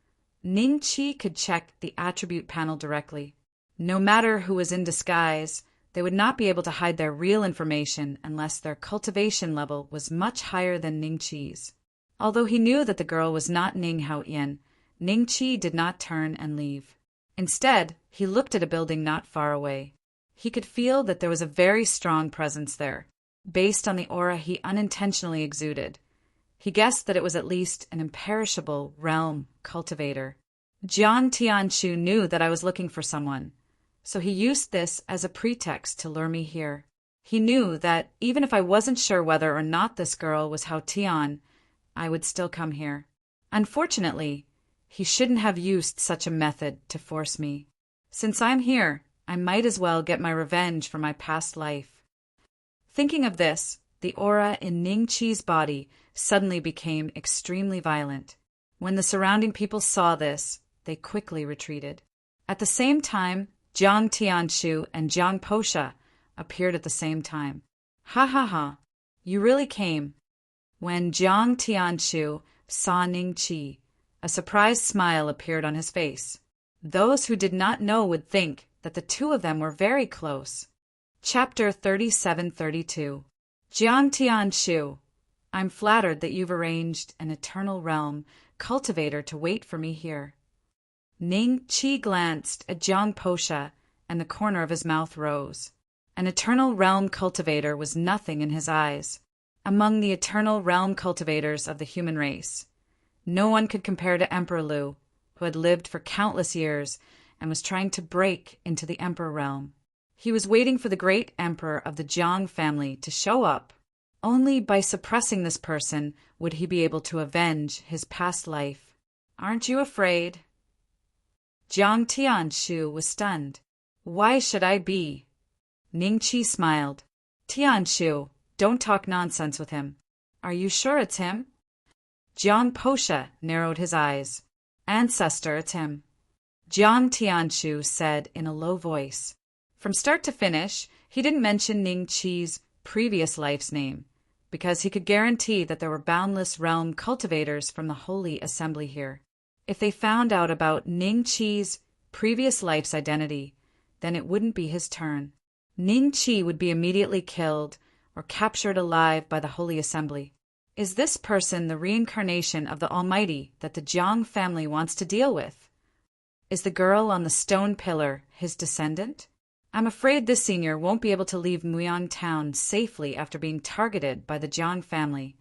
Ning Qi could check the attribute panel directly. No matter who was in disguise, they would not be able to hide their real information unless their cultivation level was much higher than Ning Qi's. Although he knew that the girl was not Ning Haotian, Ning Qi did not turn and leave. Instead, he looked at a building not far away. He could feel that there was a very strong presence there, based on the aura he unintentionally exuded. He guessed that it was at least an imperishable realm cultivator. Jiang Tianshu knew that I was looking for someone, so he used this as a pretext to lure me here. He knew that even if I wasn't sure whether or not this girl was Hao Tian, I would still come here. Unfortunately, he shouldn't have used such a method to force me. Since I'm here, I might as well get my revenge for my past life. Thinking of this, the aura in Ning Qi's body suddenly became extremely violent. When the surrounding people saw this, they quickly retreated. At the same time, Jiang Tianshu and Jiang Posha appeared at the same time. Ha ha ha, you really came. When Jiang Tianshu saw Ning Qi, a surprised smile appeared on his face. Those who did not know would think that the two of them were very close. Chapter 37-32. Jiang Tianshu, I'm flattered that you've arranged an eternal realm cultivator to wait for me here. Ning Qi glanced at Jiang Posha, and the corner of his mouth rose. An eternal realm cultivator was nothing in his eyes. Among the eternal realm cultivators of the human race, no one could compare to Emperor Lu, who had lived for countless years and was trying to break into the Emperor realm. He was waiting for the great emperor of the Jiang family to show up. Only by suppressing this person would he be able to avenge his past life. Aren't you afraid? Jiang Tianshu was stunned. Why should I be? Ning Qi smiled. Tianshu, don't talk nonsense with him. Are you sure it's him? Jiang Posha narrowed his eyes. Ancestor, it's him. Jiang Tianshu said in a low voice. From start to finish, he didn't mention Ning Qi's previous life's name, because he could guarantee that there were boundless realm cultivators from the Holy Assembly here. If they found out about Ning Qi's previous life's identity, then it wouldn't be his turn. Ning Qi would be immediately killed or captured alive by the Holy Assembly. Is this person the reincarnation of the Almighty that the Jiang family wants to deal with? Is the girl on the stone pillar his descendant? I'm afraid this senior won't be able to leave Myung Town safely after being targeted by the Jiang family.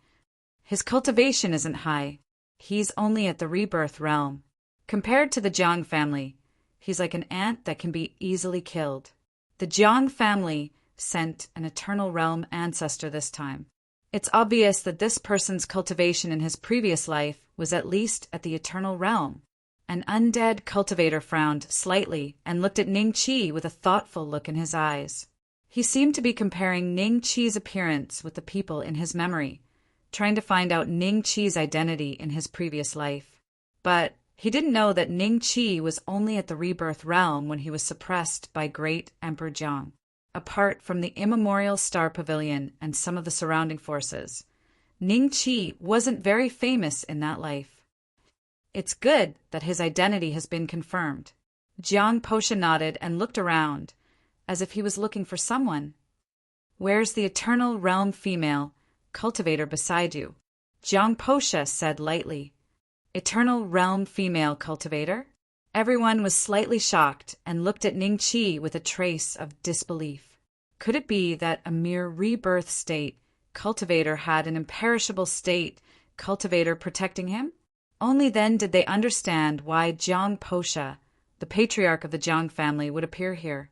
His cultivation isn't high. He's only at the rebirth realm. Compared to the Jiang family, he's like an ant that can be easily killed. The Jiang family sent an eternal realm ancestor this time. It's obvious that this person's cultivation in his previous life was at least at the eternal realm. An undead cultivator frowned slightly and looked at Ning Qi with a thoughtful look in his eyes. He seemed to be comparing Ning Qi's appearance with the people in his memory, trying to find out Ning Qi's identity in his previous life. But he didn't know that Ning Qi was only at the rebirth realm when he was suppressed by great Emperor Jiang. apart from the immemorial Star Pavilion and some of the surrounding forces. Ningqi wasn't very famous in that life. It's good that his identity has been confirmed. Jiang Posha nodded and looked around, as if he was looking for someone. Where's the Eternal Realm female cultivator beside you? Jiang Posha said lightly. Eternal Realm female cultivator? Everyone was slightly shocked and looked at Ningqi with a trace of disbelief. Could it be that a mere rebirth state cultivator had an imperishable state cultivator protecting him? Only then did they understand why Jiang Posha, the patriarch of the Jiang family, would appear here.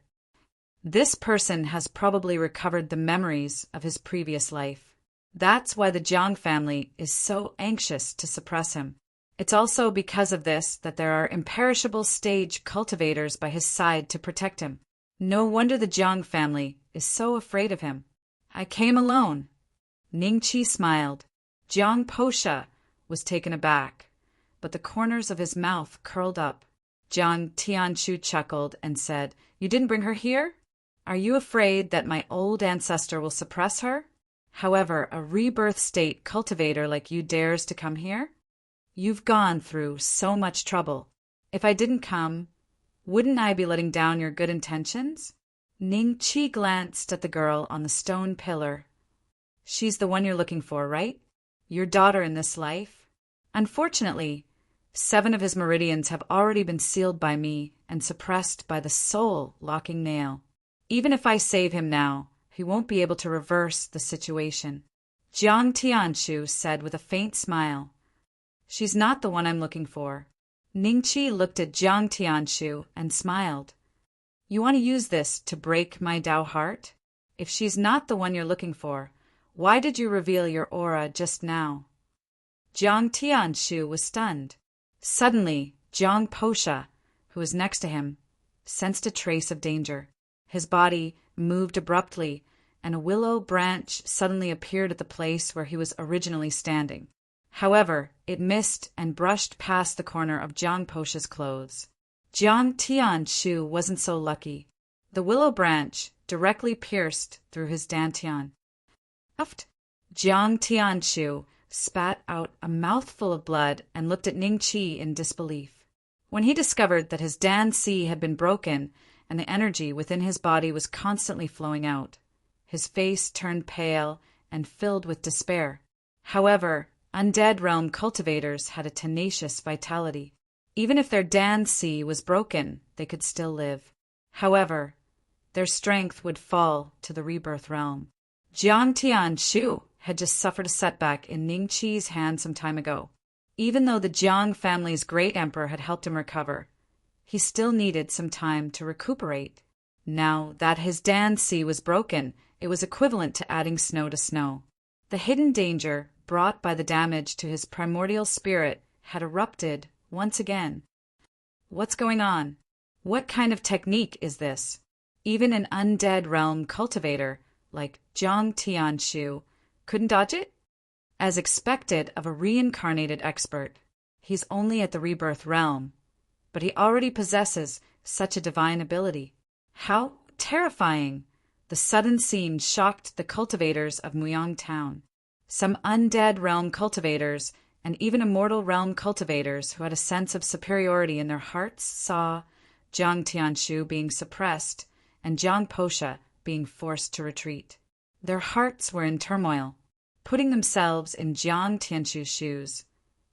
This person has probably recovered the memories of his previous life. That's why the Jiang family is so anxious to suppress him. It's also because of this that there are imperishable stage cultivators by his side to protect him. No wonder the Jiang family is so afraid of him. I came alone. Ningqi smiled. Jiang Posha was taken aback, but the corners of his mouth curled up. Jiang Tianshu chuckled and said, You didn't bring her here? Are you afraid that my old ancestor will suppress her? However, a rebirth state cultivator like you dares to come here? You've gone through so much trouble. If I didn't come, wouldn't I be letting down your good intentions? Ningqi glanced at the girl on the stone pillar. She's the one you're looking for, right? Your daughter in this life? Unfortunately, 7 of his meridians have already been sealed by me and suppressed by the soul-locking nail. Even if I save him now, he won't be able to reverse the situation. Jiang Tianshu said with a faint smile. She's not the one I'm looking for. Ningqi looked at Jiang Tianshu and smiled. You want to use this to break my Dao heart? If she's not the one you're looking for, why did you reveal your aura just now? Jiang Tianshu was stunned. Suddenly, Jiang Posha, who was next to him, sensed a trace of danger. His body moved abruptly, and a willow branch suddenly appeared at the place where he was originally standing. However, it missed and brushed past the corner of Jiang Posha's clothes. Jiang Tianshu wasn't so lucky. The willow branch directly pierced through his dantian. Uft! Jiang Tianshu spat out a mouthful of blood and looked at Ningqi in disbelief. When he discovered that his Dan-Si had been broken and the energy within his body was constantly flowing out, his face turned pale and filled with despair. However, Undead Realm cultivators had a tenacious vitality. Even if their Dan-Si was broken, they could still live. However, their strength would fall to the Rebirth Realm. Jiang Tianshu had just suffered a setback in Ningqi's hand some time ago. Even though the Jiang family's great emperor had helped him recover, he still needed some time to recuperate. Now that his Dan-Si was broken, it was equivalent to adding snow to snow. The hidden danger brought by the damage to his primordial spirit had erupted once again. What's going on? What kind of technique is this? Even an undead realm cultivator like Jiang Tianshu couldn't dodge it? As expected of a reincarnated expert, he's only at the rebirth realm, but he already possesses such a divine ability. How terrifying! The sudden scene shocked the cultivators of Muyang Town. Some undead realm cultivators and even immortal realm cultivators who had a sense of superiority in their hearts saw Jiang Tianshu being suppressed and Jiang Posha being forced to retreat. Their hearts were in turmoil, putting themselves in Jiang Tianshu's shoes.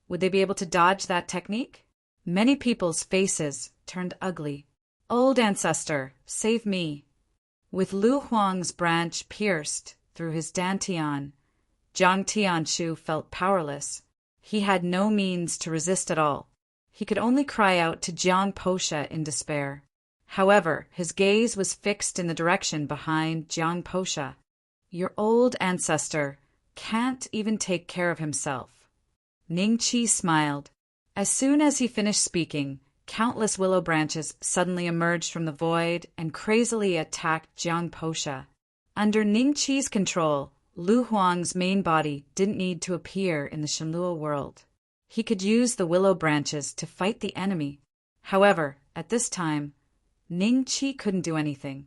Would they be able to dodge that technique? Many people's faces turned ugly. Old ancestor, save me. With Lu Huang's branch pierced through his dantian, Jiang Tianshu felt powerless. He had no means to resist at all. He could only cry out to Jiang Posha in despair. However, his gaze was fixed in the direction behind Jiang Posha. Your old ancestor can't even take care of himself. Ningqi smiled. As soon as he finished speaking, countless willow branches suddenly emerged from the void and crazily attacked Jiang Posha. Under Ningqi's control, Lu Huang's main body didn't need to appear in the Shenlua world. He could use the willow branches to fight the enemy. However, at this time, Ningqi couldn't do anything.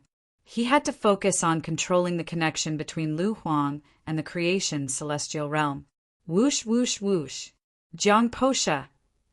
He had to focus on controlling the connection between Lu Huang and the creation's celestial realm. Whoosh, whoosh, whoosh. Jiang Posha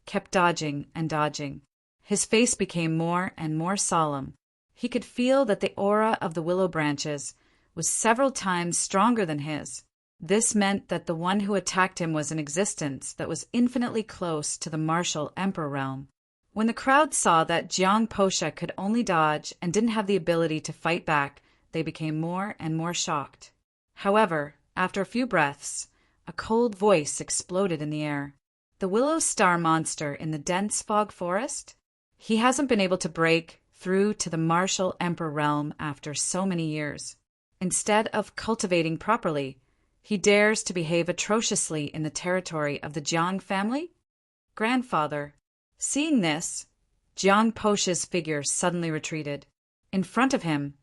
kept dodging and dodging. His face became more and more solemn. He could feel that the aura of the willow branches was several times stronger than his. This meant that the one who attacked him was an existence that was infinitely close to the martial emperor realm. When the crowd saw that Jiang Posha could only dodge and didn't have the ability to fight back, they became more and more shocked. However, after a few breaths, a cold voice exploded in the air. The willow star monster in the dense fog forest? He hasn't been able to break through to the martial emperor realm after so many years. Instead of cultivating properly, he dares to behave atrociously in the territory of the Jiang family? Grandfather. Seeing this, Jiang Posha's figure suddenly retreated. In front of him,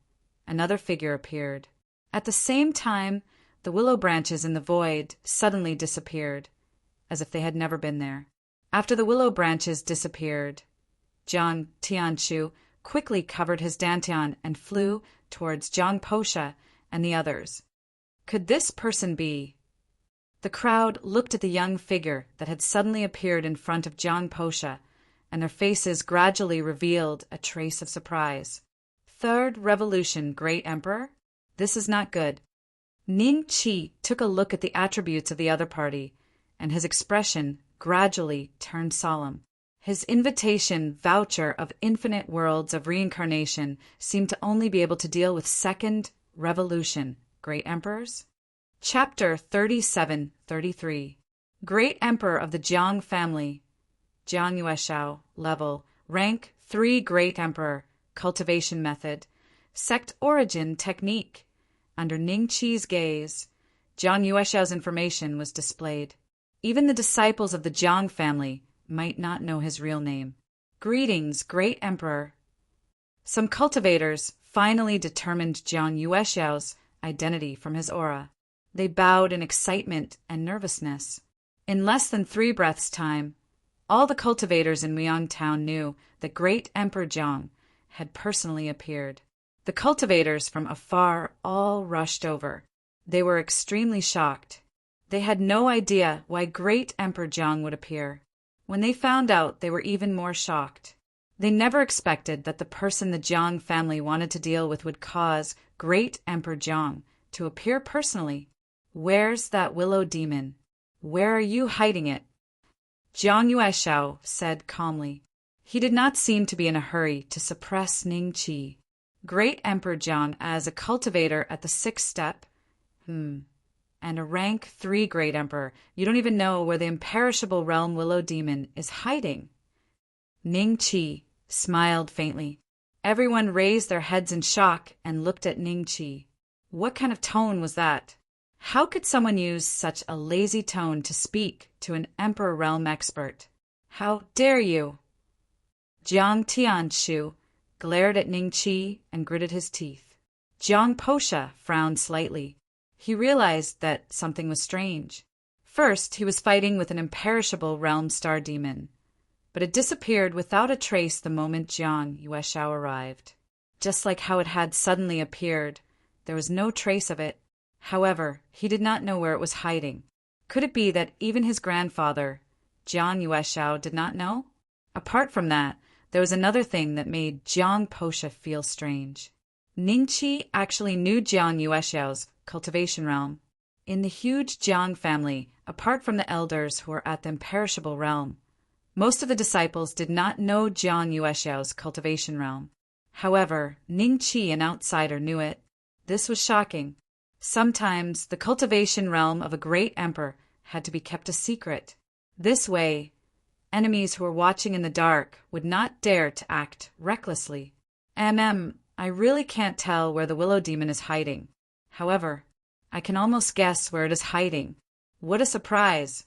another figure appeared. At the same time, the willow branches in the void suddenly disappeared, as if they had never been there. After the willow branches disappeared, Jiang Tianchu quickly covered his dantian and flew towards Jiang Posha and the others. Could this person be? The crowd looked at the young figure that had suddenly appeared in front of Jiang Posha, and their faces gradually revealed a trace of surprise. Third Revolution, Great Emperor? This is not good. Ning Qi took a look at the attributes of the other party, and his expression gradually turned solemn. His invitation voucher of infinite worlds of reincarnation seemed to only be able to deal with Second Revolution, Great Emperors. Chapter 37-33. Great Emperor of the Jiang family. Jiang Yueshao, level, rank 3 Great Emperor, cultivation method, sect origin technique. Under Ning Qi's gaze, Jiang Yueshao's information was displayed. Even the disciples of the Jiang family might not know his real name. Greetings, Great Emperor. Some cultivators finally determined Jiang Yueshao's identity from his aura. They bowed in excitement and nervousness. In less than 3 breaths' time, all the cultivators in Muyang Town knew that Great Emperor Jiang had personally appeared. The cultivators from afar all rushed over. They were extremely shocked. They had no idea why Great Emperor Jiang would appear. When they found out, they were even more shocked. They never expected that the person the Jiang family wanted to deal with would cause Great Emperor Jiang to appear personally. Where's that willow demon? Where are you hiding it? Jiang Yueshao said calmly. He did not seem to be in a hurry to suppress Ning Qi. Great Emperor Jiang as a cultivator at the 6th step? And a rank 3 Great Emperor. You don't even know where the imperishable realm willow demon is hiding. Ning Qi smiled faintly. Everyone raised their heads in shock and looked at Ning Qi. What kind of tone was that? How could someone use such a lazy tone to speak to an Emperor Realm expert? How dare you? Jiang Tianchu glared at Ning Qi and gritted his teeth. Jiang Posha frowned slightly. He realized that something was strange. First, he was fighting with an imperishable realm star demon, but it disappeared without a trace the moment Jiang Yueshao arrived. Just like how it had suddenly appeared, there was no trace of it. However, he did not know where it was hiding. Could it be that even his grandfather, Jiang Yueshao, did not know? Apart from that, there was another thing that made Jiang Posha feel strange. Ning Qi actually knew Jiang Yueshao's cultivation realm. In the huge Jiang family, apart from the elders who were at the imperishable realm, most of the disciples did not know Jiang Yueshao's cultivation realm. However, Ning Qi, an outsider, knew it. This was shocking. Sometimes the cultivation realm of a great emperor had to be kept a secret. This way, enemies who were watching in the dark would not dare to act recklessly. I really can't tell where the willow demon is hiding. However, I can almost guess where it is hiding. What a surprise!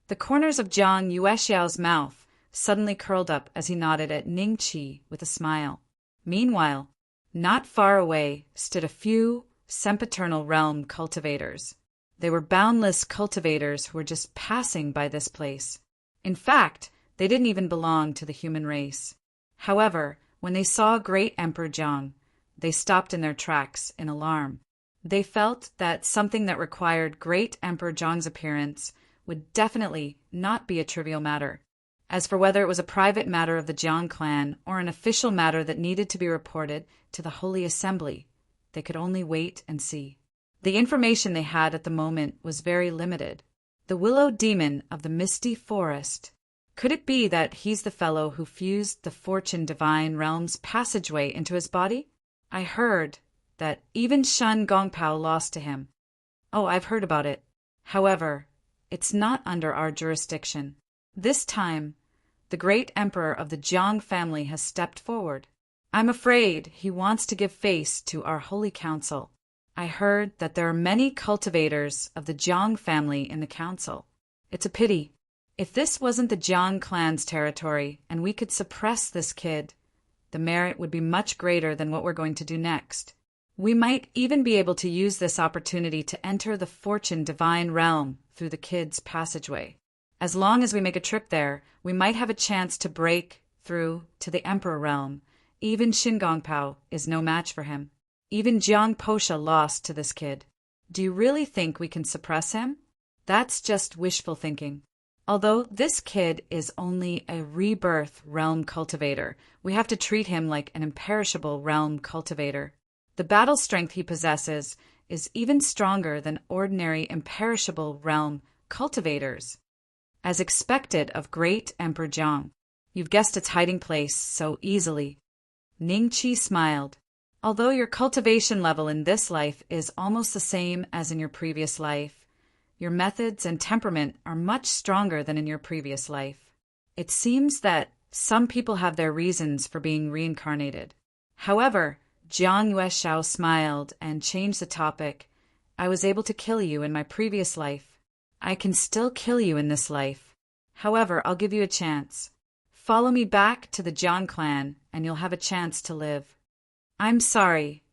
The corners of Jiang Yueshao's mouth suddenly curled up as he nodded at Ning Qi with a smile. Meanwhile, not far away stood a few sempiternal realm cultivators. They were boundless cultivators who were just passing by this place. In fact, they didn't even belong to the human race. However, when they saw Great Emperor Jiang, They stopped in their tracks in alarm. They felt that something that required great Emperor Jiang's appearance would definitely not be a trivial matter. As for whether it was a private matter of the Jiang clan or an official matter that needed to be reported to the Holy Assembly, they could only wait and see. The information they had at the moment was very limited. The willow demon of the misty forest. Could it be that he's the fellow who fused the fortune divine realm's passageway into his body? I heard that even Shen Gongpao lost to him. Oh, I've heard about it. However, it's not under our jurisdiction. This time, the great emperor of the Jiang family has stepped forward. I'm afraid he wants to give face to our holy council. I heard that there are many cultivators of the Jiang family in the council. It's a pity. If this wasn't the Jiang clan's territory and we could suppress this kid, the merit would be much greater than what we're going to do next. We might even be able to use this opportunity to enter the fortune divine realm through the kid's passageway. As long as we make a trip there, we might have a chance to break through to the emperor realm. Even Shin Gongpao is no match for him. Even Jiang Posha lost to this kid. Do you really think we can suppress him? That's just wishful thinking. Although this kid is only a rebirth realm cultivator, we have to treat him like an imperishable realm cultivator. The battle strength he possesses is even stronger than ordinary imperishable realm cultivators. As expected of great Emperor Jiang, you've guessed its hiding place so easily. Ningqi smiled. Although your cultivation level in this life is almost the same as in your previous life, your methods and temperament are much stronger than in your previous life. It seems that some people have their reasons for being reincarnated. However, Jiang Yueshao smiled and changed the topic. I was able to kill you in my previous life. I can still kill you in this life. However, I'll give you a chance. Follow me back to the Jiang clan and you'll have a chance to live. I'm sorry,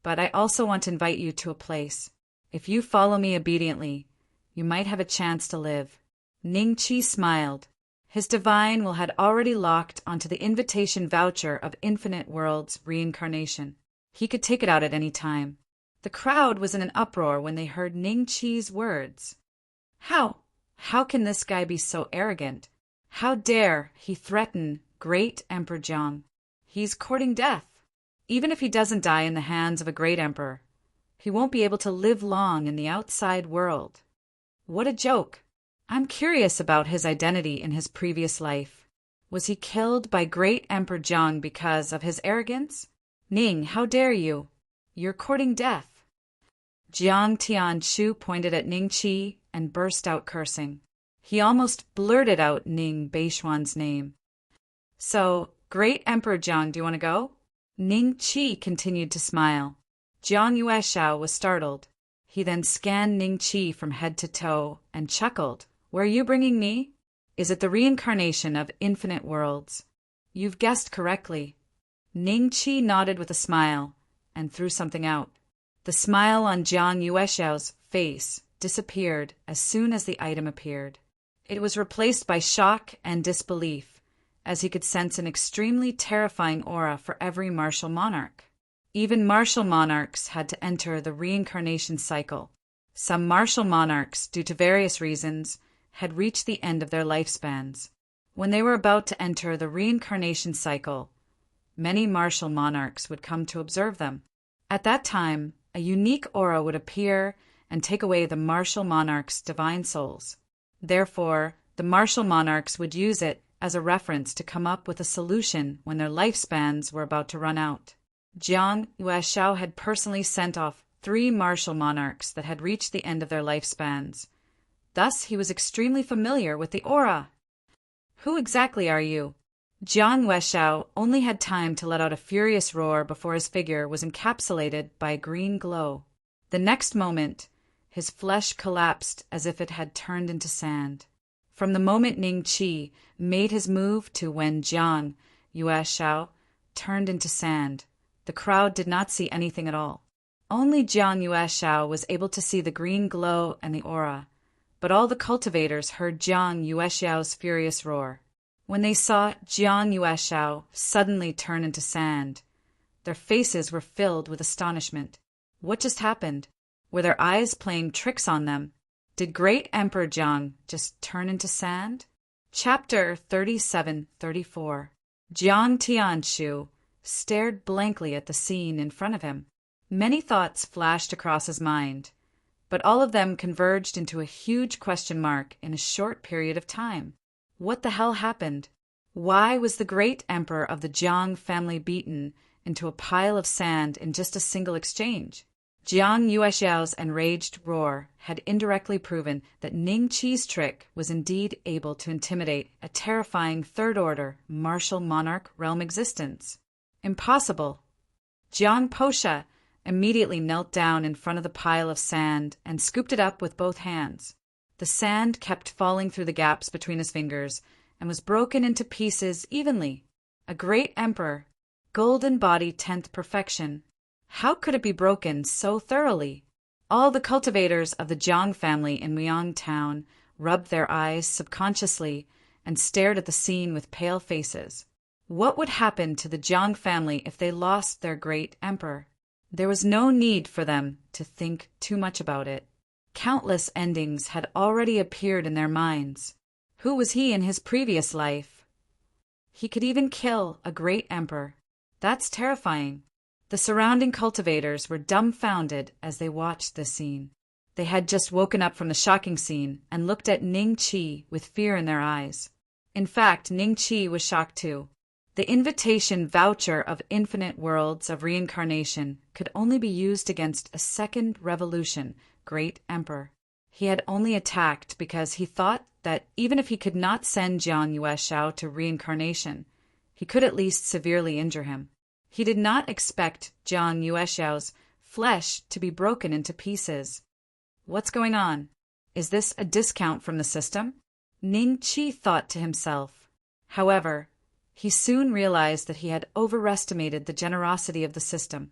but I also want to invite you to a place. If you follow me obediently, you might have a chance to live. Ningqi smiled. His divine will had already locked onto the invitation voucher of Infinite World's reincarnation. He could take it out at any time. The crowd was in an uproar when they heard Ningqi's words. How can this guy be so arrogant? How dare he threaten great Emperor Jiang? He's courting death. Even if he doesn't die in the hands of a great emperor, he won't be able to live long in the outside world. What a joke. I'm curious about his identity in his previous life. Was he killed by great Emperor Jiang because of his arrogance? Ning, how dare you? You're courting death. Jiang Tianchu pointed at Ningqi and burst out cursing. He almost blurted out Ning Beishuan's name. So, great Emperor Jiang, do you want to go? Ningqi continued to smile. Jiang Yueshao was startled. He then scanned Ningqi from head to toe and chuckled. Where are you bringing me? Is it the reincarnation of infinite worlds? You've guessed correctly. Ningqi nodded with a smile and threw something out. The smile on Jiang Yueshao's face disappeared as soon as the item appeared. It was replaced by shock and disbelief, as he could sense an extremely terrifying aura for every martial monarch. Even martial monarchs had to enter the reincarnation cycle. Some martial monarchs, due to various reasons, had reached the end of their lifespans. When they were about to enter the reincarnation cycle, many martial monarchs would come to observe them. At that time, a unique aura would appear and take away the martial monarch's divine souls. Therefore, the martial monarchs would use it as a reference to come up with a solution when their lifespans were about to run out. Jiang Yueshao had personally sent off 3 martial monarchs that had reached the end of their lifespans. Thus, he was extremely familiar with the aura. Who exactly are you? Jiang Yueshao only had time to let out a furious roar before his figure was encapsulated by a green glow. The next moment, his flesh collapsed as if it had turned into sand. From the moment Ningqi made his move to when Jiang Yueshao turned into sand, the crowd did not see anything at all. Only Jiang Yueshao was able to see the green glow and the aura, but all the cultivators heard Jiang Yueshao's furious roar. When they saw Jiang Yueshao suddenly turn into sand, Their faces were filled with astonishment. What just happened? Were their eyes playing tricks on them? Did Great Emperor Jiang just turn into sand? Chapter 37-34. Jiang Tianshu stared blankly at the scene in front of him. Many thoughts flashed across his mind, but all of them converged into a huge question mark in a short period of time. What the hell happened? Why was the great emperor of the Jiang family beaten into a pile of sand in just a single exchange? Jiang Yuexiao's enraged roar had indirectly proven that Ning Qi's trick was indeed able to intimidate a terrifying third-order martial monarch realm existence. Impossible! Jiang Posha immediately knelt down in front of the pile of sand and scooped it up with both hands. The sand kept falling through the gaps between his fingers and was broken into pieces evenly. A great emperor, golden body 10th perfection. How could it be broken so thoroughly? All the cultivators of the Jiang family in Muyang town rubbed their eyes subconsciously and stared at the scene with pale faces. What would happen to the Jiang family if they lost their great emperor? There was no need for them to think too much about it. Countless endings had already appeared in their minds. Who was he in his previous life? He could even kill a great emperor. That's terrifying. The surrounding cultivators were dumbfounded as they watched this scene. They had just woken up from the shocking scene and looked at Ning Qi with fear in their eyes. In fact, Ning Qi was shocked too. The invitation voucher of infinite worlds of reincarnation could only be used against a second revolution great emperor. He had only attacked because he thought that even if he could not send Jiang Yuexiao to reincarnation, he could at least severely injure him. He did not expect Jiang Yuexiao's flesh to be broken into pieces. What's going on? Is this a discount from the system? Ning Qi thought to himself. However, he soon realized that he had overestimated the generosity of the system.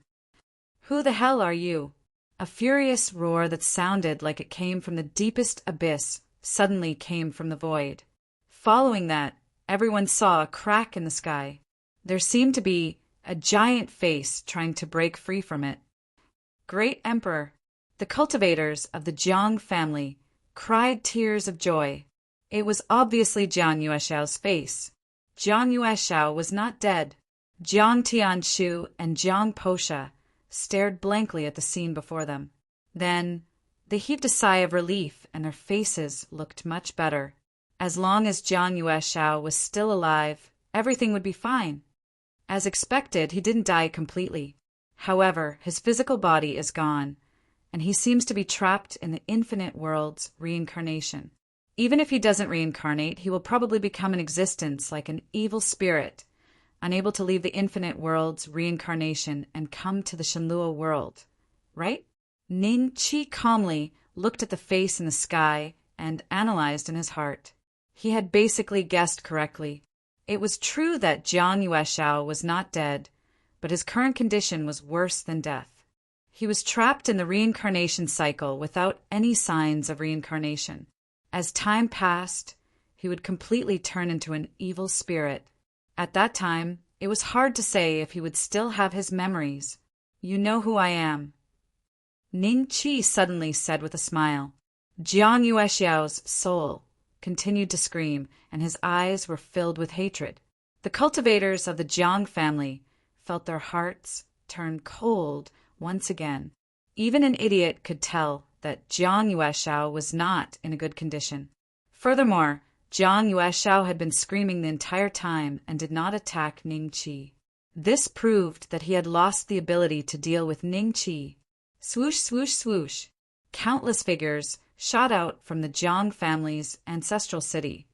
Who the hell are you? A furious roar that sounded like it came from the deepest abyss suddenly came from the void. Following that, everyone saw a crack in the sky. There seemed to be a giant face trying to break free from it. Great Emperor! The cultivators of the Jiang family cried tears of joy. It was obviously Jiang Yuexiao's face. Jiang Yuexiao was not dead. Jiang Tianshu and Jiang Posha stared blankly at the scene before them. Then they heaved a sigh of relief and their faces looked much better. As long as Jiang Yuexiao was still alive, everything would be fine. As expected, he didn't die completely. However, his physical body is gone, and he seems to be trapped in the infinite world's reincarnation. Even if he doesn't reincarnate, he will probably become an existence like an evil spirit, unable to leave the infinite world's reincarnation and come to the Shenlua world. Right? Ning Qi calmly looked at the face in the sky and analyzed in his heart. He had basically guessed correctly. It was true that Jiang Yuexiao was not dead, but his current condition was worse than death. He was trapped in the reincarnation cycle without any signs of reincarnation. As time passed, he would completely turn into an evil spirit. At that time, it was hard to say if he would still have his memories. You know who I am. Ning Qi suddenly said with a smile. Jiang Yuexiao's soul continued to scream, and his eyes were filled with hatred. The cultivators of the Jiang family felt their hearts turn cold once again. Even an idiot could tell that Jiang Yuexiao was not in a good condition. Furthermore, Jiang Yuexiao had been screaming the entire time and did not attack Ning Qi. This proved that he had lost the ability to deal with Ning Qi. Swoosh, swoosh, swoosh. Countless figures shot out from the Jiang family's ancestral city,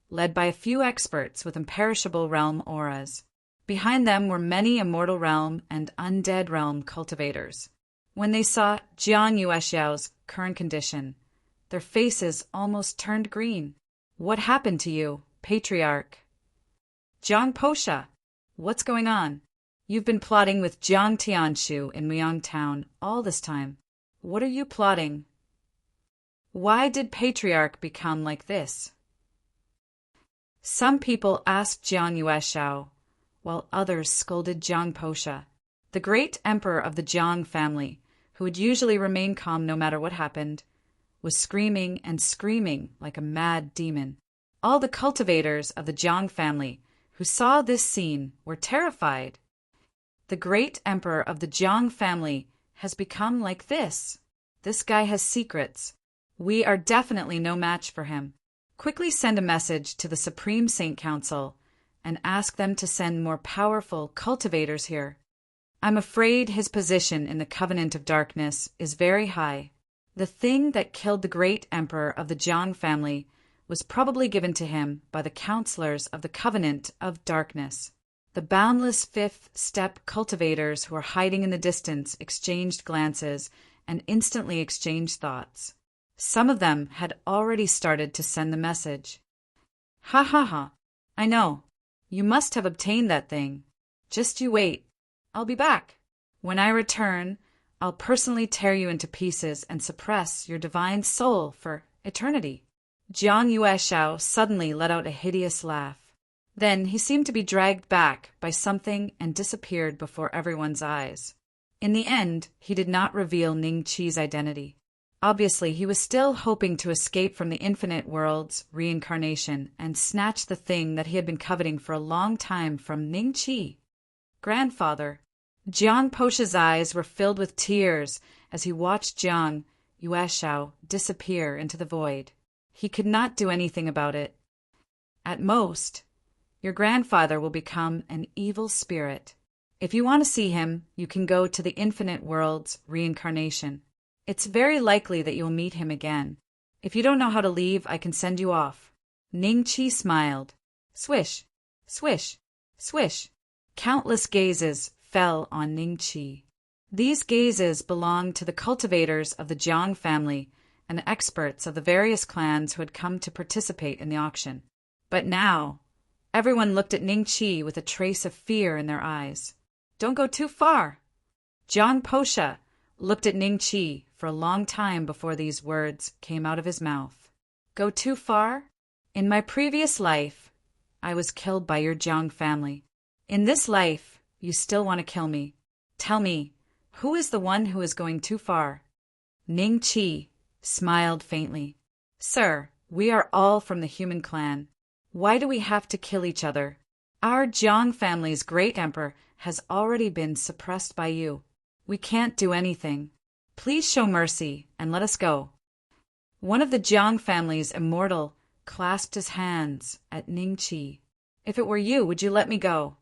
led by a few experts with imperishable realm auras. Behind them were many immortal realm and undead realm cultivators. When they saw Jiang Yuexiao's current condition, their faces almost turned green. What happened to you, Patriarch? Jiang Posha, what's going on? You've been plotting with Jiang Tianshu in Muyang town all this time. What are you plotting? Why did Patriarch become like this? Some people asked Jiang Yuexiao, while others scolded Jiang Posha. The great emperor of the Jiang family, who would usually remain calm no matter what happened, was screaming and screaming like a mad demon. All the cultivators of the Jiang family who saw this scene were terrified. The great emperor of the Jiang family has become like this. This guy has secrets. We are definitely no match for him. Quickly send a message to the Supreme Saint Council and ask them to send more powerful cultivators here. I'm afraid his position in the Covenant of Darkness is very high. The thing that killed the great emperor of the Jiang family was probably given to him by the counselors of the Covenant of Darkness. The boundless fifth step cultivators who were hiding in the distance exchanged glances and instantly exchanged thoughts. Some of them had already started to send the message. Ha ha ha. I know. You must have obtained that thing. Just you wait. I'll be back. When I return, I'll personally tear you into pieces and suppress your divine soul for eternity. Jiang Yueshao suddenly let out a hideous laugh. Then he seemed to be dragged back by something and disappeared before everyone's eyes. In the end, he did not reveal Ning Qi's identity. Obviously, he was still hoping to escape from the infinite world's reincarnation and snatch the thing that he had been coveting for a long time from Ning Qi. Grandfather. Jiang Posha's eyes were filled with tears as he watched Jiang Yueshao disappear into the void. He could not do anything about it. At most, your grandfather will become an evil spirit. If you want to see him, you can go to the infinite world's reincarnation. It's very likely that you'll meet him again. If you don't know how to leave, I can send you off. Ning Qi smiled. Swish, swish, swish. Countless gazes fell on Ning Qi. These gazes belonged to the cultivators of the Jiang family and the experts of the various clans who had come to participate in the auction. But now, everyone looked at Ning Qi with a trace of fear in their eyes. Don't go too far. Jiang Posha looked at Ning Qi for a long time before these words came out of his mouth. Go too far? In my previous life, I was killed by your Jiang family. In this life, you still want to kill me. Tell me, who is the one who is going too far? Ning Qi smiled faintly. Sir, we are all from the human clan. Why do we have to kill each other? Our Jiang family's great emperor has already been suppressed by you. We can't do anything. Please show mercy and let us go. One of the Jiang family's immortal clasped his hands at Ning Qi. If it were you, would you let me go?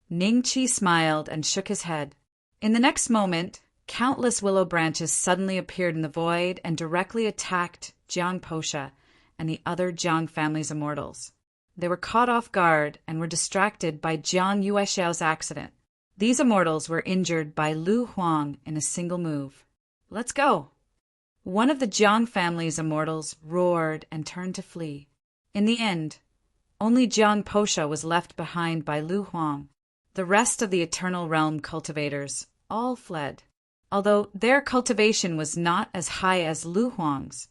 Ning Qi smiled and shook his head. In the next moment, countless willow branches suddenly appeared in the void and directly attacked Jiang Posha and the other Jiang family's immortals. They were caught off guard and were distracted by Jiang Yueshao's accident. These immortals were injured by Lu Huang in a single move. Let's go. One of the Jiang family's immortals roared and turned to flee. In the end, only Jiang Posha was left behind by Lu Huang. The rest of the Eternal Realm cultivators all fled. Although their cultivation was not as high as Lu Huang's,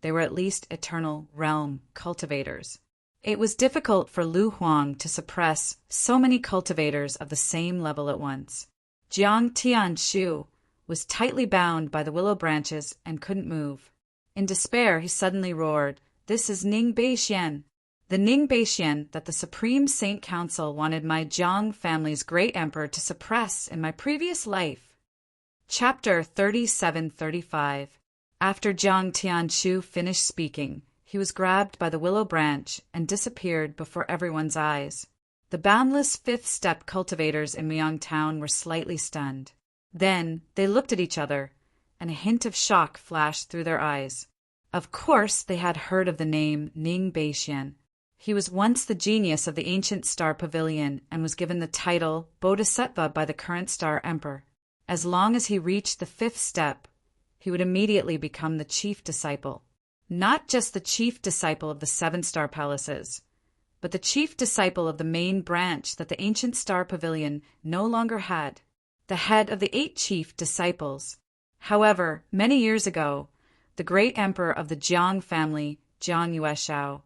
they were at least Eternal Realm cultivators. It was difficult for Lu Huang to suppress so many cultivators of the same level at once. Jiang Tianshu was tightly bound by the willow branches and couldn't move. In despair, he suddenly roared, "This is Ning Beixian, the Ning Beixian that the Supreme Saint Council wanted my Jiang family's great emperor to suppress in my previous life." Chapter 37-35. After Jiang Tianshu finished speaking, he was grabbed by the willow branch and disappeared before everyone's eyes. The boundless fifth step cultivators in Myung Town were slightly stunned. Then they looked at each other, and a hint of shock flashed through their eyes. Of course they had heard of the name Ning Beixian. He was once the genius of the ancient star pavilion and was given the title Bodhisattva by the current star emperor. As long as he reached the fifth step, he would immediately become the chief disciple. Not just the chief disciple of the 7-star palaces, but the chief disciple of the main branch that the ancient star pavilion no longer had, the head of the 8 chief disciples. However, many years ago, the great emperor of the Jiang family, Jiang Yueshao,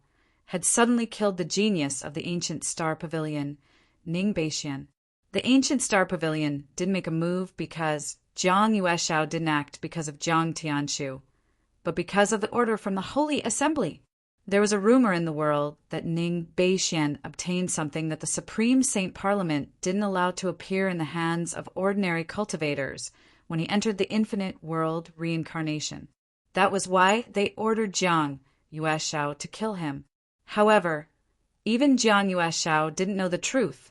had suddenly killed the genius of the ancient star pavilion, Ning Beixian. The ancient Star Pavilion didn't make a move because Jiang Yueshao didn't act because of Jiang Tianshu, but because of the order from the Holy Assembly. There was a rumor in the world that Ning Beixian obtained something that the Supreme Saint Parliament didn't allow to appear in the hands of ordinary cultivators when he entered the infinite world reincarnation. That was why they ordered Jiang Yueshao to kill him. However, even Jiang Yueshao didn't know the truth,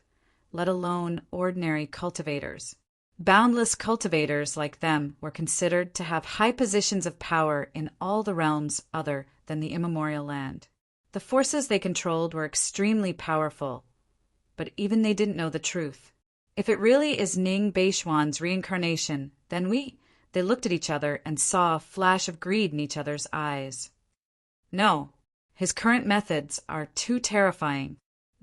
let alone ordinary cultivators. Boundless cultivators like them were considered to have high positions of power in all the realms other than the immemorial land. The forces they controlled were extremely powerful, but even they didn't know the truth. If it really is Ning Beixian's reincarnation, then they looked at each other and saw a flash of greed in each other's eyes. No, his current methods are too terrifying.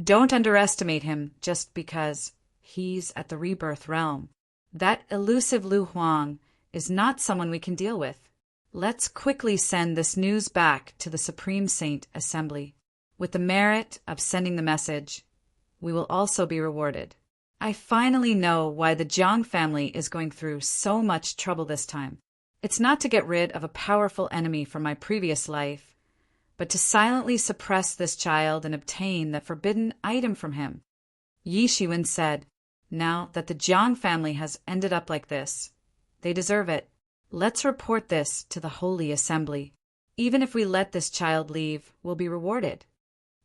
Don't underestimate him just because he's at the rebirth realm. That elusive Lu Huang is not someone we can deal with. Let's quickly send this news back to the Supreme Saint Assembly. With the merit of sending the message, we will also be rewarded. I finally know why the Jiang family is going through so much trouble this time. It's not to get rid of a powerful enemy from my previous life, but to silently suppress this child and obtain that forbidden item from him. Yi Shiwen said, now that the Jiang family has ended up like this, they deserve it. Let's report this to the Holy Assembly. Even if we let this child leave, we'll be rewarded.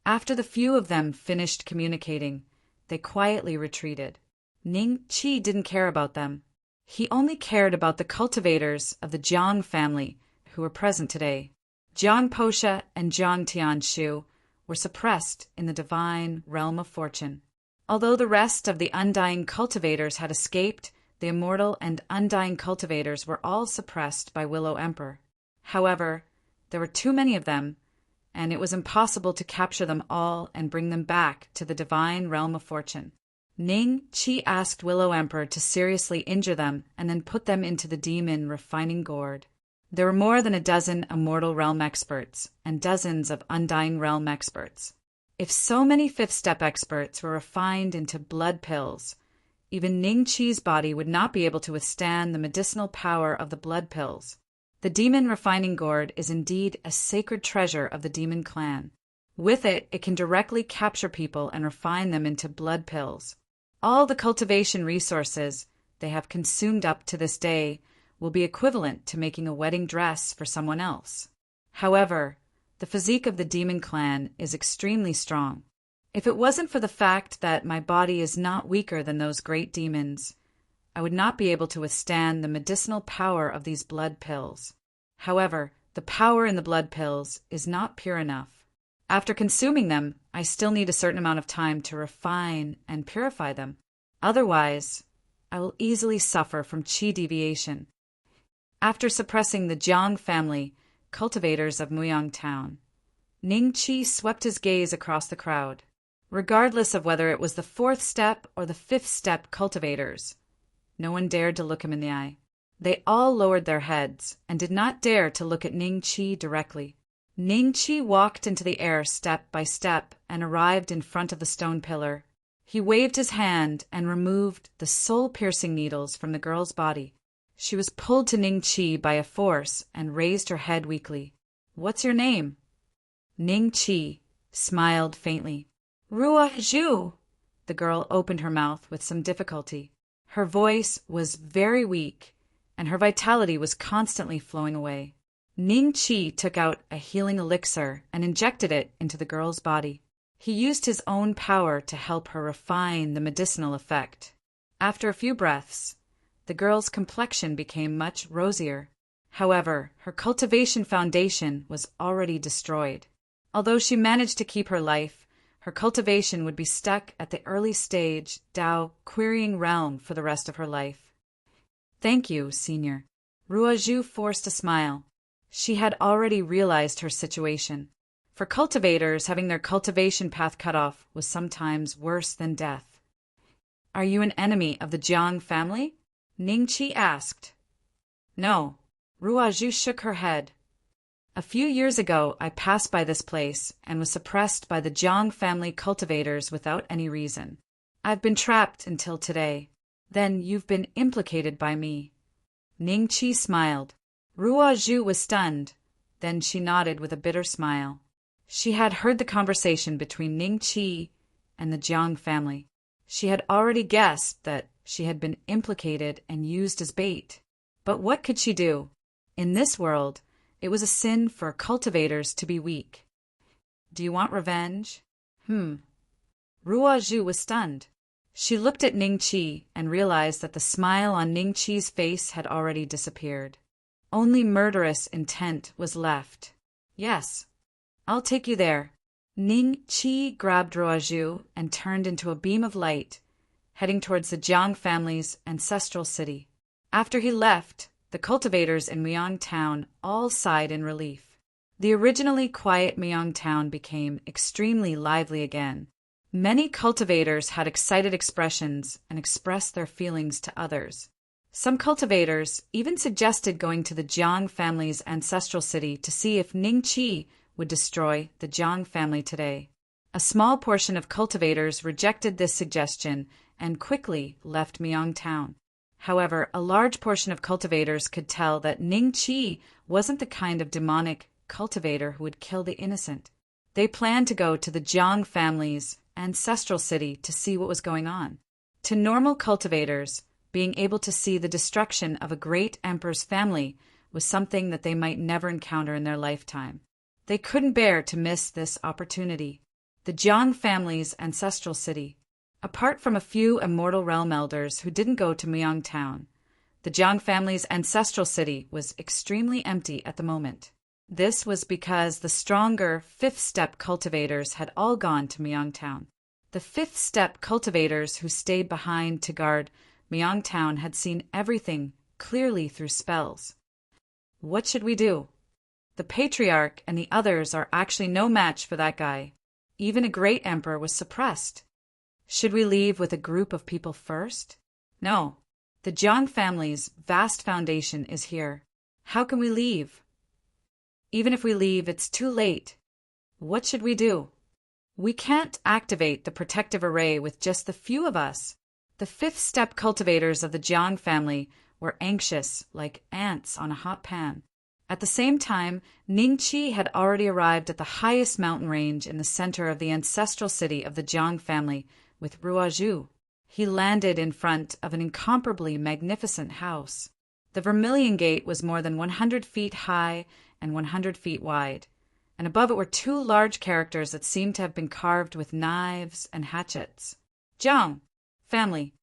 After the few of them finished communicating, they quietly retreated. Ning Qi didn't care about them. He only cared about the cultivators of the Jiang family who were present today. Jiang Posha and Jiang Tianshu were suppressed in the divine realm of fortune. Although the rest of the undying cultivators had escaped, the immortal and undying cultivators were all suppressed by Willow Emperor. However, there were too many of them, and it was impossible to capture them all and bring them back to the divine realm of fortune. Ning Qi asked Willow Emperor to seriously injure them and then put them into the demon refining gourd. There were more than a dozen immortal realm experts and dozens of undying realm experts. If so many fifth-step experts were refined into blood pills, even Ning Qi's body would not be able to withstand the medicinal power of the blood pills. The demon refining gourd is indeed a sacred treasure of the demon clan. With it, it can directly capture people and refine them into blood pills. All the cultivation resources they have consumed up to this day will be equivalent to making a wedding dress for someone else. However, the physique of the demon clan is extremely strong. If it wasn't for the fact that my body is not weaker than those great demons, I would not be able to withstand the medicinal power of these blood pills. However, the power in the blood pills is not pure enough. After consuming them, I still need a certain amount of time to refine and purify them. Otherwise, I will easily suffer from qi deviation. After suppressing the Jiang family, cultivators of Muyang Town, Ning Qi swept his gaze across the crowd. Regardless of whether it was the fourth step or the fifth step cultivators, no one dared to look him in the eye. They all lowered their heads and did not dare to look at Ning Qi directly. Ning Qi walked into the air step by step and arrived in front of the stone pillar. He waved his hand and removed the soul-piercing needles from the girl's body. She was pulled to Ning Qi by a force and raised her head weakly. "What's your name?" Ning Qi smiled faintly. "Ruo Zhu." The girl opened her mouth with some difficulty. Her voice was very weak, and her vitality was constantly flowing away. Ning Qi took out a healing elixir and injected it into the girl's body. He used his own power to help her refine the medicinal effect. After a few breaths, the girl's complexion became much rosier. However, her cultivation foundation was already destroyed. Although she managed to keep her life, her cultivation would be stuck at the early stage Dao querying realm for the rest of her life. "Thank you, Senior." Ruozhu forced a smile. She had already realized her situation. For cultivators, having their cultivation path cut off was sometimes worse than death. "Are you an enemy of the Jiang family?" Ning Qi asked. "No." Ruozhu shook her head. "A few years ago, I passed by this place and was suppressed by the Jiang family cultivators without any reason. I've been trapped until today. Then you've been implicated by me." Ning Qi smiled. Ruo Zhu was stunned. Then she nodded with a bitter smile. She had heard the conversation between Ning Qi and the Jiang family. She had already guessed that she had been implicated and used as bait. But what could she do? In this world, it was a sin for cultivators to be weak. "Do you want revenge?" Ruo Zhu was stunned. She looked at Ning Qi and realized that the smile on Ning Qi's face had already disappeared. Only murderous intent was left. "Yes, I'll take you there." Ning Qi grabbed Ruo Zhu and turned into a beam of light, heading towards the Jiang family's ancestral city. After he left, the cultivators in Muyang Town all sighed in relief. The originally quiet Muyang Town became extremely lively again. Many cultivators had excited expressions and expressed their feelings to others. Some cultivators even suggested going to the Jiang family's ancestral city to see if Ning Qi would destroy the Jiang family today. A small portion of cultivators rejected this suggestion and quickly left Muyang Town. However, a large portion of cultivators could tell that Ning Qi wasn't the kind of demonic cultivator who would kill the innocent. They planned to go to the Jiang family's ancestral city to see what was going on. To normal cultivators, being able to see the destruction of a great emperor's family was something that they might never encounter in their lifetime. They couldn't bear to miss this opportunity. The Jiang family's ancestral city. Apart from a few immortal realm elders who didn't go to Muyang Town, the Jiang family's ancestral city was extremely empty at the moment. This was because the stronger fifth step cultivators had all gone to Muyang Town. The fifth step cultivators who stayed behind to guard Muyang Town had seen everything clearly through spells. What should we do? The patriarch and the others are actually no match for that guy. Even a great emperor was suppressed. Should we leave with a group of people first? No. The Jiang family's vast foundation is here. How can we leave? Even if we leave, it's too late. What should we do? We can't activate the protective array with just the few of us. The fifth step cultivators of the Jiang family were anxious like ants on a hot pan. At the same time, Ning Qi had already arrived at the highest mountain range in the center of the ancestral city of the Jiang family with Ruo Zhu. He landed in front of an incomparably magnificent house. The Vermilion Gate was more than 100 feet high and 100 feet wide, and above it were two large characters that seemed to have been carved with knives and hatchets. "Jiang family,